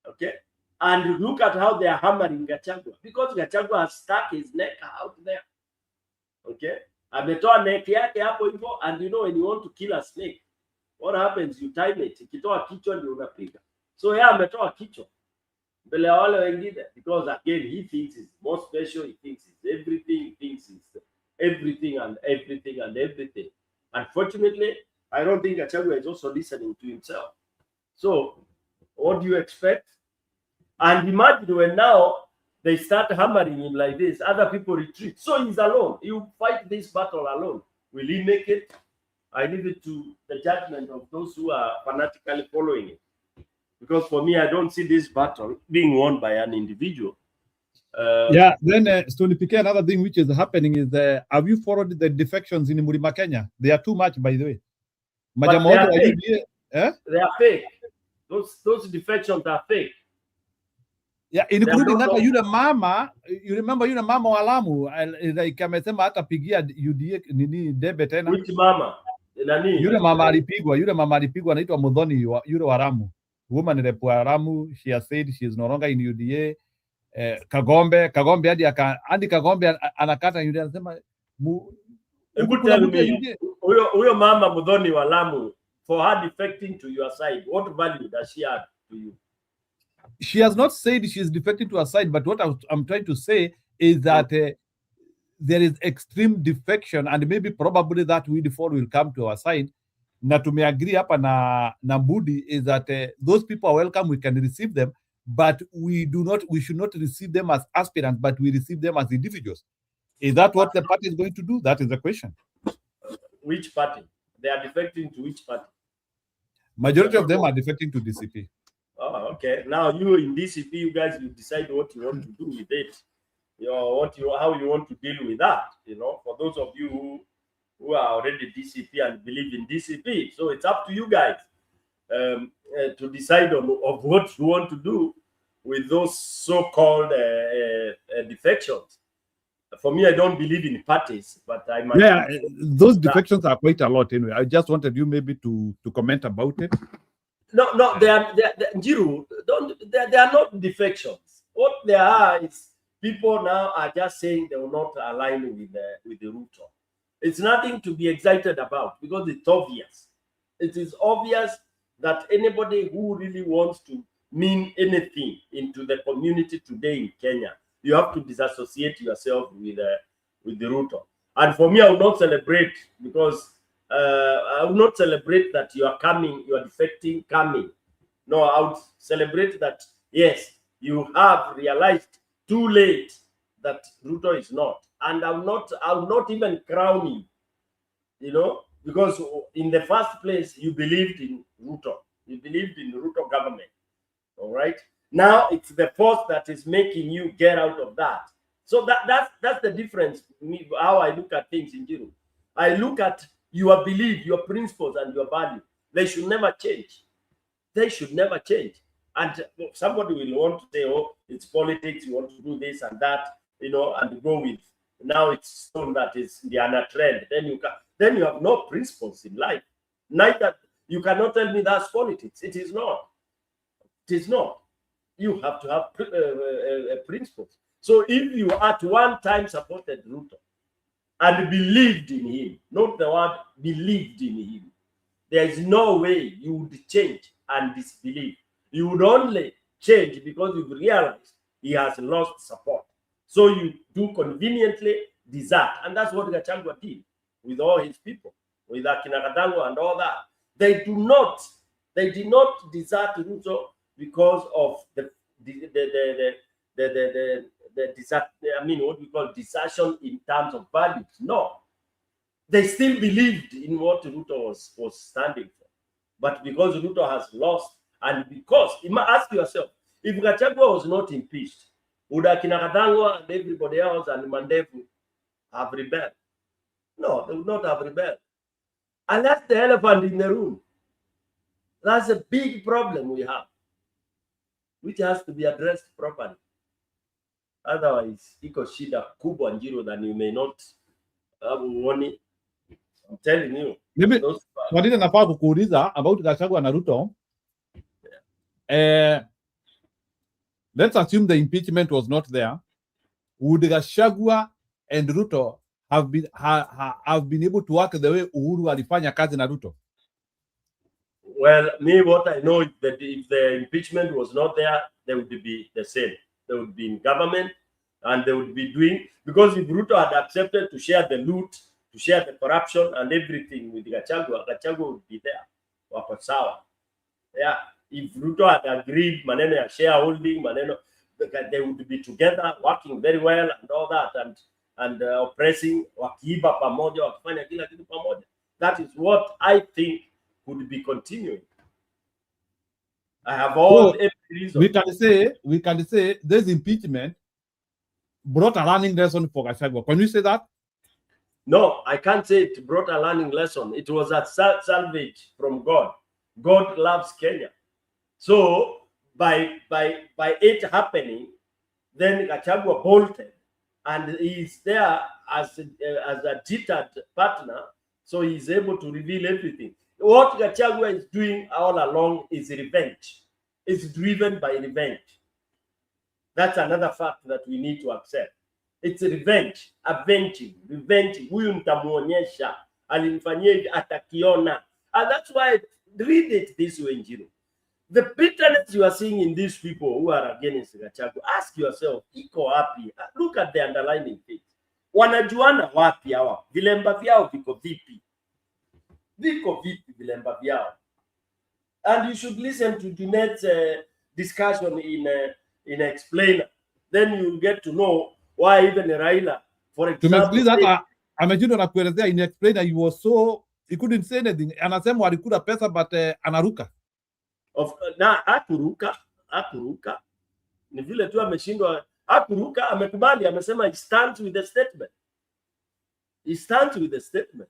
Okay, and look at how they are hammering Gachagua, because Gachagua has stuck his neck out there. Okay, ametoa neck yake hapo hivyo, and when you want to kill a snake, what happens? You time it. Ikitoa kichwa ndio unapiga. So ametoa kichwa mbele ya wale wengine, because again he thinks he's more special. He thinks he's everything. He thinks he's everything and everything and everything. Unfortunately, I don't think Gachagua is also listening to himself. So what do you expect? And imagine when now they start hammering him like this, other people retreat. So he's alone. He will fight this battle alone. Will he make it? I leave it to the judgment of those who are fanatically following it. Because for me, I don't see this battle being won by an individual. Then Stony PK, another thing which is happening is have you followed the defections in Mlima Kenya? They are too much, by the way. But they are fake. They are fake. Those defections are fake. Yeah, including hata yule mama, you remember yule mama wa Lamu like amesema hata pigia UDA nini debe tena. Which mama? Nani? Yule mama alipigwa anaitwa Mudhoni yule wa Lamu. Woman rep wa Lamu, she has said she is no longer in UDA. Kagombe hadi Kagombe anakata UDA, anasema huyo mama Mudhoni wa Lamu, for her defecting to your side, what value does she add to you? She has not said she is defecting to her side, but what I'm trying to say is that there is extreme defection, and maybe probably that will come to our side. Na tumeagree hapa na Budi is that those people are welcome, we can receive them, but we should not receive them as aspirants, but we receive them as individuals. Is that what the party is going to do? That is the question. Which party? They are defecting to which party? Majority of them are defecting to DCP. Oh, okay. Now you in DCP, you guys will decide what you want to do with it. How you want to deal with that. For those of you who are already DCP and believe in DCP, so it's up to you guys to decide of what you want to do with those so-called defections. For me, I don't believe in parties, but I might. Yeah, those defections are quite a lot anyway. I just wanted you maybe to comment about it. No, they are Njiru. They are not defections. What they are is people now are just saying they will not align with the Ruto. It's nothing to be excited about because it's obvious. It is obvious that anybody who really wants to mean anything into the community today in Kenya, you have to disassociate yourself with the Ruto. And for me, I will not celebrate because I will not celebrate that you are coming, you are defecting, coming. No, I would celebrate that Yes, you have realized too late that Ruto is not. And I will not even crown him, you know, because in the first place, you believed in Ruto. You believed in Ruto government. All right. Now it's the force that is making you get out of that. So that's the difference. How I look at things in Jiru. I look at your belief, your principles, and your value. They should never change. They should never change. And somebody will want to say, "Oh, it's politics. You want to do this and that, you know, and go with." Now it's shown that it's the other trend. Then you have no principles in life. Neither you cannot tell me that's politics. It is not. It is not. You have to have principles. So if you at one time supported Ruto and believed in him, not the word believed in him, there is no way you would change and disbelieve. You would only change because you realize he has lost support. So you do conveniently desert. And that's what Gachagua did with all his people, with Gachagua and all that. They did not desert Ruto because of the desert, I mean, what we call desertion in terms of values. No. They still believed in what Ruto was standing for. But because Ruto has lost, and because, you must ask yourself, if Gachagua was not impeached, would Gachagua and everybody else and Mandevu have rebelled? No, they would not have rebelled. And that's the elephant in the room. That's a big problem we have, which has to be addressed properly. Otherwise, iko shida kubwa Njiro than you may not have money. I'm telling you. Maybe what did nafaa kukuuliza about Gachagua na Ruto? Let's assume the impeachment was not there. Would Gachagua and Ruto have been able to work the way Uhuru alifanya kazi na Ruto? Well, me, what I know is that if the impeachment was not there, they would be the same. They would be in government and they would be doing, because if Ruto had accepted to share the loot, to share the corruption and everything with Gachagua, Gachagua would be there. Wako sawa. Yeah. If Ruto had agreed, maneno ya shareholding, maneno, they would be together, working very well and all that, and oppressing, wakiiba pamoja, wakifanya kila kitu pamoja. That is what I think could be continuing. I have all every reason. We can say this impeachment brought a learning lesson for Gachagua. Can you say that? No, I can't say it brought a learning lesson. It was a salvage from God. God loves Kenya. So by it happening, then Gachagua bolted, and he's there as a jittered partner, so he's able to reveal everything. What Gachagua is doing all along is revenge. It's driven by revenge. That's another fact that we need to accept. It's revenge, avenging, revenge. Huyu nitamuonyesha, alimfanyia hivi, atakiona. And that's why, read it this way, Njiro. The bitterness you are seeing in these people who are against Gachagua, ask yourself, iko wapi? Look at the underlying things. Wanajuana wapi hawa? Vilemba vyao viko vipi? Viko vipi vilemba vyao? And you should listen to Junet's discussion in Explainer. Then you'll get to know why even Raila, for example, amejindwa na kuelezea in Explainer, he couldn't say anything. Anasema walikula pesa but anaruka. Akuruka. Ni vile tu ameshindwa. Akuruka, amekubali, amesema he stands with the statement. He stands with the statement.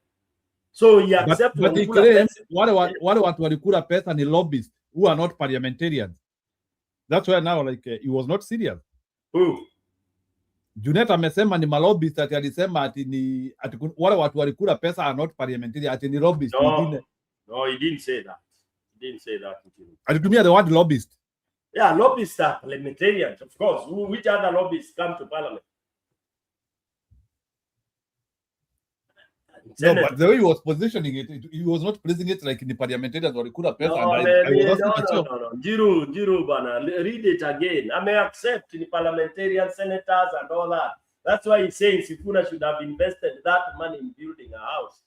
So he accepts. But he claims wale watu walikula pesa ni lobbyists who are not parliamentarians. That's why now he was not serious. Who? Junet amesema ni malobbyist, ati alisema ati wale watu walikula pesa are not parliamentarians, ati ni lobbyists. No, he didn't say that. He didn't say that. Alitumia the word lobbyist. Yeah, lobbyists are parliamentarians, of course. Which other lobbyists come to parliament? No, but the way he was positioning it, he was not placing it like in the parliamentarians or Ikura Pesa. No. Jiru, bana. Read it again. I may accept the parliamentarian senators and all that. That's why he's saying Sifuna should have invested that money in building a house,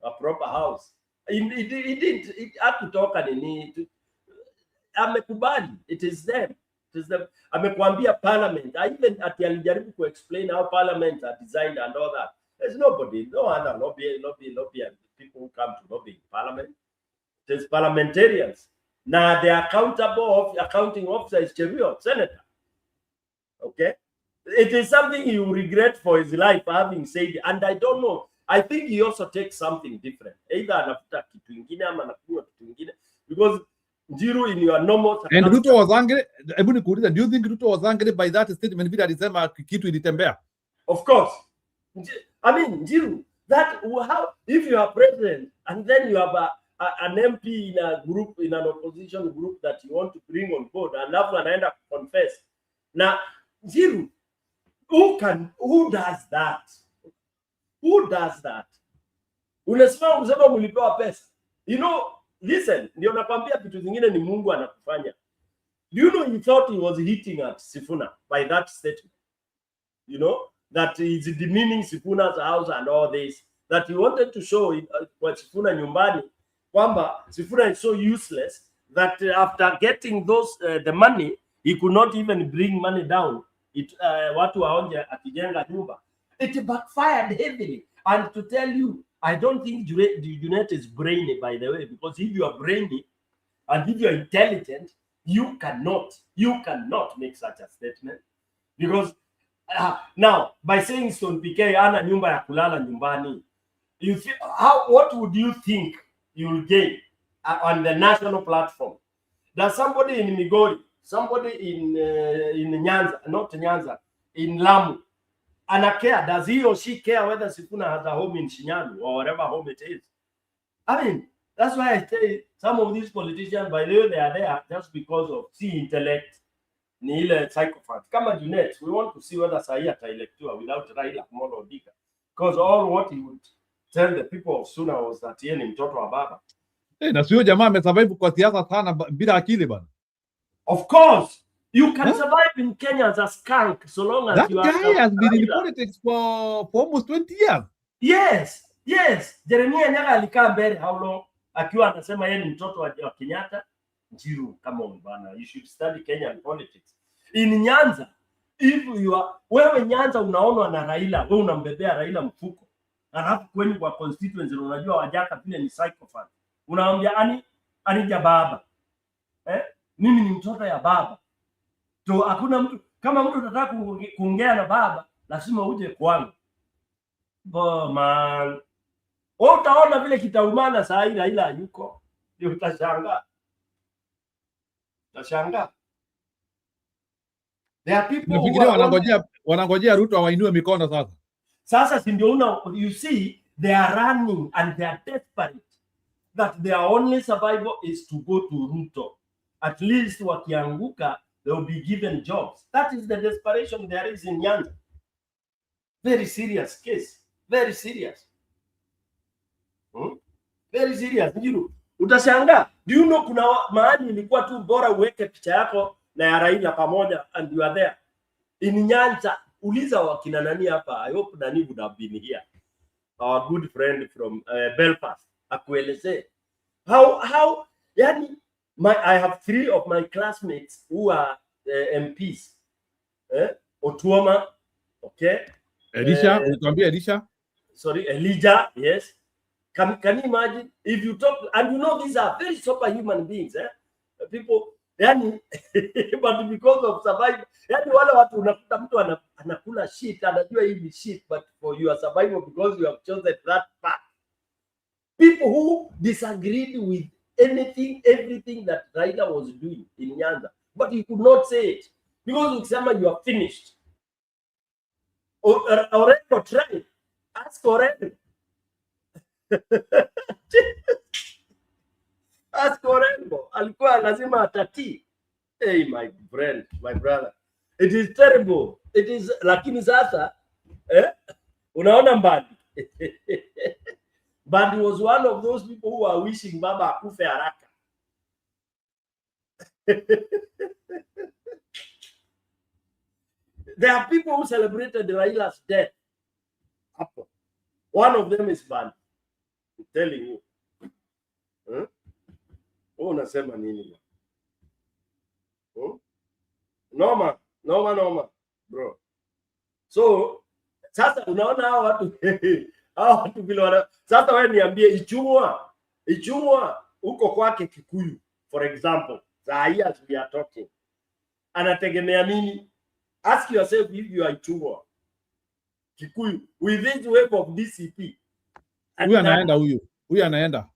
a proper house. He didn't. Hakutoka nini. Amekubali. It is them. It is the amekuambia parliament. I even alijaribu to explain how parliaments are designed and all that. There's nobody, no other lobby people who come to lobby in parliament. There's parliamentarians. Now the accounting officer is Cheruiyot, senator. Okay, it is something he will regret for his life having said, and I don't know. I think he also takes something different. Either anafuta kitu ingine ama anakunywa kitu ingine, because Njiru in your normal. And Ruto was angry. Do you think Ruto was angry by that statement vile alisema kitu ilitembea? Of course. I mean, Njiru, that how if you are president and then you have an MP in a group, in an opposition group that you want to bring on board, and after anaenda confess. Now, Njiru, who does that? Who does that? Unasema kusema mlipewa pesa. You know, listen, ndio nakwambia vitu zingine ni Mungu anakufanya. Do you know he thought he was hitting at Sifuna by that statement? You know, that he's demeaning Sifuna's house and all this. That he wanted to show what Sifuna nyumbani, kwamba Sifuna is so useless that after getting those the money, he could not even bring money down. Watu waonje akijenga nyumba. It backfired heavily. And to tell you, I don't think Junet is brainy, by the way, because if you are brainy and if you are intelligent, you cannot make such a statement. Because now, by saying Stone PK ana nyumba ya kulala nyumbani, you think, what would you think you'll gain on the national platform? There's somebody in Migori, somebody in Nyanza, not Nyanza, in Lamu, and I care. Does he or she care whether Sifuna has a home in Shinyanu or whatever home it is? I mean, that's why I say some of these politicians, by the way, they are there just because of intellect, ni ile psychopath. Kama Junet, we want to see whether Sahi ataelectua without Raila Amolo Odinga, because all what he would tell the people of Suna was that yeye ni mtoto wa baba. Na sio jamaa amesurvive kwa siasa sana bila akili bana. Of course, you can survive in Kenya as a skunk so long as that you are. That guy has been in politics for almost 20 years. Yes. Jeremia Nyaga alikaa mbele how long? Akiwa anasema yeye ni mtoto wa Kenyatta. Njiru, come on bana, you should study Kenyan politics. In Nyanza, if you are wewe Nyanza unaonwa na Raila, wewe unambebea Raila mfuko. Alafu kwenye kwa constituency unajua Wajaka vile ni psychopath. Unaambia anija baba. Mimi ni mtoto ya baba. So hakuna mtu, kama mtu anataka kuongea na baba, lazima uje kwangu. Man. Utaona vile kitaumana saa hii Raila yuko. Ndio utashangaa. There are people who wanangojea Ruto awainue mikono sasa. Sasa si ndio you see they are running and they are desperate that their only survival is to go to Ruto. At least wakianguka they will be given jobs. That is the desperation there is in Nyanza. Very serious case. Very serious. Very serious. Utashangaa. Do you know kuna mahali ilikuwa tu bora uweke picha yako na ya Raila pamoja and you are there. In Nyanza, uliza wakina nani hapa. I hope Nani would have been here. Our good friend from Belfast. Akueleze. How yani I have 3 of my classmates who are MPs. Otuoma, okay? Elisha, Elisha? Sorry, Elijah, yes. Can you imagine if you talk, and you know these are very superhuman beings, people, yani, but because of survival, yani wale watu unakuta mtu anakula shit, anajua hii ni shit, but for your survival because you have chosen that path. People who disagreed with everything that Raila was doing in Nyanza, but he could not say it because ukisema you are finished. Already tried. Ask already. Ask Orengo. Alikuwa lazima atati. Hey, my friend, my brother. It is terrible. It is lakini sasa unaona Mbadi. Mbadi was one of those people who are wishing baba akufe haraka. There are people who celebrated Raila's death. One of them is Mbadi. I'm telling you. Unasema nini? Noma bro. So sasa unaona hao watu vile wana sasa, wewe niambie, Ichung'wa huko kwake Kikuyu for example, as we are talking, anategemea nini? Ask yourself if you are Ichung'wa Kikuyu with this wave of DCP. Huyu anaenda.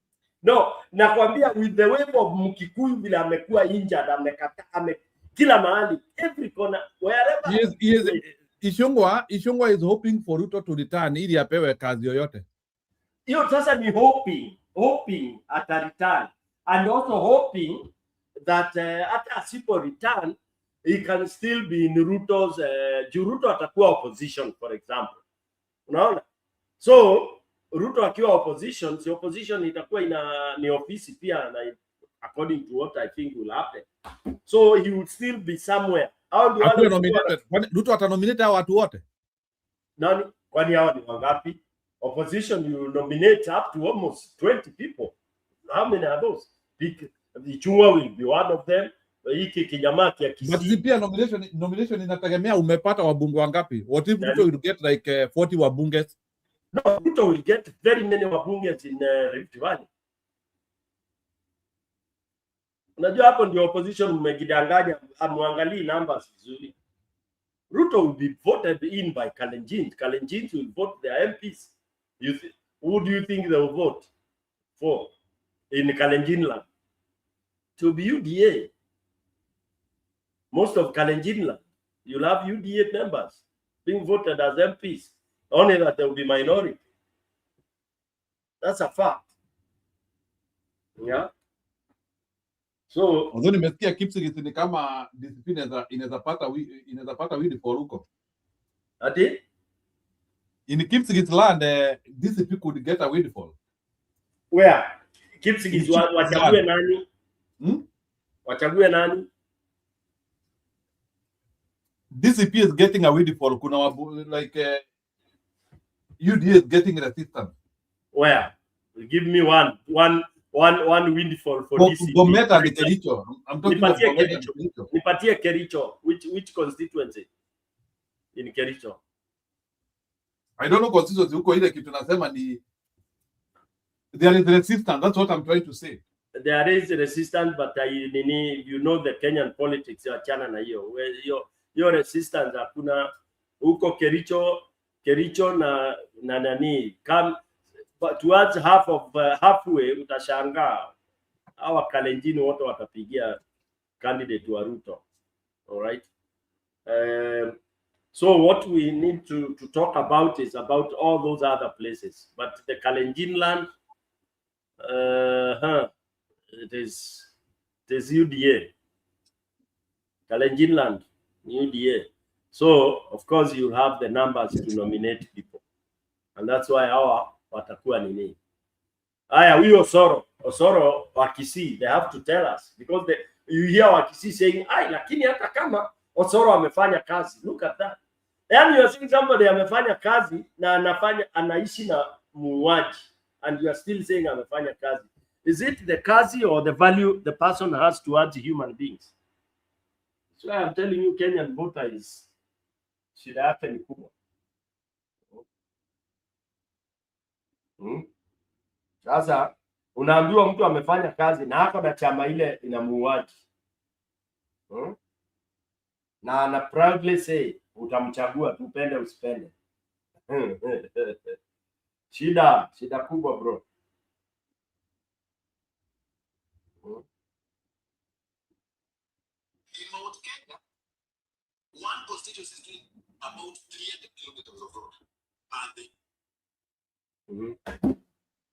No, nakwambia with the wave of Mkikuyu vile amekuwa injured, amekata kila mahali, every corner, wherever. Ichung'wa is hoping for Ruto to return ili apewe kazi yoyote. Hiyo sasa ni hoping ata return, and also hoping that hata asipo return he can still be in Ruto's Ruto atakuwa opposition for example. Unaona? So Ruto akiwa opposition, si opposition itakuwa ni ofisi pia, na according to what I think will happen. So he would still be somewhere. Ruto atanominate hao watu wote. Nani? Kwani hao ni wangapi? Opposition you nominate up to almost 20 people. How many are those? Ichung'wa will be one of them. Hiki kijamaa kia Kisii. But pia nomination inategemea umepata wabunge wangapi. What if Ruto will get like 40 wabunge? No, Ruto will get very many wabunge in Rift Valley. Unajua hapo ndio opposition mmegidanganya, amwangalii numbers vizuri. Ruto will be voted in by Kalenjin. Kalenjin will vote their MPs. Who do you think they will vote for in Kalenjin land? To be UDA. Most of Kalenjin land, you'll have UDA members being voted as MPs. Only that there will be minority. That's a fact. Yeah. So although nimesikia Kipsigis ni kama discipline inaweza pata wili for huko. Ati? In Kipsigis land, DCP could get a windfall. Where? Kipsigis wachague nani? Wachague nani? DCP is getting a windfall. Kuna like UDA is getting resistance. Where? Give me one windfall for DCP. Gometa ni Kericho. I'm talking about Kericho. Nipatie Kericho. Which constituency in Kericho? I don't know constituency huko, ile kitu nasema ni there is resistance. That's what I'm trying to say. There is resistance, but you know the Kenyan politics ya chana na hiyo. Hiyo resistance hakuna huko Kericho na nani. Come towards halfway utashangaa hawa Kalenjin wote watapigia candidate wa Ruto. All right. So what we need to talk about is about all those other places, but the Kalenjin land, it is UDA. Kalenjin land, UDA. So of course you have the numbers to nominate people, and that's why our watakuwa nini. Aya, huyo Osoro wa Kisii, they have to tell us, because you hear wa Kisii saying, lakini hata kama Osoro amefanya kazi, look at that. And you are saying somebody amefanya kazi na anaishi na muuaji, and you are still saying amefanya kazi. Is it the kazi or the value the person has towards human beings? So I'm telling you, Kenyan voter is shida yake ni kubwa. Sasa unaambiwa mtu amefanya kazi na hako na chama ile ina muuaji. Na ana proudly say utamchagua tu, upende usipende. Shida kubwa bro. In Mount Kenya, one constituency is doing about 300 kilometers of road. And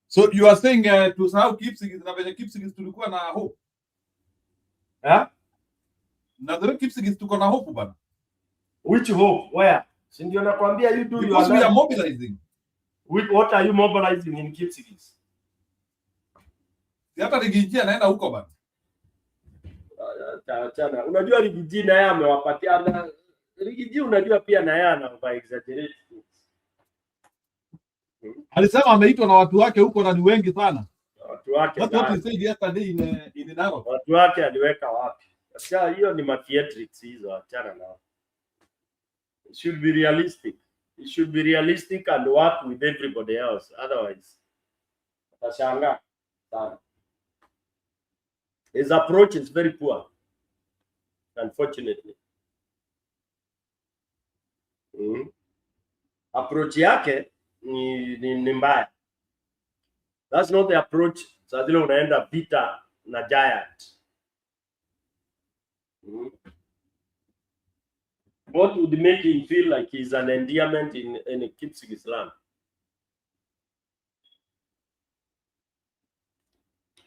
so you are saying tusahau Kipsigis na venye Kipsigis tulikuwa na hope. Na the Kipsigis tuko na hope bana. Which hope? Where? Si ndio nakwambia you do because we are mobilizing. What are you mobilizing in Kipsigis? Hata Rigiji anaenda huko bana. Achana. Unajua Rigiji na yeye amewapatia Rigiji, unajua pia na yeye ana exaggerate. Alisema ameitwa na watu wake huko na ni wengi sana. Watu wake. What he said yesterday in Narok. Watu wake aliweka wapi? Acha hiyo ni theatrics hizo, achana nao. It should be realistic. It should be realistic and work with everybody else. Otherwise, atashangaa sana. His approach is very poor, unfortunately. Approach yake ni mbaya. That's not the approach. Saa zile unaenda vita na giant. What would make him feel like he's an endearment in keeping Islam?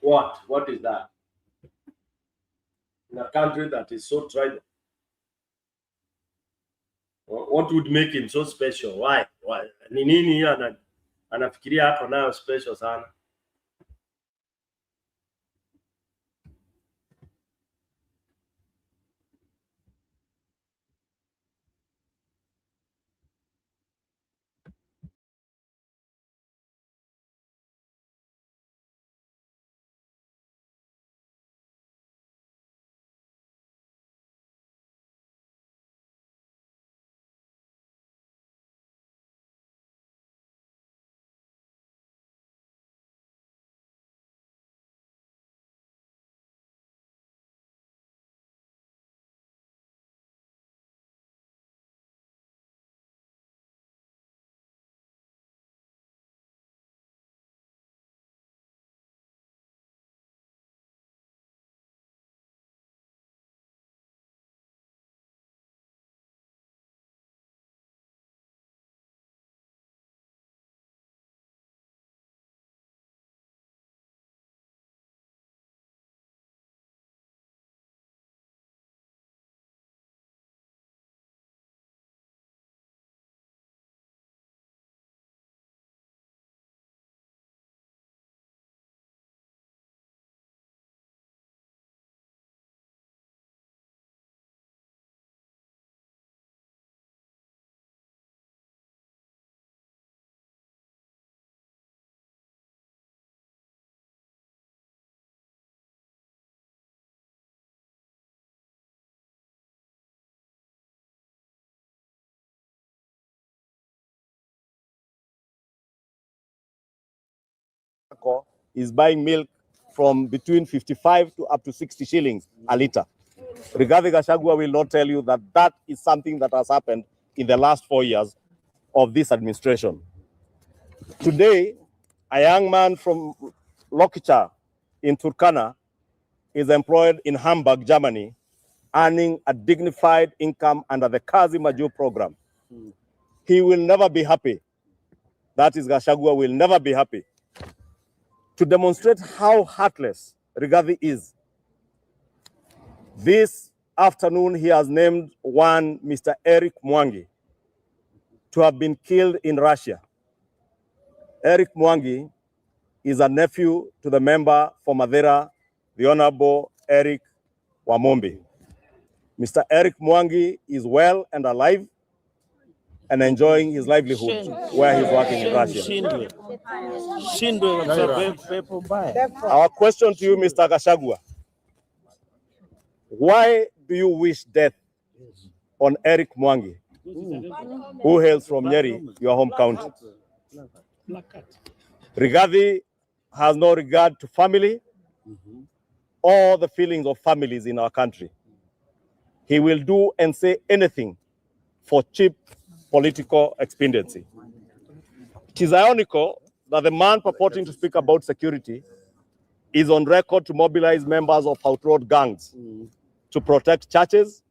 What is that? In a country that is so tribal. What would make him so special? Why? Ni nini anafikiria hapo nayo special sana? Is buying milk from between 55 to up to 60 shillings a liter. Rigathi Gachagua will not tell you that that is something that has happened in the last 4 years of this administration. Today, a young man from Lokicha in Turkana is employed in Hamburg, Germany, earning a dignified income under the Kazi Major program. He will never be happy. That is, Gachagua will never be happy. To demonstrate how heartless Rigathi is, this afternoon he has named one Mr. Eric Mwangi to have been killed in Russia. Eric Mwangi is a nephew to the member for Madeira, the Honorable Eric Wamombi. Mr. Eric Mwangi is well and alive and enjoying his livelihood where he's working in Russia. Our question to you, Mr. Gachagua, why do you wish death on Eric Mwangi, who hails from Nyeri, your home county? Rigathi has no regard to family or the feelings of families in our country. He will do and say anything for cheap political expediency. It is ironical that the man purporting to speak about security is on record to mobilize members of outlawed gangs to protect churches,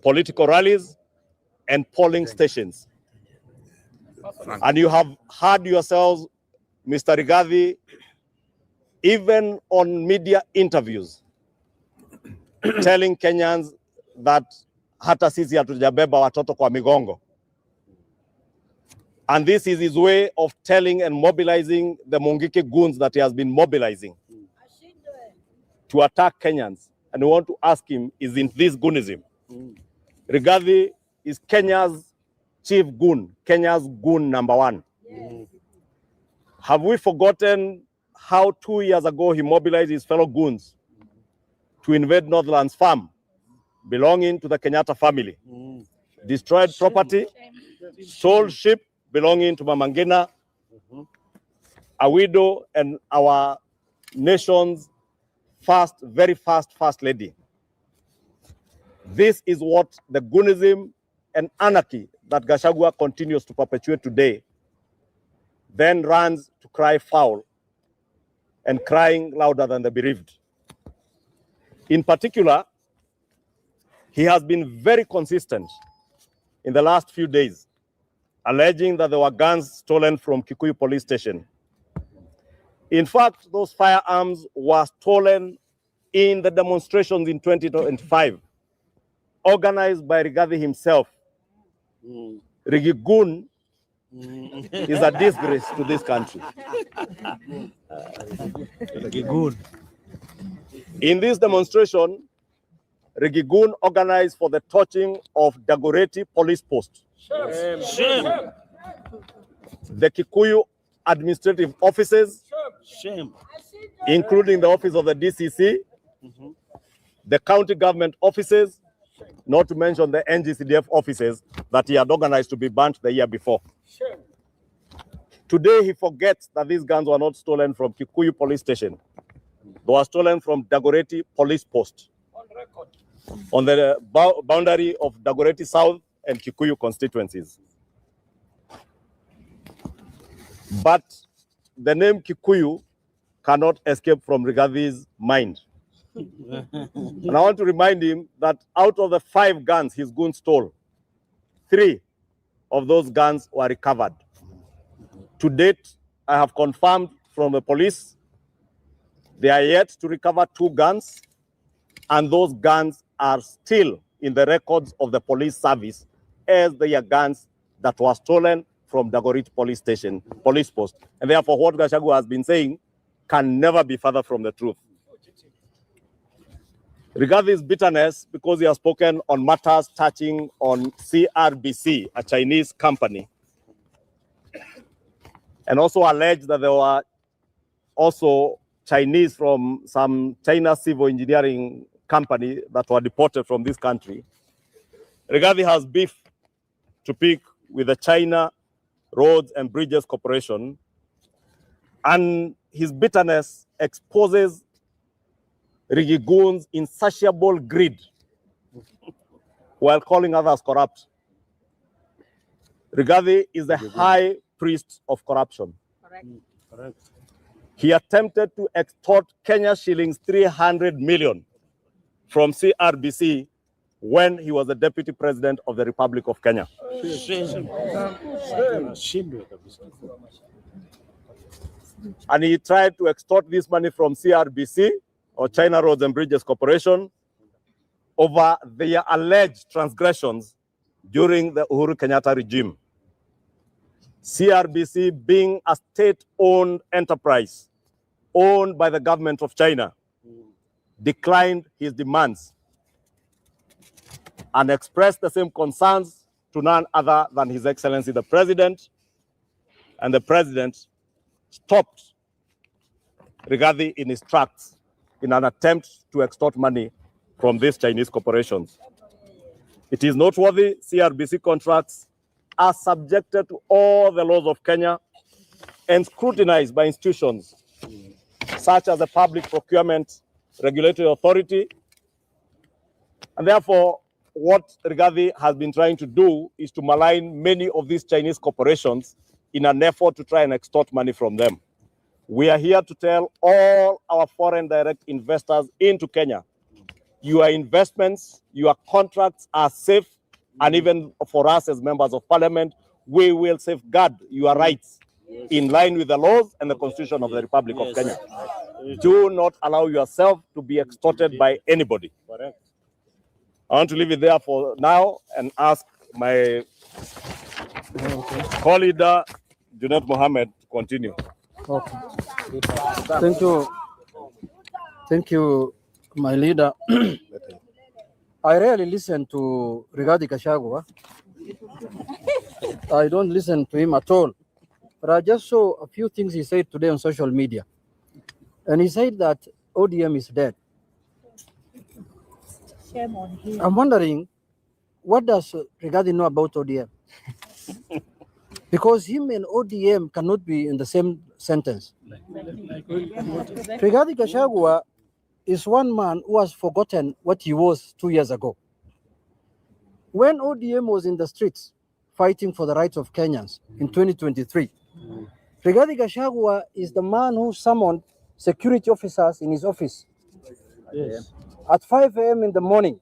political rallies, and polling stations. And you have heard yourselves, Mr. Rigathi, even on media interviews, telling Kenyans that hata sisi hatujabeba watoto kwa migongo. And this is his way of telling and mobilizing the Mungiki goons that he has been mobilizing to attack Kenyans. And we want to ask him, is in this goonism? Rigathi is Kenya's chief goon, Kenya's goon number one. Have we forgotten how 2 years ago he mobilized his fellow goons to to invade Northlands Farm belonging to the Kenyatta family, destroyed property, sold sheep belonging to Mamangina, a widow and our nation's very first lady. This is what the goonism and anarchy that Gachagua continues to perpetuate today then runs to cry foul and crying louder than the bereaved. In particular, he has been very consistent in the last few days, alleging that there were guns stolen from Kikuyu police station. In fact, those firearms were stolen in the demonstrations in 2025, organized by Rigathi himself. Rigigun is a disgrace to this country. In this demonstration, Rigigun organized for the torching of Dagoretti police post. Shame. The Kikuyu administrative offices, including the office of the DCC, the county government offices, not to mention the NGCDF offices that he had organized to be burnt the year before. Today, he forgets that these guns were not stolen from Kikuyu police station. They were stolen from Dagoretti police post on the boundary of Dagoretti South and Kikuyu constituencies. But the name Kikuyu cannot escape from Rigathi's mind. And I want to remind him that out of the 5 guns his goons stole, 3 of those guns were recovered. To date, I have confirmed from the police, they are yet to recover 2 guns, and those guns are still in the records of the police service as they are guns that were stolen from Dagoretti police post. And therefore, what Gachagua has been saying can never be further from the truth. Regarding his bitterness, because he has spoken on matters touching on CRBC, a Chinese company, and also alleged that there were also Chinese from some China civil engineering company that were deported from this country. Rigathi has beef to pick with the China Roads and Bridges Corporation, and his bitterness exposes Rigigun's insatiable greed while calling others corrupt. Rigathi is the high priest of corruption. Correct. He attempted to extort Kenya shillings 300 million from CRBC when he was the deputy president of the Republic of Kenya. And he tried to extort this money from CRBC, or China Roads and Bridges Corporation, over their alleged transgressions during the Uhuru Kenyatta regime. CRBC, being a state-owned enterprise owned by the government of China, declined his demands and expressed the same concerns to none other than His Excellency the President, and the President stopped Rigathi in his tracks in an attempt to extort money from these Chinese corporations. It is noteworthy CRBC contracts are subjected to all the laws of Kenya and scrutinized by institutions such as the Public Procurement Regulatory Authority. And therefore, what Rigathi has been trying to do is to malign many of these Chinese corporations in an effort to try and extort money from them. We are here to tell all our foreign direct investors into Kenya, your investments, your contracts are safe, and even for us as members of parliament, we will safeguard your rights in line with the laws and the Constitution of the Republic of Kenya. Do not allow yourself to be extorted by anybody. Correct. I want to leave it there for now and ask my co-leader, Junaid Mohammed, to continue. Okay. Thank you, my leader. I rarely listen to Rigathi Gachagua. I don't listen to him at all. But I just saw a few things he said today on social media. And he said that ODM is dead. Shame on him. I'm wondering, what does Rigathi know about ODM? Because him and ODM cannot be in the same sentence. Rigathi Gachagua is one man who has forgotten what he was 2 years ago. When ODM was in the streets fighting for the rights of Kenyans in 2023, Rigathi Gachagua is the man who summoned security officers in his office at 5 a.m. in the morning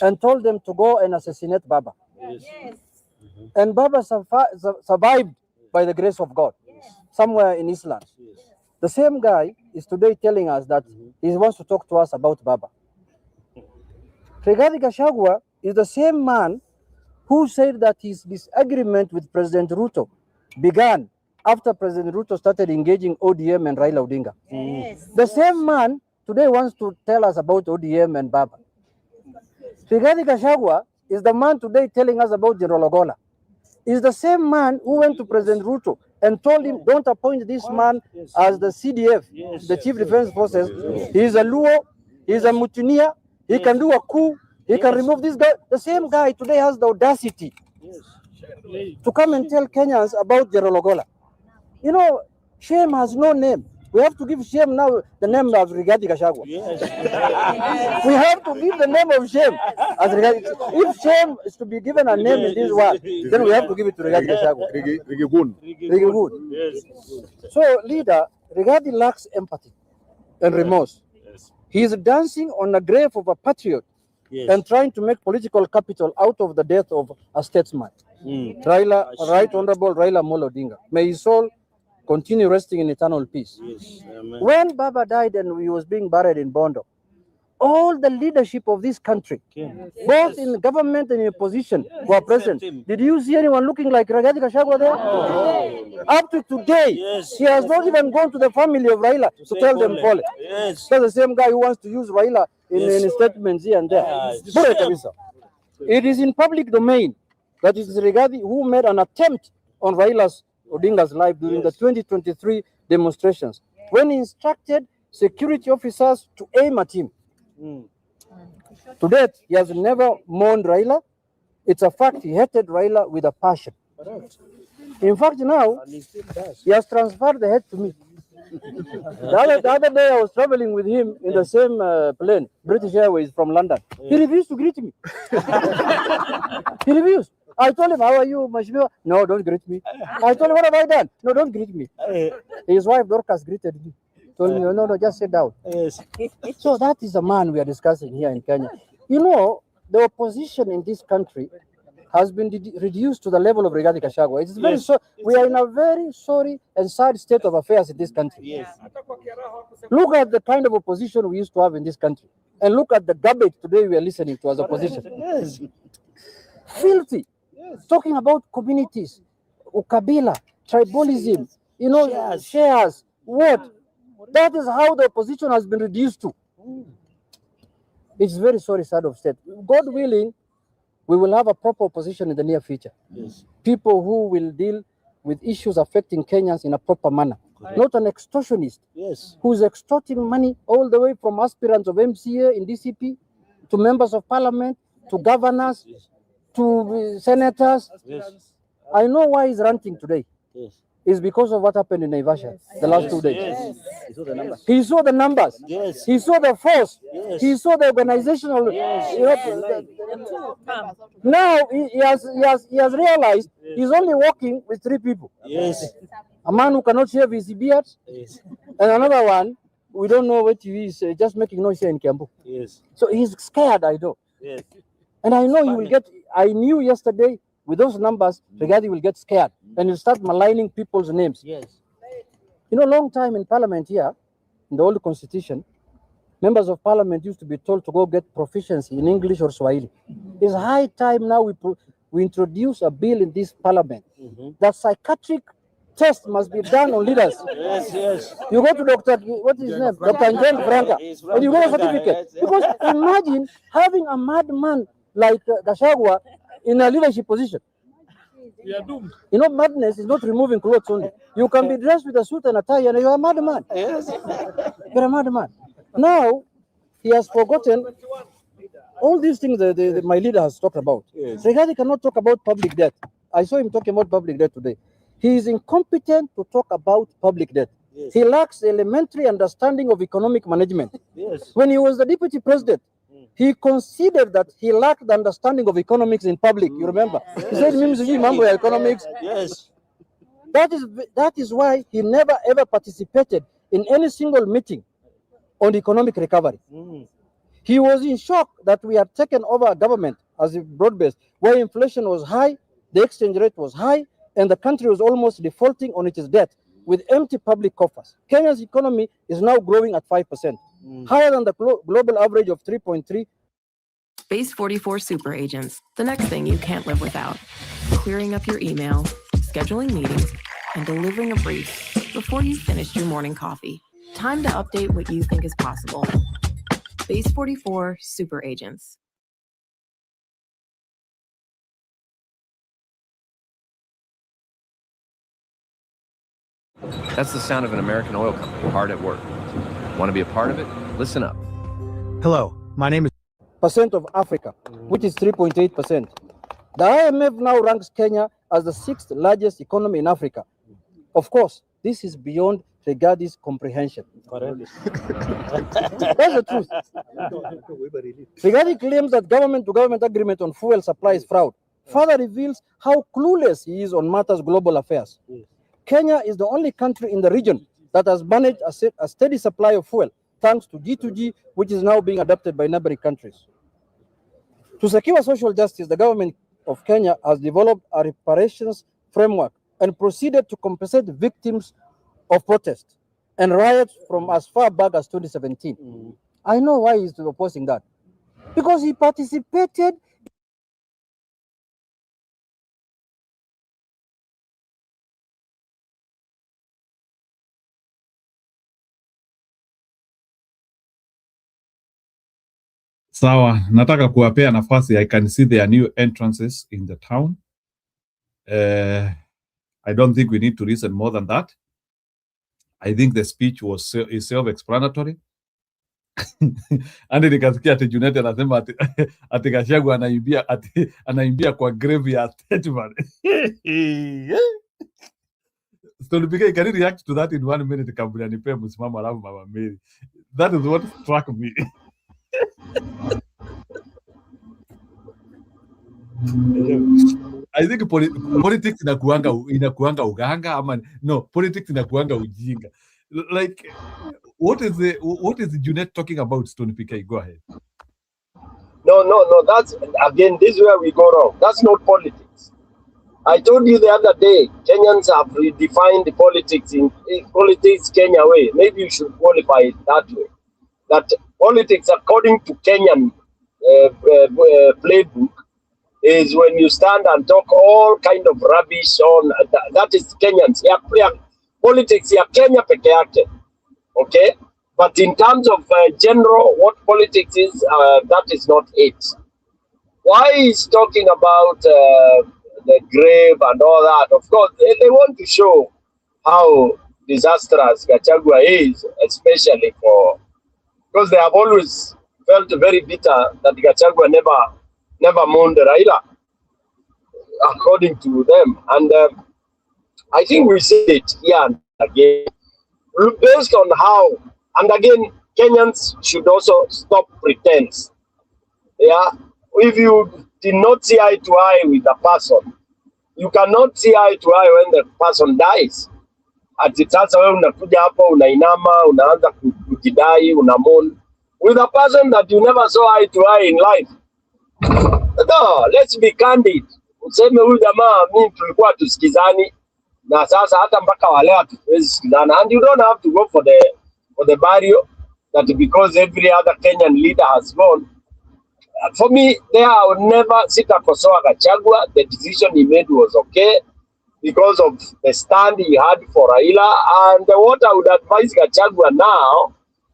and told them to go and assassinate Baba. And Baba survived by the grace of God somewhere in Islam. The same guy is today telling us that he wants to talk to us about Baba. Rigathi Gachagua is the same man who said that his disagreement with President Ruto began after President Ruto started engaging ODM and Raila Odinga. The same man today wants to tell us about ODM and Baba. Rigathi Gachagua is the man today telling us about General Ogola. Is the same man who went to President Ruto and told him, don't appoint this man as the CDF, the Chief Defense Forces. He's a Luo, he's a mutineer, he can do a coup, he can remove this guy. The same guy today has the audacity to come and tell Kenyans about General Ogola. You know, shame has no name. We have to give shame now the name of Rigathi Gachagua. We have to give the name of shame as Rigathi. If shame is to be given a name in this world, then we have to give it to Rigathi Gachagua. Rigathi. So, leader, Rigathi lacks empathy and remorse. He is dancing on the grave of a patriot and trying to make political capital out of the death of a statesman. Right Honorable Raila Amolo Odinga. May his soul continue resting in eternal peace. When Baba died and he was being buried in Bondo, all the leadership of this country, both in government and in opposition, were present. Did you see anyone looking like Rigathi Gachagua there? Up to today, he has not even gone to the family of Raila to tell them pole. That's the same guy who wants to use Raila in his statements here and there. It is in public domain that it is Rigathi who made an attempt on Raila's Odinga's life during the 2023 demonstrations, when he instructed security officers to aim at him. To date, he has never mourned Raila. It's a fact he hated Raila with a passion. In fact, now, he has transferred the head to me. The other day, I was traveling with him in the same plane, British Airways from London. He refused to greet me. He refused. I told him, how are you, Mashmiwa? No, don't greet me. I told him, what have I done? No, don't greet me. His wife, Dorcas, greeted me. Told me, no, just sit down. So that is the man we are discussing here in Kenya. You know, the opposition in this country has been reduced to the level of Rigathi Gachagua. It's very we are in a very sorry and sad state of affairs in this country. Look at the kind of opposition we used to have in this country. And look at the garbage today we are listening to as opposition. Filthy. Talking about communities, ukabila, tribalism, you know, shares, what? That is how the opposition has been reduced to. It's very sorry, sad of state. God willing, we will have a proper opposition in the near future. People who will deal with issues affecting Kenyans in a proper manner. Not an extortionist who is extorting money all the way from aspirants of MCA in DCP to members of parliament, to governors, to senators. I know why he's ranting today. It's because of what happened in Naivasha the last 2 days. He saw the numbers. He saw the force. He saw the organizational. Now he has realized he's only working with 3 people. A man who cannot shave his beard, and another one, we don't know what he is, just making noise here in Kiambu. So he's scared, I know. And I know he will get, I knew yesterday with those numbers, Rigathi will get scared and he'll start maligning people's names. You know, long time in parliament here, in the old constitution, members of parliament used to be told to go get proficiency in English or Swahili. It's high time now we introduce a bill in this parliament that psychiatric test must be done on leaders. You go to Dr. What is his name? Dr. John Franca, and you get a certificate. Because imagine having a madman like Gachagua in a leadership position. We are doomed. You know, madness is not removing clothes only. You can be dressed with a suit and a tie and you're a madman. You're a madman. Now, he has forgotten All these things that my leader has talked about. Yes. Rigathi cannot talk about public debt. I saw him talking about public debt today. He is incompetent to talk about public debt. Yes. He lacks elementary understanding of economic management. Yes. When he was the deputy president, he considered that he lacked the understanding of economics in public. You remember? Yes. He said, "Mimi mambo ya economics." Yes. That is why he never ever participated in any single meeting on economic recovery. He was in shock that we had taken over a government as a broad-based, where inflation was high, the exchange rate was high, and the country was almost defaulting on its debt with empty public coffers. Kenya's economy is now growing at 5%, higher than the global average of 3.3. Base 44 super agents, the next thing you can't live without. Clearing up your email, scheduling meetings, and delivering a brief before you finished your morning coffee. Time to update what you think is possible. Base 44 super agents. That's the sound of an American oil company hard at work. Want to be a part of it? Listen up. Hello, my name is percent of Africa, which is 3.8%. The IMF now ranks Kenya as the 6th largest economy in Africa. Of course, this is beyond Rigaathi's comprehension. That's the truth. Rigathi claims that government-to-government agreement on fuel supply is fraud. Further reveals how clueless he is on matters global affairs. Kenya is the only country in the region that has managed a steady supply of fuel, thanks to G2G, which is now being adopted by neighboring countries. To secure social justice, the government of Kenya has developed a reparations framework and proceeded to compensate victims of protest and riots from as far back as 2017. I know why he's opposing that. Because he participated. Sawa, nataka kuwapea nafasi. I can see there are new entrances in the town. I don't think we need to listen more than that. I think the speech is self-explanatory. Andi nikasikia ati Junet anasema ati Gachagua anaimbia kwa grave ya Statman. Stolipike, can you react to that in 1 minute kabla nipe msimamo alafu Mama Mary? That is what struck me. I think politics inakuanga uganga ama no, politics inakuanga ujinga. Like what is Junet talking about, Stone PK? Go ahead. No, that's again, this is where we go wrong. That's not politics. I told you the other day, Kenyans have redefined the politics in politics Kenya way. Maybe you should qualify it that way. That politics, according to Kenyan playbook, is when you stand and talk all kind of rubbish on that is Kenyans. Politics ya Kenya peke yake. Okay? But in terms of general what politics is, that is not it. Why he's talking about the grave and all that? Of course, they want to show how disastrous Gachagua is, especially because they have always felt very bitter that Gachagua never mourned Raila, according to them. And I think we see it here and again, based on how, and again, Kenyans should also stop pretense. Yeah, if you did not see eye to eye with the person, you cannot see eye to eye when the person dies. Ati sasa wewe unakuja hapo unainama unaanza kujidai unamon with a person that you never saw eye to eye in life. No, let's be candid. Useme huyu jamaa mimi tulikuwa tusikizani na sasa hata mpaka wale hatuwezi sikizana, and you don't have to go for the burial that because every other Kenyan leader has gone. For me, there I would never sit akosoa Gachagua. The decision he made was okay because of the stand he had for Raila. And what I would advise Gachagua now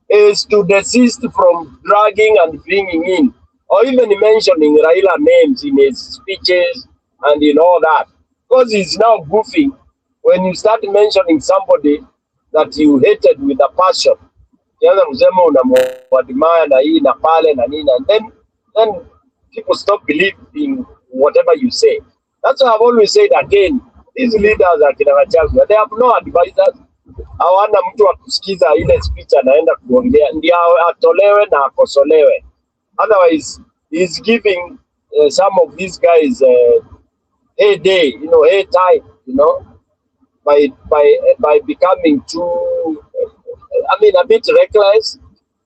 is to desist from dragging and bringing in, or even mentioning Raila names in his speeches and in all that. Because he's now goofing when you start mentioning somebody that you hated with a passion. And then then people stop believing whatever you say. That's why I've always said again, these leaders are kina Gachagua, they have no advisors. Hawana mtu wa kusikiza ile speech anaenda kuongea, ndio atolewe na akosolewe. Otherwise, he's giving some of these guys a day, a time, by becoming too, a bit reckless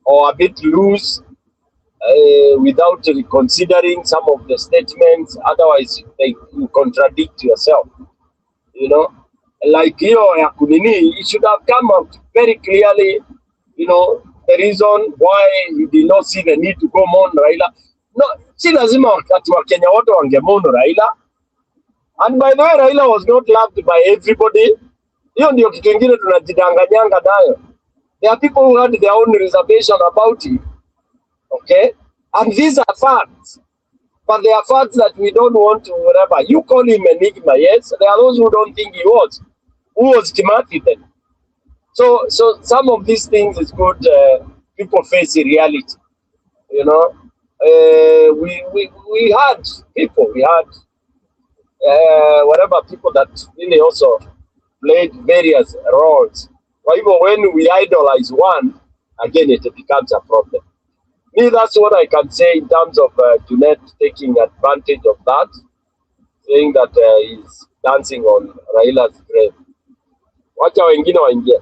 or a bit loose, without considering some of the statements. Otherwise, you contradict yourself. Like ya kunini, it should have come out very clearly. The reason why he did not see the need to go mourn Raila. No, si lazima wakati wa Kenya wote wangemourn Raila. And by the way, Raila was not loved by everybody. Hiyo ndio kitu kingine tunajidanganyanga nayo. There are people who had their own reservation about him. Okay? And these are facts. But they are facts that we don't want to, whatever. You call him enigma, yes? There are those who don't think he was. Who was Timothy then? So some of these things is good. People face the reality. We had people. We had people that really also played various roles. But even when we idolize one, again, it becomes a problem. Me, that's what I can say in terms of Junet taking advantage of that, saying that he's dancing on Raila's grave. Wacha wengine waingie.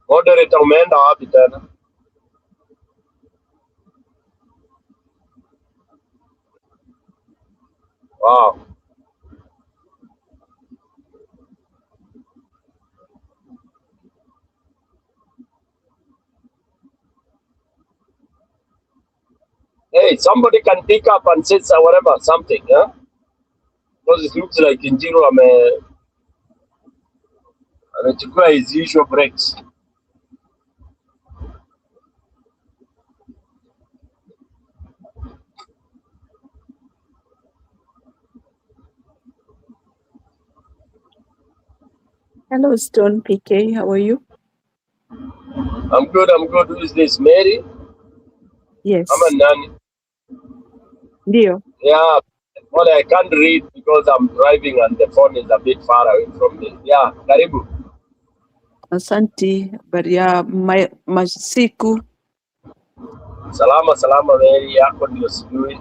Moderator umeenda wapi tena? Wow. Hey, somebody can pick up and say whatever, something, yeah? Because it looks like Injiro amechukua his usual breaks. Hello, Stone PK. How are you? I'm good. Who is this? Mary? Yes. I'm a nanny. Ndio. Yeah. Well, I can't read because I'm driving and the phone is a bit far away from me. Yeah, karibu. Asante. Habari ya masiku? Salama Mary, yako ndio sijui.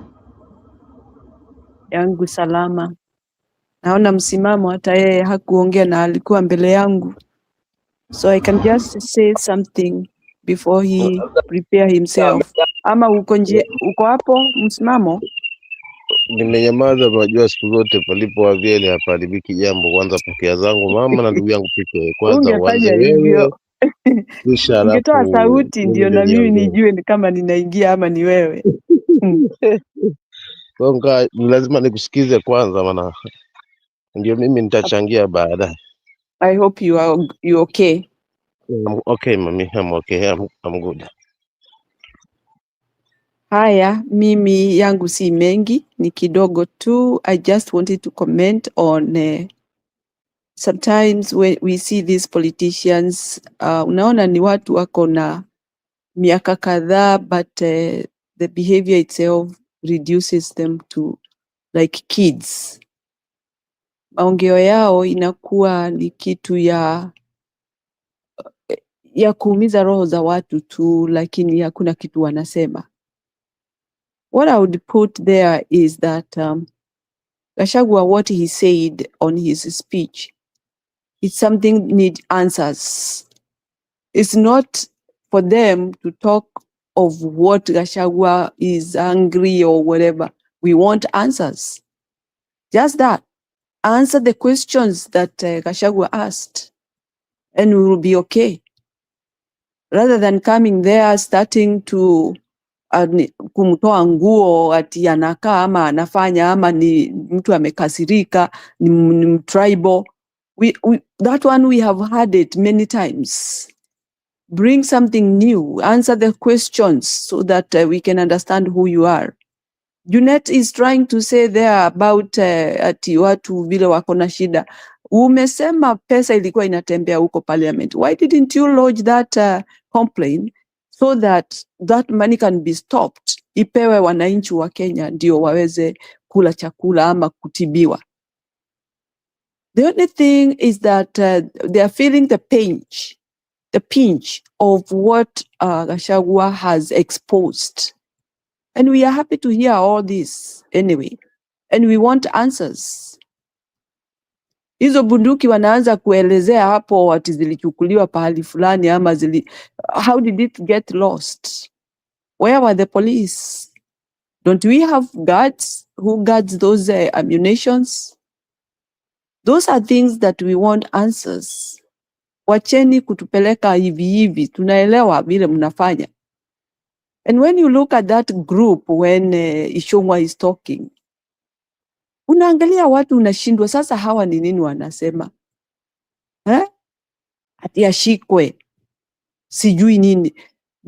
Yangu salama. Naona msimamo, hata yeye hakuongea na alikuwa mbele yangu. So I can just say something before he prepare himself. Ama uko hapo msimamo? Nimenyamaza, unajua siku zote palipo wavyele hapaharibiki jambo. Kwanza pokea zangu mama na ndugu yangu pike. Kwanza uanze wewe. Kisha Ungetoa sauti ndio na mimi niongee. nijue ni kama ninaingia ama ni wewe. Kwa lazima nikusikize kwanza, maana ndio mimi nitachangia baadaye. I hope you okay. Okay, mami, I'm okay. I'm good. Haya, mimi yangu si mengi, ni kidogo tu. I just wanted to comment on sometimes when we see these politicians, unaona ni watu wako na miaka kadhaa, but the behavior itself reduces them to like kids. Maongeo yao inakuwa ni kitu ya kuumiza roho za watu tu, lakini hakuna kitu wanasema. What I would put there is that Gachagua, what he said on his speech, it's something need answers. It's not for them to talk of what Gachagua is angry or whatever. We want answers. Just that. Answer the questions that Gachagua asked, and we will be okay. Rather than coming there starting to kumtoa nguo ati anakaa ama anafanya ama ni mtu amekasirika, ni tribal. That one we have had it many times. Bring something new, answer the questions so that we can understand who you are. Junet is trying to say there about ati watu vile wako na shida. Umesema pesa ilikuwa inatembea huko parliament. Why didn't you lodge that complaint so that that money can be stopped? Ipewe wananchi wa Kenya ndio waweze kula chakula ama kutibiwa. The only thing is that they are feeling the pinch of what Gachagua has exposed. And we are happy to hear all this anyway. And we want answers. Hizo bunduki wanaanza kuelezea hapo ati zilichukuliwa pahali fulani ama how did it get lost? Where were the police? Don't we have guards who guards those ammunitions? Those are things that we want answers. Wacheni kutupeleka hivi hivi, tunaelewa vile mnafanya. And when you look at that group when Ishongwa is talking, unaangalia watu unashindwa sasa hawa ni nini wanasema? Ati ashikwe, sijui nini.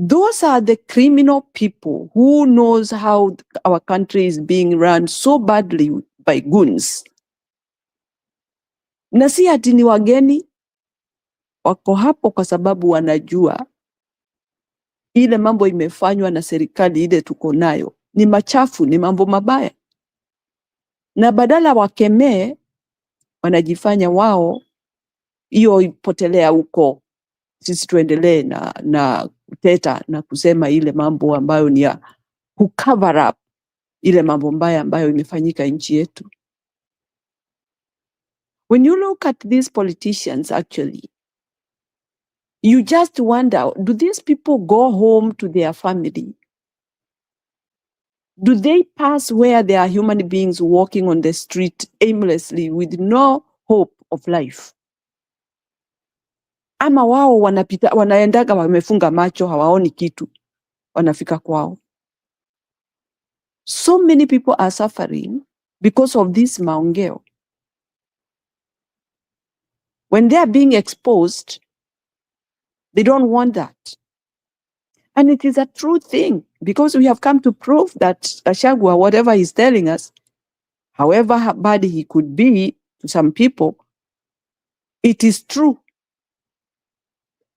Those are the criminal people who knows how our country is being run so badly by goons. Na si ati ni wageni, wako hapo kwa sababu wanajua ile mambo imefanywa na serikali ile tuko nayo ni machafu, ni mambo mabaya. Na badala wakemee, wanajifanya wao hiyo ipotelea huko, sisi tuendelee na kuteta na kusema ile mambo ambayo ni ya cover up ile mambo mbaya ambayo imefanyika nchi yetu. When you look at these politicians actually, you just wonder, do these people go home to their family? Do they pass where there are human beings walking on the street aimlessly with no hope of life? Ama wao wanaendaga wamefunga macho, hawaoni kitu, wanafika kwao. So many people are suffering because of this maongeo. When they are being exposed, they don't want that. And it is a true thing because we have come to prove that Gachagua, whatever he's telling us, however bad he could be to some people, it is true.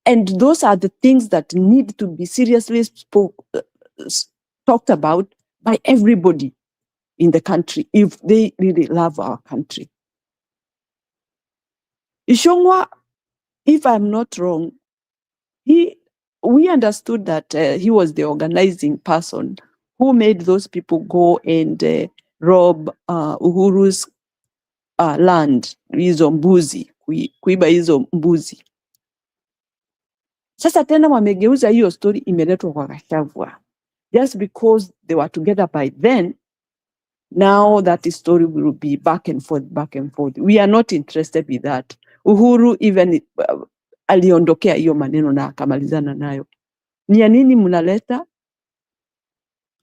And those are the things that need to be seriously talked about by everybody in the country if they really love our country. Ishongwa, if I'm not wrong, we understood that he was the organizing person who made those people go and rob Uhuru's land, hizo mbuzi, kuiba hizo mbuzi. Sasa tena wamegeuza hiyo story imeletwa kwa Gachagua. Just because they were together by then, now that story will be back and forth, back and forth. We are not interested with that. Uhuru even aliondokea hiyo maneno na akamalizana nayo. Ni ya nini mnaleta?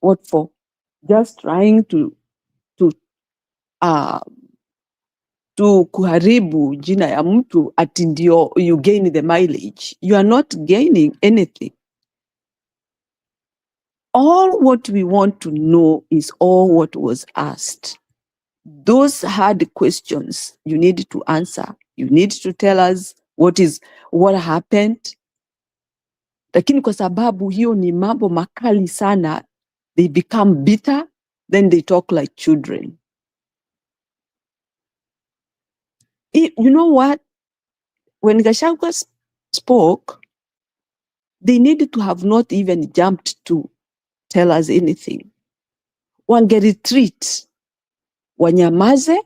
What for? Just trying to kuharibu jina ya mtu ati ndio you gain the mileage. You are not gaining anything. All what we want to know is all what was asked. Those hard questions you need to answer. You need to tell us what happened. Lakini kwa sababu hiyo ni mambo makali sana, they become bitter, then they talk like children. You know what? When Gachagua spoke, they needed to have not even jumped to tell us anything. Wangeretreat, wanyamaze,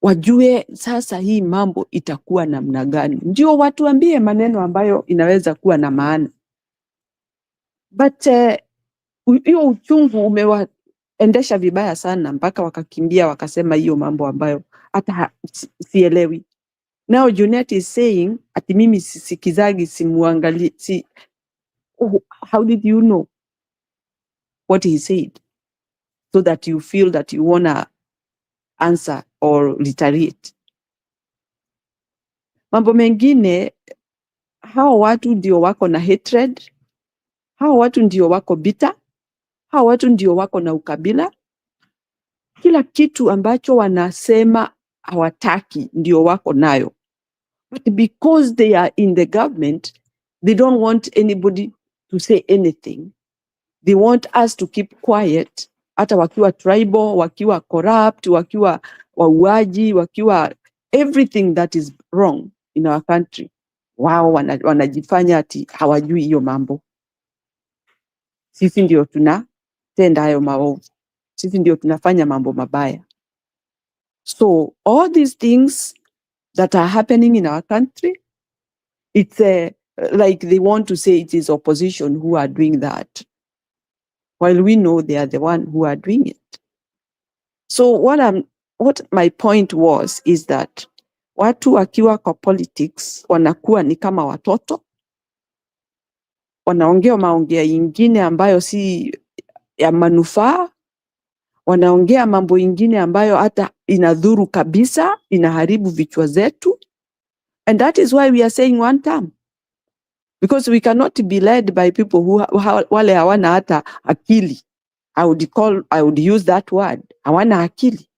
wajue sasa hii mambo itakuwa namna gani. Ndio watuambie maneno ambayo inaweza kuwa na maana. But hiyo uchungu umewaendesha vibaya sana mpaka wakakimbia wakasema hiyo mambo ambayo hata sielewi. Now Junet is saying ati mimi sikizagi simuangali how did you know what he said so that you feel that you wanna answer or retaliate? Mambo mengine, hao watu ndio wako na hatred, hao watu ndio wako bitter, hao watu ndio wako na ukabila. Kila kitu ambacho wanasema hawataki ndio wako nayo. But because they are in the government, they don't want anybody to say anything. They want us to keep quiet, hata wakiwa tribal, wakiwa corrupt, wakiwa wauaji, wakiwa everything that is wrong in our country. Wao wanajifanya ati hawajui hiyo mambo. Sisi ndio tunatenda hayo maovu. Sisi ndio tunafanya mambo mabaya. So all these things that are happening in our country, it's like they want to say it is opposition who are doing that, while we know they are the one who are doing it. So what my point was is that watu wakiwa kwa politics wanakuwa ni kama watoto, wanaongea maongea ingine ambayo si ya manufaa, wanaongea mambo ingine ambayo hata inadhuru kabisa, inaharibu vichwa zetu. And that is why we are saying one term. Because we cannot be led by people who wale hawana hata akili. I would use that word. Hawana akili.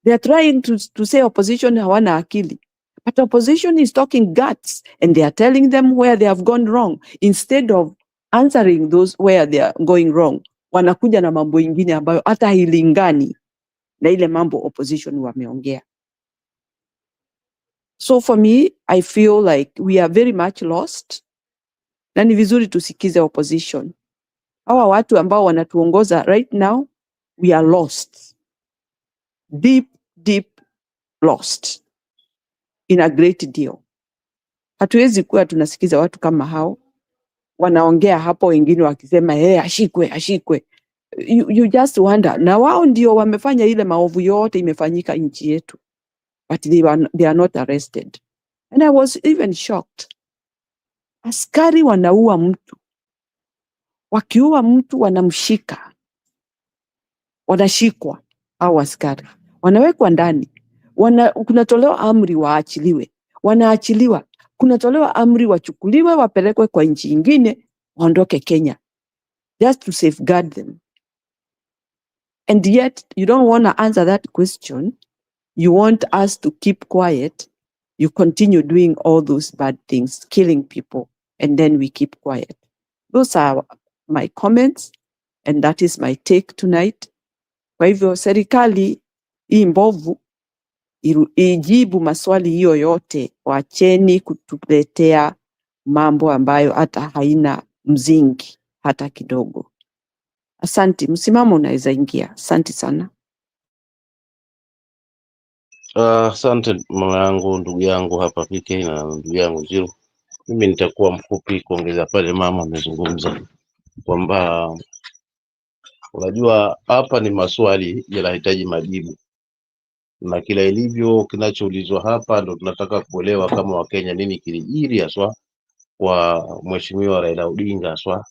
They are trying to say opposition hawana akili. But opposition is talking guts, and they are telling them where they have gone wrong. Instead of answering those where they are going wrong, wanakuja na mambo ingine ambayo hata hilingani na ile mambo opposition wameongea. So for me, I feel like we are very much lost. Na ni vizuri tusikize opposition. Hawa watu ambao wanatuongoza right now, we are lost. Deep lost in a great deal. Hatuwezi kuwa tunasikiza watu kama hao. Wanaongea hapo wengine wakisema ashikwe. You just wonder. Na wao ndio wamefanya ile maovu yote imefanyika nchi yetu. But they are not arrested. And I was even shocked. Askari wanaua mtu. Wakiua mtu wanamshika. Wanashikwa au askari. Wanawekwa ndani. Kunatolewa amri waachiliwe. Wanaachiliwa. Kunatolewa amri wachukuliwe wapelekwe kwa nchi nyingine, waondoke Kenya. Just to safeguard them. And yet you don't want to answer that question. You want us to keep quiet. You continue doing all those bad things, killing people, and then we keep quiet. Those are my comments, and that is my take tonight. Kwa hivyo serikali hii mbovu ijibu maswali hiyo yote, wacheni kutuletea mambo ambayo hata haina mzingi hata kidogo. Asante, msimamo unaweza ingia. Asante sana. Asante mama yangu, ndugu yangu hapa PK na ndugu yangu Jiru. Mimi nitakuwa mfupi kuongeza pale mama amezungumza kwamba unajua hapa ni maswali yanahitaji majibu, na kila ilivyo kinachoulizwa hapa ndo tunataka kuelewa kama Wakenya nini kilijiri haswa kwa mheshimiwa Raila Odinga haswa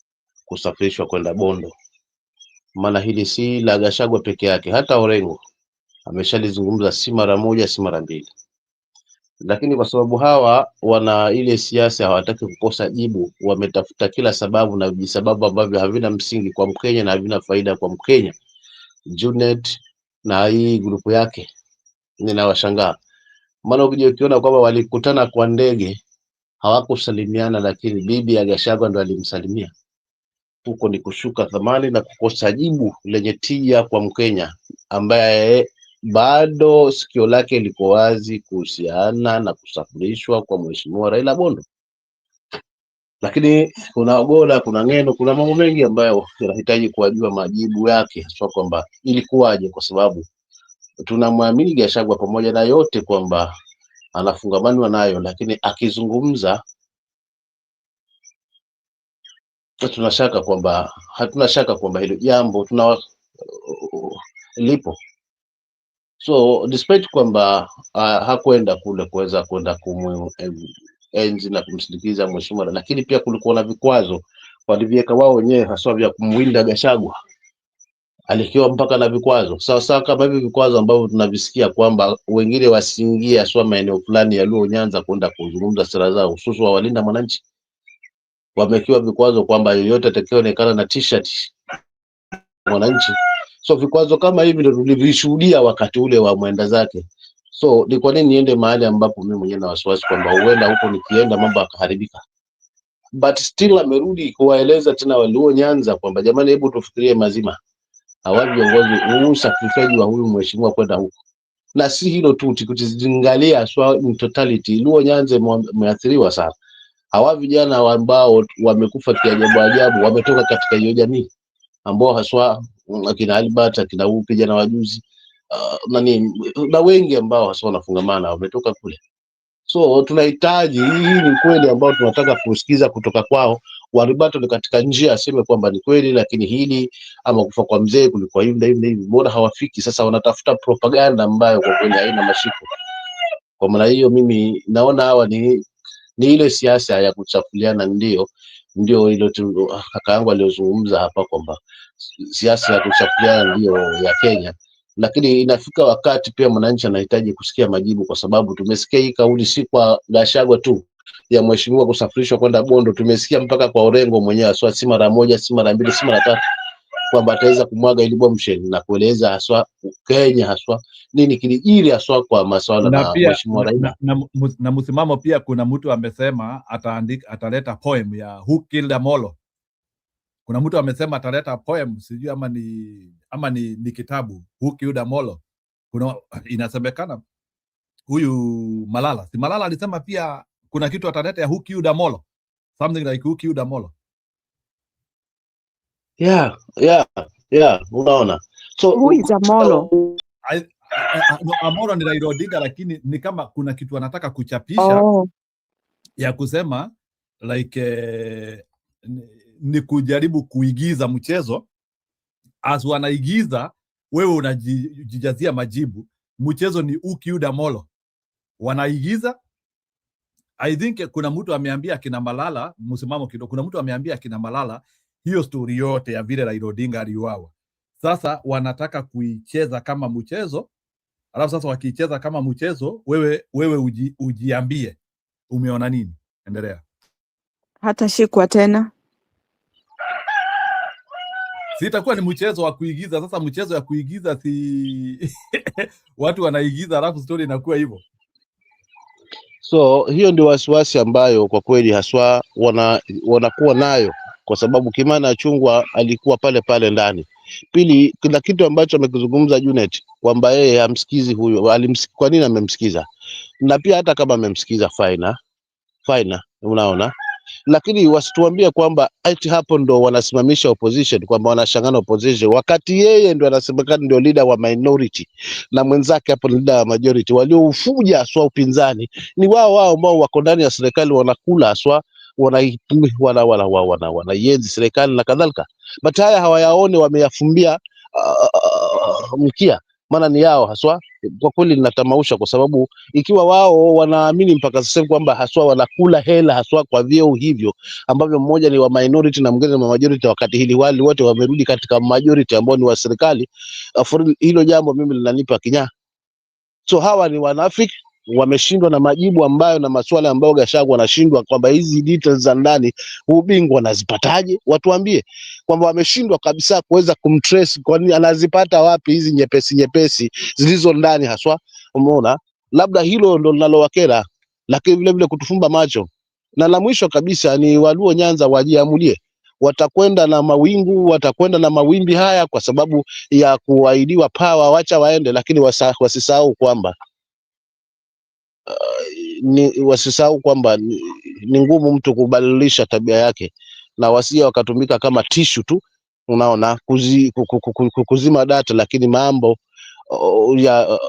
kusafirishwa kwenda Bondo. Maana hili si la Gachagua peke yake, hata Orengo ameshalizungumza si mara moja si mara mbili. Lakini kwa sababu hawa wana ile siasa hawataki kukosa jibu, wametafuta kila sababu na visababu ambavyo havina msingi kwa Mkenya na havina faida kwa Mkenya. Junet na hii grupu yake ninawashangaa. Maana ukija ukiona kwamba walikutana kwa ndege hawakusalimiana, lakini bibi ya Gachagua ndo alimsalimia. Huko ni kushuka thamani na kukosa jibu lenye tija kwa Mkenya ambaye bado sikio lake liko wazi kuhusiana na kusafirishwa kwa mheshimiwa Raila Bondo. Lakini kuna ogola, kuna ngeno, kuna mambo mengi ambayo yanahitaji kuwajua majibu yake, sio kwamba ilikuwaje, kwa sababu tunamwamini Gachagua pamoja na yote kwamba anafungamanwa nayo, lakini akizungumza hatuna shaka kwamba hilo jambo lipo. So despite kwamba hakwenda kule kuweza kwenda enzi na kumsindikiza mheshimiwa, lakini pia kulikuwa na vikwazo waliviweka wao wenyewe haswa vya kumwinda Gachagua. alikiwa mpaka na vikwazo sawa kama hivi vikwazo ambavyo tunavisikia kwamba wengine wasiingie aswa maeneo fulani ya Luo Nyanza kwenda kuzungumza sera zao, hususan wa walinda mwananchi. Wamekiwa vikwazo kwamba yoyote atakayeonekana na t-shirt mwananchi. So vikwazo kama hivi ndio tulivishuhudia wakati ule wa mwenda zake. So ni kwa nini niende mahali ambapo mimi mwenyewe na wasiwasi kwamba huenda huko nikienda mambo yakaharibika. But still amerudi kuwaeleza tena Waluo Nyanza kwamba jamani, hebu tufikirie mazima. Hawa viongozi usafirishaji wa huyu mheshimiwa kwenda huko. Na si hilo tu, tukizingalia swala in totality, Luo Nyanza umeathiriwa sana. Hawa vijana ambao wamekufa kiajabu ajabu wametoka katika hiyo jamii ambao haswa akina Albert, akina huyu kijana wa juzi na wengi ambao haswa wanafungamana wametoka kule. So tunahitaji, hii ni kweli ambao tunataka kusikiza kutoka kwao. Waribato ni katika njia aseme kwamba ni kweli, lakini hili ama kufa kwa mzee kulikuwa hivi, mbona hawafiki? Sasa wanatafuta propaganda ambayo kwa kweli haina mashiko. Kwa maana hiyo mimi naona hawa ni ile siasa ya kuchafuliana, ndio hilo tu kaka yangu aliozungumza hapa kwamba siasa ya kuchafuliana ndio ya Kenya. Lakini inafika wakati pia mwananchi anahitaji kusikia majibu, kwa sababu tumesikia hii kauli si kwa Gachagua tu ya mheshimiwa kusafirishwa kwenda Bondo, tumesikia mpaka kwa Orengo mwenyewe aswa, si mara moja, si mara mbili, si mara tatu, kwamba ataweza kumwaga ili bombshell na kueleza haswa Kenya haswa nini kilijiri haswa kwa masuala na mheshimiwa Raila na msimamo. Pia kuna mtu amesema ataleta poem ya Who Killed Amolo. Kuna mtu amesema ataleta poem, sijui ama ni kitabu Who Killed Amolo. Kuna inasemekana huyu Malala, si Malala alisema pia kuna kitu ataleta ya Who Killed Amolo, something like Who Killed Amolo. Unaona, so who is Amolo? Amolo ni Raila Odinga, lakini ni kama kuna kitu anataka kuchapisha ya kusema like ni kujaribu kuigiza mchezo, as wanaigiza wewe unajijazia majibu. Mchezo ni Who Killed Amolo, wanaigiza. I think kuna mtu ameambia kina Malala, msimamo kidogo, kuna mtu ameambia kina Malala hiyo story yote ya vile Raila Odinga aliuawa. Sasa wanataka kuicheza kama mchezo, alafu sasa wakicheza kama mchezo, wewe ujiambie umeona nini. Endelea. Hata shikwa tena, sitakuwa ni mchezo wa kuigiza. Sasa mchezo ya kuigiza si watu wanaigiza alafu story inakuwa hivyo. So hiyo ndio wasiwasi ambayo kwa kweli haswa wanakuwa nayo, kwa sababu Kimana Chungwa alikuwa pale ndani. Pili, kuna kitu ambacho amekizungumza Junet kwamba yeye hamsikizi huyo. Kwa nini amemsikiza? Na pia hata kama amemsikiza fine, unaona, lakini wasituambie kwamba eti hapo ndo wanasimamisha opposition, kwamba wanashangana opposition, wakati yeye ndo anasemekana ndio leader wa minority na mwenzake hapo ni leader wa majority. Walioufuja aswa upinzani ni wao ambao wako ndani ya serikali, wanakula aswa, wanaienzi serikali na kadhalika. But haya hawayaone, wameyafumbia mkia, maana ni yao haswa. Kwa kweli ninatamausha, kwa sababu ikiwa wao wanaamini mpaka sasa kwamba haswa wanakula hela haswa kwa vyeo hivyo ambavyo mmoja ni wa minority na mwingine ni wa majority, wakati hili wale wote wamerudi katika majority ambao ni wa serikali, hilo jambo mimi linanipa kinyaa. So hawa ni wanafiki, wameshindwa na majibu ambayo na maswala ambayo Gachagua anashindwa, kwamba hizi details za ndani ubingwa anazipataje? Watuambie kwamba wameshindwa kabisa kuweza kumtrace, kwa nini anazipata wapi hizi nyepesi zilizo ndani haswa. Umeona, labda hilo ndo linalowakera, lakini vile vile kutufumba macho. Na la mwisho kabisa ni Waluo Nyanza wajiamulie, watakwenda na mawingu, watakwenda na mawimbi haya kwa sababu ya kuahidiwa power, wacha waende, lakini wasisahau kwamba ni ngumu mtu kubadilisha tabia yake, na wasije wakatumika kama tishu tu, unaona, kuzima data, lakini mambo ya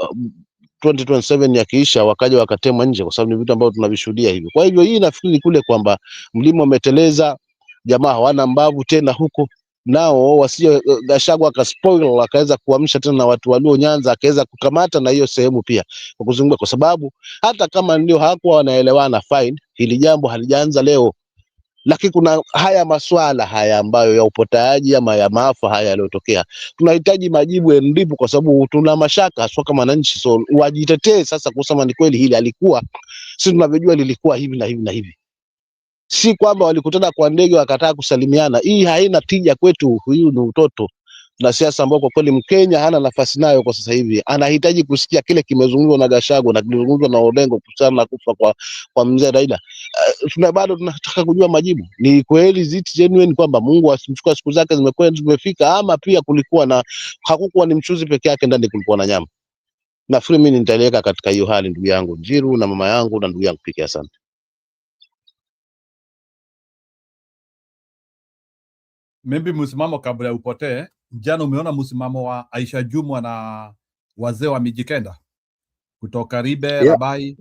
2027 yakiisha wakaja wakatemwa nje, kwa sababu ni vitu ambavyo tunavishuhudia hivi. Kwa hivyo hii nafikiri kule kwamba mlima umeteleza, jamaa hawana mbavu tena huko, nao wasije Gachagua akaspoil akaweza kuamsha tena na watu Waluo Nyanza akaweza kukamata na hiyo sehemu pia kwa kuzunguka, kwa sababu hata kama ndio hawakuwa wanaelewana fine, hili jambo halijaanza leo. lakini kuna haya maswala haya ambayo ya upoteaji ama ya maafa haya yaliyotokea, tunahitaji majibu endipo, kwa sababu tuna mashaka haswa kama wananchi. So wajitetee sasa kusema ni kweli hili alikuwa, sisi tunavyojua lilikuwa hivi na hivi na hivi, si kwamba walikutana kwa ndege wakataa kusalimiana. Hii haina tija kwetu. Huyu ni utoto na siasa ambao kwa kweli Mkenya hana nafasi nayo kwa sasa hivi. Anahitaji kusikia kile kimezungumzwa na Gachagua na kimezungumzwa na Odengo kuhusiana na kufa kwa mzee Raila. Bado tunataka kujua majibu. Ni kweli zit genuine kwamba Mungu asimchukua siku zake zimefika, ama pia kulikuwa na hakukuwa ni mchuzi peke yake, ndani kulikuwa na nyama. Nafikiri mimi nitaeleka katika hiyo hali, ndugu yangu Jiru na mama yangu na ndugu yangu pekee. Asante. Maybe msimamo kabla upotee. Jana umeona msimamo wa Aisha Jumwa na wazee wa Mijikenda kutoka Ribe, Rabai?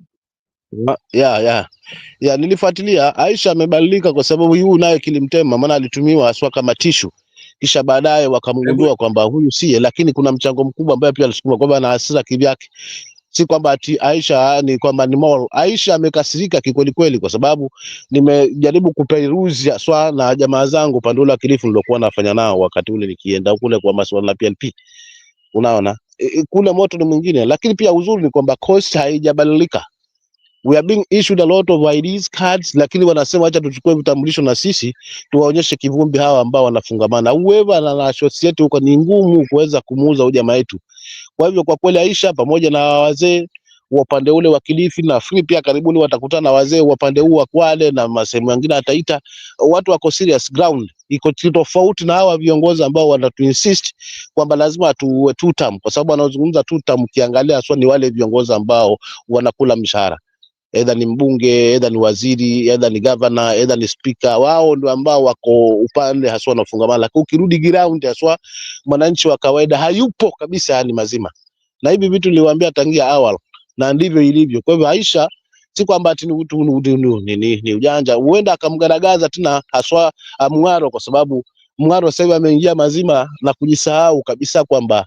Nilifuatilia. Aisha amebadilika kwa sababu huyu naye kilimtema, maana alitumiwa aswa kama tishu, kisha baadaye wakamgundua kwamba huyu siye, lakini kuna mchango mkubwa ambaye pia alisukuma kwamba ana hasira kivyake. Si kwamba ati Aisha ni kwamba ni moral. Aisha amekasirika kikweli kweli, kwa sababu nimejaribu kuperuzi aswa na jamaa zangu Pandula wa Kilifi nilokuwa nafanya nao wakati ule nikienda kule kwa masuala na PLP. Unaona kule moto ni mwingine, lakini pia uzuri ni kwamba coast haijabadilika. We are being issued a lot of IDs cards, lakini wanasema acha tuchukue vitambulisho na sisi tuwaonyeshe kivumbi hawa ambao wanafungamana. Whoever na associate huko ni ngumu kuweza kumuuza huyu jamaa yetu. Kwa hivyo kwa kweli Aisha pamoja na wazee wa upande ule wa Kilifi, na free pia karibuni watakutana na wazee wa upande huu wa Kwale na masehemu mengine ataita, watu wako serious. Ground iko tofauti na hawa viongozi ambao wanatu insist kwamba lazima tuwe two term, kwa sababu wanaozungumza two term ukiangalia sio ni wale viongozi ambao wanakula mshahara, either ni mbunge, either ni waziri, either ni governor, either ni speaker. Wao ndio ambao wako upande haswa wanafungamana, lakini ukirudi ground haswa mwananchi wa kawaida hayupo kabisa, yani mazima. Na hivi vitu niliwaambia tangia awali na ndivyo ilivyo. Kwa hivyo Aisha si kwamba ati ni ujanja, huenda akamgaragaza tena haswa Mng'aro, kwa sababu Mng'aro sasa hivi ameingia mazima na kujisahau kabisa kwamba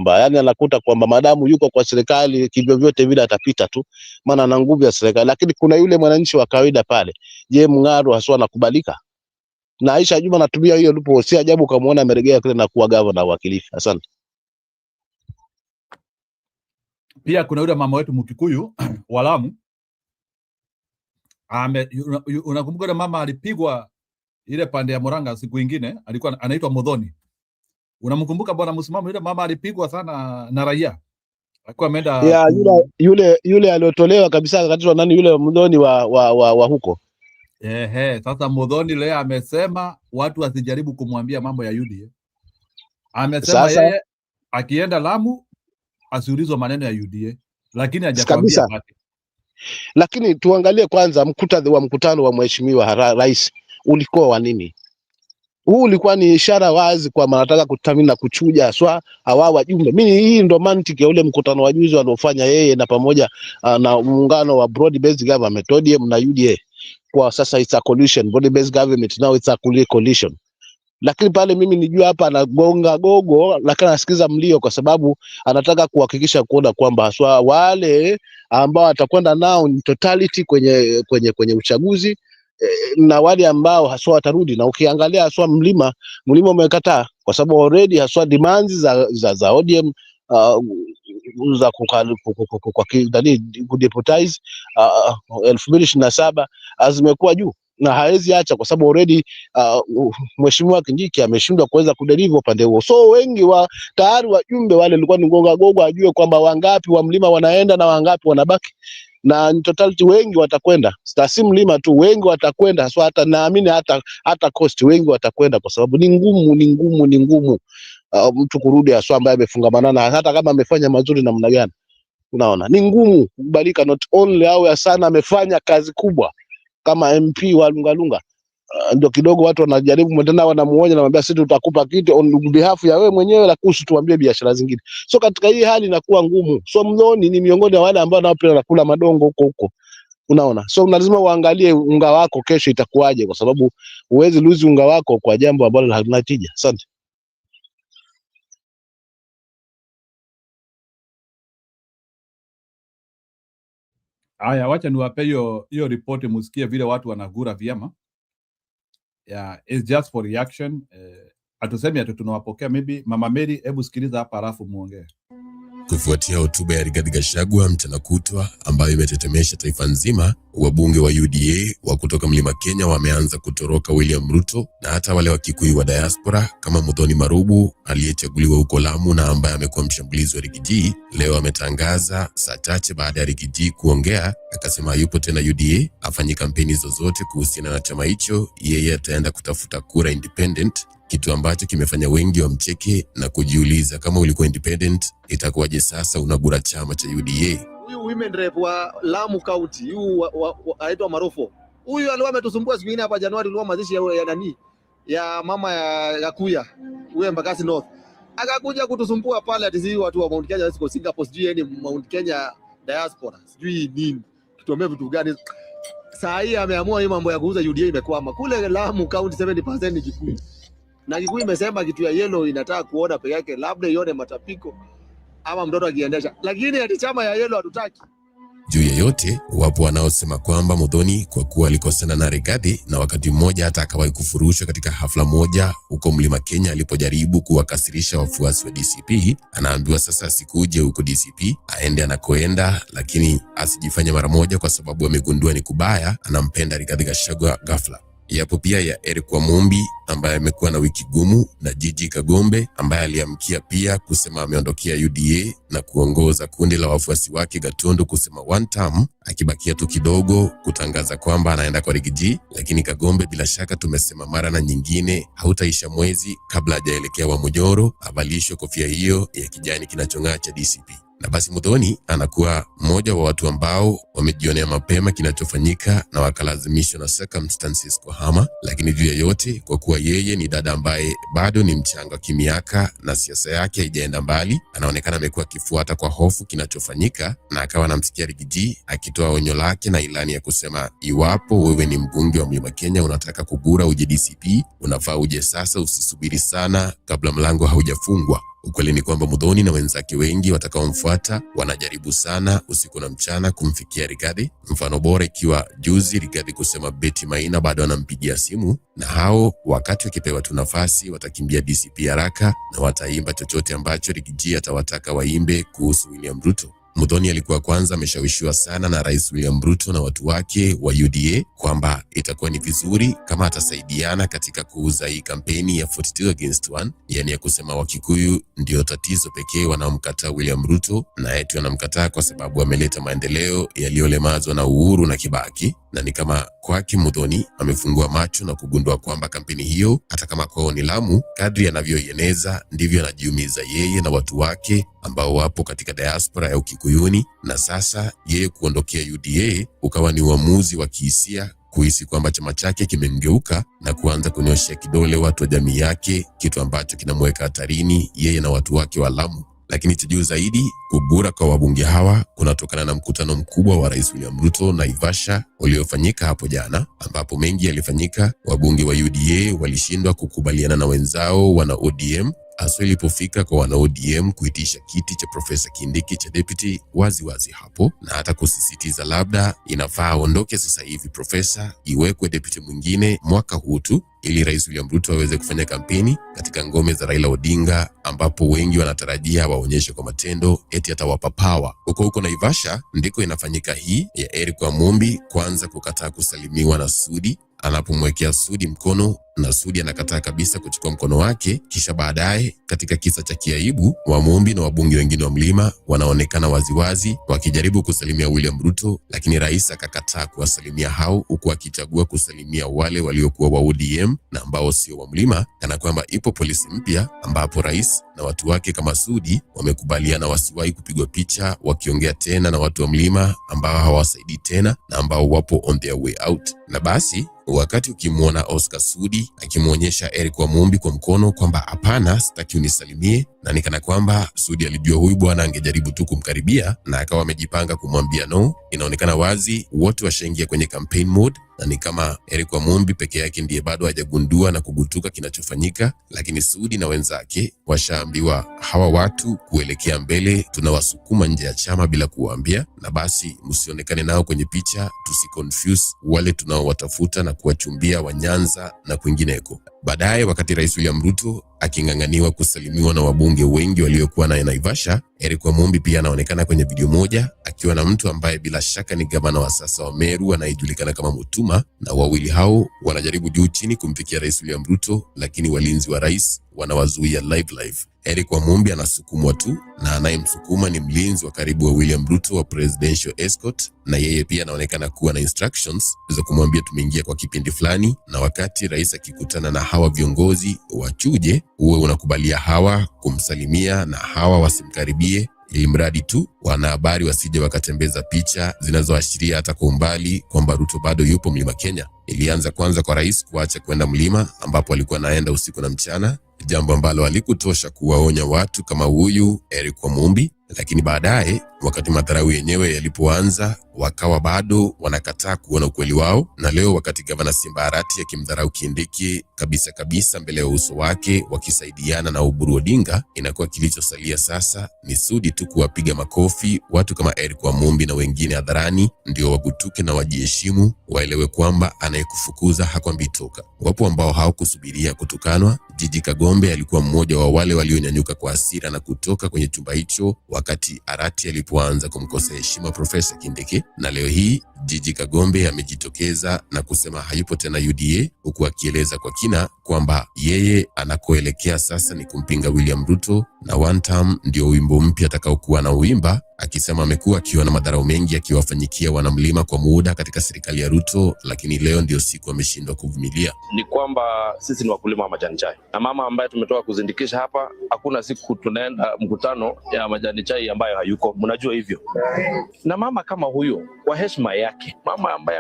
yani anakuta kwamba madamu yuko kwa serikali kivyo vyote vile atapita tu, maana ana nguvu ya serikali. Lakini kuna yule mwananchi wa kawaida pale, je, Mng'aro haswa anakubalika? Na Aisha Juma anatumia hiyo ndipo, si ajabu kumuona ameregea kule na kuwa gavana wa Kilifi. Asante. Pia kuna yule mama wetu Mkikuyu wa Lamu. Unakumbuka yule mama alipigwa ile pande ya Murang'a siku nyingine, alikuwa anaitwa Modhoni. Unamkumbuka bwana msimamo yule mama alipigwa sana na raia. Alikuwa ameenda yule aliotolewa kabisa katika nani yule Modhoni wa huko. Sasa Modhoni leo amesema watu wasijaribu kumwambia mambo ya UDA. Amesema yeye akienda Lamu asiulizwe maneno ya UDA, lakini hajakwambia wapi. Lakini tuangalie kwanza mkutano wa mheshimiwa rais ulikuwa wa nini? Huu ulikuwa ni ishara wazi kwa wanataka kutamini na kuchuja swa hawa wajumbe. Mimi hii ndo mantiki ya ule mkutano wa juzi waliofanya yeye na pamoja na muungano wa broad based government ODM na UDA. Kwa sasa it's a coalition, broad based government, now it's a coalition. Lakini pale mimi nijua hapa anagonga gogo, lakini anasikiza mlio kwa sababu anataka kuhakikisha kuona kwamba haswa wale ambao atakwenda nao ni totality kwenye uchaguzi na wale ambao haswa watarudi. Na ukiangalia haswa mlima umekataa kwa sababu already haswa demands za ODM za kudeportize 2027 zimekuwa juu na hawezi acha kwa sababu already mheshimiwa Kindiki ameshindwa kuweza kudeliver upande huo. So wengi wa tayari wajumbe wale walikuwa ni gonga gogo ajue kwamba wangapi wa mlima wanaenda na wangapi wanabaki, na totality wengi watakwenda, si mlima tu, wengi watakwenda. So hata naamini hata cost wengi watakwenda kwa sababu ni ngumu mtu kurudi haswa ambaye amefungamana hata kama amefanya mazuri namna gani. Unaona ni ngumu kukubalika, not only awe sana amefanya kazi kubwa kama MP wa Lungalunga, ndio kidogo watu wanajaribu mtandao wanamuonya na mwambia sisi tutakupa kitu on behalf ya wewe mwenyewe, la usituambie biashara zingine. So katika hii hali inakuwa ngumu. So Mdhoni ni miongoni wa wale ambao nao pia wanakula madongo huko. Unaona, so lazima uangalie unga wako kesho itakuwaje, kwa sababu huwezi lose unga wako kwa jambo ambalo halina tija. Asante. Haya, wacha niwape hiyo ripoti musikie vile watu wanagura vyema. Yeah, it's just for reaction. Hatusemi ati tunawapokea. Maybe Mama Mary, hebu sikiliza hapa alafu muongee. Kufuatia hotuba ya Rigathi Gachagua mchana kutwa ambayo imetetemesha taifa nzima, wabunge wa UDA wa kutoka Mlima Kenya wameanza kutoroka William Ruto, na hata wale wa Kikuyu wa diaspora kama Muthoni Marubu aliyechaguliwa huko Lamu na ambaye amekuwa mshambulizi wa Rigiji, leo ametangaza saa chache baada ya Rigiji kuongea, akasema yupo tena UDA, afanye kampeni zozote kuhusiana na chama hicho, yeye ataenda kutafuta kura independent, kitu ambacho kimefanya wengi wamcheke na kujiuliza kama ulikuwa independent itakuwaje sasa unagura chama cha UDA. Huyu women rep wa Lamu County, huyu anaitwa Marofo. Huyu alikuwa ametusumbua siku nyingine hapa Januari, ilikuwa mazishi ya nani? Ya mama ya Kuya, huyu Embakasi North. Akakuja kutusumbua pale ati sisi watu wa Mount Kenya siko Singapore, sijui yani Mount Kenya diaspora, sijui nini. Kitu vitu gani? Saa hii ameamua hii mambo ya kuuza UDA imekwama. Kule Lamu County 70% ni Kikuyu. Na Kikuyu imesema kitu ya yellow inataka kuona peke yake, labda ione matapiko ama mtoto akiendesha, lakini ati chama ya yellow hatutaki. Juu ya yote, wapo wanaosema kwamba Muthoni kwa kuwa alikosana na Rigathi na wakati mmoja hata akawahi kufurushwa katika hafla moja huko Mlima Kenya alipojaribu kuwakasirisha wafuasi wa DCP, anaambiwa sasa asikuje huko DCP, aende anakoenda, lakini asijifanye mara moja kwa sababu amegundua ni kubaya, anampenda Rigathi Gachagua ghafla. Yapo pia ya Eric Wamumbi ambaye amekuwa na wiki gumu, na Jiji Kagombe ambaye aliamkia pia kusema ameondokea UDA na kuongoza kundi la wafuasi wake Gatundu kusema one term, akibakia tu kidogo kutangaza kwamba anaenda kwa Rigiji. Lakini Kagombe, bila shaka tumesema mara na nyingine, hautaisha mwezi kabla hajaelekea wa Mujoro avalishwe kofia hiyo ya kijani kinachong'aa cha DCP. Na basi Muthoni anakuwa mmoja wa watu ambao wamejionea mapema kinachofanyika na wakalazimishwa na circumstances kuhama. Lakini juu ya yote, kwa kuwa yeye ni dada ambaye bado ni mchanga kimiaka na siasa yake haijaenda mbali, anaonekana amekuwa akifuata kwa hofu kinachofanyika, na akawa anamsikia Rigiji akitoa onyo lake na ilani ya kusema iwapo wewe ni mbunge wa Mlima Kenya unataka kugura uje DCP, unafaa uje sasa, usisubiri sana kabla mlango haujafungwa. Ukweli ni kwamba Muthoni na wenzake wengi watakaomfuata wanajaribu sana usiku na mchana kumfikia Rigathi. Mfano bora ikiwa juzi Rigathi kusema Betty Maina bado anampigia simu, na hao wakati wakipewa tu nafasi watakimbia DCP haraka na wataimba chochote ambacho Rigiji atawataka waimbe kuhusu William Ruto. Muthoni alikuwa kwanza ameshawishiwa sana na Rais William Ruto na watu wake wa UDA kwamba itakuwa ni vizuri kama atasaidiana katika kuuza hii kampeni ya 42 against 1, yani ya kusema Wakikuyu ndio tatizo pekee wanaomkataa William Ruto, na eti wanamkataa kwa sababu ameleta maendeleo yaliyolemazwa na Uhuru na Kibaki. Na ni kama kwake Muthoni amefungua macho na kugundua kwamba kampeni hiyo, hata kama kwao ni Lamu, kadri anavyoieneza ndivyo anajiumiza yeye na watu wake ambao wapo katika diaspora ya Ukikuyuni. Na sasa yeye kuondokea UDA ukawa ni uamuzi wa kihisia, kuhisi kwamba chama chake kimemgeuka na kuanza kunyoshia kidole watu wa jamii yake, kitu ambacho kinamweka hatarini yeye na watu wake wa Lamu. Lakini cha juu zaidi, kugura kwa wabunge hawa kunatokana na mkutano mkubwa wa Rais William Ruto na Naivasha uliofanyika hapo jana, ambapo mengi yalifanyika. Wabunge wa UDA walishindwa kukubaliana na wenzao wana ODM, hasa ilipofika kwa wana ODM kuitisha kiti cha Profesa Kindiki cha deputy wazi hapo, na hata kusisitiza labda inafaa aondoke sasa hivi profesa, iwekwe deputy mwingine mwaka huu tu, ili Rais William Ruto aweze kufanya kampeni katika ngome za Raila Odinga, ambapo wengi wanatarajia waonyeshe kwa matendo eti atawapa power. Huko Naivasha ndiko inafanyika hii ya Eric Wamumbi kwanza kukataa kusalimiwa na Sudi, anapomwekea Sudi mkono na Sudi anakataa kabisa kuchukua mkono wake. Kisha baadaye katika kisa cha kiaibu, Wamumbi na wabunge wengine wa Mlima wanaonekana waziwazi wakijaribu kusalimia William Ruto, lakini rais akakataa kuwasalimia hao, huku akichagua kusalimia wale waliokuwa wa ODM na ambao sio wa Mlima, kana kwamba ipo polisi mpya ambapo rais na watu wake kama Sudi wamekubaliana wasiwahi kupigwa picha wakiongea tena na watu wa Mlima ambao hawasaidii tena na ambao wapo on their way out. Na basi wakati ukimwona Oscar Sudi akimuonyesha Eric Wamumbi kwa mkono kwamba hapana, sitaki unisalimie, na nikana kwamba Sudi alijua huyu bwana angejaribu tu kumkaribia na akawa amejipanga kumwambia no, inaonekana wazi wote washaingia kwenye campaign mode na ni kama Eric Wamumbi peke yake ndiye bado hajagundua na kugutuka kinachofanyika, lakini Sudi na wenzake washaambiwa hawa watu kuelekea mbele tunawasukuma nje ya chama bila kuwaambia, na basi msionekane nao kwenye picha, tusiconfuse wale tunaowatafuta na kuwachumbia Wanyanza na kwingineko. Baadaye wakati Rais William Ruto aking'ang'aniwa kusalimiwa na wabunge wengi waliokuwa naye Naivasha, Eric Wamumbi pia anaonekana kwenye video moja akiwa na mtu ambaye bila shaka ni gavana wa sasa wa Meru anayejulikana kama Mutuma, na wawili hao wanajaribu juu chini kumfikia Rais William Ruto, lakini walinzi wa rais wanawazuia live. Eric Wamumbi anasukumwa tu, na anayemsukuma ni mlinzi wa karibu wa William Ruto wa presidential escort, na yeye pia anaonekana kuwa na instructions za kumwambia tumeingia kwa kipindi fulani, na wakati rais akikutana na hawa viongozi wachuje, uwe unakubalia hawa kumsalimia na hawa wasimkaribie, ili mradi tu wanahabari wasije wakatembeza picha zinazoashiria hata kwa umbali kwamba Ruto bado yupo Mlima Kenya. Ilianza kwanza kwa rais kuacha kwenda mlima ambapo alikuwa anaenda usiku na mchana, jambo ambalo halikutosha kuwaonya watu kama huyu Eric Wamumbi, lakini baadaye wakati madharau yenyewe yalipoanza wakawa bado wanakataa kuona ukweli wao, na leo wakati gavana Simba Arati akimdharau Kindiki kabisa mbele ya uso wake wakisaidiana na Oburu Odinga, inakuwa kilichosalia sasa ni Sudi tu kuwapiga makofi watu kama Eric Wamumbi na wengine hadharani, ndio wagutuke na wajiheshimu, waelewe kwamba anayekufukuza hakwambii toka. Wapo ambao hawakusubiria kutukanwa. Jiji Kagombe alikuwa mmoja wa wale walionyanyuka kwa hasira na kutoka kwenye chumba hicho wakati Arati alipoanza kumkosea heshima Profesa Kindiki, na leo hii Jiji Kagombe amejitokeza na kusema hayupo tena UDA, huku akieleza kwa kina kwamba yeye anakoelekea sasa ni kumpinga William Ruto, na one term ndio wimbo mpya atakaokuwa na uimba, akisema amekuwa akiona madharau mengi akiwafanyikia wanamlima kwa muda katika serikali ya Ruto, lakini leo ndio siku ameshindwa kuvumilia. Ni kwamba sisi ni wakulima wa majani chai, na mama ambaye tumetoka kuzindikisha hapa, hakuna siku tunaenda mkutano ya majani chai ambayo hayuko, mnajua hivyo. Na mama kama huyo, kwa heshima yake, mama ambaye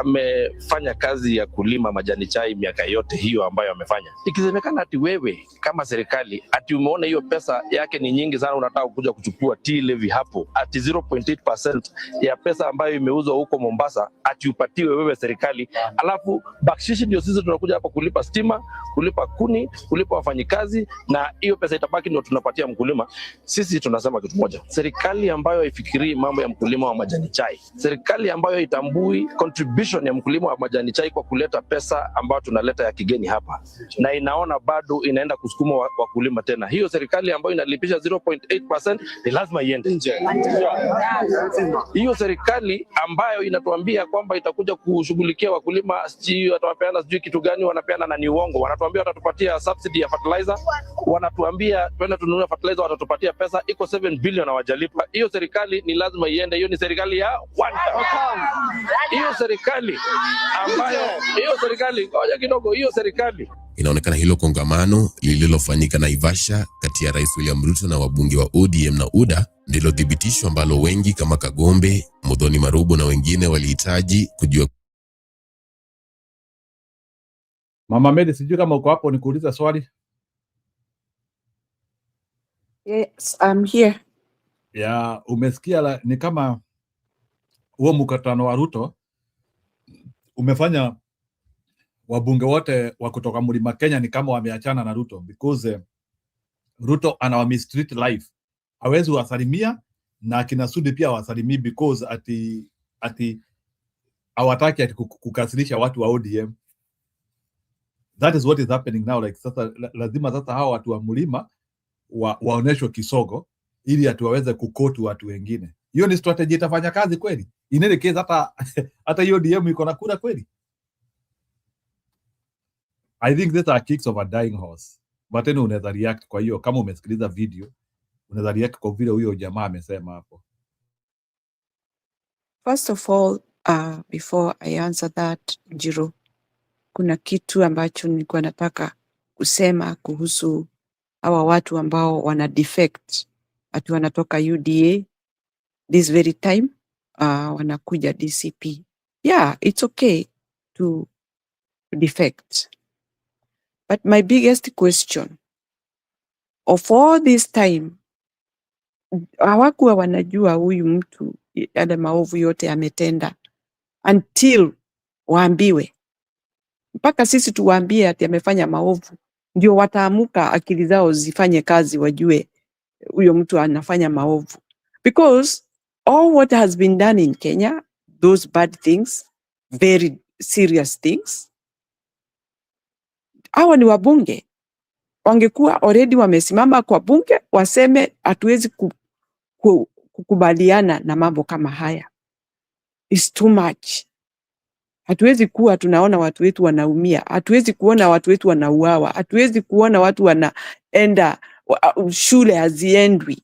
amefanya kazi ya kulima majani chai miaka yote hiyo ambayo amefanya, ikisemekana ati wewe kama serikali ati umeona hiyo pesa yake ni nyingi sana, unataka kuja kuchukua tea levy hapo ati 0.8% ya pesa ambayo imeuzwa huko Mombasa ati upatiwe wewe serikali, alafu bakshishi ndio sisi tunakuja hapa kulipa stima, kulipa kuni, kulipa wafanyikazi, na hiyo pesa itabaki ndio tunapatia mkulima. Sisi tunasema kitu moja, serikali ambayo haifikirii mambo ya mkulima wa majani chai, serikali ambayo itambui contribution ya mkulima wa majani chai kwa kuleta pesa ambayo tunaleta ya kigeni hapa, na inaona bado inaenda kusukuma wakulima tena, hiyo serikali ambayo inalipisha 0.8% ni lazima iende nje. Hiyo serikali ambayo inatuambia kwamba itakuja kushughulikia wakulima, sijui watawapeana sijui kitu gani wanapeana, na ni uongo. Wanatuambia watatupatia subsidy ya fertilizer, wanatuambia twende tununue fertilizer, watatupatia pesa iko 7 billion hawajalipa. Hiyo serikali ni lazima iende. Hiyo ni serikali ya one time. Hiyo serikali ambayo ngoja kidogo, hiyo serikali Inaonekana hilo kongamano lililofanyika Naivasha kati ya Rais William Ruto na wabunge wa ODM na UDA ndilo thibitisho ambalo wengi kama Kagombe, Muthoni Marubu na wengine walihitaji kujua. Mama Medi, sijui kama uko hapo nikuuliza swali. Yes, I'm here. Ya, umesikia ni kama huo mkutano wa Ruto umefanya wabunge wote wa kutoka Mlima Kenya ni kama wameachana na Ruto, because Ruto ana mistreat life. Hawezi wasalimia na kina Sudi pia wasalimii, because ati hawataki ati kukasirisha watu wa ODM. That is what is happening now. Like sasa lazima sasa hawa watu wa Mlima waoneshwe kisogo ili ati waweze kukotu watu wengine. Hiyo ni strategy itafanya kazi kweli? In any case hata hiyo ODM iko na kura kweli? I think these are kicks of a dying horse. But then unaweza react kwa hiyo, kama umesikiliza video, unaweza react kwa vile huyo jamaa amesema hapo. First of all, before I answer that, Jiro, kuna kitu ambacho nilikuwa nataka kusema kuhusu hawa watu ambao wana defect, ati wanatoka UDA this very time, wanakuja DCP. Yeah, it's okay to defect. But my biggest question, of all this time, hawakuwa wanajua huyu mtu yale maovu yote ametenda until waambiwe. Mpaka sisi tuwaambie ati amefanya maovu, ndio wataamuka akili zao zifanye kazi, wajue huyo mtu anafanya maovu. Because all what has been done in Kenya, those bad things, very serious things, hawa ni wabunge. Wangekuwa already wamesimama kwa bunge waseme hatuwezi kukubaliana na mambo kama haya. It's too much. Hatuwezi kuwa tunaona watu wetu wanaumia. Hatuwezi kuona watu wetu wanauawa. Hatuwezi kuona watu wanaenda shule haziendwi.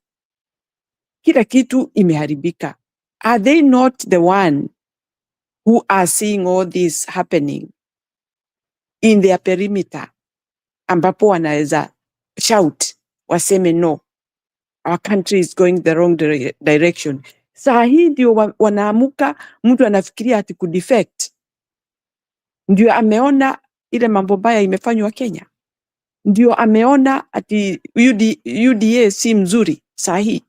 Kila kitu imeharibika. Are they not the one who are seeing all this happening in their perimeter, ambapo wanaweza shout, waseme no, our country is going the wrong direction? Saa hii ndio wanaamuka, mtu anafikiria ati kudefect. Ndio ameona ile mambo mbaya imefanywa Kenya. Ndio ameona ati UDA si mzuri saa hii.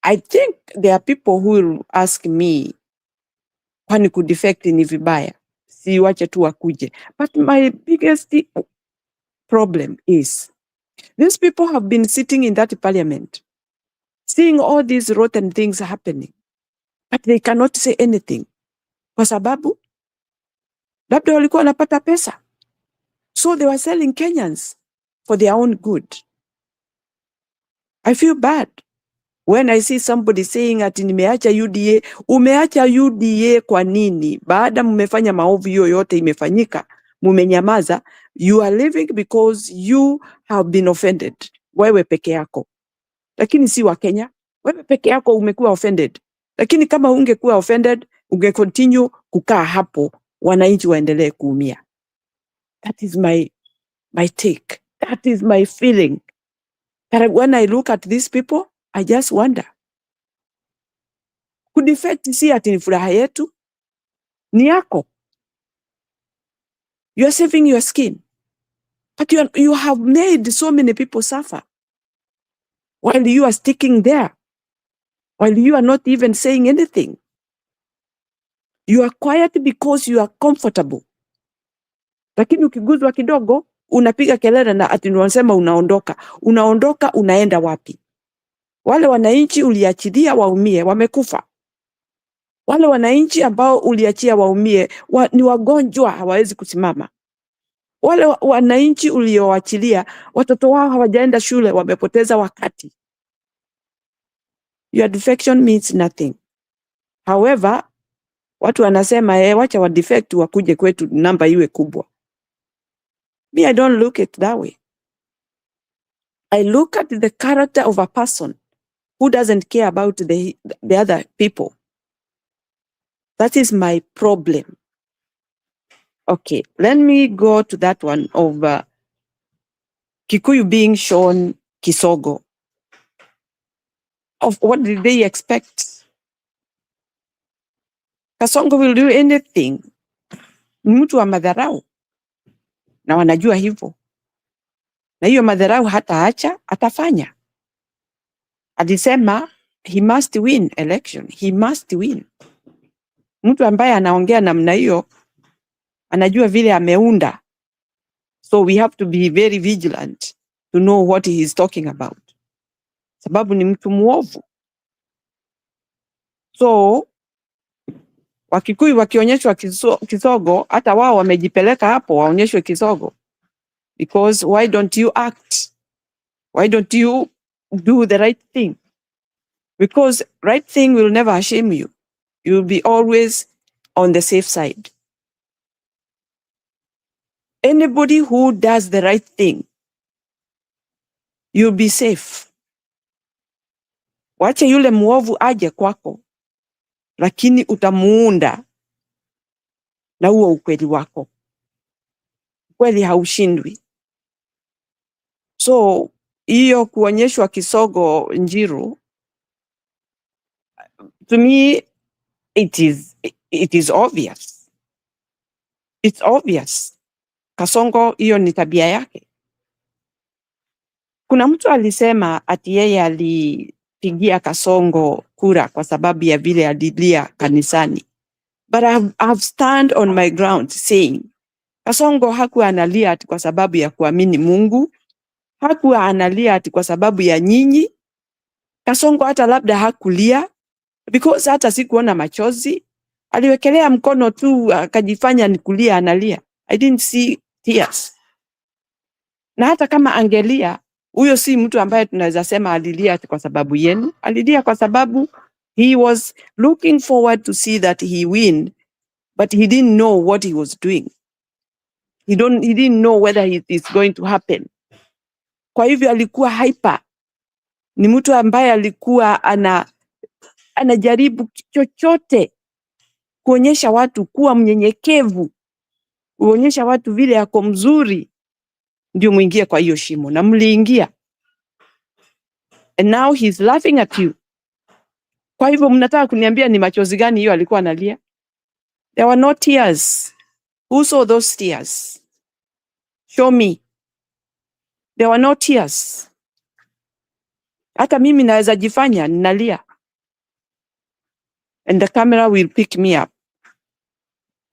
I think there are people who will ask me, kwani kudefect ni vibaya? Si wache tu wakuje. But my biggest problem is, these people have been sitting in that parliament, seeing all these rotten things happening, but they cannot say anything. Kwa sababu, labda walikuwa wanapata pesa. So they were selling Kenyans for their own good. I feel bad when I see somebody saying ati nimeacha UDA. Umeacha UDA kwa nini? Baada mmefanya maovu yote imefanyika, mumenyamaza. You are living because you have been offended. Wewe peke yako. Lakini si wa Kenya. Wewe peke yako umekuwa offended. Lakini kama ungekuwa offended, ungecontinue kukaa hapo, wananchi waendelee kuumia. That is my take. That is my feeling. That when I look at these people, I just wonder. Kudefect si ati ni furaha yetu, ni yako. You are saving your skin. But you have made so many people suffer. While you are sticking there. While you are not even saying anything. You are quiet because you are comfortable. Lakini ukiguzwa kidogo, unapiga kelele na ati unasema unaondoka. Unaondoka, unaenda wapi? Wale wananchi uliachilia waumie, wamekufa. Wale wananchi ambao uliachia waumie, ni wagonjwa, hawawezi kusimama. Wale wananchi ulioachilia, watoto wao hawajaenda shule, wamepoteza wakati. Your defection means nothing. However, watu wanasema wacha wa defect wakuje kwetu, namba iwe kubwa. Me, I don't look at that way. I look at the character of a person who doesn't care about the other people. That is my problem. Okay, let me go to that one of Kikuyu being shown kisogo. Of what did they expect? Kasongo will do anything. Mtu wa madharau. Na wanajua hivyo. Na hiyo madharau hataacha, atafanya. Alisema, he must win election. He must win. Mtu ambaye anaongea namna hiyo, anajua vile ameunda. So we have to be very vigilant to know what he is talking about. Sababu ni mtu muovu. So, Wakikuyu wakionyeshwa kisogo, hata wao wamejipeleka hapo waonyeshwe kisogo. Because why don't you act? Why don't you do the right thing? Because right thing will never shame you. You will be always on the safe side. Anybody who does the right thing, you'll be safe. Wache yule muovu aje kwako, lakini utamuunda na huo ukweli wako. Ukweli haushindwi. So, hiyo kuonyeshwa kisogo Njiru, to me, it is obvious. It's obvious. Kasongo hiyo ni tabia yake. Kuna mtu alisema ati yeye alipigia Kasongo kura kwa sababu ya vile alilia kanisani. But I've stand on my ground saying, Kasongo hakuwa analia ati kwa sababu ya kuamini Mungu, hakuwa analia ati kwa sababu ya nyinyi. Kasongo hata labda hakulia, because hata sikuona machozi. Aliwekelea mkono tu akajifanya ni kulia analia. I didn't see tears. Na hata kama angelia, huyo si mtu ambaye tunaweza sema alilia ati kwa sababu yenu. Alilia kwa sababu he was looking forward to see that he win, but he didn't know what he was doing. He didn't know whether it is going to happen. Kwa hivyo alikuwa hyper. Ni mtu ambaye alikuwa anajaribu chochote kuonyesha watu kuwa mnyenyekevu, kuonyesha watu vile yako mzuri, ndio muingie kwa hiyo shimo, na mliingia. And now he's laughing at you. Kwa hivyo mnataka kuniambia ni machozi gani hiyo alikuwa analia? There were no tears. Who saw those tears? Show me. There were no tears. Hata mimi naweza jifanya ninalia. And the camera will pick me up.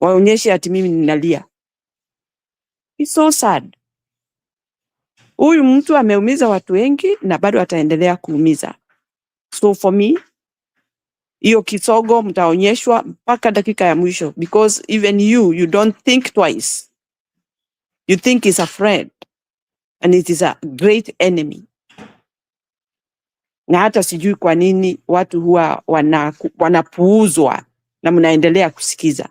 Waonyeshe ati mimi ninalia. It's so sad. Huyu mtu ameumiza watu wengi na bado ataendelea kuumiza. So for me, hiyo kisogo mtaonyeshwa mpaka dakika ya mwisho, because even you don't think twice. You think he's a friend and it is a great enemy. Na hata sijui kwa nini watu huwa wanapuuzwa na mnaendelea kusikiza.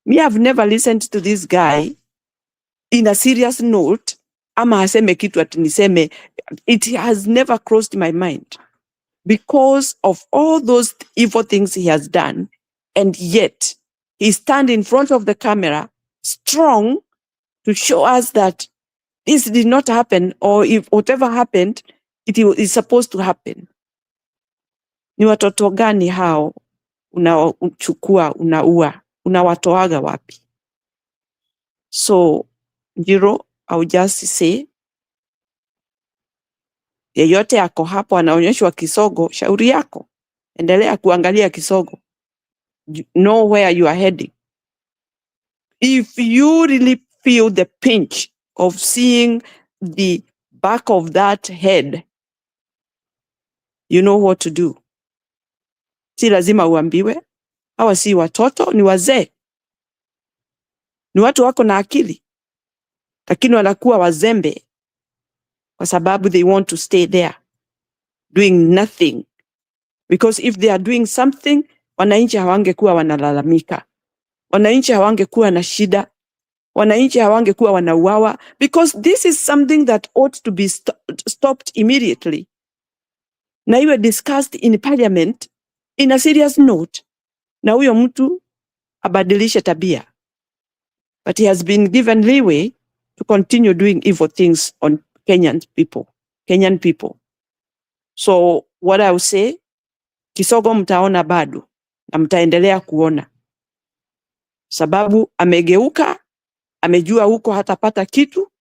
Me, I've never listened to this guy in a serious note, ama aseme kitu ati niseme. It has never crossed my mind because of all those evil things he has done, and yet he stand in front of the camera strong to show us that this did not happen, or if whatever happened, it is supposed to happen. Ni watoto gani hao unachukua, unaua, unawatoaga wapi? So, Jiro, I'll just say, yeyote yako hapo anaonyeshwa kisogo, shauri yako. Endelea kuangalia kisogo. Know where you are heading. If you really feel the pinch of seeing the back of that head, you know what to do. Si lazima uambiwe. Hawa si watoto, ni wazee. Ni watu wako na akili. Lakini wanakuwa wazembe kwa sababu they want to stay there doing nothing. Because if they are doing something, wananchi hawangekuwa wanalalamika. Wananchi hawangekuwa na shida. Wananchi hawangekuwa wanauawa, because this is something that ought to be stopped immediately. Na iwe discussed in parliament in a serious note. Na huyo mtu abadilishe tabia. But he has been given leeway to continue doing evil things on Kenyan people. So what I will say, kisogo mtaona bado na mtaendelea kuona. Sababu amegeuka, amejua huko hatapata kitu,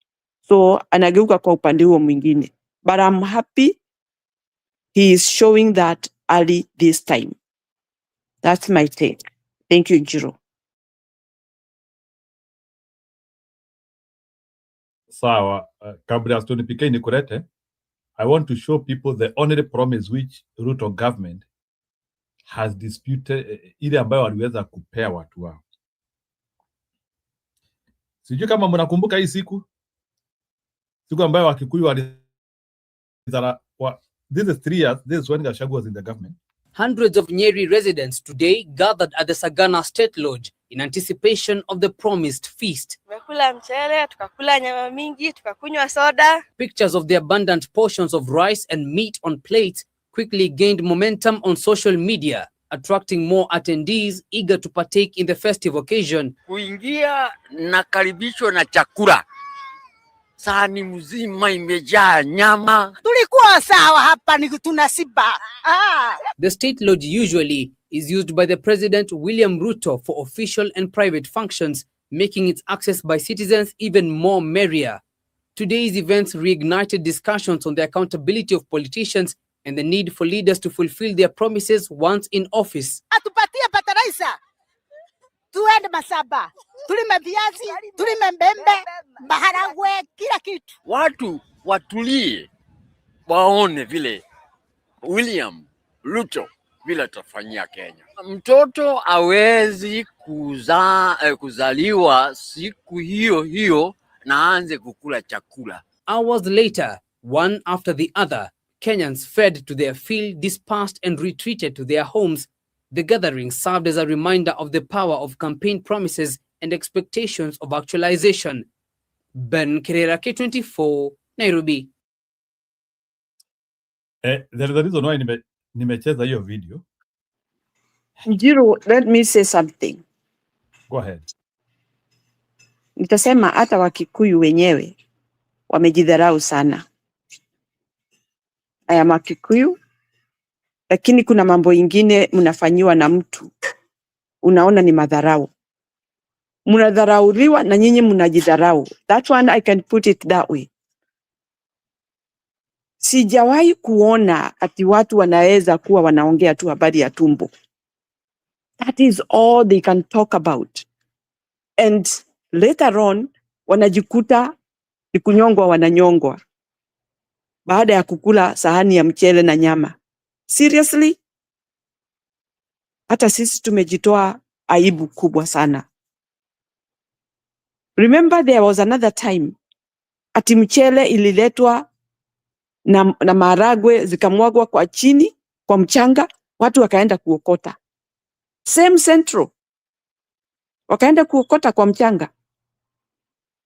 so anageuka kwa upande huo mwingine. But I'm happy he is showing that early this time. That's my take. Thank you, Jiro. Sawa, kabla ya Stony PK nikurete, I want to show people the only promise which Ruto government has disputed, ile ambayo waliweza kupea watu wao. Sijui kama mnakumbuka hii siku ambayo Wakikuyu walizara, this is 3 years, this is when Gachagua was in the government. Hundreds of Nyeri residents today gathered at the Sagana State Lodge in anticipation of the promised feast. Tumekula mchele, tukakula nyama mingi, tukakunywa soda. Pictures of the abundant portions of rice and meat on plates quickly gained momentum on social media, attracting more attendees eager to partake in the festive occasion. Kuingia na karibisho na chakula. Sahani mzima imejaa nyama. Tulikuwa sawa hapa ni tunasiba. The State Lodge usually is used by the President William Ruto for official and private functions, making its access by citizens even more merrier. Today's events reignited discussions on the accountability of politicians and the need for leaders to fulfill their promises once in office. Atupatie pataraisa. tuende masaba, tulime viazi, tulime mbembe, maharagwe, kila kitu. Watu watulie, waone vile William Ruto vile atafanyia Kenya. Mtoto hawezi kuzaliwa siku hiyo hiyo na aanze kukula chakula. Hours later, one after the other, Kenyans fled to their field, dispersed and retreated to their homes. The gathering served as a reminder of the power of campaign promises and expectations of actualization. Ben Kirera, K24, Nairobi. There is a reason why nimecheza hiyo video. Njiro, let me say something. Go ahead. Nitasema hata Wakikuyu wenyewe wamejidharau sana. Aya Wakikuyu, lakini kuna mambo ingine mnafanyiwa na mtu, unaona ni madharau. Mnadharauliwa na nyinyi mnajidharau. That one I can put it that way. Sijawahi kuona ati watu wanaweza kuwa wanaongea tu habari ya tumbo. That is all they can talk about. And later on, wanajikuta ni kunyongwa wananyongwa baada ya kukula sahani ya mchele na nyama. Seriously? Hata sisi tumejitoa aibu kubwa sana. Remember there was another time ati mchele ililetwa na maharagwe zikamwagwa kwa chini kwa mchanga, watu wakaenda kuokota. Same Central. Wakaenda kuokota kwa mchanga.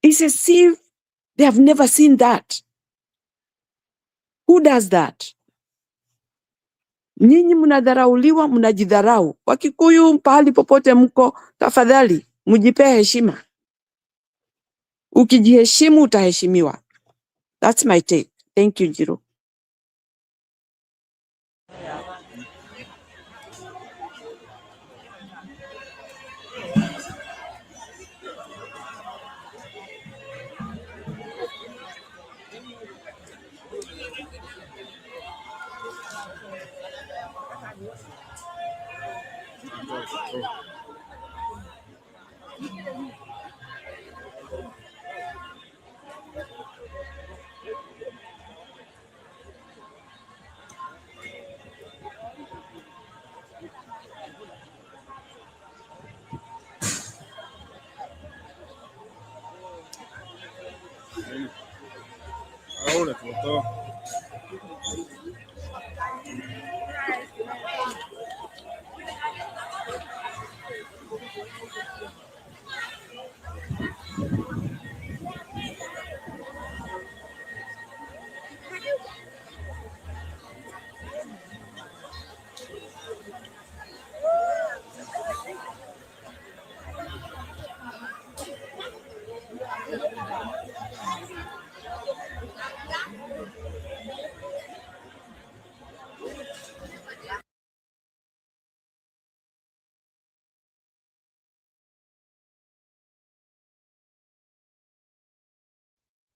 It's as if they have never seen that. Who does that? Nyinyi mnadharauliwa, mnajidharau. Wakikuyu pahali popote mko, tafadhali mjipee heshima. Ukijiheshimu utaheshimiwa. That's my take. Thank you, Jiro.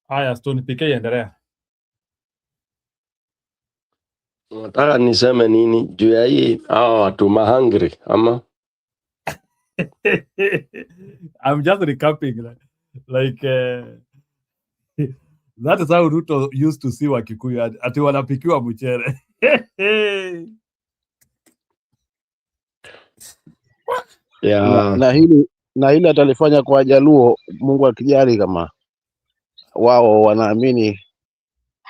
Haya, Stone PK endelea. Nataka niseme nini juu ya hii hawa watu mahangri ama? I'm just recapping like that is how Ruto used to see Wakikuyu ati wanapikiwa mchere. Yeah. Na hili atalifanya kwa Jaluo, Mungu akijali, kama wao wanaamini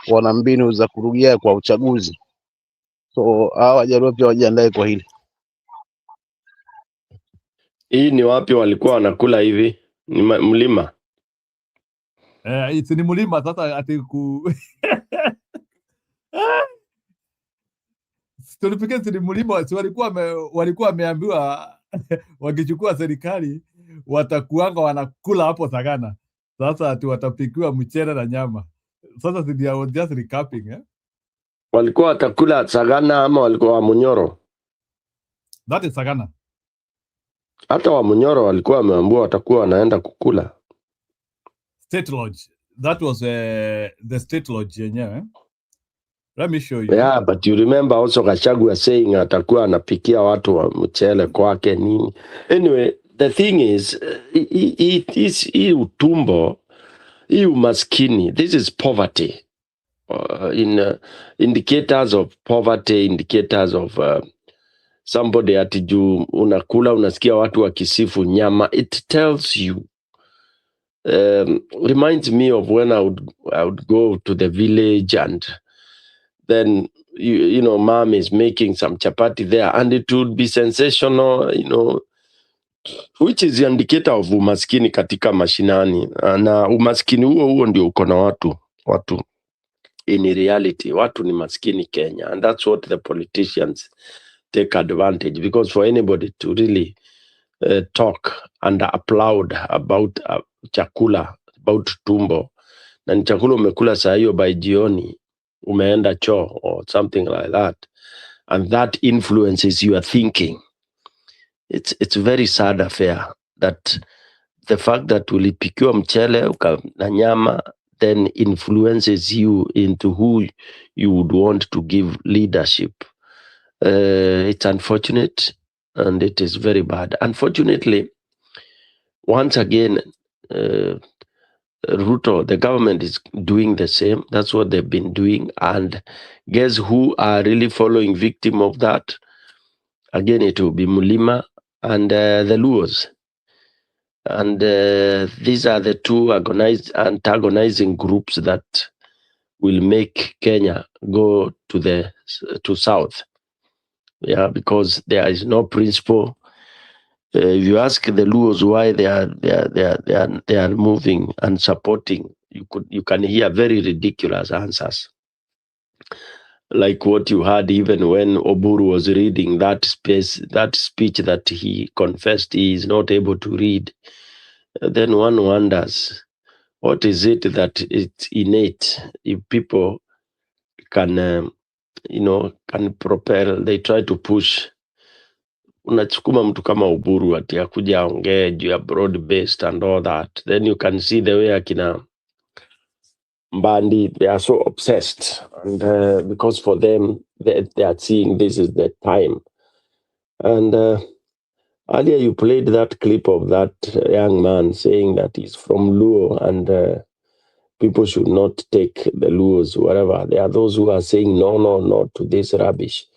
wana mbinu za kurudia kwa uchaguzi. So hawa Jaluo pia wajiandae kwa hili. Hii ni wapi walikuwa wanakula hivi? Ni mlima? Ni mlima sasa ati ku Tulifikiri ni mlima, si walikuwa wameambiwa wakichukua serikali watakuanga wanakula hapo Sagana. Sasa ati watapikiwa mchele na nyama. Sasa si I was just recapping, Walikuwa watakula Sagana ama walikuwa wa Munyoro? That is Sagana. Hata wa Munyoro walikuwa wameambiwa watakuwa wanaenda kukula. State Lodge. That was the State Lodge yenyewe. Let me show you. Yeah, but you remember also Gachagua saying atakuwa anapikia watu wa mchele kwake nini. Anyway, the thing is, hii utumbo, hii umaskini, this is poverty. Indicators of poverty, indicators of somebody ati juu unakula unasikia watu wakisifu nyama, it tells you. Reminds me of when I would go to the village, and then you know mom is making some chapati there and it would be sensational, you know, which is the indicator of umaskini katika mashinani. Na umaskini huo ndio uko na watu in reality watu ni maskini Kenya, and that's what the politicians take advantage, because for anybody to really talk and applaud about chakula, about tumbo, na ni chakula umekula saa hiyo by jioni umeenda choo or something like that, and that influences your thinking. It's very sad affair that the fact that ulipikiwa mchele na nyama then influences you into who you would want to give leadership. It's unfortunate and it is very bad. Unfortunately, once again, Ruto, the government is doing the same. That's what they've been doing. And guess who are really following victim of that? Again, it will be Mulima and the Luos. And these are the two antagonizing groups that will make Kenya go to south. Yeah, because there is no principle. If you ask the Luos why they are moving and supporting, you can hear very ridiculous answers, like what you had even when Oburu was reading that speech that he confessed he is not able to read. Then one wonders, what is it that it's innate? If people can, can propel, they try to push. Unachukuma mtu kama Uburu ati akuja aongee juu ya broad based and all that, then you can see the way akina Mbandi, they are so obsessed, and because for them they are seeing this is the time. And earlier you played that clip of that young man saying that he's from Luo and people should not take the Luos, whatever. There are those who are saying no to this rubbish.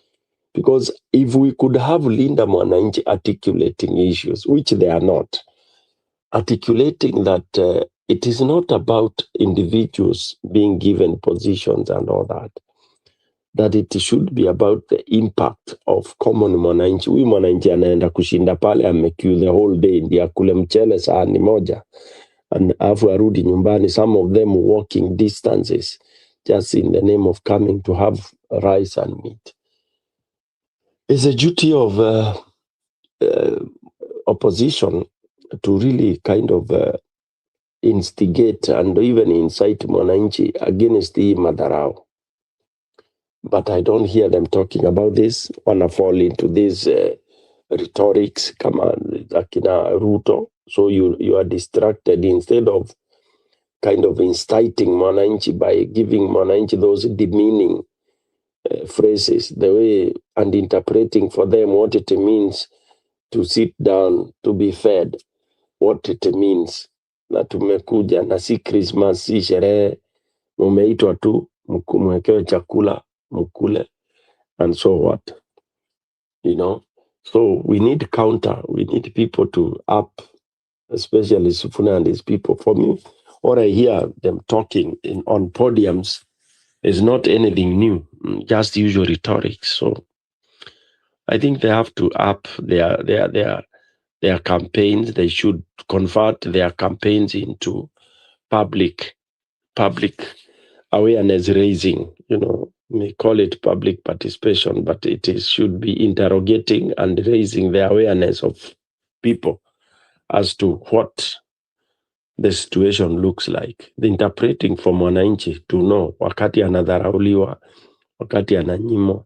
Because if we could have Linda Mwananchi articulating issues, which they are not, articulating that it is not about individuals being given positions and all that it should be about the impact of common mwananchi. Huyu mwananchi anaenda kushinda pale amequeue the whole day ndio akule mchele sahani moja, and afu arudi nyumbani, some of them walking distances just in the name of coming to have rice and meat. It's a duty of opposition to really kind of instigate and even incite mwananchi against the madharau. But I don't hear them talking about this. Wanna fall into these rhetorics kama akina Ruto. So you are distracted instead of kind of inciting mwananchi by giving mwananchi those demeaning phrases, the way, and interpreting for them what it means to sit down, to be fed, what it means. Na tumekuja na si Christmas, si sherehe, mumeitwa tu mwekewe chakula mkule, and so what, so we need counter, we need people to up, especially Sifuna and his people. For me, what I hear them talking on podiums is not anything new, just usual rhetoric. So I think they have to up their campaigns. They should convert their campaigns into public awareness raising. May call it public participation, but should be interrogating and raising the awareness of people as to what the situation looks like. The interpreting for mwananchi to know wakati anadharauliwa, wakati ananyimwa.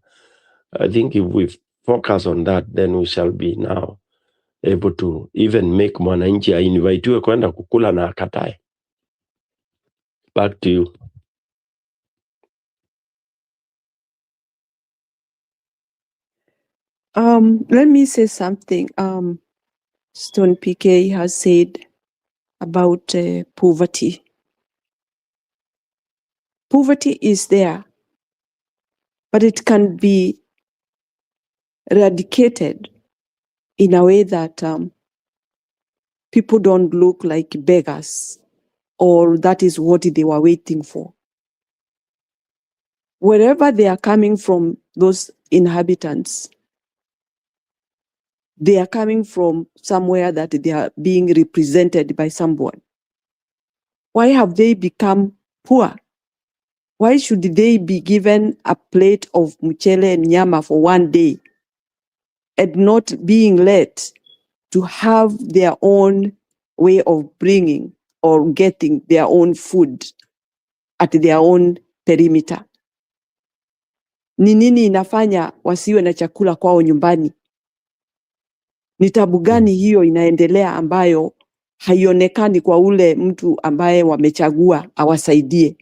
I think if we focus on that, then we shall be now able to even make mwananchi ainvitiwe kwenda kukula na akatae. Back to you. Let me say something. Stone PK has said about poverty. Poverty is there, but it can be eradicated in a way that people don't look like beggars, or that is what they were waiting for. Wherever they are coming from, those inhabitants, they are coming from somewhere that they are being represented by someone. Why have they become poor? Why should they be given a plate of mchele and nyama for one day and not being let to have their own way of bringing or getting their own food at their own perimeter? Ni nini inafanya wasiwe na chakula kwao nyumbani? Ni tabu gani hiyo inaendelea ambayo haionekani kwa ule mtu ambaye wamechagua awasaidie?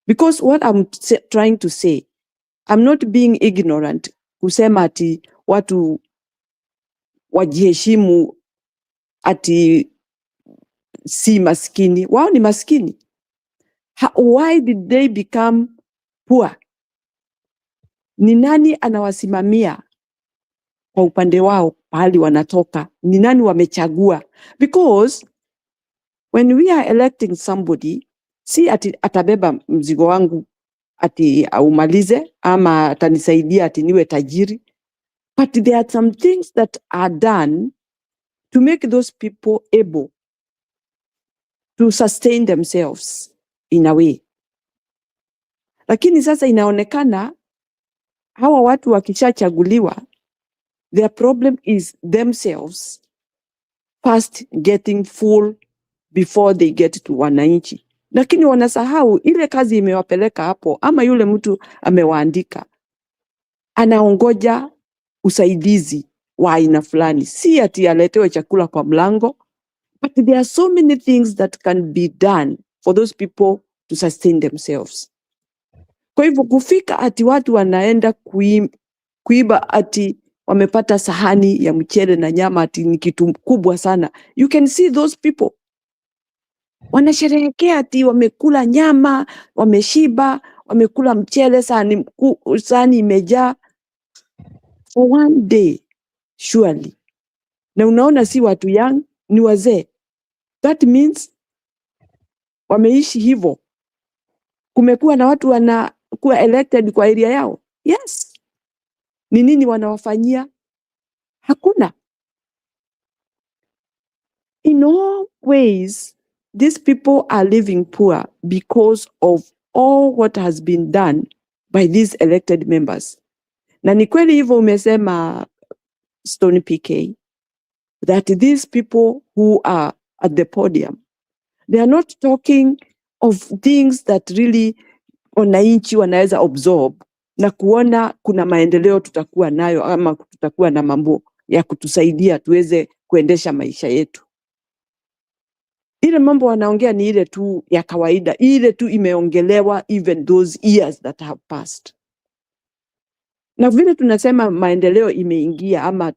Because what I'm trying to say, I'm not being ignorant kusema ati watu wajiheshimu ati si maskini. Wao ni maskini. Why did they become poor? Ni nani anawasimamia kwa upande wao pahali wanatoka? Ni nani wamechagua? Because when we are electing somebody, si ati atabeba mzigo wangu ati aumalize ama atanisaidia ati niwe tajiri. But there are some things that are done to make those people able to sustain themselves in a way. Lakini sasa inaonekana hawa watu wakishachaguliwa, their problem is themselves first getting full before they get to wananchi. Lakini wanasahau ile kazi imewapeleka hapo, ama yule mtu amewaandika anaongoja usaidizi wa aina fulani, si ati aletewe chakula kwa mlango. But there are so many things that can be done for those people to sustain themselves. Kwa hivyo kufika ati watu wanaenda kuiba ati wamepata sahani ya mchele na nyama ati ni kitu kubwa sana. You can see those people wanasherehekea ati wamekula nyama, wameshiba, wamekula mchele, sahani imejaa for one day, surely. Na unaona si watu young, ni wazee. That means wameishi hivyo. Kumekuwa na watu wanakuwa elected kwa area yao. Yes. Ni nini wanawafanyia? Hakuna. In all ways, these people are living poor because of all what has been done by these elected members. Na ni kweli hivyo umesema, Stone PK, that these people who are at the podium, they are not talking of things that really wananchi wanaweza absorb na kuona kuna maendeleo tutakuwa nayo ama tutakuwa na mambo ya kutusaidia tuweze kuendesha maisha yetu. Ile mambo wanaongea ni ile tu ya kawaida, ile tu imeongelewa even those years that have passed. Na vile tunasema maendeleo imeingia ama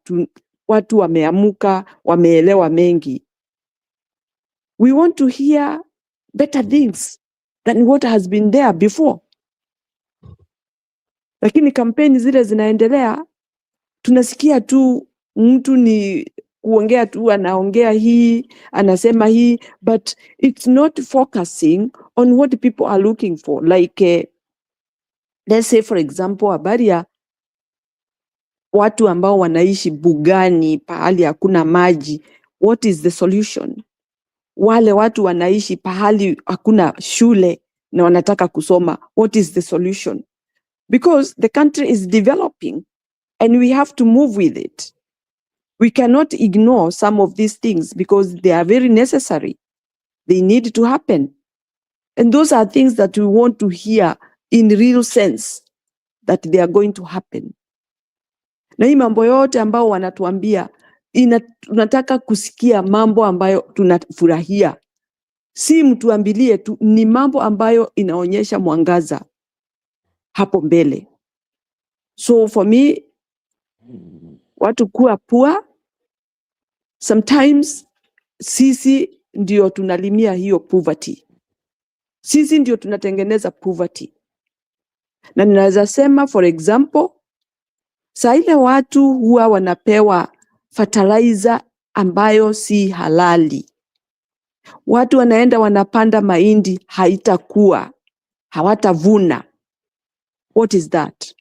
watu wameamuka, wameelewa mengi. We want to hear better things than what has been there before. Lakini kampeni zile zinaendelea, tunasikia tu mtu ni kuongea tu, anaongea hii, anasema hii, but it's not focusing on what people are looking for. Like, let's say for example, habari ya watu ambao wanaishi bugani, pahali hakuna maji. What is the solution? Wale watu wanaishi pahali hakuna shule na wanataka kusoma. What is the solution? Because the country is developing and we have to move with it. We cannot ignore some of these things because they are very necessary. They need to happen. And those are things that we want to hear in real sense that they are going to happen. Na hii mambo yote ambao wanatuambia, tunataka kusikia mambo ambayo tunafurahia. Si mtuambilie tu, ni mambo ambayo inaonyesha mwangaza hapo mbele. So for me, watu kuwa poor sometimes sisi ndio tunalimia hiyo poverty. Sisi ndio tunatengeneza poverty. Na ninaweza sema for example, saa ile watu huwa wanapewa fertilizer ambayo si halali. Watu wanaenda wanapanda mahindi, haitakuwa, hawatavuna. What is that?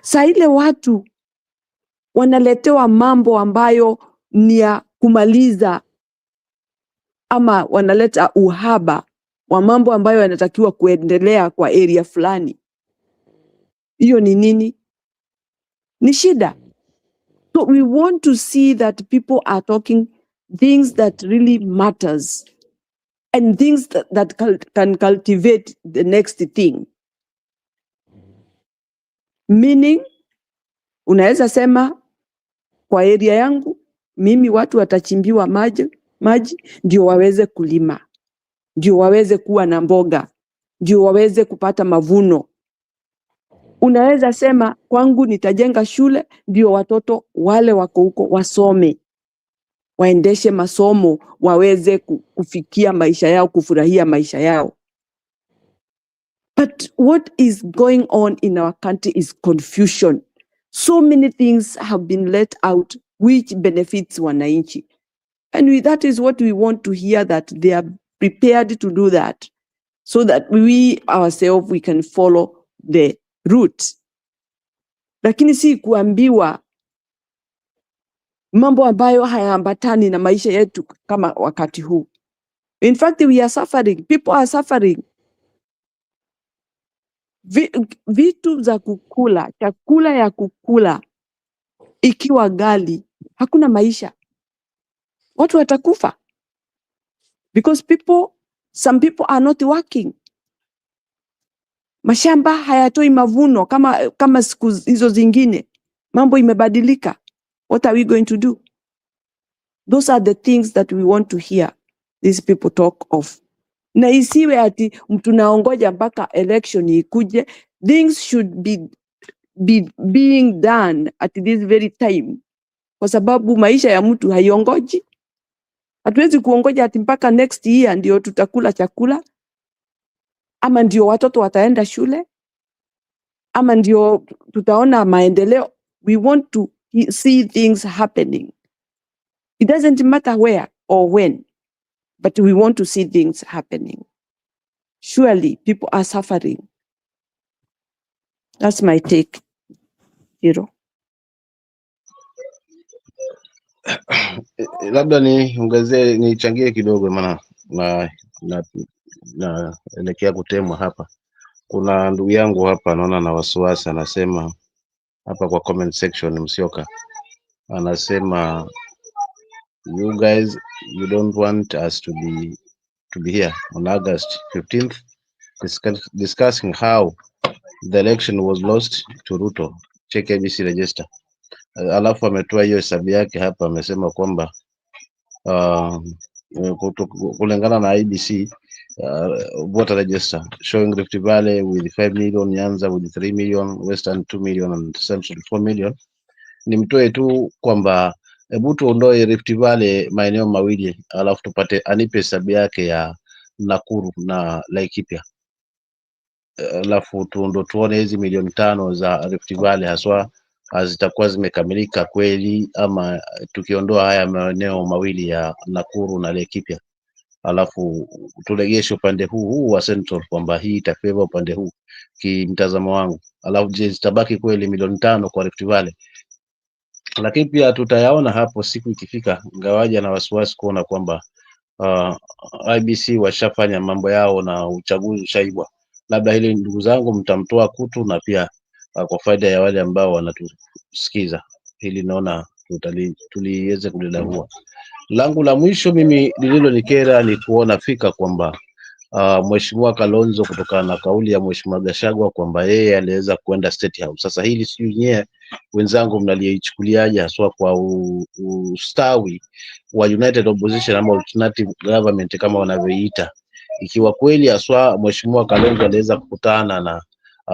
Saa ile watu wanaletewa mambo ambayo ni ya kumaliza, ama wanaleta uhaba wa mambo ambayo yanatakiwa kuendelea kwa area fulani. Hiyo ni nini? Ni shida. So we want to see that people are talking things that really matters and things that can cultivate the next thing. Meaning, unaweza sema kwa area yangu, mimi watu watachimbiwa maji ndio waweze kulima, ndio waweze kuwa na mboga, ndio waweze kupata mavuno. Unaweza sema kwangu nitajenga shule ndio watoto wale wako huko wasome, waendeshe masomo, waweze kufikia maisha yao, kufurahia maisha yao. But what is going on in our country is confusion. So many things have been let out which benefits wananchi. And that is what we want to hear, that they are prepared to do that, so that we ourselves, we can follow the route. Lakini si kuambiwa mambo ambayo hayaambatani na maisha yetu kama wakati huu. In fact, we are suffering. People are suffering. Vitu za kukula, chakula ya kukula ikiwa gali, hakuna maisha. Watu watakufa. Because some people are not working. Mashamba hayatoi mavuno kama siku hizo zingine. Mambo imebadilika. What are we going to do? Those are the things that we want to hear these people talk of. Na isiwe ati tunaongoja mpaka election ikuje. Things should be being done at this very time. Kwa sababu maisha ya mtu haiongoji. Hatuwezi kuongoja ati mpaka next year ndio tutakula chakula, ama ndio watoto wataenda shule, ama ndio tutaona maendeleo. We want to see things happening. It doesn't matter where or when, but we want to see things happening. Surely people are suffering. That's my take, Hiro. Labda nichangie kidogo, maana naelekea kutemwa hapa. Kuna ndugu yangu hapa naona na wasiwasi, anasema hapa kwa comment section, Msioka anasema, you guys, you don't want us to be here on August 15th discussing how the election was lost to Ruto. Check ABC register. Alafu ametoa hiyo hesabu yake hapa, amesema kwamba kulingana na IBC voter register showing Rift Valley with 5 million, Nyanza with 3 million, Western 2 million and Central 4 million. Nimtoe tu kwamba hebu tuondoe Rift Valley maeneo mawili, alafu anipe hesabu yake ya Nakuru na Laikipia, alafu tuone hizi milioni 5 za Rift Valley haswa zitakuwa zimekamilika kweli, ama tukiondoa haya maeneo mawili ya Nakuru na Laikipia, alafu tulegeshe upande huu wa Central kwamba hii itafavor upande huu kimtazamo wangu, alafu je, zitabaki kweli milioni 5 kwa Rift Valley? Lakini pia tutayaona hapo siku ikifika, ngawaja na wasiwasi kuona kwamba IBC washafanya mambo yao na uchaguzi ushaibwa. Labda hili ndugu zangu mtamtoa kutu, na pia kwa faida ya wale ambao wanatusikiza, hili naona tuliweze kulilahua. Langu la mwisho mimi lililonikera ni kuona fika kwamba Mheshimiwa Kalonzo, kutokana na kauli ya Mheshimiwa Gachagua kwamba yeye aliweza kwenda State House. Sasa hili sijui nyewe wenzangu mnalichukuliaje, haswa kwa ustawi wa United Opposition ama Alternative Government kama wanavyoiita, ikiwa kweli haswa Mheshimiwa Kalonzo aliweza kukutana na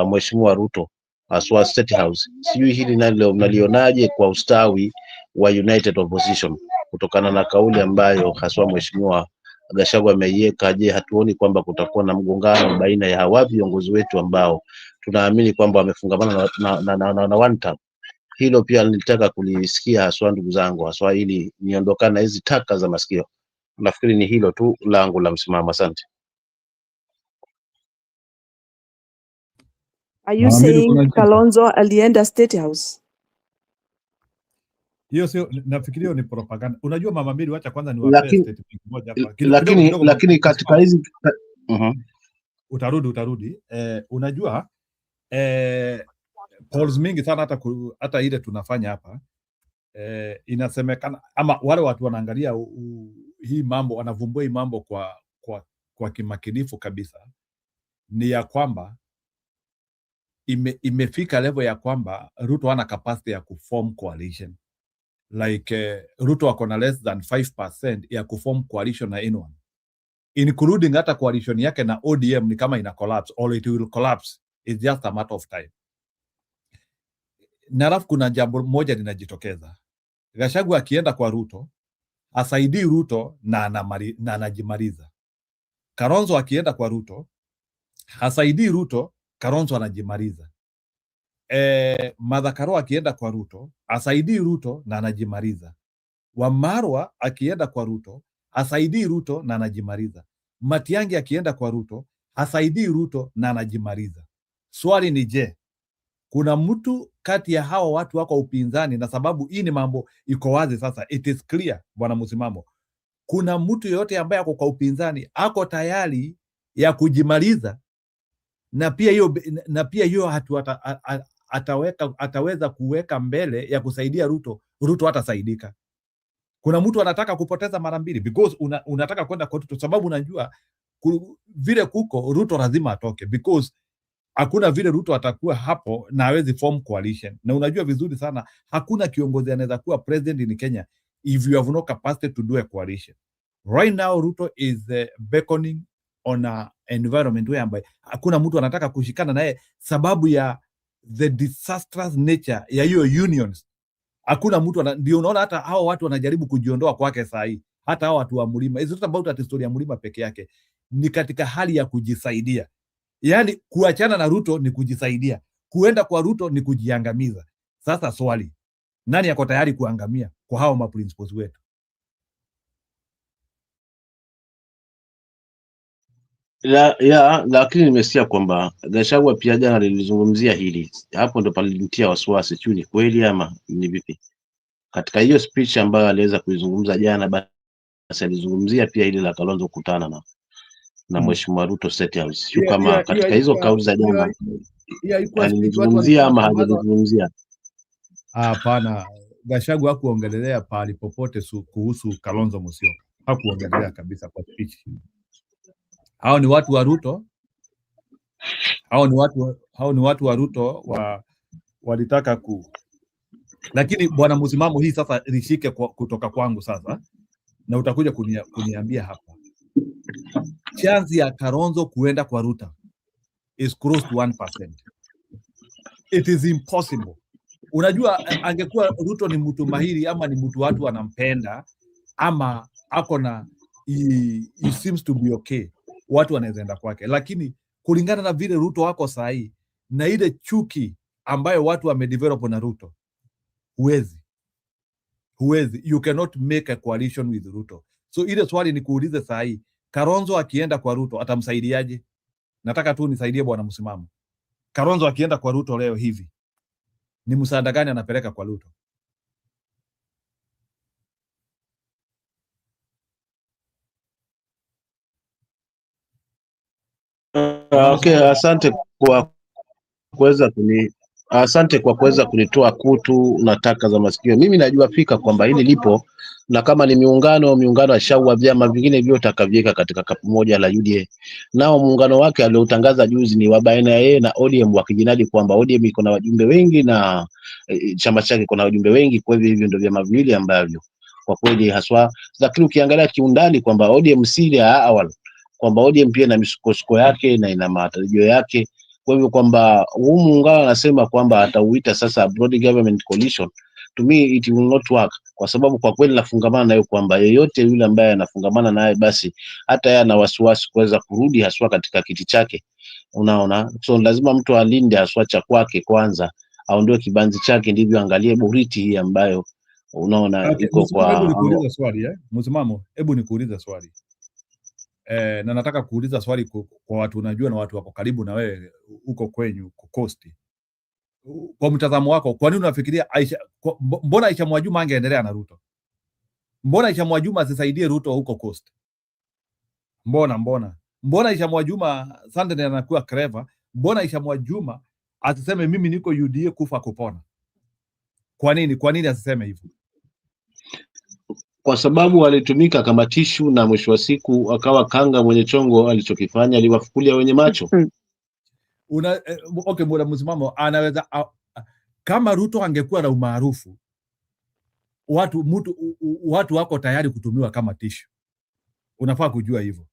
Mheshimiwa Ruto haswa State House. Sijui hili nalo mnalionaje kwa ustawi wa united opposition, kutokana na kauli ambayo haswa mheshimiwa Gachagua ameiweka. Je, hatuoni kwamba kutakuwa na mgongano baina ya hawa viongozi wetu ambao tunaamini kwamba wamefungamana na one term? Hilo pia nilitaka kulisikia haswa, ndugu zangu, haswa ili niondokana na hizi taka za masikio. Nafikiri ni hilo tu langu la msimamo. Asante. Are you saying Kalonzo alienda State House? Hiyo sio, nafikiria ni propaganda. Unajua Mama Mary, wacha kwanza niwape statement moja hapa. Lakini katika hizi utarudi. Unajua polls mingi sana hata ile tunafanya hapa inasemekana ama wale watu wanaangalia hii mambo, wanavumbua hii mambo kwa kimakinifu kabisa, ni ya kwamba imefika level ya kwamba Ruto hana capacity ya kuform coalition. Like Ruto ako na less than 5% ya kuform coalition na anyone, including hata coalition yake na ODM ni kama ina collapse, or it will collapse. It's just a matter of time. Na alafu kuna jambo moja linajitokeza. Gachagua akienda kwa Ruto asaidii Ruto na anajimaliza. Kalonzo akienda kwa Ruto hasaidii Ruto, Kalonzo anajimaliza. Martha Karua akienda kwa Ruto asaidii Ruto na anajimaliza. Wamarwa akienda kwa Ruto asaidii Ruto na anajimaliza. Matiang'i akienda kwa Ruto asaidii Ruto na anajimaliza. Swali ni je, kuna mtu kati ya hawa watu wako upinzani, na sababu hii ni mambo iko wazi sasa, it is clear bwana msimamo, kuna mtu yote ambaye ako kwa upinzani ako tayari ya kujimaliza, na pia hiyo ataweza kuweka mbele ya kusaidia Ruto hatasaidika. Kuna mtu anataka kupoteza mara mbili because unataka kwenda kwa Ruto, sababu unajua vile kuko Ruto lazima atoke, because hakuna vile Ruto atakuwa hapo na hawezi form coalition. Na unajua vizuri sana hakuna kiongozi anaweza kuwa president in Kenya if you have no capacity to do a coalition. Right now Ruto is beckoning on a environment where ambaye hakuna mtu anataka kushikana naye sababu ya the disastrous nature ya hiyo unions. Hakuna mtu ndio unaona hata hao watu wanajaribu kujiondoa kwake saa hii. Hata hao watu wa mlima, it's not about that story ya mlima peke yake, ni katika hali ya kujisaidia. Yaani kuachana na Ruto ni kujisaidia, kuenda kwa Ruto ni kujiangamiza. Sasa swali, nani yako tayari kuangamia kwa hao maprinciples wetu? Lakini nimesikia kwamba Gachagua pia jana alilizungumzia hili. Hapo ndo palinitia wasiwasi, sio ni kweli ama ni vipi? Katika hiyo speech ambayo aliweza kuizungumza jana, basi alizungumzia pia hili la Kalonzo kukutana na Mheshimiwa Ruto State House. Sio kama katika hizo kauli za jana alizungumzia ama hajazungumzia. Hapana, Gachagua hakuongelelea pahali popote kuhusu Kalonzo Musyoka. Hakuongelelea kabisa kwa speech. Hao ni watu wa Ruto. Hao ni watu wa Ruto walitaka lakini bwana msimamo hii sasa lishike kutoka kwangu sasa, na utakuja kuniambia hapa. Chance ya Kalonzo kuenda kwa Ruto is close to 1%. It is impossible. Unajua angekuwa Ruto ni mtu mahiri ama ni mtu watu wanampenda ama ako na he seems to be okay, watu wanaweza enda kwake, lakini kulingana na vile Ruto wako sahi na ile chuki ambayo watu wamedevelop na Ruto, huwezi, you cannot make a coalition with Ruto. So ile swali ni kuulize sahi, Kalonzo akienda kwa Ruto atamsaidiaje? Nataka tu nisaidie bwana msimamo. Kalonzo akienda kwa Ruto leo hivi, ni msaada gani anapeleka kwa Ruto? Okay, asante kwa kuweza kunitoa kutu na taka za masikio. Mimi najua fika kwamba hili lipo, na kama ni miungano ya shaua vyama vingine vyote akaviweka katika kapu moja la UDA. Nao muungano wake aliotangaza juzi ni wa baina yeye na ODM, wakijinadi kwamba ODM iko na wajumbe wengi na chama chake kuna wajumbe wengi. Kwa hivyo ndio vyama viwili ambavyo kwa kweli haswa, lakini ukiangalia kiundani kwamba ODM si ya awali, kwamba ODM pia na misukosuko yake na ina matarajio yake. Kwa hivyo kwamba huu muungano anasema kwamba atauita sasa broad government coalition, to me it will not work, kwa sababu kwa kweli nafungamana nayo kwamba yeyote yule ambaye anafungamana naye basi hata yeye ana wasiwasi kuweza kurudi haswa katika kiti chake, unaona. So lazima mtu alinde haswa cha kwake kwanza, aondoe kibanzi chake, ndivyo angalie boriti hii ambayo unaona Okay, iko Msimamo, hebu kwa nikuulize swali Msimamo, hebu nikuulize swali. Na nataka kuuliza swali kwa watu unajua na watu wako karibu na wewe huko kwenyu Coast. Kwa mtazamo wako, kwa nini unafikiria mbona Aisha Mwajuma angeendelea na Ruto? Mbona Aisha Mwajuma asisaidie Ruto huko Coast? Mbona Aisha Mwajuma Sunday anakuwa clever? Mbona Aisha Mwajuma asiseme mimi niko UDA kufa kupona? Kwa nini asiseme hivyo? Kwa sababu alitumika kama tishu na mwisho wa siku akawa kanga mwenye chongo. Alichokifanya aliwafukulia wenye macho. Okay, Bwana Msimamo anaweza kama Ruto angekuwa na umaarufu, watu wako tayari kutumiwa kama tishu. Unafaa kujua hivyo.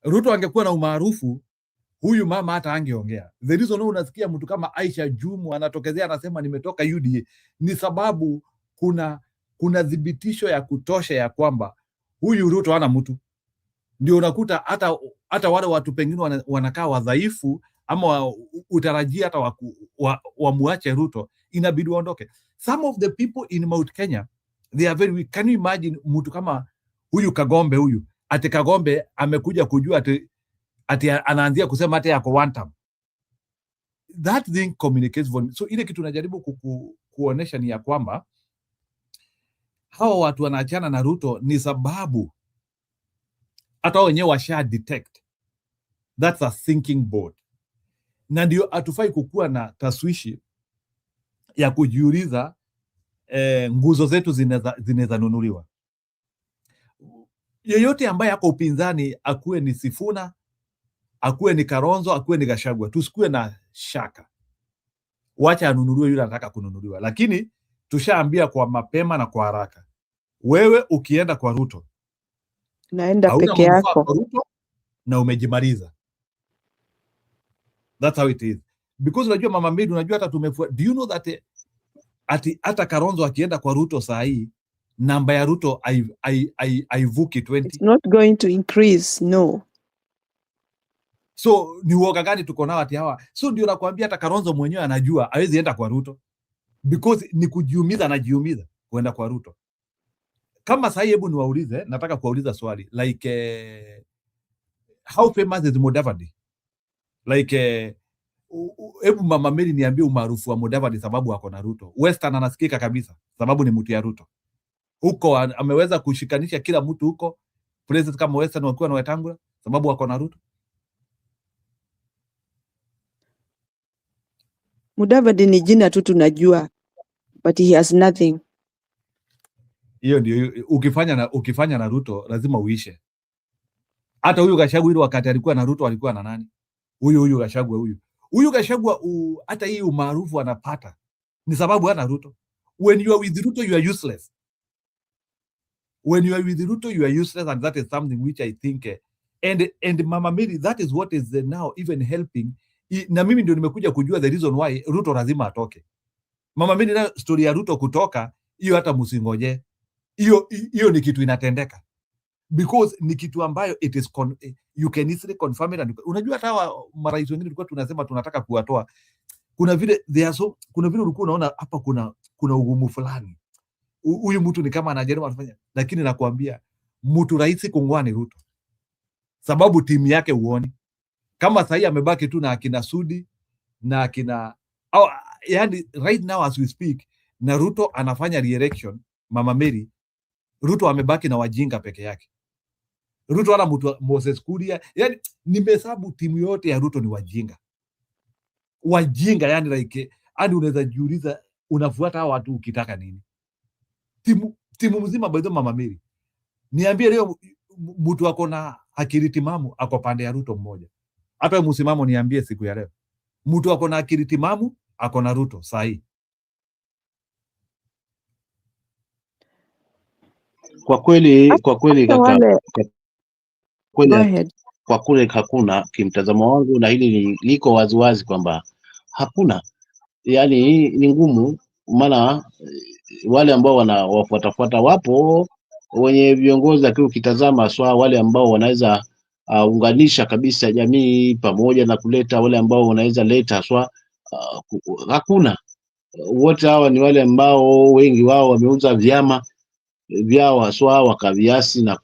Ruto angekuwa na umaarufu, huyu mama hata angeongea. The reason unasikia mtu kama Aisha Jumu anatokezea anasema nimetoka UDA ni sababu kuna dhibitisho ya kutosha ya kwamba huyu Ruto hana mtu. Ndio unakuta hata wale watu pengine wanakaa wadhaifu ama utarajia hata wamuache Ruto, inabidi waondoke. Some of the people in Mount Kenya, they are very weak. Can you imagine mtu kama huyu Kagombe ati Kagombe amekuja kujua ati anaanzia kusema ati yako one term. That thing communicates volume. So ile kitu najaribu kuonesha ni ya kwamba hawa watu wanaachana na Ruto ni sababu hata wenyewe washa detect that's a sinking boat, na ndio hatufai kukuwa na taswishi ya kujiuliza nguzo zetu zinaweza nunuliwa. Yeyote ambaye ako upinzani, akuwe ni Sifuna, akuwe ni Kalonzo, akuwe ni Gachagua, tusikuwe na shaka, wacha anunuliwe yule anataka kununuliwa. Lakini tushaambia kwa mapema na kwa haraka, wewe ukienda kwa Ruto naenda peke yako kwa Ruto na umejimaliza. That's how it is. Because unajua Mama Medi, unajua hata do you know that hata Kalonzo akienda kwa Ruto saa hii namba ya Ruto haivuki 20. It's not going to increase, no. So ni uoga gani tuko nao ati hawa? So ndio nakwambia hata Kalonzo mwenyewe anajua hawezi enda kwa Ruto because ni kujiumiza, anajiumiza kwenda kwa Ruto. Kama sasa, hebu niwaulize, nataka kuwauliza swali like how famous is Mudavadi? Like hebu Mama Mary niambie umaarufu wa Mudavadi sababu ako na Ruto. Western anasikika kabisa sababu ni mtu ya Ruto. Huko ameweza kushikanisha kila mtu huko. President kama Western wakiwa na Wetangula sababu ako na Ruto. Mudavadi ni jina tu tunajua, but he has nothing. Hiyo ndio ukifanya na Ruto lazima uishe. Hata huyu Gachagua ile wakati alikuwa na Ruto alikuwa na nani? Huyu Gachagua huyu Gachagua hata hii umaarufu anapata ni sababu hana Ruto. When you are with Ruto you are useless. When you are with Ruto you are useless, and that is something which I think and Mama Mary, that is what is now even helping. Na mimi ndio nimekuja kujua the reason why Ruto lazima atoke. Mama Mary, na story ya Ruto kutoka hiyo hata msingoje. Hiyo ni kitu inatendeka. Because ni kitu ambayo it is you can easily confirm it. And unajua hata marais wengine tulikuwa tunasema tunataka kuwatoa, kuna vile ulikuwa unaona hapa kuna ugumu fulani, huyu mtu ni kama anajaribu kufanya, lakini nakwambia mtu rahisi kung'oa ni Ruto sababu timu yake uoni kama sasa amebaki tu na akina Sudi na akina yani right now as we speak, na Ruto anafanya re-election. Mama Mary, Ruto amebaki na wajinga peke yake. Ruto ana mtu Moses Kuria, yani nimehesabu timu yote ya Ruto ni wajinga yani like hadi unaweza jiuliza unafuata hao watu ukitaka nini? Timu mzima bado. Mama Mary, niambie leo mtu ako na akili timamu ako pande ya Ruto mmoja. Hata msimamo niambie siku ya leo mtu ako na akili timamu ako na Ruto sahi. Kwa kweli kaka, kwa kweli hakuna, kimtazamo wangu, na hili liko waziwazi kwamba hakuna, yani hii ni ngumu maana wale ambao wanawafuatafuata wapo wenye viongozi, lakini ukitazama swa wale ambao wanaweza unganisha kabisa jamii pamoja na kuleta wale ambao wanaweza leta swa hakuna. Wote hawa ni wale ambao wengi wao wameuza vyama vyao haswa wakaviasi na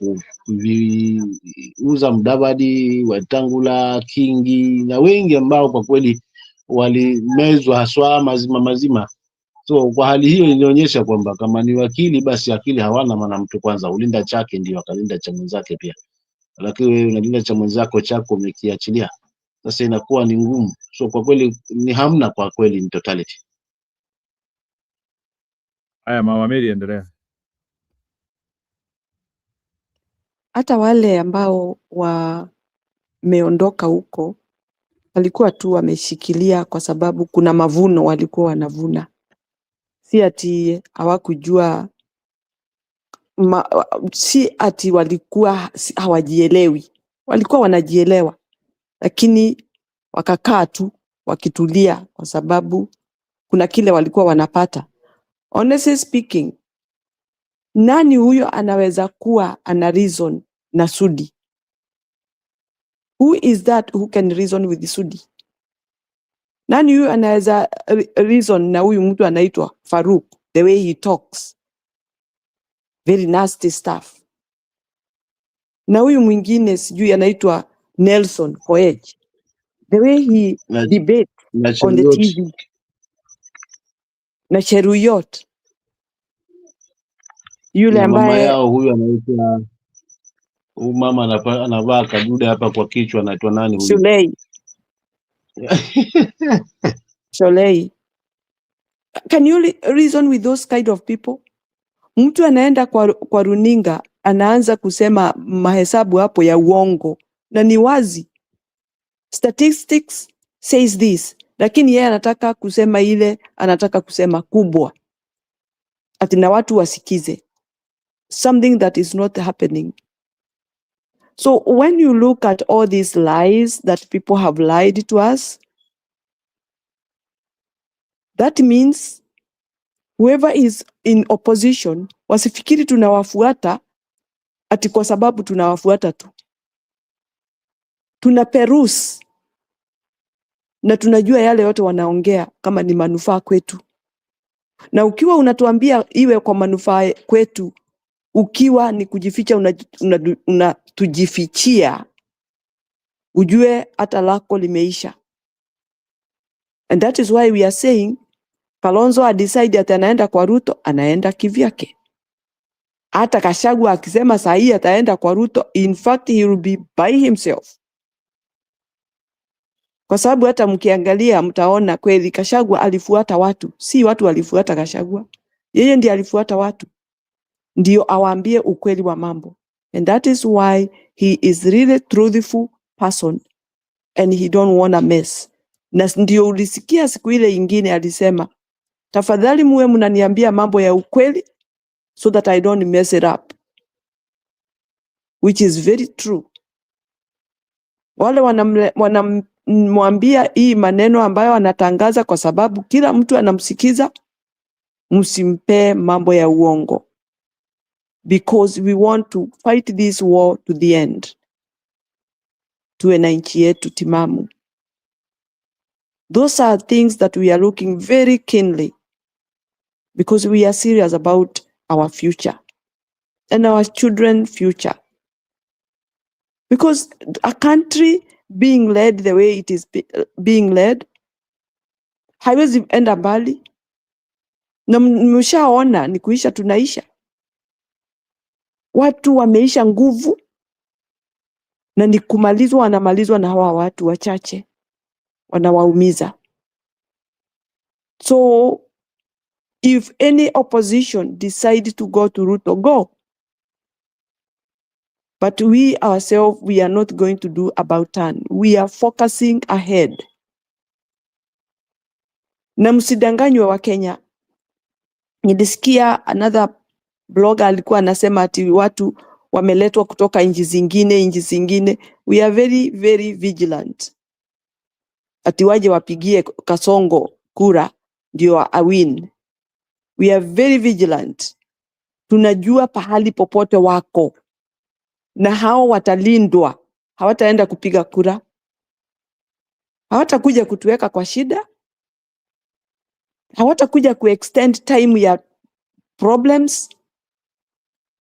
kuviuza Mudavadi, Wetangula, Kingi na wengi ambao kwa kweli walimezwa haswa mazima. So kwa hali hiyo ilionyesha kwamba kama ni wakili basi akili hawana, maana mtu kwanza ulinda chake ndio akalinda cha mwenzake pia, lakini wewe unalinda cha mwenzako chako umekiachilia, sasa inakuwa ni ngumu. So kwa kweli ni hamna, kwa kweli ni totality. Haya, Mama Mary, endelea. Hata wale ambao wameondoka huko walikuwa tu wameshikilia kwa sababu kuna mavuno walikuwa wanavuna, si ati hawakujua si ati walikuwa hawajielewi, walikuwa wanajielewa, lakini wakakaa tu wakitulia kwa sababu kuna kile walikuwa wanapata. Honestly speaking, nani huyo anaweza kuwa ana reason na Sudi? Who is that who can reason with Sudi? Nani huyo anaweza reason na huyu mtu anaitwa Faruk, the way he talks, very nasty stuff. Na huyu mwingine sijui anaitwa Nelson Koech, the way he debate on the TV. Na Cheruyot yule na mama ambaye yao huyu anaitwa, huyu mama anavaa kadude hapa kwa kichwa, anaitwa nani huyu? Shulei. Shulei. Can you reason with those kind of people? Mtu anaenda kwa runinga anaanza kusema mahesabu hapo ya uongo na ni wazi. Statistics says this, lakini yeye anataka kusema ile, anataka kusema kubwa ati na watu wasikize, something that is not happening. So when you look at all these lies that people have lied to us, that means whoever is in opposition wasifikiri tunawafuata ati kwa sababu tunawafuata tu. Tuna peruse na tunajua yale yote wanaongea kama ni manufaa kwetu. Na ukiwa unatuambia iwe kwa manufaa kwetu, ukiwa ni kujificha unatujifichia, ujue hata lako limeisha. And that is why we are saying Kalonzo decide ati anaenda kwa Ruto, anaenda kivyake. Hata Gachagua akisema saa hii ataenda kwa Ruto, in fact he will be by himself. Kwa sababu hata mkiangalia mtaona kweli Gachagua alifuata watu, si watu walifuata Gachagua. Yeye ndiye alifuata watu, ndio awaambie ukweli wa mambo. And that is why he is really truthful person and he don't want a mess. Na ndio ulisikia siku ile ingine alisema, tafadhali muwe mnaniambia mambo ya ukweli so that I don't mess it up. Which is very true. Wale wanamwambia hii maneno ambayo anatangaza kwa sababu kila mtu anamsikiza, msimpe mambo ya uongo. Because we want to fight this war to the end. Tuwe na nchi yetu timamu. Those are things that we are looking very keenly because we are serious about our future and our children's future. Because a country being led the way it is being led, haiwezi enda mbali. Na mshaona ni kuisha tunaisha. Watu wameisha nguvu na ni kumalizwa, wanamalizwa na hawa watu wachache. Wanawaumiza. So if any opposition decide to go to Ruto, go. But we ourselves, we are not going to do about turn. We are focusing ahead. Na msidanganywe wa Kenya. Nilisikia another blogger alikuwa anasema ati watu wameletwa kutoka nchi zingine. We are very, very vigilant. Ati waje wapigie Kasongo kura ndio a win. We are very vigilant. Tunajua pahali popote wako. Na hao watalindwa. Hawataenda kupiga kura. Hawatakuja kutuweka kwa shida. Hawatakuja kuextend time ya problems.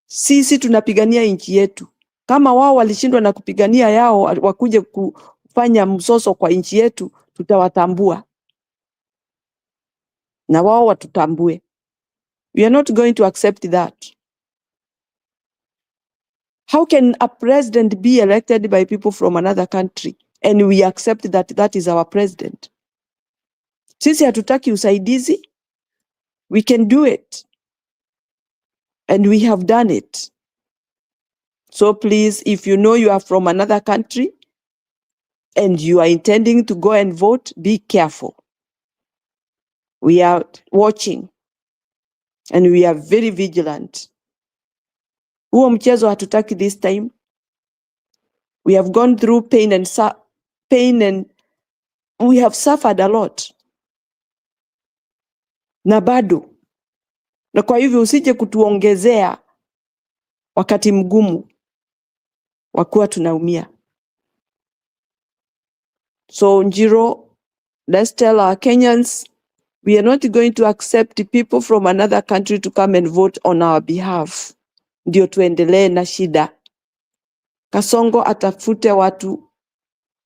Sisi tunapigania nchi yetu. Kama wao walishindwa na kupigania yao, wakuje kufanya msoso kwa nchi yetu, tutawatambua. Na wao watutambue. We are not going to accept that. How can a president be elected by people from another country and we accept that that is our president? Sisi hatutaki usaidizi. We can do it. And we have done it. So please, if you know you are from another country and you are intending to go and vote, be careful. We are watching and we are very vigilant. Huo mchezo hatutaki this time. We have gone through pain and we have suffered a lot. Na bado. Na kwa hivyo usije kutuongezea wakati mgumu wakuwa tunaumia. So Njiro, let's tell our Kenyans, we are not going to accept people from another country to come and vote on our behalf. Ndio tuendelee na shida. Kasongo atafute watu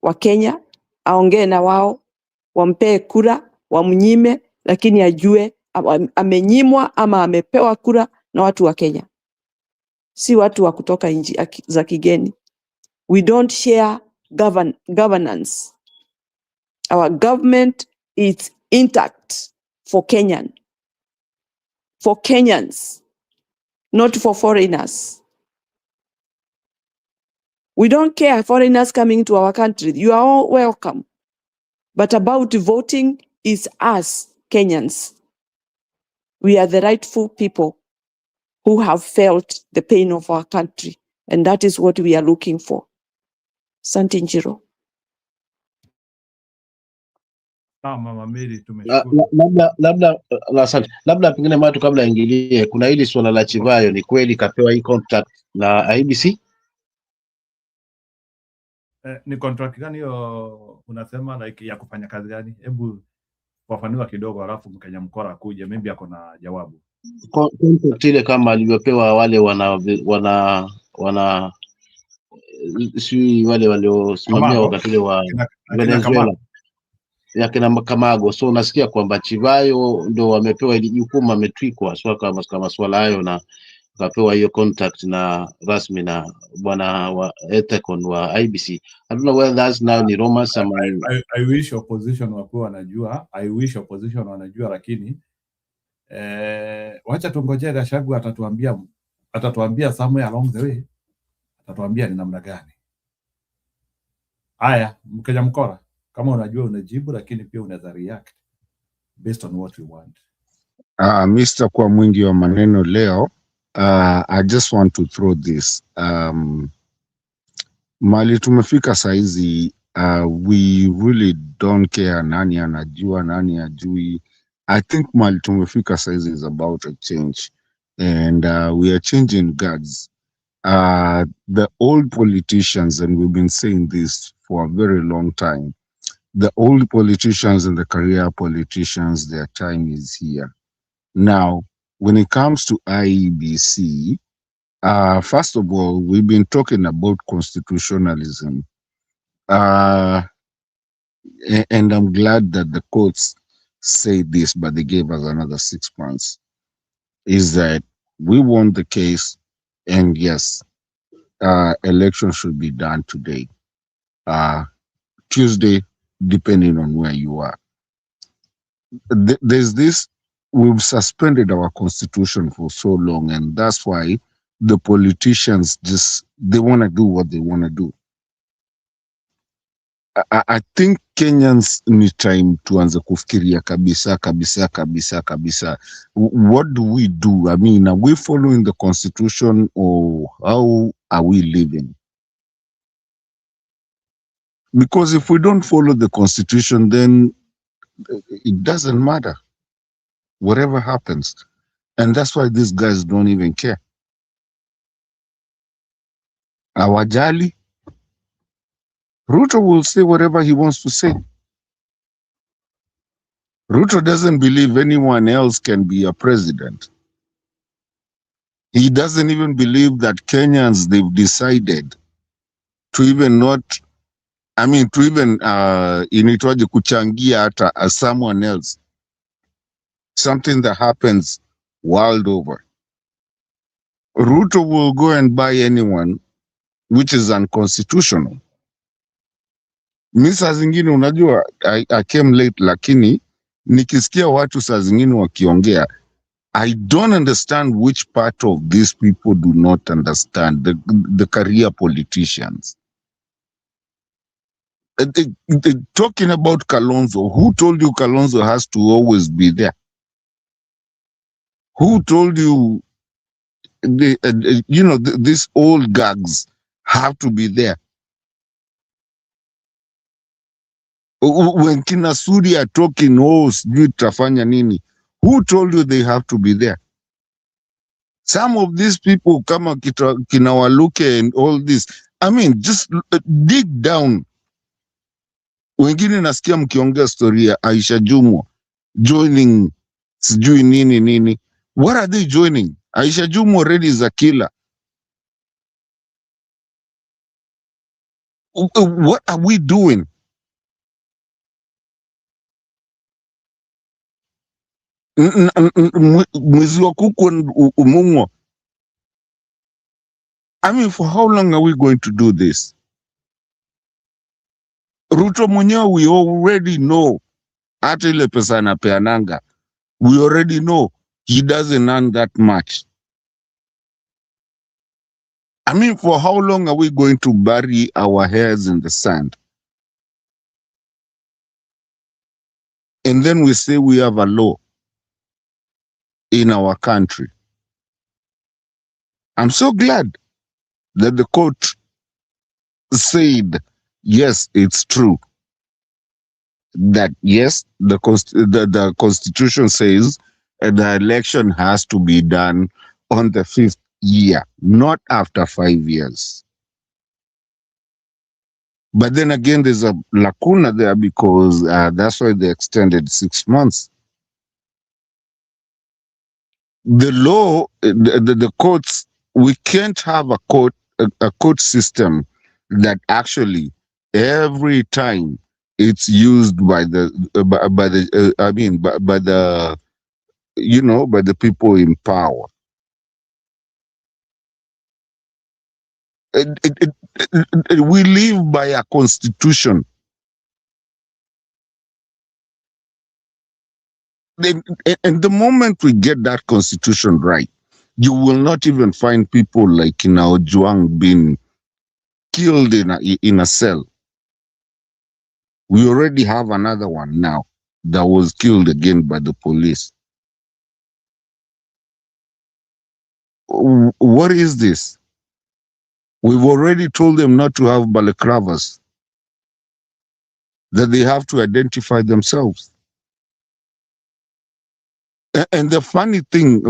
wa Kenya, aongee na wao, wampee kura, wamnyime, lakini ajue amenyimwa ama amepewa kura na watu wa Kenya. Si watu wa kutoka nchi za kigeni. We don't share governance. Our government is intact for Kenyans, not for foreigners. We don't care foreigners coming to our country. You are all welcome. But about voting is us, Kenyans. We are the rightful people who have felt the pain of our country. And that is what we are looking for. Asante Njiro. Mama Mary, tumeshukuru. Labda pengine matu kabla ingilie, kuna hili swala la Chivayo, ni kweli kapewa hii contract na IBC? Ni contract gani hiyo unasema, like ya kufanya kazi gani? Hebu wafanua kidogo, alafu Mkenya mkora akuje, maybe ako na jawabu. Contract ile kama alivyopewa wale si wale waliosimamia wakati ule wa Venezuela ya kina Kamago. So nasikia kwamba Chivayo ndo wamepewa ili jukumu, ametwikwa kama swala hayo na kapewa hiyo contract na rasmi na bwana wa Ethecon wa IBC. I don't know whether that's now ni romance ama I wish opposition wakuwa wanajua. I wish opposition wanajua, lakini wacha tungojee Gachagua atatuambia somewhere along the way, atatuambia ni namna gani. Haya, Mkenya mkora, kama unajua unajibu, lakini pia unaweza react based on what we want. Mr. kwa mwingi wa maneno leo, I just want to throw this. Mali tumefika saizi, we really don't care nani anajua, nani ajui. I think mali tumefika saizi is about a change. And we are changing guards. The old politicians, and we've been saying this for a very long time, the old politicians and the career politicians, their time is here. Now, when it comes to IEBC, first of all, we've been talking about constitutionalism. And I'm glad that the courts say this, but they gave us another 6 months. Is that we won the case, and yes, election should be done today. Tuesday, depending on where you are. There's this, we've suspended our constitution for so long, and that's why the politicians they want to do what they want to do. I think Kenyans need time tuanze kufikiria kabisa. What do we do? I mean, are we following the constitution, or how are we living? Because if we don't follow the constitution, then it doesn't matter. Whatever happens. And that's why these guys don't even care. Awajali, Ruto will say whatever he wants to say. Ruto doesn't believe anyone else can be a president. He doesn't even believe that Kenyans, they've decided to even not, to even inaitwaje kuchangia hata as someone else, something that happens world over. Ruto will go and buy anyone, which is unconstitutional. Mi saa zingine unajua, I came late, lakini nikisikia watu saa zingine wakiongea, I don't understand which part of these people do not understand, the career politicians. They talking about Kalonzo. Who told you Kalonzo has to always be there? Who told you these old gags have to be there? When kina Sudi are talking, oh, sijui tutafanya nini, who told you they have to be there? Some of these people kama kina Waluke and all this, just dig down. Wengine nasikia mkiongea story ya Aisha Jumwa joining sijui nini. What are they joining? Aisha Jumwa already is a killer. What are we doing? Mwizi wa kuku umungwa. For how long are we going to do this? Ruto mwenyewe, we already know. Hata ile pesa anapeananga, we already know he doesn't earn that much. For how long are we going to bury our heads in the sand? And then we say we have a law in our country. I'm so glad that the court said, yes, it's true. That yes, the constitution says the election has to be done on the 5th year, not after 5 years. But then again, there's a lacuna there because that's why they extended 6 months. The law, the courts, we can't have a court system that actually every time it's used by the people in power. We live by a constitution. And the moment we get that constitution right, you will not even find people like Juang being killed in a cell. We already have another one now that was killed again by the police. What is this? We've already told them not to have balaclavas, that they have to identify themselves. And the funny thing,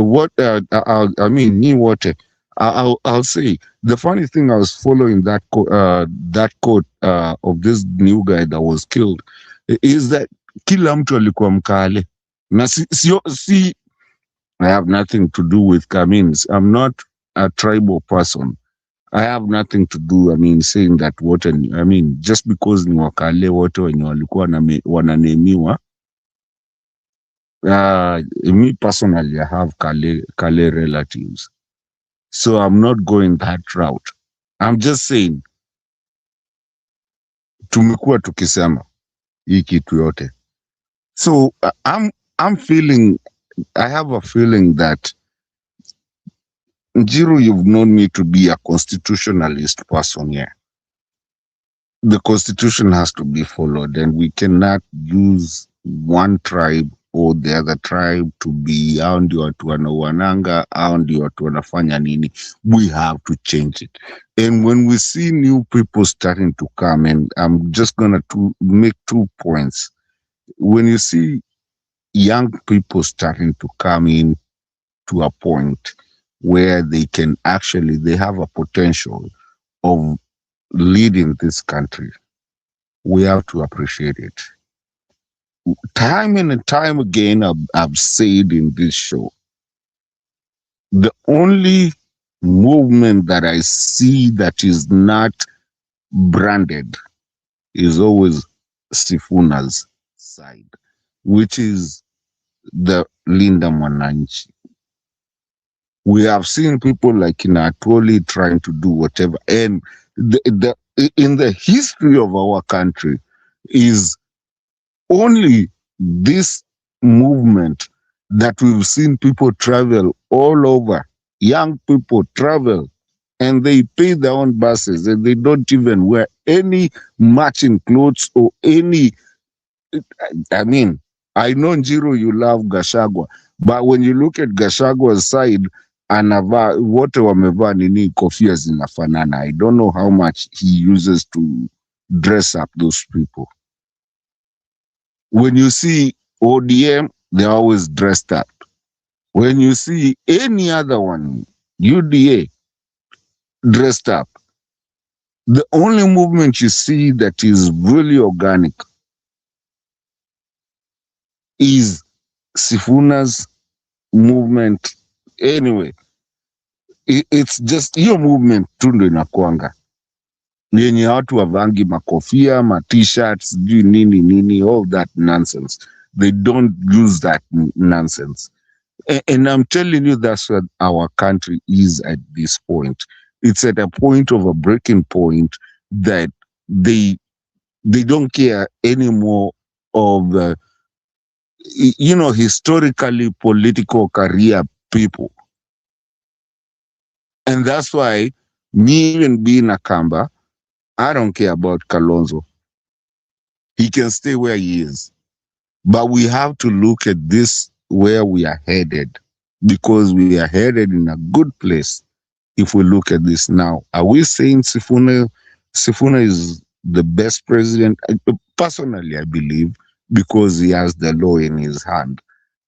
I'll say, the funny thing, I was following that quote of this new guy that was killed, is that kila mtu alikuwa mkale. Na si, I have nothing to do with Kamins. I'm not a tribal person. I have nothing to do, saying that just because ni wakale wote wenye walikuwa wananemiwa. Me personally, I have Kale relatives. So I'm not going that route. I'm just saying, tumekuwa tukisema hii kitu yote. So I'm feeling, I have a feeling that Njiru, you've known me to be a constitutionalist person here. The constitution has to be followed, and we cannot use one tribe or the other tribe to be hao ndio watu wanauananga, hao ndio watu wanafanya nini. We have to change it. And when we see new people starting to come, and I'm just gonna make 2 points. When you see young people starting to come in to a point where they have a potential of leading this country. We have to appreciate it. Time and time again, I've said in this show, the only movement that I see that is not branded is always Sifuna's side, which is the Linda Mwananchi. We have seen people like Inatoli trying to do whatever. And in the history of our country is only this movement that we've seen people travel all over. Young people travel and they pay their own buses and they don't even wear any matching clothes or any. I mean, I know Njiro, you love Gachagua, but when you look at Gachagua's side, anavaa wote wamevaa nini, kofia zinafanana. I don't know how much he uses to dress up those people. When you see ODM, they're always dressed up. When you see any other one, UDA, dressed up. The only movement you see that is really organic is Sifuna's movement. Anyway, it's just your movement tu ndo inakuanga yenye watu wavangi makofia, ma t-shirts, sijui nini, all that nonsense. They don't use that nonsense. And I'm telling you, that's what our country is at this point. It's at a point of a breaking point that they don't care anymore of historically political career people. And that's why me even being a Kamba, I don't care about Kalonzo. He can stay where he is. But we have to look at this where we are headed, because we are headed in a good place. If we look at this now, are we saying Sifuna is the best president? Personally, I believe, because he has the law in his hand.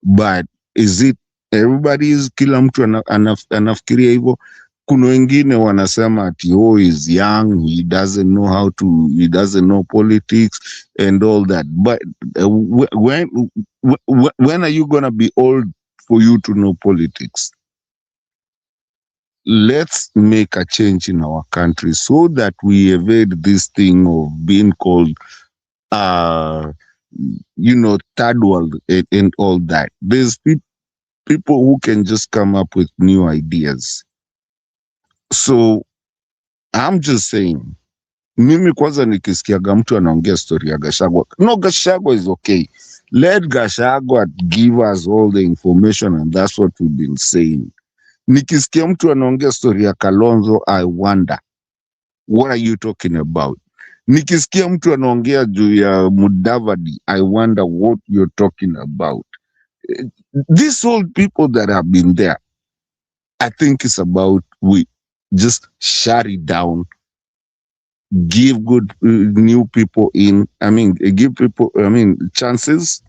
But is it everybody is kila mtu anafikiria hivyo? Kuna wengine wanasema ati is young, he doesn't know politics and all that. But when are you gonna be old for you to know politics? Let's make a change in our country so that we evade this thing of being called third world and all that. There's people who can just come up with new ideas. So I'm just saying, mimi kwanza nikisikiaga mtu anaongea story ya Gachagua. No, Gachagua is okay. Let Gachagua give us all the information, and that's what we've been saying. Nikisikia mtu anaongea story ya Kalonzo, I wonder, what are you talking about? Nikisikia mtu anaongea juu ya Mudavadi, I wonder what you're talking about. These old people that have been there, I think it's about we just shut it down, give good new people chances,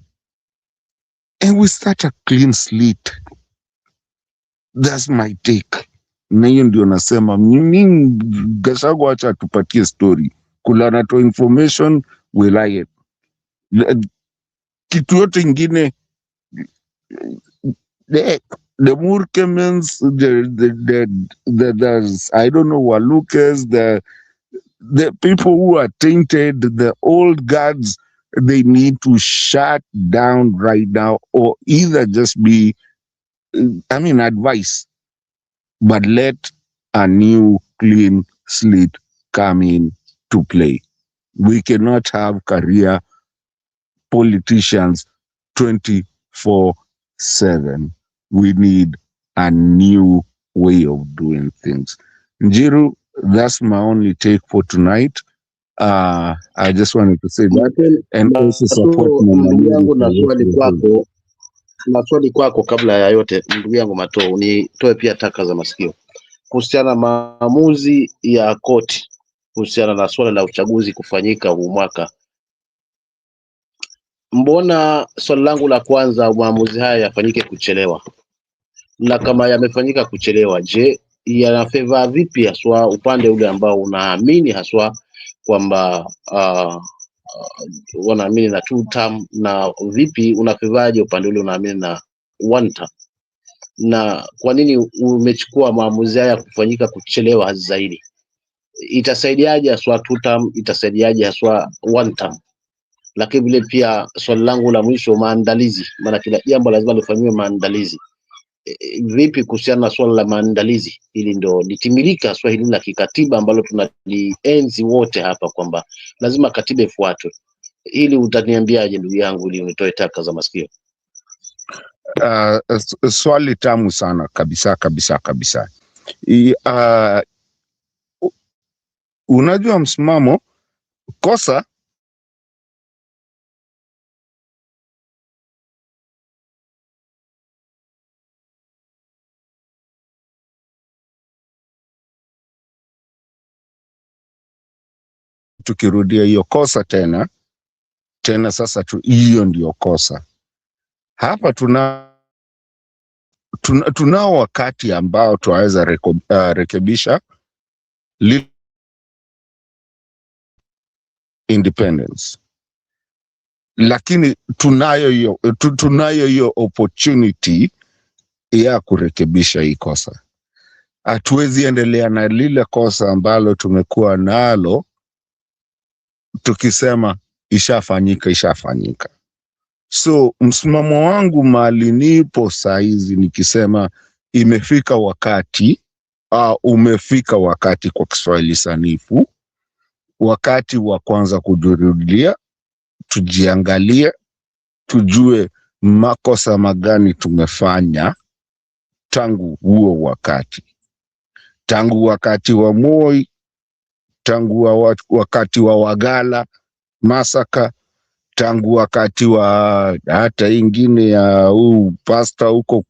and we start a clean slate. That's my take. Na hiyo ndio nasema mimi Gachagua acha tupatie story. Kula nato information we like it. Kitu yote ingine the Murkemans, there's I don't know what Lucas, the people who are tainted, the old guards, they need to shut down right now, or either just be advice, but let a new clean slate come in to play. We cannot have career politicians 24/7. We need a new way of doing things. Njiru, that's my only take for tonight. I just wanted to say that and also support ndugu yangu, na swali kwako kabla ya yote, ndugu yangu Mato, unitoe pia taka za masikio kuhusiana na maamuzi ya koti kuhusiana na swala la uchaguzi kufanyika huu mwaka. Mbona swali langu la kwanza, maamuzi haya yafanyike kuchelewa? na kama yamefanyika kuchelewa, je, yanafeva vipi haswa upande ule ambao unaamini haswa kwamba wanaamini na 2 term, na vipi unafevaje upande ule unaamini na 1 term? Na kwa nini umechukua maamuzi haya kufanyika kuchelewa zaidi? Itasaidiaje haswa 2 term, itasaidiaje haswa 1 term? Lakini vile pia swali langu la mwisho, maandalizi, maana kila jambo lazima lifanyiwe maandalizi. Vipi kuhusiana na swala la maandalizi, ili ndo litimilika swala hili la kikatiba ambalo tunalienzi wote hapa kwamba lazima katiba ifuatwe? Ili utaniambiaje ndugu yangu, ili unitoe taka za masikio? Swali tamu sana kabisa kabisa kabisa. Unajua msimamo kosa tukirudia hiyo kosa tena sasa hiyo ndio kosa. Hapa tunao wakati ambao tuweza rekebisha independence, lakini tunayo hiyo opportunity ya kurekebisha hii kosa. Hatuwezi endelea na lile kosa ambalo tumekuwa nalo tukisema ishafanyika. So msimamo wangu mahali nipo saizi nikisema imefika wakati, umefika wakati kwa Kiswahili sanifu, wakati wa kwanza kujirudia, tujiangalie, tujue makosa magani tumefanya tangu huo wakati. Tangu wakati wa Moi, tangu wakati wa Wagala Masaka, tangu wakati wa hata ingine ya pasta huko,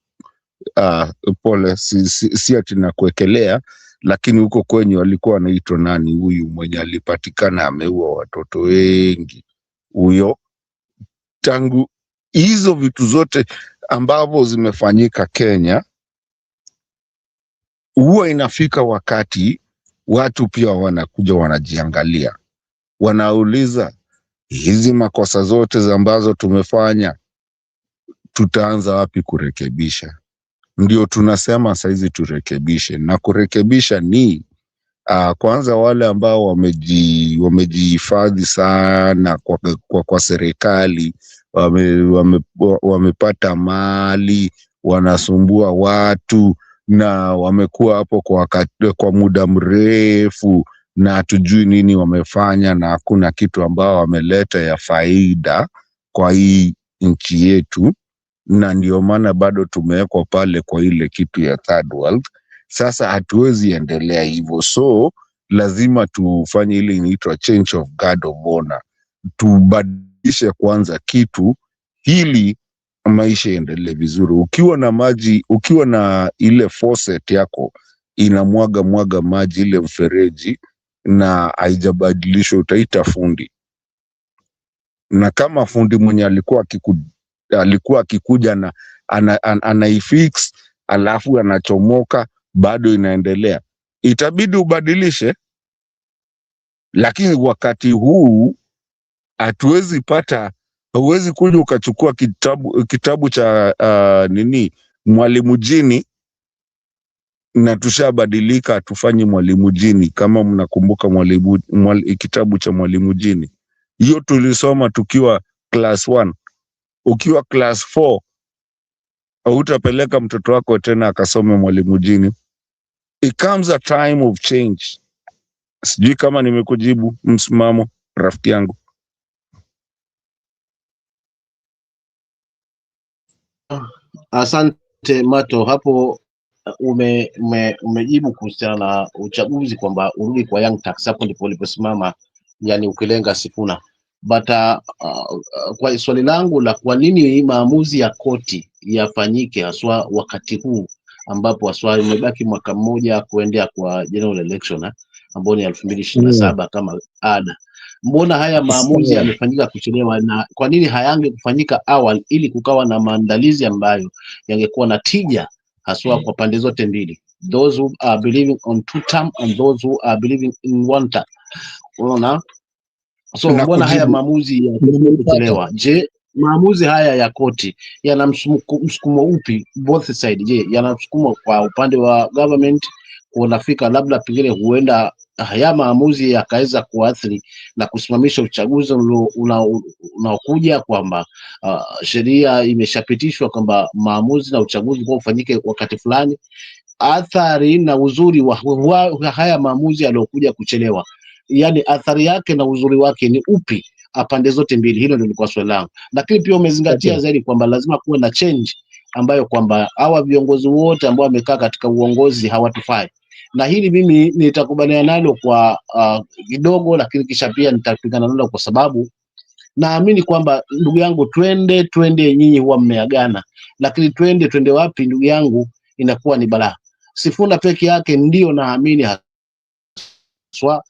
pole si ati na kuekelea, lakini huko kwenye walikuwa wanaitwa nani huyu mwenye alipatikana ameua watoto wengi huyo. Tangu hizo vitu zote ambavyo zimefanyika Kenya, huwa inafika wakati watu pia wanakuja wanajiangalia, wanauliza hizi makosa zote ambazo tumefanya tutaanza wapi kurekebisha? Ndio tunasema saizi turekebishe, na kurekebisha ni kwanza wale ambao wamejihifadhi sana kwa serikali, wamepata mali, wanasumbua watu na wamekuwa hapo kwa muda mrefu na hatujui nini wamefanya, na hakuna kitu ambao wameleta ya faida kwa hii nchi yetu, na ndio maana bado tumewekwa pale kwa ile kitu ya third world. Sasa hatuwezi endelea hivyo, so lazima tufanye ile inaitwa change of guard of honor, tubadilishe kwanza kitu ili maisha endelee vizuri. Ukiwa na maji, ukiwa na ile faucet yako inamwaga maji ile mfereji na haijabadilishwa, utaita fundi, na kama fundi mwenye alikuwa akikuja na anaifix alafu anachomoka bado inaendelea, itabidi ubadilishe. Lakini wakati huu hatuwezi pata, huwezi kuja ukachukua kitabu cha Mwalimu Jini na tushabadilika tufanye Mwalimu Jini. Kama mnakumbuka kitabu cha Mwalimu Jini, hiyo tulisoma tukiwa class 1. Ukiwa class 4 hautapeleka mtoto wako tena akasome Mwalimu Jini. It comes a time of change. Sijui kama nimekujibu msimamo rafiki yangu. Asante Mato, hapo umejibu kuhusiana na uchaguzi kwamba urudi kwa Young Turks, hapo ndipo uliposimama, yani ukilenga Sifuna. But kwa swali langu la kwa nini maamuzi ya koti yafanyike haswa wakati huu ambapo haswa imebaki mwaka mmoja kuendea kwa general election ambao ni 2027 kama ada, mbona haya maamuzi yamefanyika kuchelewa, na kwa nini hayange kufanyika awali ili kukawa na maandalizi ambayo yangekuwa na tija haswa kwa pande zote mbili, those who are believing on two term and those who are believing in one term. Unaona, so Na mbona haya kujibu maamuzi ya nimepata. kuchelewa? Je, maamuzi haya ya koti yana msukumo upi both side? Je, yana msukumo kwa upande wa government kunafika labda pengine huenda haya maamuzi yakaweza kuathiri na kusimamisha uchaguzi unaokuja, kwamba sheria imeshapitishwa kwamba maamuzi na uchaguzi kwa ufanyike wakati fulani. Athari na uzuri wa haya maamuzi yaliyokuja kuchelewa, yani athari yake na uzuri wake ni upi pande zote mbili? Hilo ndio lilikuwa swali langu, lakini pia umezingatia zaidi kwamba lazima kuwe na change ambayo kwamba hawa viongozi wote ambao wamekaa katika uongozi hawatufai, na hili mimi nitakubaliana nalo kwa kidogo, lakini kisha pia nitapingana nalo kwa sababu naamini kwamba ndugu yangu, twende, nyinyi huwa mmeagana, lakini twende wapi ndugu yangu, inakuwa ni balaa. Sifuna peke yake ndio naamini haswa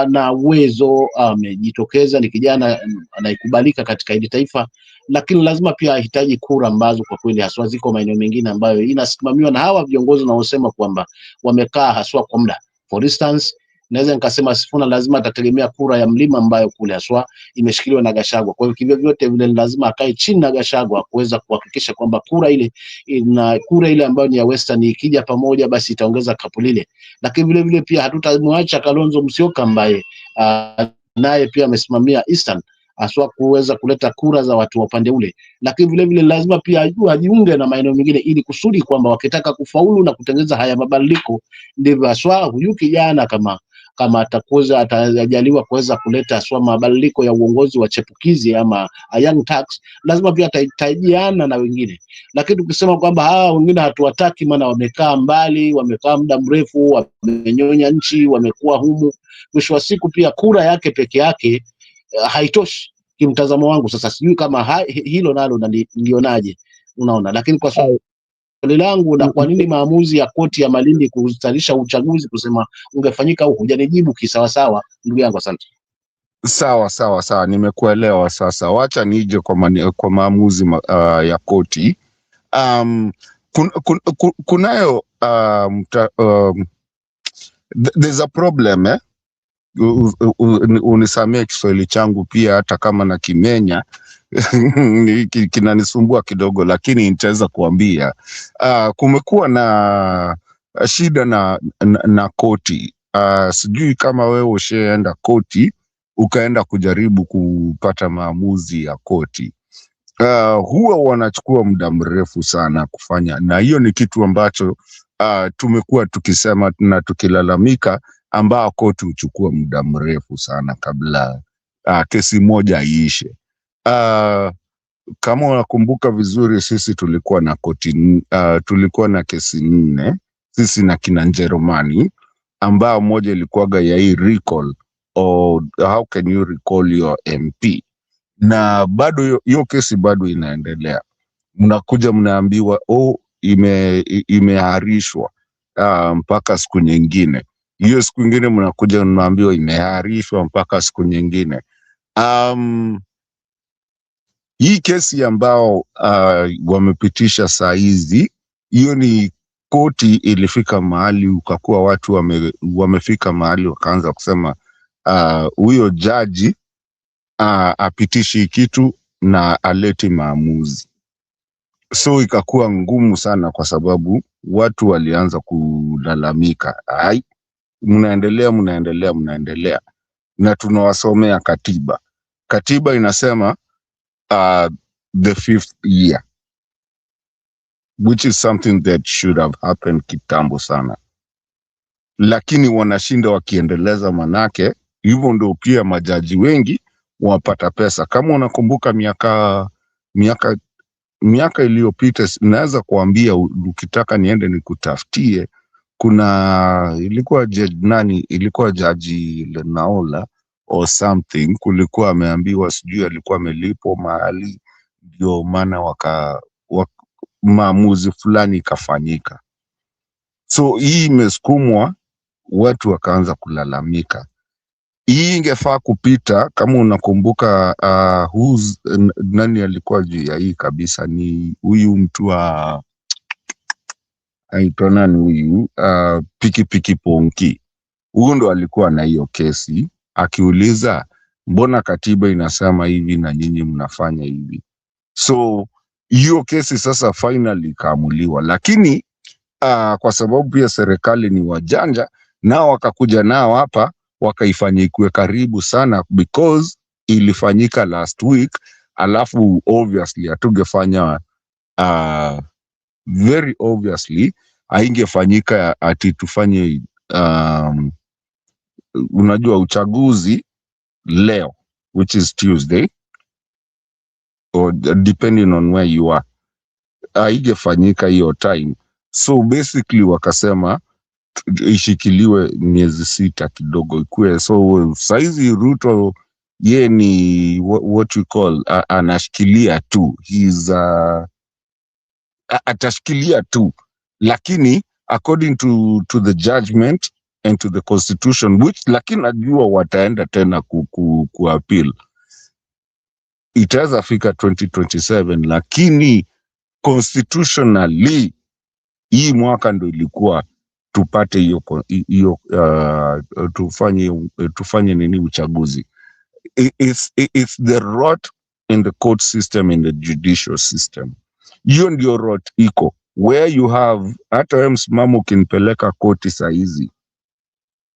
na uwezo amejitokeza, ni kijana anaikubalika katika hili taifa, lakini lazima pia ahitaji kura ambazo kwa kweli haswa ziko maeneo mengine ambayo inasimamiwa na hawa viongozi wanaosema kwamba wamekaa haswa kwa muda. For instance, naweza nikasema Sifuna lazima atategemea kura ya mlima ambayo kule haswa imeshikiliwa na Gachagua. Kwa hivyo kivyo vyote vile lazima akae chini na Gachagua kuweza kuhakikisha kwamba kura ile ambayo ni ya Western ikija pamoja basi itaongeza kapu lile. Lakini vile vile pia hatutamwacha Kalonzo Musyoka ambaye naye pia amesimamia Eastern haswa kuweza kuleta kura za watu wa upande ule, lakini vile vile lazima pia ajiunge na maeneo mengine ili kusudi kwamba wakitaka kufaulu na kutengeneza haya mabadiliko, ndivyo haswa huyu kijana kama atajaliwa kuweza kuleta haswa mabadiliko ya uongozi wa chepukizi ama young tax, lazima pia atajiana na wengine. Lakini tukisema kwamba hawa wengine hatuwataki maana wamekaa mbali, wamekaa muda mrefu, wamenyonya nchi, wamekuwa humu, mwisho wa siku pia kura yake peke yake haitoshi kimtazamo wangu. Sasa sijui kama hilo nalo nilionaje, unaona. Lakini kwa swali langu na kwa nini maamuzi ya koti ya Malindi kustarisha uchaguzi kusema ungefanyika huko, hujanijibu kisawasawa ndugu yangu. Asante. Sawa, nimekuelewa sasa. Wacha nije kwa maamuzi ya koti. Kunayo there's a problem unisamee Kiswahili changu pia hata kama na Kimenya kinanisumbua kidogo, lakini nitaweza kuambia kumekuwa na shida na koti. Sijui kama wewe ushaenda koti ukaenda kujaribu kupata maamuzi ya koti. Huwa wanachukua muda mrefu sana kufanya, na hiyo ni kitu ambacho tumekuwa tukisema na tukilalamika, ambao koti huchukua muda mrefu sana kabla kesi moja iishe. Kama unakumbuka vizuri, sisi tulikuwa na tulikuwa na kesi 4 sisi na kina Njerumani, ambao moja ilikuwaga ya hii recall or how can you recall your MP, na bado hiyo kesi bado inaendelea. Mnakuja mnaambiwa imeahirishwa mpaka siku nyingine. Hiyo siku nyingine mnakuja mnaambiwa imeahirishwa mpaka siku nyingine. Hii kesi ambao wamepitisha saa hizi, hiyo ni koti ilifika mahali ukakuwa watu wamefika mahali wakaanza kusema huyo jaji apitishi kitu na aleti maamuzi. So ikakuwa ngumu sana kwa sababu watu walianza kulalamika, mnaendelea na tunawasomea katiba. Katiba inasema the 5th year, which is something that should have happened kitambo sana, lakini wanashinda wakiendeleza, manake hivyo ndio pia majaji wengi wapata pesa. Kama unakumbuka miaka iliyopita, naweza kuambia ukitaka niende nikutafutie, ilikuwa jaji Lenaola or something, kulikuwa ameambiwa sijui alikuwa amelipwa mahali, ndio maana maamuzi fulani ikafanyika. So hii imesukumwa, watu wakaanza kulalamika. Hii ingefaa kupita. Kama unakumbuka nani alikuwa juu ya hii kabisa, ni huyu mtu aitwa nani huyu Pikipiki Ponki, huyu ndo alikuwa na hiyo kesi akiuliza mbona katiba inasema hivi na nyinyi mnafanya hivi. So hiyo kesi sasa finally ikaamuliwa, lakini kwa sababu pia serikali ni wajanja, nao wakakuja nao hapa wakaifanya ikuwe karibu sana, because ilifanyika last week, alafu obviously hatungefanya very obviously haingefanyika ati tufanye unajua uchaguzi leo, which is Tuesday, or depending on where you are, haingefanyika hiyo time. So basically wakasema ishikiliwe miezi 6 kidogo ikue. So saizi Ruto ye ni what you call anashikilia tu, he's atashikilia tu, lakini according to the judgment and to the constitution, which lakini najua wataenda tena ku appeal, itaweza fika 2027, lakini constitutionally hii mwaka ndo ilikuwa tupate hiyo tufanye nini uchaguzi. It's the rot in the court system, in the judicial system. Hiyo ndio rot iko, where you have hata wewe msimamo ukinipeleka koti saa hizi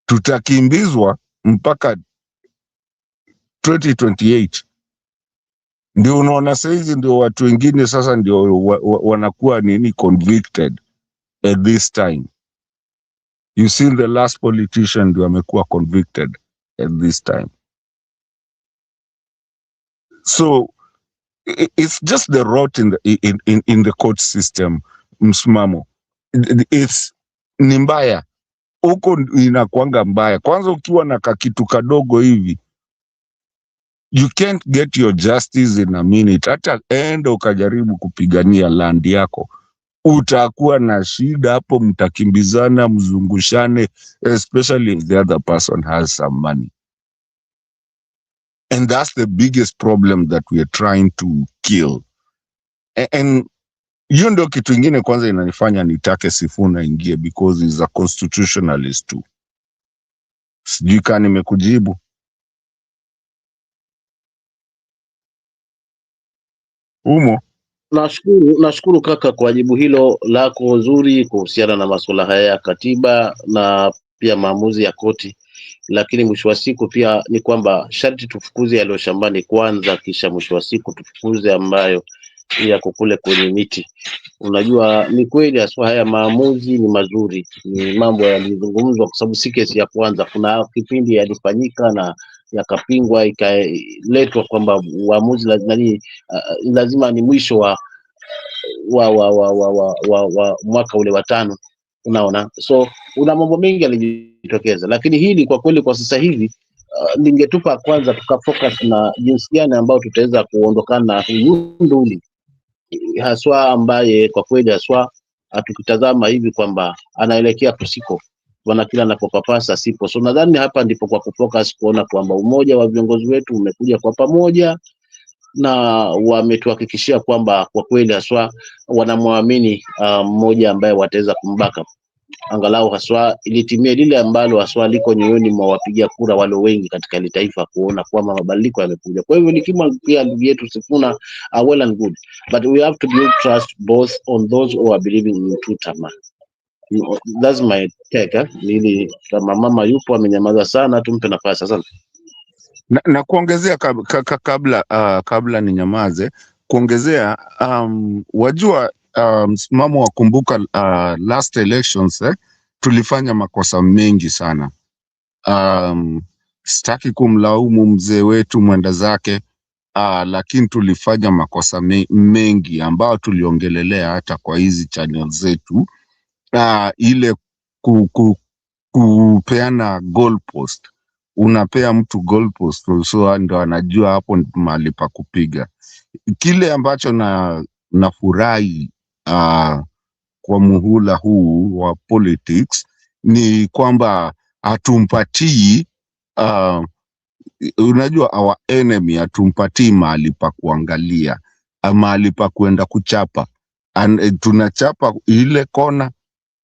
tutakimbizwa mpaka 2028. Ndio unaona saa hizi ndio watu wengine sasa ndio wanakuwa nini convicted at this time. You see the last politician ndio amekuwa convicted at this time. So it's just the rot in the court system. Msimamo it's ni mbaya huko, inakuanga mbaya. Kwanza ukiwa na kakitu kadogo hivi, you can't get your justice in a minute. Hata enda ukajaribu kupigania land yako, utakuwa na shida hapo, mtakimbizana, mzungushane, especially if the other person has some money. And that's the biggest problem that we are trying to kill. And hiyo ndio kitu ingine kwanza inanifanya nitake Sifuna ingie, because he's a constitutionalist too. Sijui kama nimekujibu. Umo? Nashukuru kaka kwa jibu hilo lako zuri kuhusiana na masuala haya ya katiba na pia maamuzi ya koti, lakini mwisho wa siku pia ni kwamba sharti tufukuze yaliyo shambani kwanza, kisha mwisho wa siku tufukuze ambayo yako kule kwenye miti. Unajua ni kweli haswa haya maamuzi ni mazuri, ni mambo yalizungumzwa kwa sababu si kesi ya kwanza. Kuna kipindi yalifanyika na yakapingwa, ikaletwa kwamba uamuzi lazima ni mwisho wa mwaka ule wa 5, unaona. So una mambo mengi yalijitokeza, lakini hili kwa kweli kwa sasa hivi ningetupa kwanza tukafocus na jinsi gani ambao tutaweza kuondokana na nduli haswa ambaye kwa kweli haswa tukitazama hivi kwamba anaelekea kusiko, bwana kila anapopapasa sipo. So nadhani hapa ndipo kwa kufocus kuona kwamba umoja wa viongozi wetu umekuja kwa pamoja na wametuhakikishia kwamba kwa kweli haswa wanamwamini mmoja ambaye wataweza kumbaka angalau haswa ilitimia lile ambalo haswa liko nyoyoni mwa wapiga kura wale wengi katika ile taifa, kuona kwamba mabadiliko yamekuja. Kwa hivyo nikima pia ndugu yetu Sifuna well and good, but we have to build trust both on those who are believing in two-term. That's my take. Ili kama mama yupo amenyamaza sana, tumpe nafasi. Asante. Na kuongezea kabla ni nyamaze, kuongezea wajua msimamo wa kumbuka last elections tulifanya makosa mengi sana. Sitaki kumlaumu mzee wetu mwenda zake, lakini tulifanya makosa mengi ambao tuliongelelea hata kwa hizi channel zetu, ile kupeana goalpost. Unapea mtu goalpost so ndo anajua hapo mahali pa kupiga. Kile ambacho nafurahi kwa muhula huu wa politics ni kwamba hatumpatii unajua our enemy, hatumpatii mahali pa kuangalia, mahali pa kuenda kuchapa. Tunachapa ile kona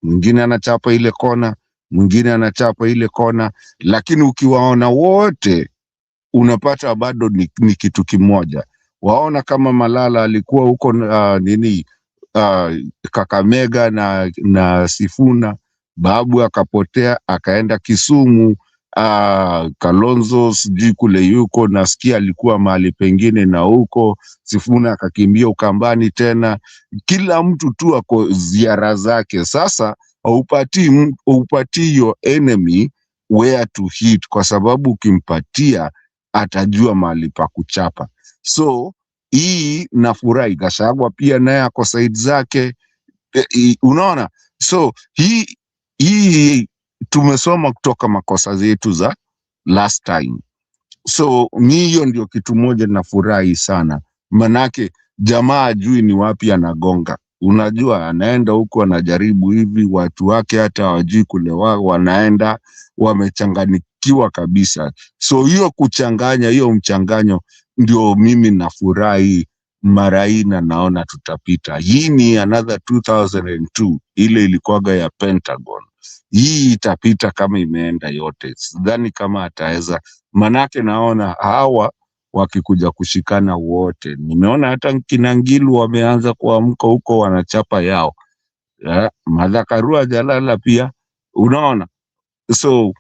mwingine anachapa ile kona, mwingine anachapa ile kona, lakini ukiwaona wote unapata bado ni kitu kimoja. Waona kama Malala alikuwa huko Kakamega na Sifuna, Babu akapotea akaenda Kisumu, Kalonzo sijui kule yuko, nasikia alikuwa mahali pengine na huko, Sifuna akakimbia Ukambani tena, kila mtu tu ako ziara zake. Sasa haupatii your enemy where to hit, kwa sababu ukimpatia atajua mahali pa kuchapa. So hii nafurahi, Gachagua pia naye ako side zake, unaona. So hii tumesoma kutoka makosa zetu za last time. So hiyo ndio kitu moja nafurahi sana, manake jamaa ajui ni wapi anagonga. Unajua anaenda huko anajaribu hivi, watu wake hata hawajui kule wao wanaenda, wamechanganikiwa kabisa. So hiyo kuchanganya, hiyo mchanganyo ndio mimi nafurahi mara hii, na naona tutapita. Hii ni another 2002 ile ilikuwaga ya Pentagon. Hii itapita kama imeenda yote. Sidhani kama ataweza, manake naona hawa wakikuja kushikana wote. Nimeona hata kina Ngilu wameanza kuamka huko wanachapa yao. Martha Karua jalala pia, unaona. So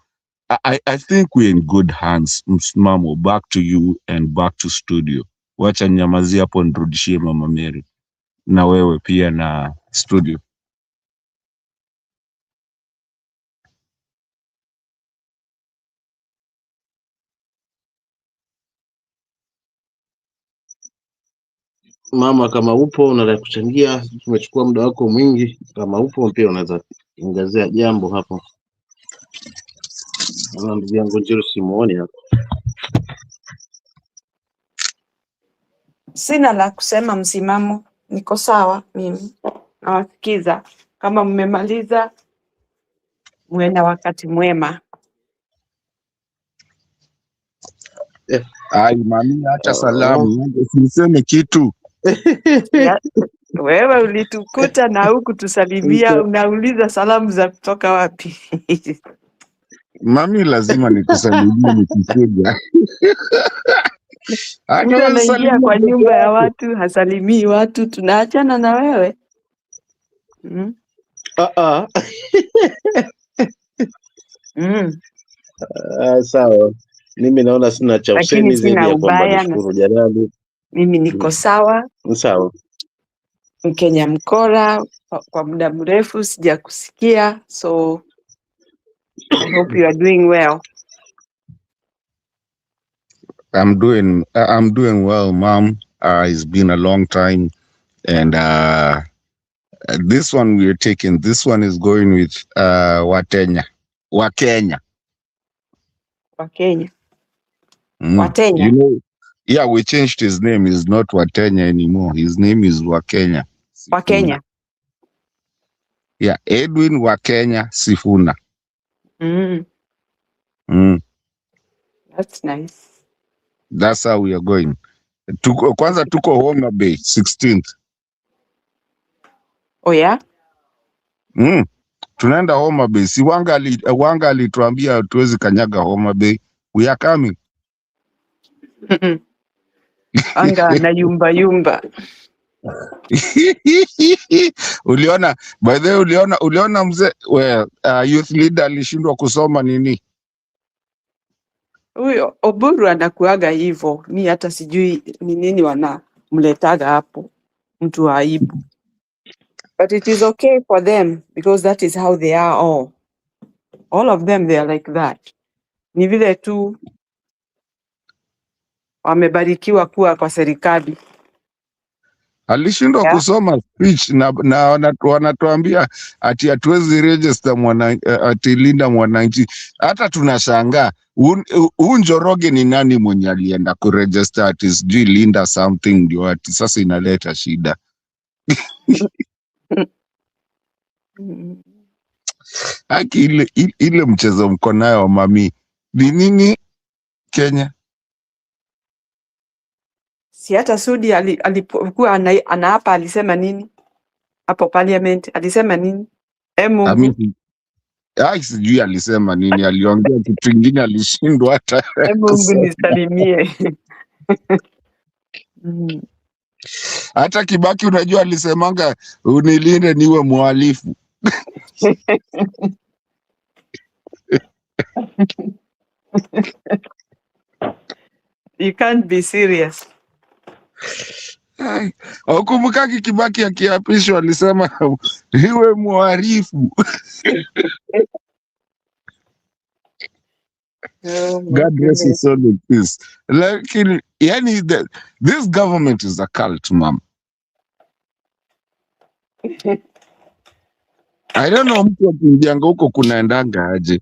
I think we're in good hands. Msimamo, back to you and back to studio. Wacha nyamazi hapo nirudishie Mama Mary. Na wewe pia na studio. Mama, kama upo unataka kuchangia, tumechukua muda wako mwingi. Kama upo pia unaweza ongezea jambo hapo. Naona ndugu yangu Njiro simuoni hapa. Sina la kusema, msimamo niko sawa mimi. Nawasikiza. Kama mmemaliza, muwe na wakati mwema. Ai mami, acha salamu, usiseme kitu. Wewe ulitukuta na huku tusalimia, unauliza salamu za kutoka wapi? Mami, lazima nikusalimie nikikuja. Mtu anaingia kwa nyumba ya watu, hasalimii watu, tunaachana na wewe. Sawa. Mimi naona sina cha usemi zaidi ya kwamba nishukuru Jalali. Mimi niko sawa. Sawa. Mkenya mkora, kwa muda mrefu sija kusikia, so I hope you are doing well. I'm doing well, Mom. It's been a long time, and this one we are taking. This one is going with Wakenya. Wakenya. Watenya. You know, yeah, we changed his name. He's not Watenya anymore. His name is Wakenya. Wakenya. Yeah, Edwin Wakenya Sifuna. That's nice. That's how we are going. Kwanza tuko Homa Bay 16th. Oh yeah? Tunaenda Homa Bay. Si Wanga alituambia tuwezi kanyaga Homa Bay. We are coming. Anga na yumba. Uliona, by the way, uliona mzee youth leader alishindwa kusoma nini? Huyo Oburu anakuaga hivyo. Mi hata sijui ni nini wanamletaga hapo. Mtu wa aibu. But it is okay for them because that is how they are all. All of them, they are like that. Ni vile tu wamebarikiwa kuwa kwa serikali. Alishindwa kusoma speech na wanatuambia ati hatuwezi register ati Linda Mwananchi. Hata tunashangaa Njoroge ni nani mwenye alienda kuregister ati sijui Linda something, ndio ati sasa inaleta shida. Haki ile mchezo mko nayo mami. Ni nini Kenya? Si hata Sudi alipokuwa anaapa alisema nini? Hapo parliament alisema nini? I mean, sijui alisema nini, aliongea kitu kingine, alishindwa hata Mungu kusema. nisalimie. Hata Kibaki unajua alisemanga unilinde niwe mhalifu. You can't be serious. Ukumbukaki Kibaki akiapishwa alisema niwe mhalifu. Oh my God rest his goodness. soul in peace. Lakini yani this government is a cult, mom. I don't know mtu akiingianga huko kunaendanga aje.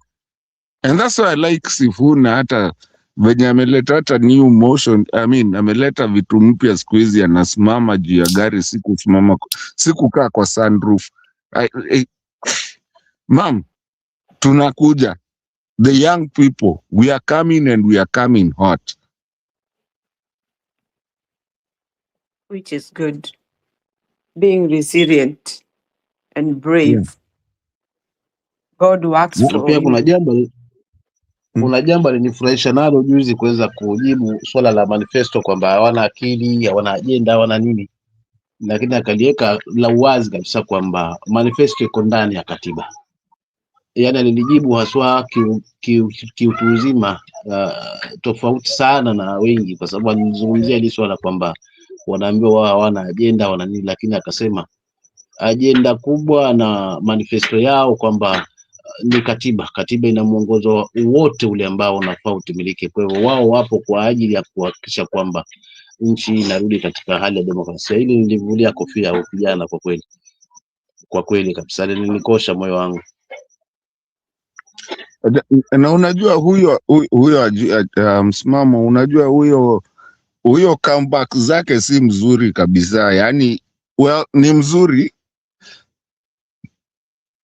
And that's why I like Sifuna, hata venye ameleta hata new motion, I mean ameleta vitu mpya siku hizi, anasimama juu ya gari, sikukaa kwa sunroof. Mom, tunakuja. The young people, we are coming and we are coming hot. Which is good. Being resilient and brave. Yeah. God works Na for pia you. kuna jambo alinifurahisha nalo juzi, kuweza kujibu swala la manifesto kwamba hawana akili, hawana ajenda, hawana nini, lakini akaliweka la uwazi kabisa kwamba manifesto iko ndani ya katiba. Yani alilijibu haswa kiutu uzima, tofauti sana na wengi, kwa sababu alizungumzia hili swala kwamba wanaambiwa wao hawana ajenda, wana nini, lakini akasema ajenda kubwa na manifesto yao kwamba ni katiba. Katiba ina mwongozo wote ule ambao unafaa utimilike. Kwa hivyo wao wapo kwa ajili ya kuhakikisha kwamba nchi inarudi katika hali ya demokrasia. Hili nilivulia kofia au kijana, kwa kweli kabisa linikosha moyo wangu. Na unajua huyo msimamo, unajua huyo comeback zake si mzuri kabisa. Yani well, ni mzuri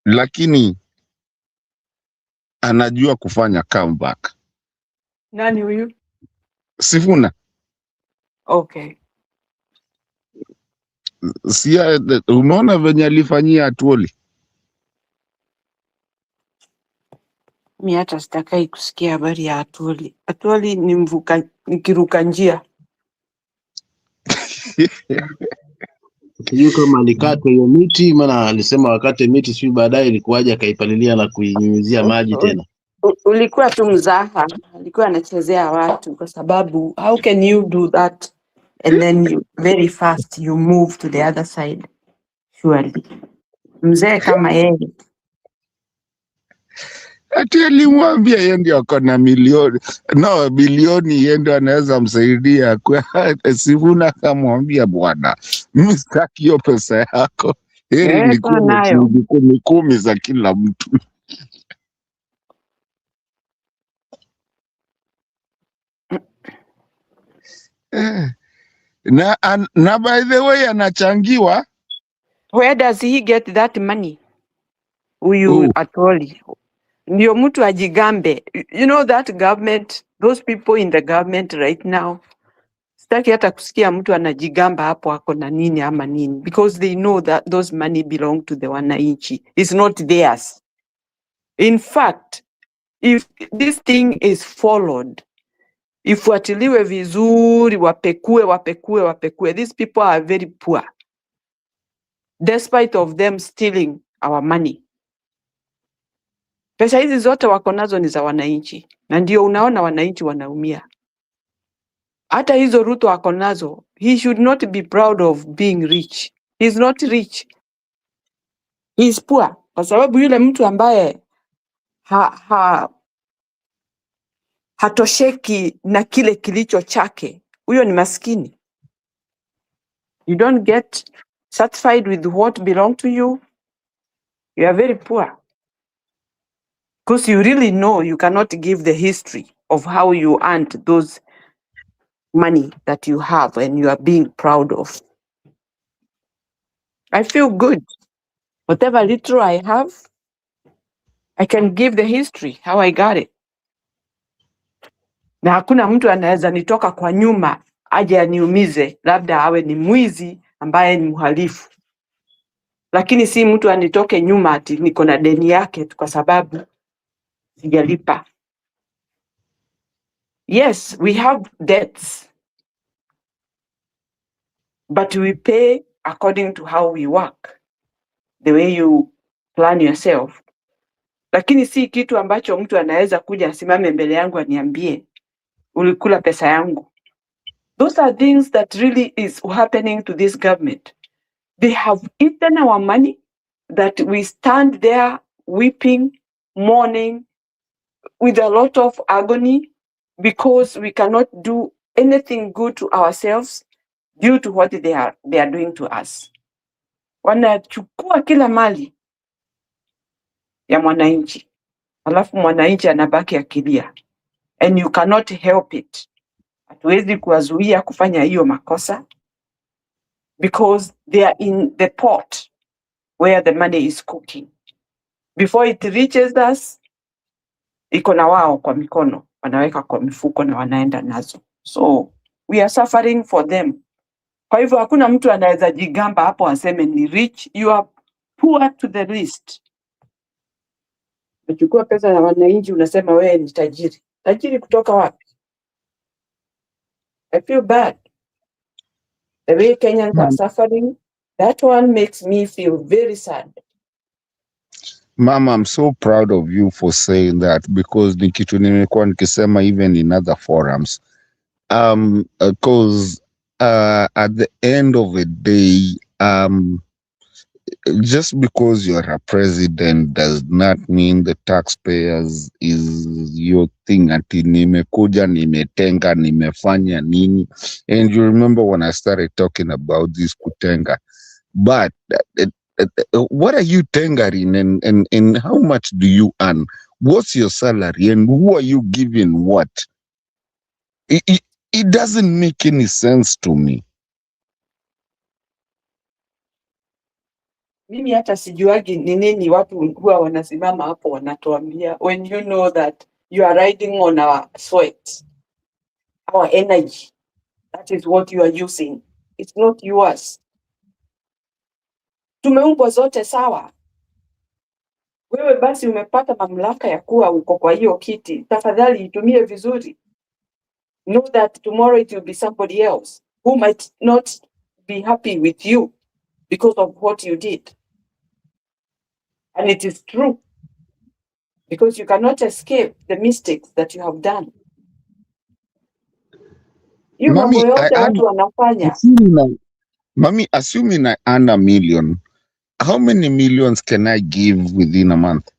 lakini anajua kufanya comeback. Nani huyu? Sifuna. Okay. Umeona venye alifanyia Atwoli? Mi hata sitakai kusikia habari ya Atwoli. Atwoli ni kiruka njia. Sijui kama alikata hiyo miti, maana alisema wakati miti, sijui baadaye ilikuwaje akaipalilia na kuinyunyizia maji tena. Ulikuwa tu mzaha, alikuwa anachezea watu, kwa sababu how can you do that and then you very fast you move to the other side? Surely mzee kama yeye ati alimwambia yeye ndio ako na bilioni, yeye ndio anaweza msaidia. Kwa Sifuna akamwambia bwana, mimi sitaki hiyo pesa yako, heri nikuwe na shilingi 10 za kila mtu. Na by the way anachangiwa. Where does he get that money? Huyu Atwoli ndio mtu ajigambe. You know that government, those people in the government right now, sitaki hata kusikia mtu anajigamba hapo ako na nini ama nini, because they know that those money belong to the wananchi. It's not theirs. In fact, if this thing is followed, ifuatiliwe vizuri, wapekue. These people are very poor, despite of them stealing our money. Pesa hizi zote wako nazo ni za wananchi, na ndio unaona wananchi wanaumia. Hata hizo Ruto wako nazo, he should not be proud of being rich. He's not rich. He's poor. Kwa sababu yule mtu ambaye hatosheki na kile kilicho chake, huyo ni maskini. You don't get satisfied with what belong to you, you are very poor. Because you really know you cannot give the history of how you earned those money that you have and you are being proud of. I feel good. Whatever little I have, I can give the history, how I got it. Na hakuna mtu anaweza nitoka kwa nyuma aje aniumize, labda awe ni mwizi ambaye ni mhalifu. lakini si mtu anitoke nyuma ati niko na deni yake kwa sababu sijalipa. Yes, we have debts, but we pay according to how we work, the way you plan yourself. Lakini si kitu ambacho mtu anaweza kuja asimame mbele yangu aniambie ulikula pesa yangu. Those are things that really is happening to this government. They have eaten our money that we stand there weeping, mourning, with a lot of agony because we cannot do anything good to ourselves due to what they are doing to us. Wanachukua kila mali ya mwananchi, alafu mwananchi anabaki akilia, and you cannot help it. Hatuwezi kuwazuia kufanya hiyo makosa because they are in the pot where the money is cooking. Before it reaches us, iko na wao kwa mikono, wanaweka kwa mifuko na wanaenda nazo. So we are suffering for them. Kwa hivyo hakuna mtu anaweza jigamba hapo aseme ni rich, you are poor to the least. Unachukua pesa ya wananchi unasema wewe ni tajiri. Tajiri kutoka wapi? I feel bad. The way Kenyans are suffering, that one makes me feel very sad. Mama, I'm so proud of you for saying that, because ni kitu nimekuwa nikisema even in other forums. Because at the end of the day, just because you're a president does not mean the taxpayers is your thing. Ati nimekuja, nimetenga, nimefanya nini. And you remember when I started talking about this kutenga. But what are you tendering, and how much do you earn? What's your salary, and who are you giving what? It doesn't make any sense to me. Mimi hata sijuagi ni nini watu huwa wanasimama hapo wanatuambia, when you know that you are riding on our sweat, our energy. That is what you are using. It's not yours. Tumeumbwa zote sawa. Wewe basi umepata mamlaka ya kuwa uko kwa hiyo kiti, tafadhali itumie vizuri. Know that tomorrow it will be somebody else who might not be happy with you because of what you did. And it is true, because you cannot escape the mistakes that you have done. You mambo yote watu wanafanya. Mami, assuming I earn $1 million, how many millions can I give within a month?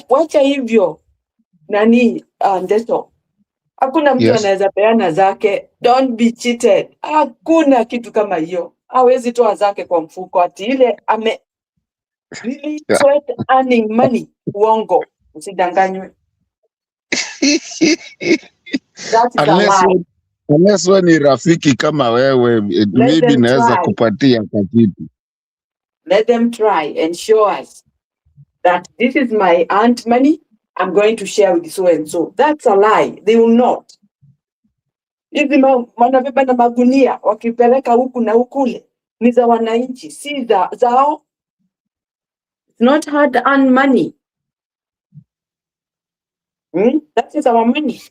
Wacha hivyo nani Ndeto. Hakuna mtu anaweza peana zake. Don't be cheated. Hakuna kitu kama hiyo. Hawezi toa zake kwa mfuko ati ile really sweat earning money. Uongo. Usidanganywe. That is a lie. Unless wewe ni rafiki kama wewe, maybe naweza kupatia kitu. Let them try and show us that this is my aunt money. I'm going to share with so and so. That's a lie. They will not. Hizi wanabeba na magunia wakipeleka huku na hukule ni za wananchi, si zao. It's not hard earned money. That is our money.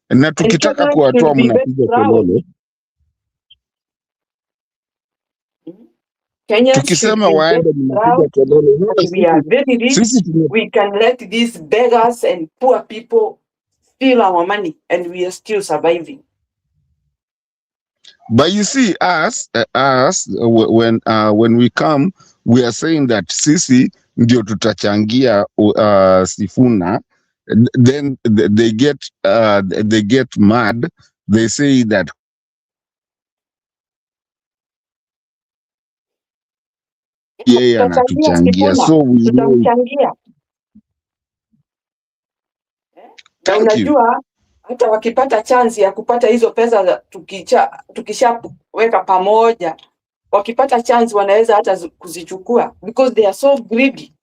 Na tukitaka kuwatoa mnapiga kelele. Tukisema waende mnapiga kelele. We are very rich. We can let these beggars and poor people steal our money and we are still surviving. But you see, when we come, we are saying that sisi ndio tutachangia Sifuna. Then they get mad. They say that yeye anatuchangia, so we tutamchangia. Na unajua hata wakipata chance ya kupata hizo pesa tukishaweka pamoja, wakipata chance wanaweza hata kuzichukua because they are so greedy.